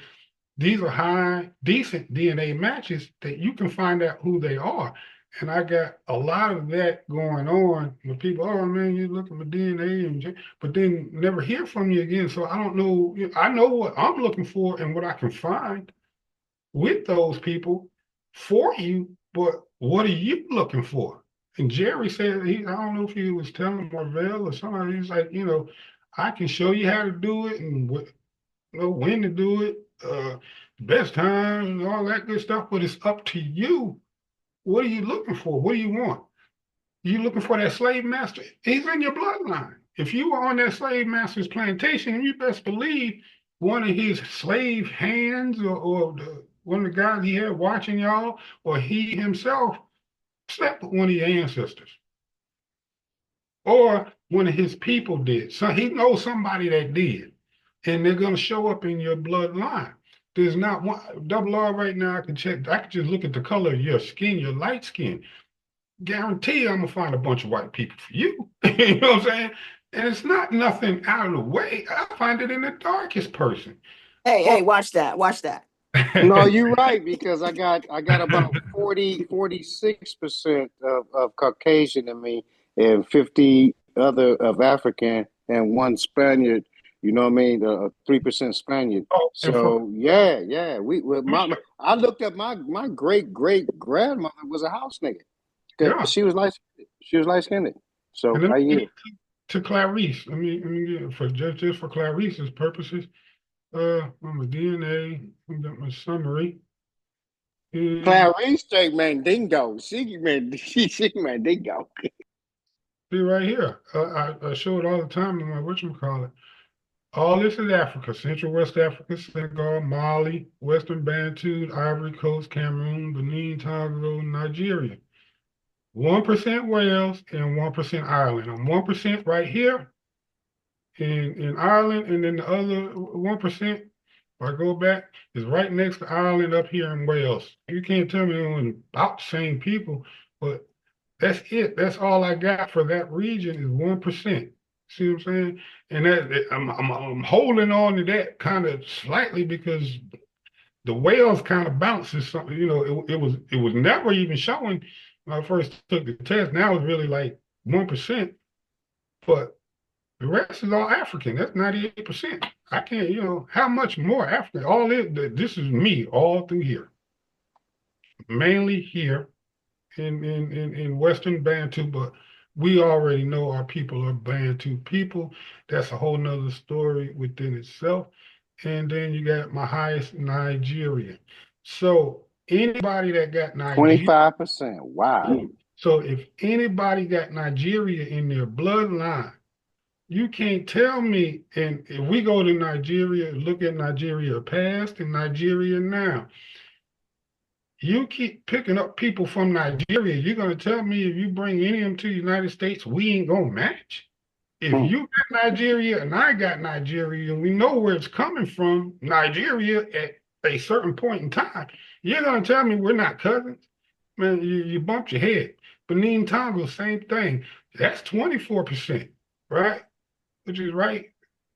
S9: these are high, decent DNA matches that you can find out who they are. And I got a lot of that going on with people. Oh man, you look at my DNA, but then never hear from you again. So I don't know. I know what I'm looking for and what I can find with those people for you. But what are you looking for? And Jerry said I don't know if he was telling Marvell or somebody. He's like, I can show you how to do it and what know when to do it, best times and all that good stuff, but it's up to you. What are you looking for? What do you want? You looking for that slave master? He's in your bloodline. If you were on that slave master's plantation, you best believe one of his slave hands or one of the guys he had watching y'all, or he himself slept with one of your ancestors. Or one of his people did. So he knows somebody that did. And they're going to show up in your bloodline. There's not one double R right now. I can check. I can just look at the color of your skin, your light skin. Guarantee I'm gonna find a bunch of white people for you. You know what I'm saying? And it's not nothing out of the way. I find it in the darkest person.
S11: Hey, watch that. Watch that.
S10: No, you're right, because I got about 46% of Caucasian in me and 50 other of African and one Spaniard. You know what I mean? 3% Spaniard.
S9: Oh,
S10: So yeah. I looked up my great grandmother was a house nigga.
S9: yeah.
S10: She was light skinned. So
S9: And let
S10: I
S9: me
S10: hear.
S9: get to Clarice. Let me get for just for Clarice's purposes. On the DNA, I got my summary. And
S10: Clarice straight Mandingo. She Mandingo.
S9: see right here. I show it all the time in my whatchamacallit. All this is Africa, Central West Africa, Senegal, Mali, Western Bantu, Ivory Coast, Cameroon, Benin, Togo, Nigeria. 1% Wales and 1% Ireland. I'm 1% right here in Ireland, and then the other 1%, if I go back, is right next to Ireland up here in Wales. You can't tell me they're about the same people, but that's it. That's all I got for that region is 1%. See what I'm saying? And I'm holding on to that kind of slightly because the Wales kind of bounces something. It was never even showing when I first took the test. Now it's really like 1%, but the rest is all African. That's 98%. I can't, how much more African? This is me all through here, mainly here in Western Bantu, but we already know our people are Bantu people. That's a whole nother story within itself. And then you got my highest Nigerian. So anybody that got Nigeria,
S10: 25%. Wow.
S9: so if anybody got Nigeria in their bloodline, You can't tell me, and if we go to Nigeria, look at Nigeria past and Nigeria now, you keep picking up people from Nigeria. You're going to tell me if you bring any of them to the United States, we ain't going to match? If
S13: Hmm.
S9: you got Nigeria and I got Nigeria, and we know where it's coming from, Nigeria at a certain point in time, you're going to tell me we're not cousins? Man, you bumped your head. Benin Togo, same thing. That's 24%, right? Which is right.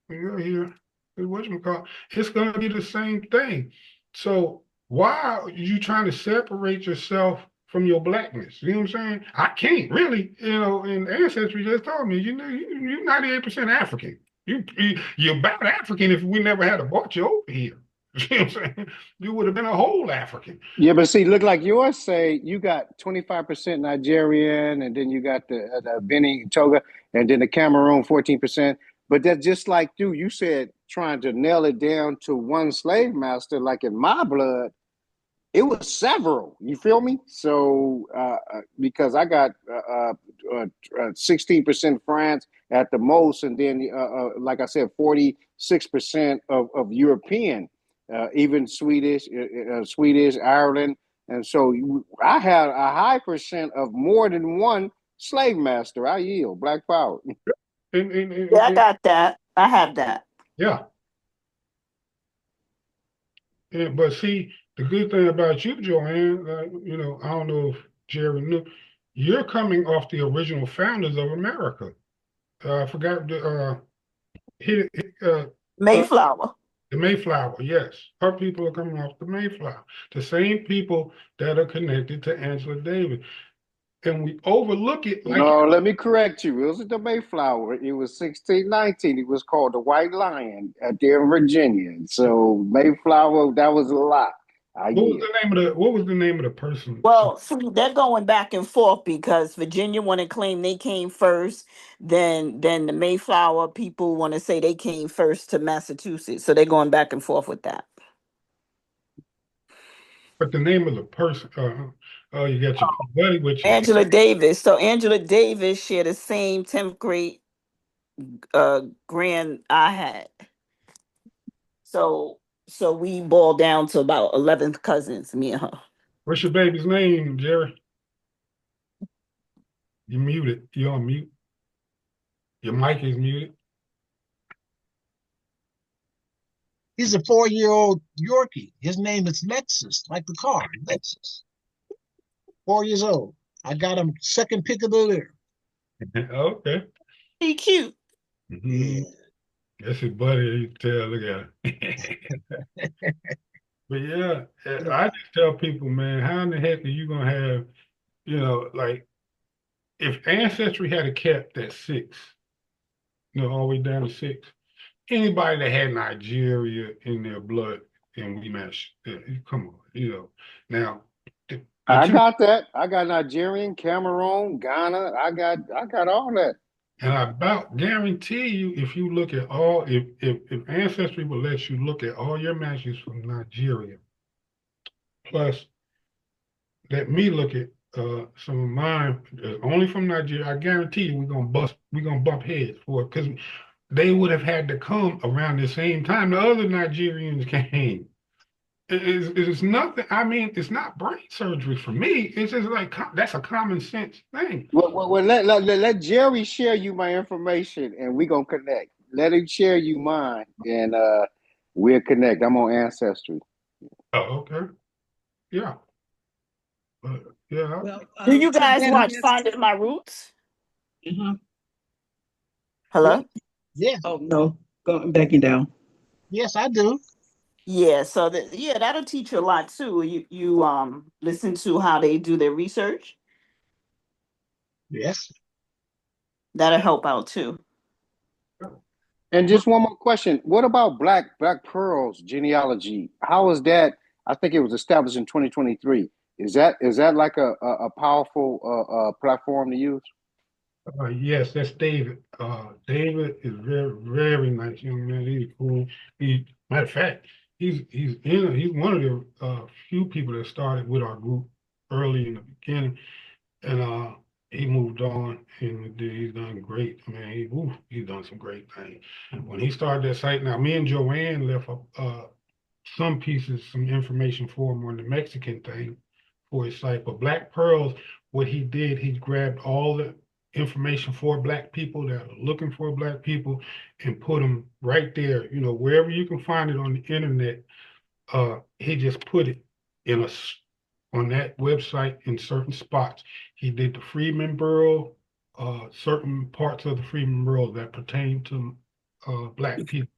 S9: You're here. Whatchamacallit, it's going to be the same thing. So why are you trying to separate yourself from your blackness? You know what I'm saying? I can't really, and Ancestry just told me, you're 98% African. You're about African if we never had brought you over here. You know what I'm saying? You would have been a whole African.
S13: Yeah, but see, look like yours say you got 25% Nigerian, and then you got the Benin Toga, and then the Cameroon 14%. But that's just like you said, trying to nail it down to one slave master. Like in my blood, it was several. You feel me? So because I got 16% France at the most, and then like I said, 46% of European, even Swedish, Ireland, and so I had a high percent of more than one slave master. I yield. Black power.
S11: Yeah, I got that. I have that.
S9: Yeah. But see, the good thing about you, Joanne, I don't know if Jerry knew, you're coming off the original founders of America. I forgot hit, hit,
S11: Mayflower.
S9: the Mayflower. Yes, her people are coming off the Mayflower. The same people that are connected to Angela Davis, and we overlook it like.
S13: No, let me correct you. It wasn't the Mayflower. It was 1619. It was called the White Lion there in Virginia. So Mayflower, that was a lot. I yield.
S9: What was the name of the person?
S11: Well, see, they're going back and forth because Virginia want to claim they came first, then the Mayflower people want to say they came first to Massachusetts. So they're going back and forth with that.
S9: But the name of the person. Oh, you got your buddy with you.
S11: Angela Davis. So Angela Davis shared the same 10th grade grand I had. So we boiled down to about 11th cousins, me and her.
S9: What's your baby's name, Jerry? You muted. You're on mute. Your mic is muted.
S1: He's a 4-year-old Yorkie. His name is Lexus, like the car, Lexus. 4 years old. I got him second pick of the litter.
S9: Okay.
S11: He cute.
S9: Mm-hmm. That's his buddy. You can tell. Look at him. But yeah, I just tell people, man, how in the heck are you gonna have, like if Ancestry had kept that 6, all the way down to 6, anybody that had Nigeria in their blood and we matched, come on, now.
S13: I got that. I got Nigerian, Cameroon, Ghana. I got all that.
S9: And I about guarantee you, if you look at if Ancestry will let you look at all your matches from Nigeria, plus let me look at some of mine only from Nigeria, I guarantee you we're gonna bump heads for it because they would have had to come around the same time the other Nigerians came. It's nothing. I mean, it's not brain surgery for me. It's just like that's a common sense thing.
S13: Well, let Jerry share you my information, and we gonna connect. Let him share you mine, and we'll connect. I'm on Ancestry.
S9: Oh, okay. Yeah. Yeah.
S14: Well,
S11: Do you guys
S14: Madam
S11: watch
S14: Yes-
S11: Finding My Roots?
S14: Mhm.
S11: Hello?
S1: Yeah.
S14: Oh no, going backing down.
S1: Yes, I do.
S11: Yeah, so that'll teach you a lot too. You listen to how they do their research.
S1: Yes.
S11: That'll help out too.
S13: And just one more question: what about Black Pearl's genealogy? How is that? I think it was established in 2023. Is that like a powerful platform to use?
S9: Yes, that's David. David is very, very nice young man. He's cool. Matter of fact, he's one of the few people that started with our group early in the beginning. And he moved on and he's done great. I mean, he's done some great things. When he started that site, now me and Joanne left some pieces, some information for him on the Mexican thing for his site. But Black Pearls, what he did, he grabbed all the information for Black people that are looking for Black people and put them right there, wherever you can find it on the internet. He just put it in on that website in certain spots. He did the Freedmen Bureau, certain parts of the Freedmen Bureau that pertain to Black people.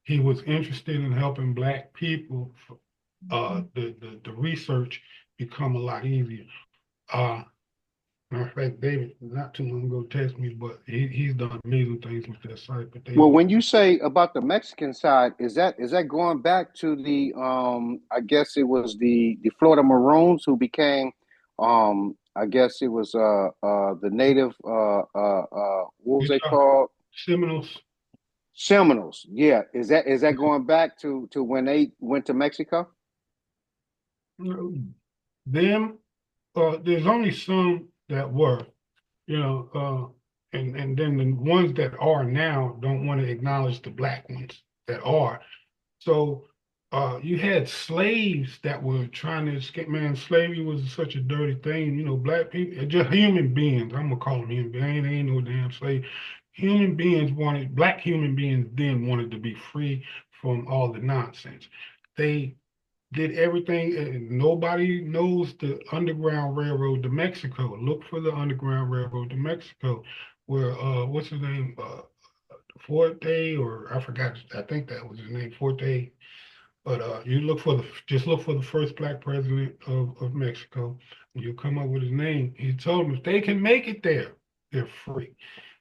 S9: He was interested in helping Black people, the research become a lot easier. Matter of fact, David, not too long ago, texted me, but he's done amazing things with that site. But
S13: Well, when you say about the Mexican side, is that going back to the I guess it was the Florida Maroons who became I guess it was the native what was they called?
S9: Seminoles.
S13: Seminoles. Yeah. Is that going back to when they went to Mexico?
S9: Them, there's only some that were, and then the ones that are now don't want to acknowledge the Black ones that are. So you had slaves that were trying to escape. Man, slavery was such a dirty thing. Black people, just human beings. I'm gonna call them human beings. They ain't no damn slave. Black human beings then wanted to be free from all the nonsense. They did everything, and nobody knows the Underground Railroad to Mexico. Look for the Underground Railroad to Mexico, where what's his name, Forte, or I forgot. I think that was his name, Forte. But you just look for the first Black president of Mexico, and you'll come up with his name. He told them if they can make it there, they're free.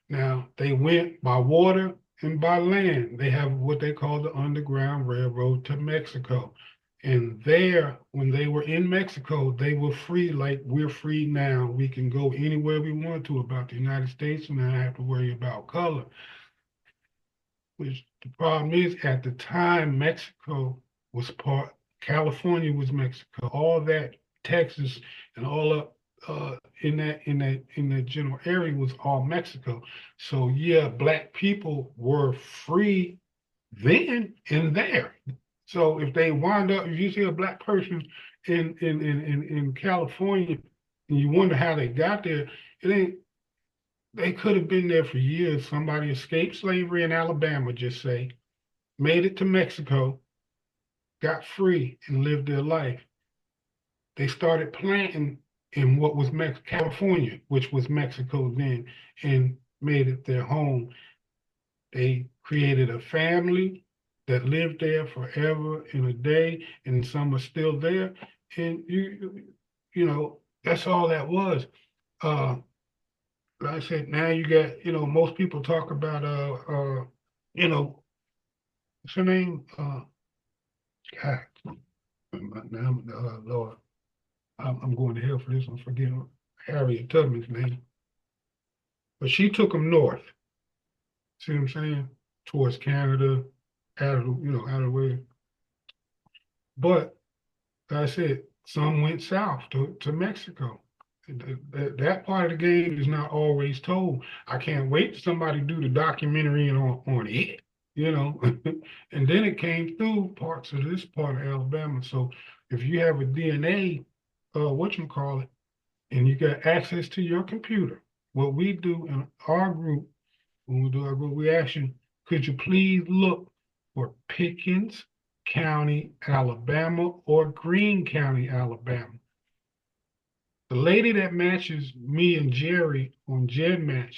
S9: Now they went by water and by land. They have what they call the Underground Railroad to Mexico. And there, when they were in Mexico, they were free like we're free now. We can go anywhere we want to about the United States and not have to worry about color. Which the problem is, at the time, Mexico was California was Mexico. All that Texas and all up in that general area was all Mexico. So yeah, Black people were free then and there. So if you see a Black person in California, and you wonder how they got there, they could have been there for years. Somebody escaped slavery in Alabama, just say, made it to Mexico, got free, and lived their life. They started planting in what was California, which was Mexico then, and made it their home. They created a family that lived there forever and a day, and some are still there. And that's all that was. Like I said, now you got, most people talk about what's her name? God, now, Lord, I'm going to hell for this. I'm forgetting Harriet Tubman's name. But she took them north. See what I'm saying? Towards Canada, out of the way. But like I said, some went south to Mexico. That part of the game is not always told. I can't wait for somebody to do the documentary on it, and then it came through parts of this part of Alabama. So if you have a DNA, whatchamacallit, and you got access to your computer, what we do in our group, when we do our group, we ask you, could you please look for Pickens County, Alabama, or Greene County, Alabama? The lady that matches me and Jerry on GEDmatch,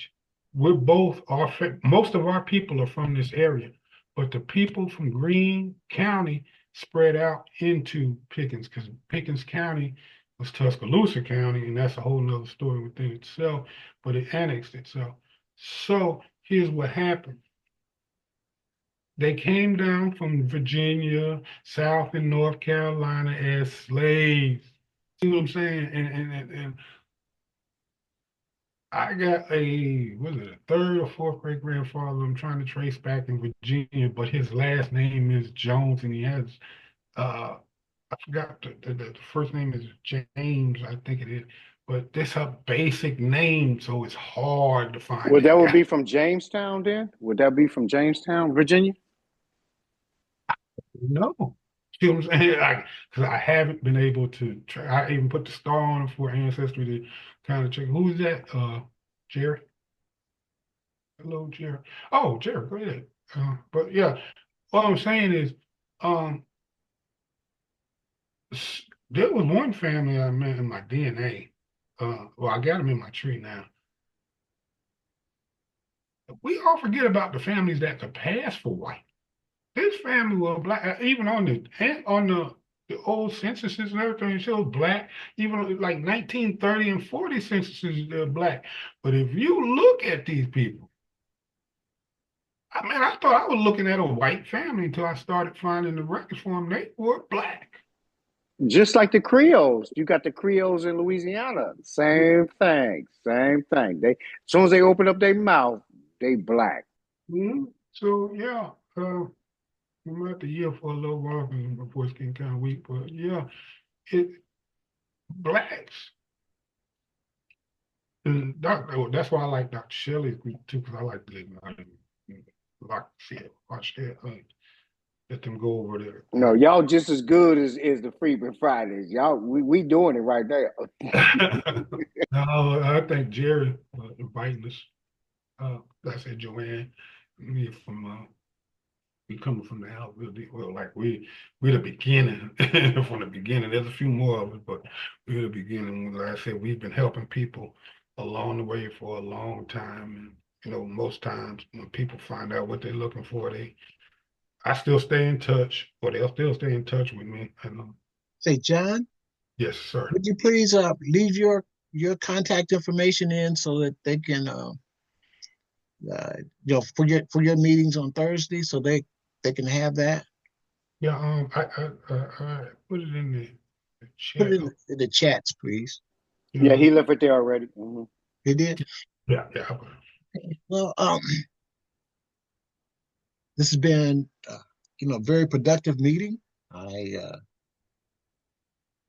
S9: most of our people are from this area, but the people from Greene County spread out into Pickens, because Pickens County was Tuscaloosa County, and that's a whole nother story within itself, but it annexed itself. So here's what happened. They came down from Virginia, South and North Carolina as slaves. See what I'm saying? And I got a third or fourth great grandfather I'm trying to trace back in Virginia, but his last name is Jones, and he has I forgot the first name is James, I think it is, but this her basic name, so it's hard to find
S13: Well, that
S9: that
S13: would
S9: guy.
S13: be from Jamestown then? Would that be from Jamestown, Virginia?
S9: No. See what I'm saying? Because I haven't been able to try. I even put the star on it for Ancestry to kind of check. Who's that? Jerry? Hello, Jerry. Oh, Jerry, go ahead. But yeah, what I'm saying is, um, there was one family I met in my DNA. Well, I got them in my tree now. We all forget about the families that could pass for white. This family was black, even on the old censuses and everything, it shows black. Even like 1930 and 40 censuses, they're black. But if you look at these people, I mean, I thought I was looking at a white family until I started finding the records for them. They were black.
S13: Just like the Creoles. You got the Creoles in Louisiana. Same thing. Same thing. They as soon as they open up their mouth, they black.
S9: So yeah, I'm gonna have to yield for a little while because my voice getting kind of weak. But yeah, it blacks. And that's why I like Dr. Shelley's group too, because I like to like shit, watch that, let them go over there.
S13: No, y'all just as good as the Freeman Fridays. Y'all, we doing it right there.
S9: No, I thank Jerry for inviting us. Like I said, Joanne, me from we coming from the house. Well, like we're the beginning from the beginning. There's a few more of us, but we're the beginning. Like I said, we've been helping people along the way for a long time, and most times when people find out what they're looking for, I still stay in touch, or they'll still stay in touch with me. And
S1: Say, John,
S9: yes, sir.
S1: would you please leave your contact information in so that they can for your meetings on Thursday, so they can have that.
S9: Yeah, I put it in the
S1: Put
S9: chat.
S1: it in the chats, please.
S13: Yeah, he left it there already.
S1: He did.
S9: Yeah.
S1: Well, this has been a very productive meeting.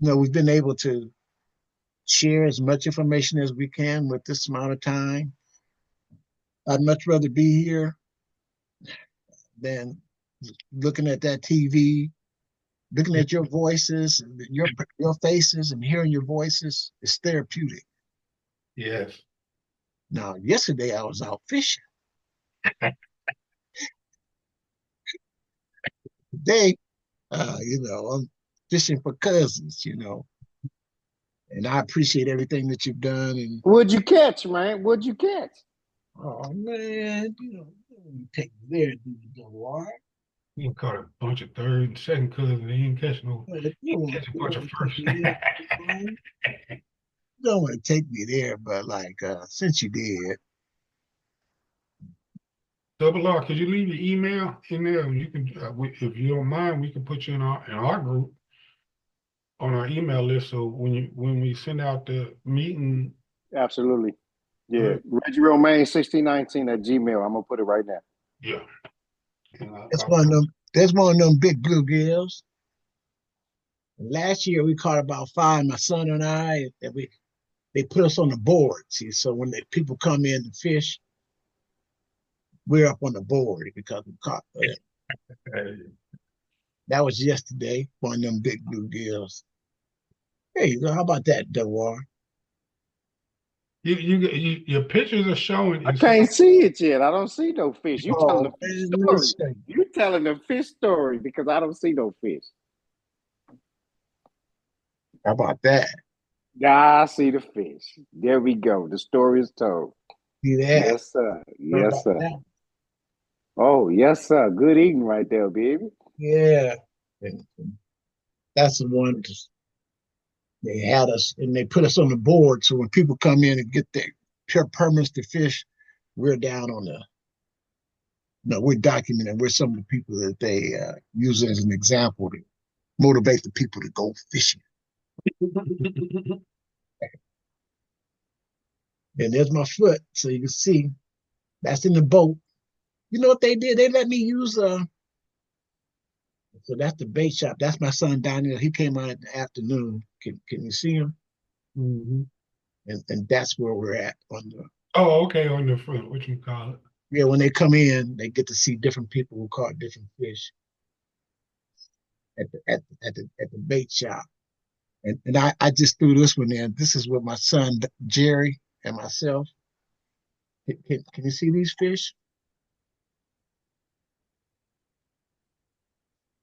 S1: We've been able to share as much information as we can with this amount of time. I'd much rather be here than looking at that TV, looking at your voices, your faces, and hearing your voices is therapeutic.
S9: Yes.
S1: Now, yesterday I was out fishing. Today, I'm fishing for cousins, and I appreciate everything that you've done. And
S13: what'd you catch, man? What'd you catch?
S1: oh man, take me there, Delaware.
S9: He caught a bunch of third and second cousins. He didn't catch no. He didn't catch a bunch of first.
S1: You don't want to take me there, but since you did.
S9: Double R, could you leave your email in there? You can, if you don't mind, we can put you in our group on our email list. So when we send out the meeting,
S13: absolutely, yeah. Reggie Romaine 1619 at Gmail. I'm gonna put it right now.
S9: Yeah,
S1: That's one of them. There's one of them big bluegills. Last year we caught about 5. My son and I, they put us on the board. See, so when people come in to fish, we're up on the board because we caught it. That was yesterday, one of them big bluegills. There you go. How about that, Delaware?
S9: Your pictures are showing.
S13: I can't see it yet. I don't see no fish. You telling the fish
S1: man,
S13: story. You telling the fish story because I don't see no fish.
S1: How about that?
S13: I see the fish. There we go. The story is told.
S1: See that?
S13: Yes, sir. Yes, sir. That? Oh, yes, sir. Good eating right there, baby.
S1: Yeah. That's the one they had us and they put us on the board. So when people come in and get their pure permits to fish, we're down on we're documenting. We're some of the people that they use as an example to motivate the people to go fishing. And there's my foot, so you can see that's in the boat. You know what they did? They let me use so that's the bait shop. That's my son down there. He came out in the afternoon. Can you see him?
S9: Mm-hmm.
S1: and that's where we're at on the.
S9: Oh, okay, on the front, what you call it?
S1: Yeah, when they come in, they get to see different people who caught different fish at the bait shop. And I just threw this one in. This is with my son Jerry and myself. Can you see these fish?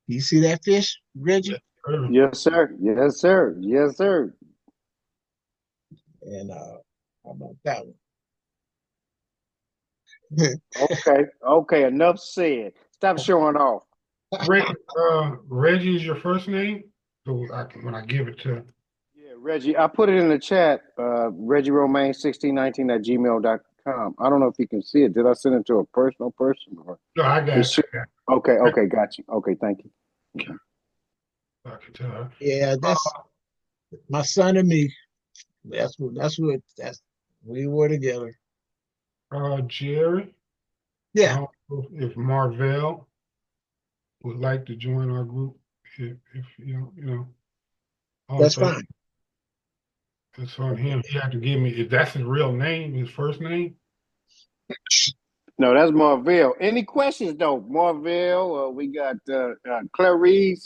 S1: Do you see that fish, Reggie?
S10: Yes, sir. Yes, sir. Yes, sir.
S1: And how about that one?
S10: Okay. Okay. Enough said. Stop showing off.
S9: Reggie is your first name? So when I give it to.
S10: Yeah, Reggie. I put it in the chat. Reggie Romaine 1619 at gmail.com. I don't know if you can see it. Did I send it to a personal person or?
S9: No, I got it.
S10: Okay. Okay. Got you. Okay. Thank you. Okay.
S9: I can tell her.
S1: Yeah, that's my son and me. That's we were together.
S9: Jerry.
S1: Yeah.
S9: I don't know if Marvell would like to join our group, if you know.
S1: That's fine.
S9: It's on him. He had to give me, if that's his real name, his first name.
S10: No, that's Marvell. Any questions though, Marvell? We got Clarice.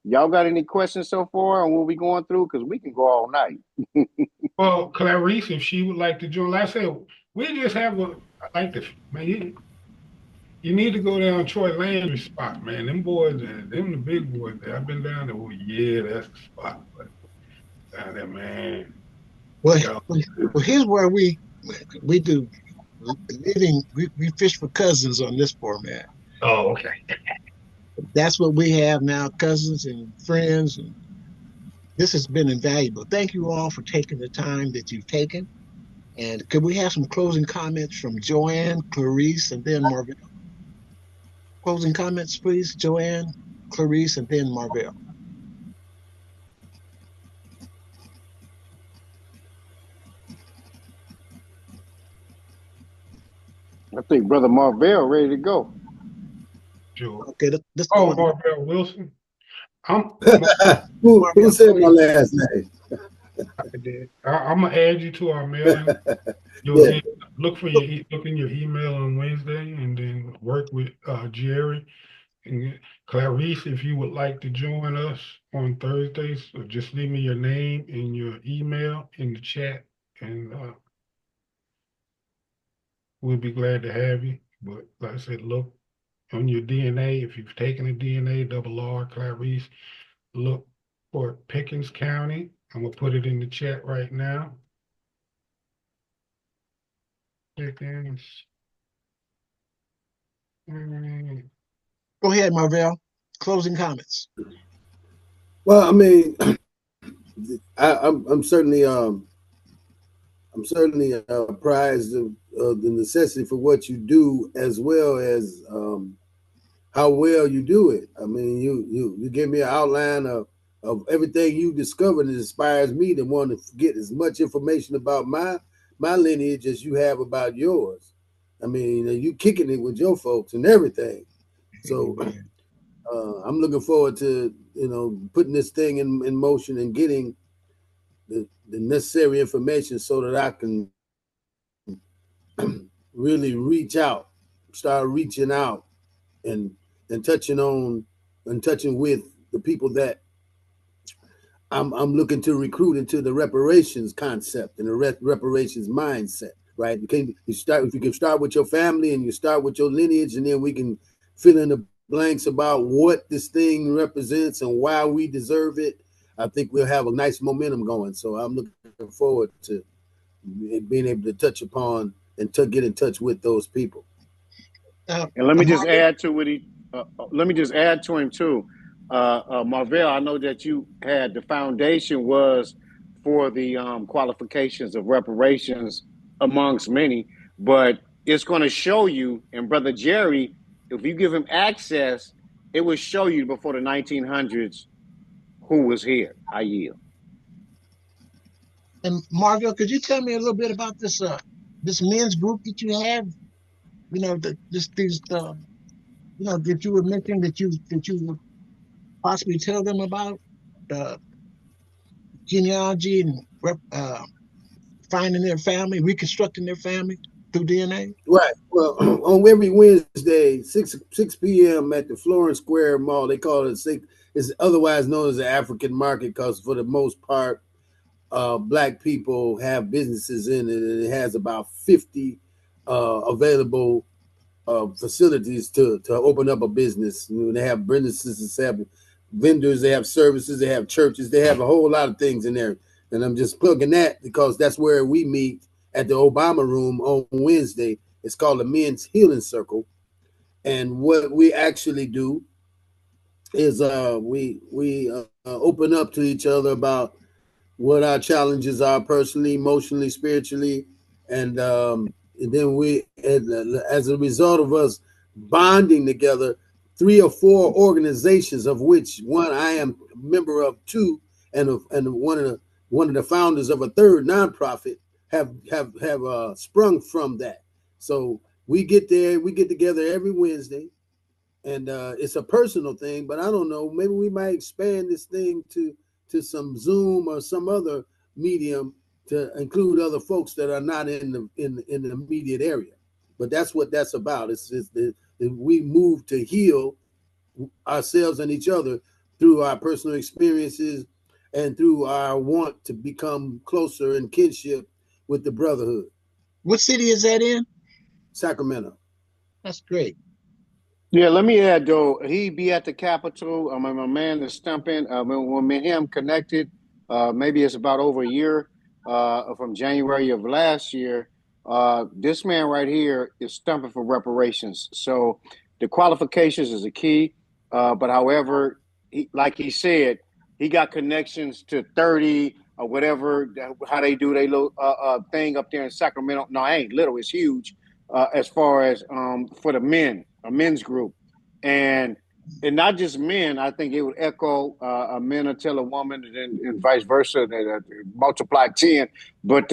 S10: Y'all got any questions so far on what we going through? Because we can go all night.
S9: Well, Clarice, if she would like to join, like I said, we just have like this, man. You need to go down Troy Landry's spot, man. Them boys, them the big boys there. I've been down there. Oh, yeah, that's the spot. But down there, man.
S1: Well, here's where we do living. We fish for cousins on this format.
S9: Oh, okay.
S1: That's what we have now, cousins and friends. And this has been invaluable. Thank you all for taking the time that you've taken. And could we have some closing comments from Joanne, Clarice, and then Marvell? Closing comments, please, Joanne, Clarice, and then Marvell.
S10: I think Brother Marvell ready to go.
S9: Sure.
S1: Okay, let's
S9: go.
S1: Oh,
S9: Marvell Wilson.
S6: Who said my last name?
S9: I did. I'm gonna add you to our mailing.
S6: Yeah.
S9: Look in your email on Wednesday, and then work with Jerry and Clarice. If you would like to join us on Thursdays, so just leave me your name and your email in the chat, and we'll be glad to have you. But like I said, look on your DNA. If you've taken a DNA, double R, Clarice, look for Pickens County. I'm gonna put it in the chat right now. Pickens.
S1: Go ahead, Marvell. Closing comments.
S12: Well, I mean, I'm certainly apprised of the necessity for what you do, as well as how well you do it. I mean, you give me an outline of everything you discovered. It inspires me to want to get as much information about my lineage as you have about yours. I mean, you kicking it with your folks and everything. So I'm looking forward to putting this thing in motion and getting the necessary information so that I can really start reaching out and touching with the people that I'm looking to recruit into the reparations concept and the reparations mindset, right? If you can start with your family and you start with your lineage, and then we can fill in the blanks about what this thing represents and why we deserve it. I think we'll have a nice momentum going. So I'm looking forward to being able to touch upon and to get in touch with those people.
S10: And let me just add to what let me just add to him too. Marvell, I know that you had the foundation was for the qualifications of reparations amongst many, but it's going to show you, and Brother Jerry, if you give him access, it will show you before the 1900s who was here. I yield.
S1: And Marvell, could you tell me a little bit about this men's group that you have? That you were mentioning that you would possibly tell them about the genealogy and finding their family, reconstructing their family through DNA?
S12: Right. Well, on every Wednesday, 6 p.m. at the Florence Square Mall, they call it six. It's otherwise known as the African Market because for the most part, Black people have businesses in it, and it has about 50 available facilities to open up a business. You know, they have businesses, they have vendors, they have services, they have churches, they have a whole lot of things in there. And I'm just plugging that because that's where we meet at the Obama Room on Wednesday. It's called the Men's Healing Circle. And what we actually do is we open up to each other about what our challenges are personally, emotionally, spiritually, and then we, as a result of us bonding together, 3 or 4 organizations, of which one I am a member of 2, and one of the founders of a 3rd nonprofit have sprung from that. So we get together every Wednesday, and it's a personal thing. But I don't know, maybe we might expand this thing to some Zoom or some other medium to include other folks that are not in the immediate area. But that's what that's about. We move to heal ourselves and each other through our personal experiences and through our want to become closer in kinship with the brotherhood.
S1: What city is that in?
S12: Sacramento.
S1: That's great.
S10: Yeah, let me add though, he be at the Capitol. My man is stumping. When me and him connected, maybe it's about over a year from January of last year. This man right here is stumping for reparations. So the qualifications is a key. But however, like he said, he got connections to 30 or whatever, how they do their little thing up there in Sacramento. No, it ain't little, it's huge as far as for the men. A men's group, and not just men. I think it would echo a man will tell a woman, and vice versa, that multiply 10. But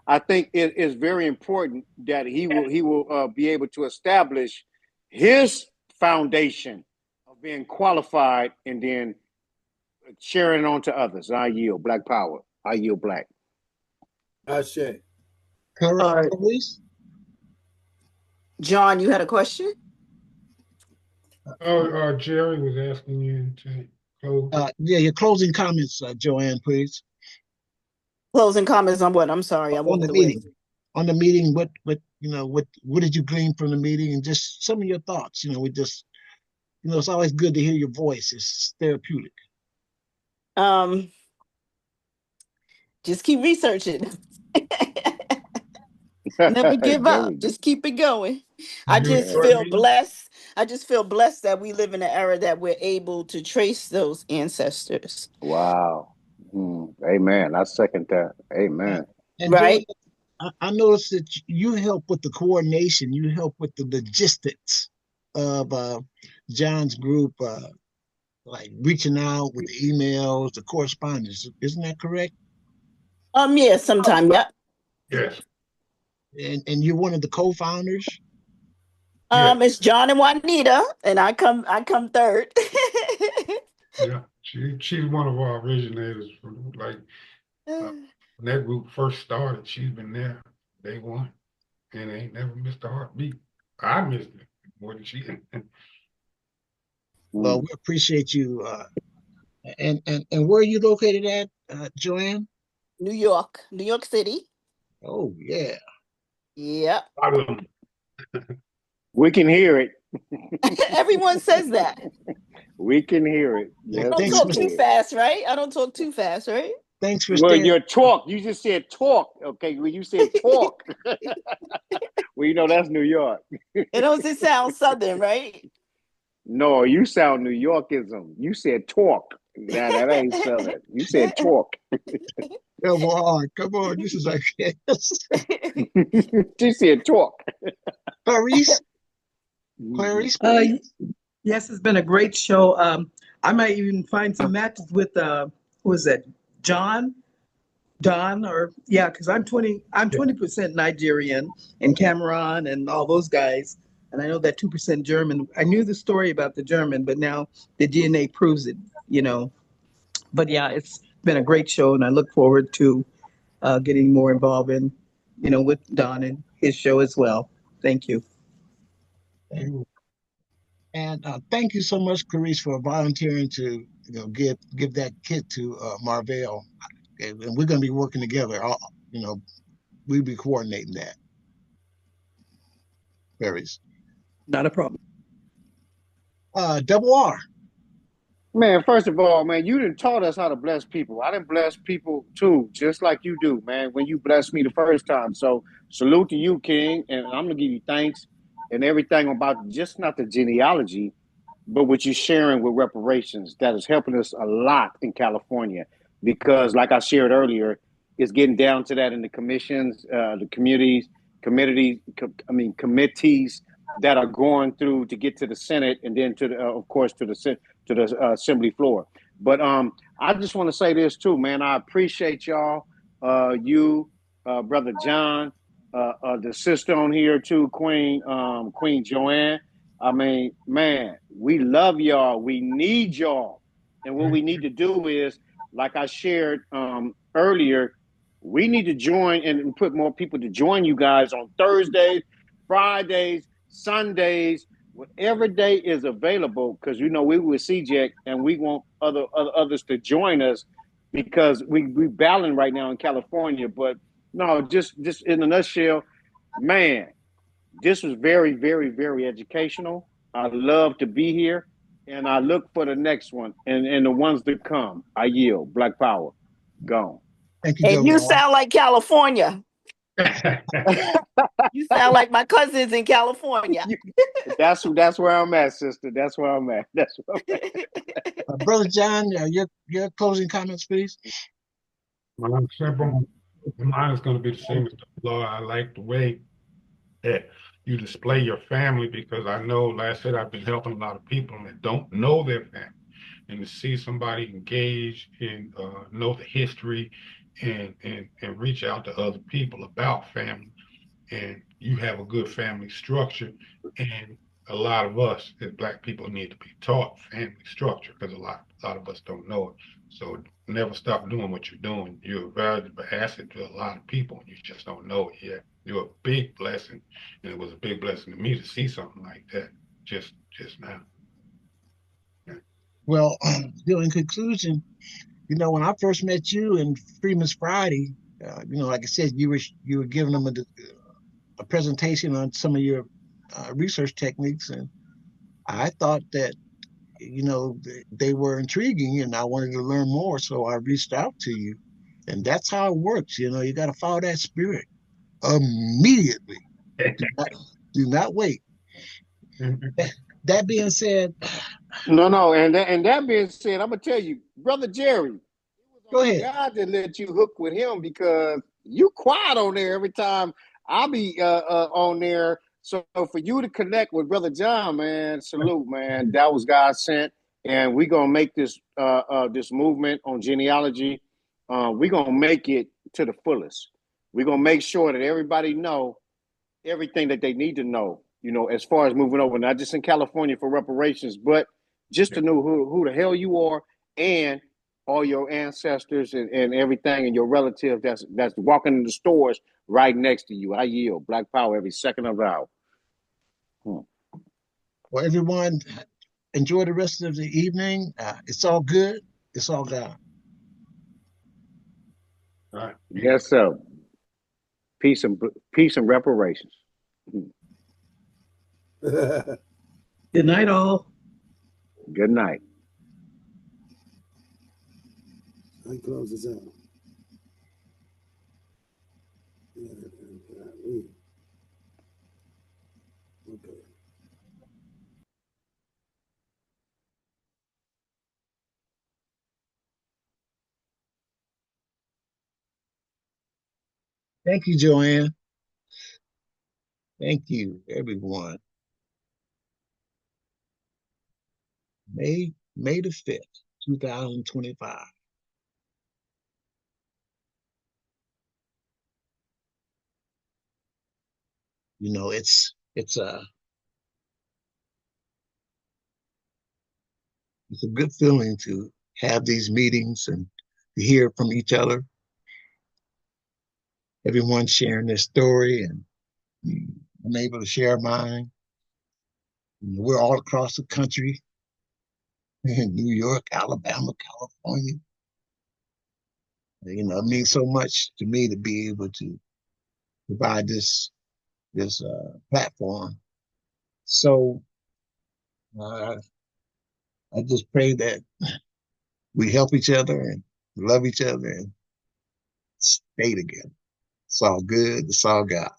S10: I think it is very important that he will be able to establish his foundation of being qualified and then sharing it on to others. I yield Black Power. I yield Black.
S12: Ashe.
S1: Clarice?
S11: John, you had a question?
S9: Jerry was asking you to close.
S1: Yeah, your closing comments, Joanne, please.
S11: Closing comments on what? I'm sorry, I
S1: On the
S11: walked away.
S1: meeting. On the meeting, what did you glean from the meeting, and just some of your thoughts? It's always good to hear your voice. It's therapeutic.
S11: Just keep researching. Never give up. Just keep it going. I just feel blessed. I just feel blessed that we live in an era that we're able to trace those ancestors.
S10: Wow. Amen. I second that. Amen.
S1: And
S11: right.
S1: Joy, I noticed that you help with the coordination. You help with the logistics of John's group, like reaching out with the emails, the correspondence. Isn't that correct?
S11: Yeah, sometime. Yep.
S9: Yes.
S1: And you're one of the co-founders.
S11: It's John and Juanita, and I come third.
S9: Yeah, she's one of our originators. Like when that group first started, she's been there day one, and ain't never missed a heartbeat. I missed it more than she.
S1: Well, we appreciate you. And where are you located at, Joanne?
S11: New York City.
S1: Oh yeah.
S11: Yep.
S10: We can hear it.
S11: Everyone says that.
S10: We can hear it.
S11: Yes, I don't talk too fast, right? I don't talk too fast, right?
S1: Thanks for
S10: Well, your talk. You just said talk. Okay, when you said talk. Well, that's New York.
S11: It doesn't sound Southern, right?
S10: No, you sound New Yorkism. You said talk. That ain't Southern. You said talk.
S1: Come on. This is like
S10: She said talk.
S1: Clarice,
S14: yes, it's been a great show. I might even find some matches with who is that? Don, because I'm 20% Nigerian and Cameroon and all those guys. And I know that 2% German. I knew the story about the German, but now the DNA proves it, But yeah, it's been a great show, and I look forward to getting more involved in, with Don and his show as well. Thank you.
S1: And thank you so much, Clarice, for volunteering to give that kit to Marvell. And we're going to be working together. We'll be coordinating that. Clarice.
S14: Not a problem.
S1: Double R.
S10: Man, first of all, man, you done taught us how to bless people. I done bless people too, just like you do, man, when you blessed me the first time. So salute to you, King, and I'm gonna give you thanks and everything about just not the genealogy, but what you're sharing with reparations. That is helping us a lot in California because, like I shared earlier, it's getting down to that in the commissions, the committees that are going through to get to the Senate and then to the, of course, to the assembly floor. But I just want to say this too, man. I appreciate y'all, you, brother John, the sister on here too, Queen Joanne. I mean, man, we love y'all. We need y'all. And what we need to do is, like I shared earlier, we need to join and put more people to join you guys on Thursdays, Fridays, Sundays, whatever day is available. Because we with CJEC and we want others to join us because we battling right now in California. But no, just in a nutshell, man, this was very, very, very educational. I love to be here, and I look for the next one and the ones that come. I yield. Black Power, gone.
S1: Thank you,
S11: And you
S1: Double R.
S11: sound like California. You sound like my cousins in California.
S10: That's where I'm at, sister. That's where I'm at. That's where I'm at.
S1: Brother John, your closing comments, please.
S9: Mine's simple. Mine is going to be the same as the law. I like the way that you display your family because I know, like I said, I've been helping a lot of people that don't know their family. And to see somebody engage and know the history and reach out to other people about family, and you have a good family structure, and a lot of us as Black people need to be taught family structure because a lot of us don't know it. So never stop doing what you're doing. You're a valuable asset to a lot of people, and you just don't know it yet. You're a big blessing, and it was a big blessing to me to see something like that just now.
S1: Well, in conclusion, when I first met you in Freeman's Friday, like I said, you were giving them a presentation on some of your research techniques, and I thought that they were intriguing, and I wanted to learn more, so I reached out to you, and that's how it works. You got to follow that spirit immediately. Do not wait. That being said,
S10: No, and that being said, I'm gonna tell you, brother Jerry,
S1: go ahead.
S10: God didn't let you hook with him because you quiet on there every time I'll be on there. So for you to connect with brother John, man, salute, man. That was God sent, and we're gonna make this this movement on genealogy. We're gonna make it to the fullest. We're gonna make sure that everybody know everything that they need to know. As far as moving over, not just in California for reparations, but just to know who the hell you are and all your ancestors and everything and your relatives that's walking in the stores right next to you. I yield. Black Power every second of the hour.
S1: Well, everyone, enjoy the rest of the evening. It's all good. It's all God.
S9: All right.
S10: Yes, sir. Peace and reparations.
S14: Good night, all.
S10: Good night.
S12: I close this out. Okay.
S1: Thank you, Joanne. Thank you, everyone. May the 5th, 2025. It's a good feeling to have these meetings and to hear from each other. everyone sharing their story, and I'm able to share mine. We're all across the country, in New York, Alabama, California. It means so much to me to be able to provide this platform. So uh, I just pray that we help each other and love each other and stay together. It's all good. It's all God.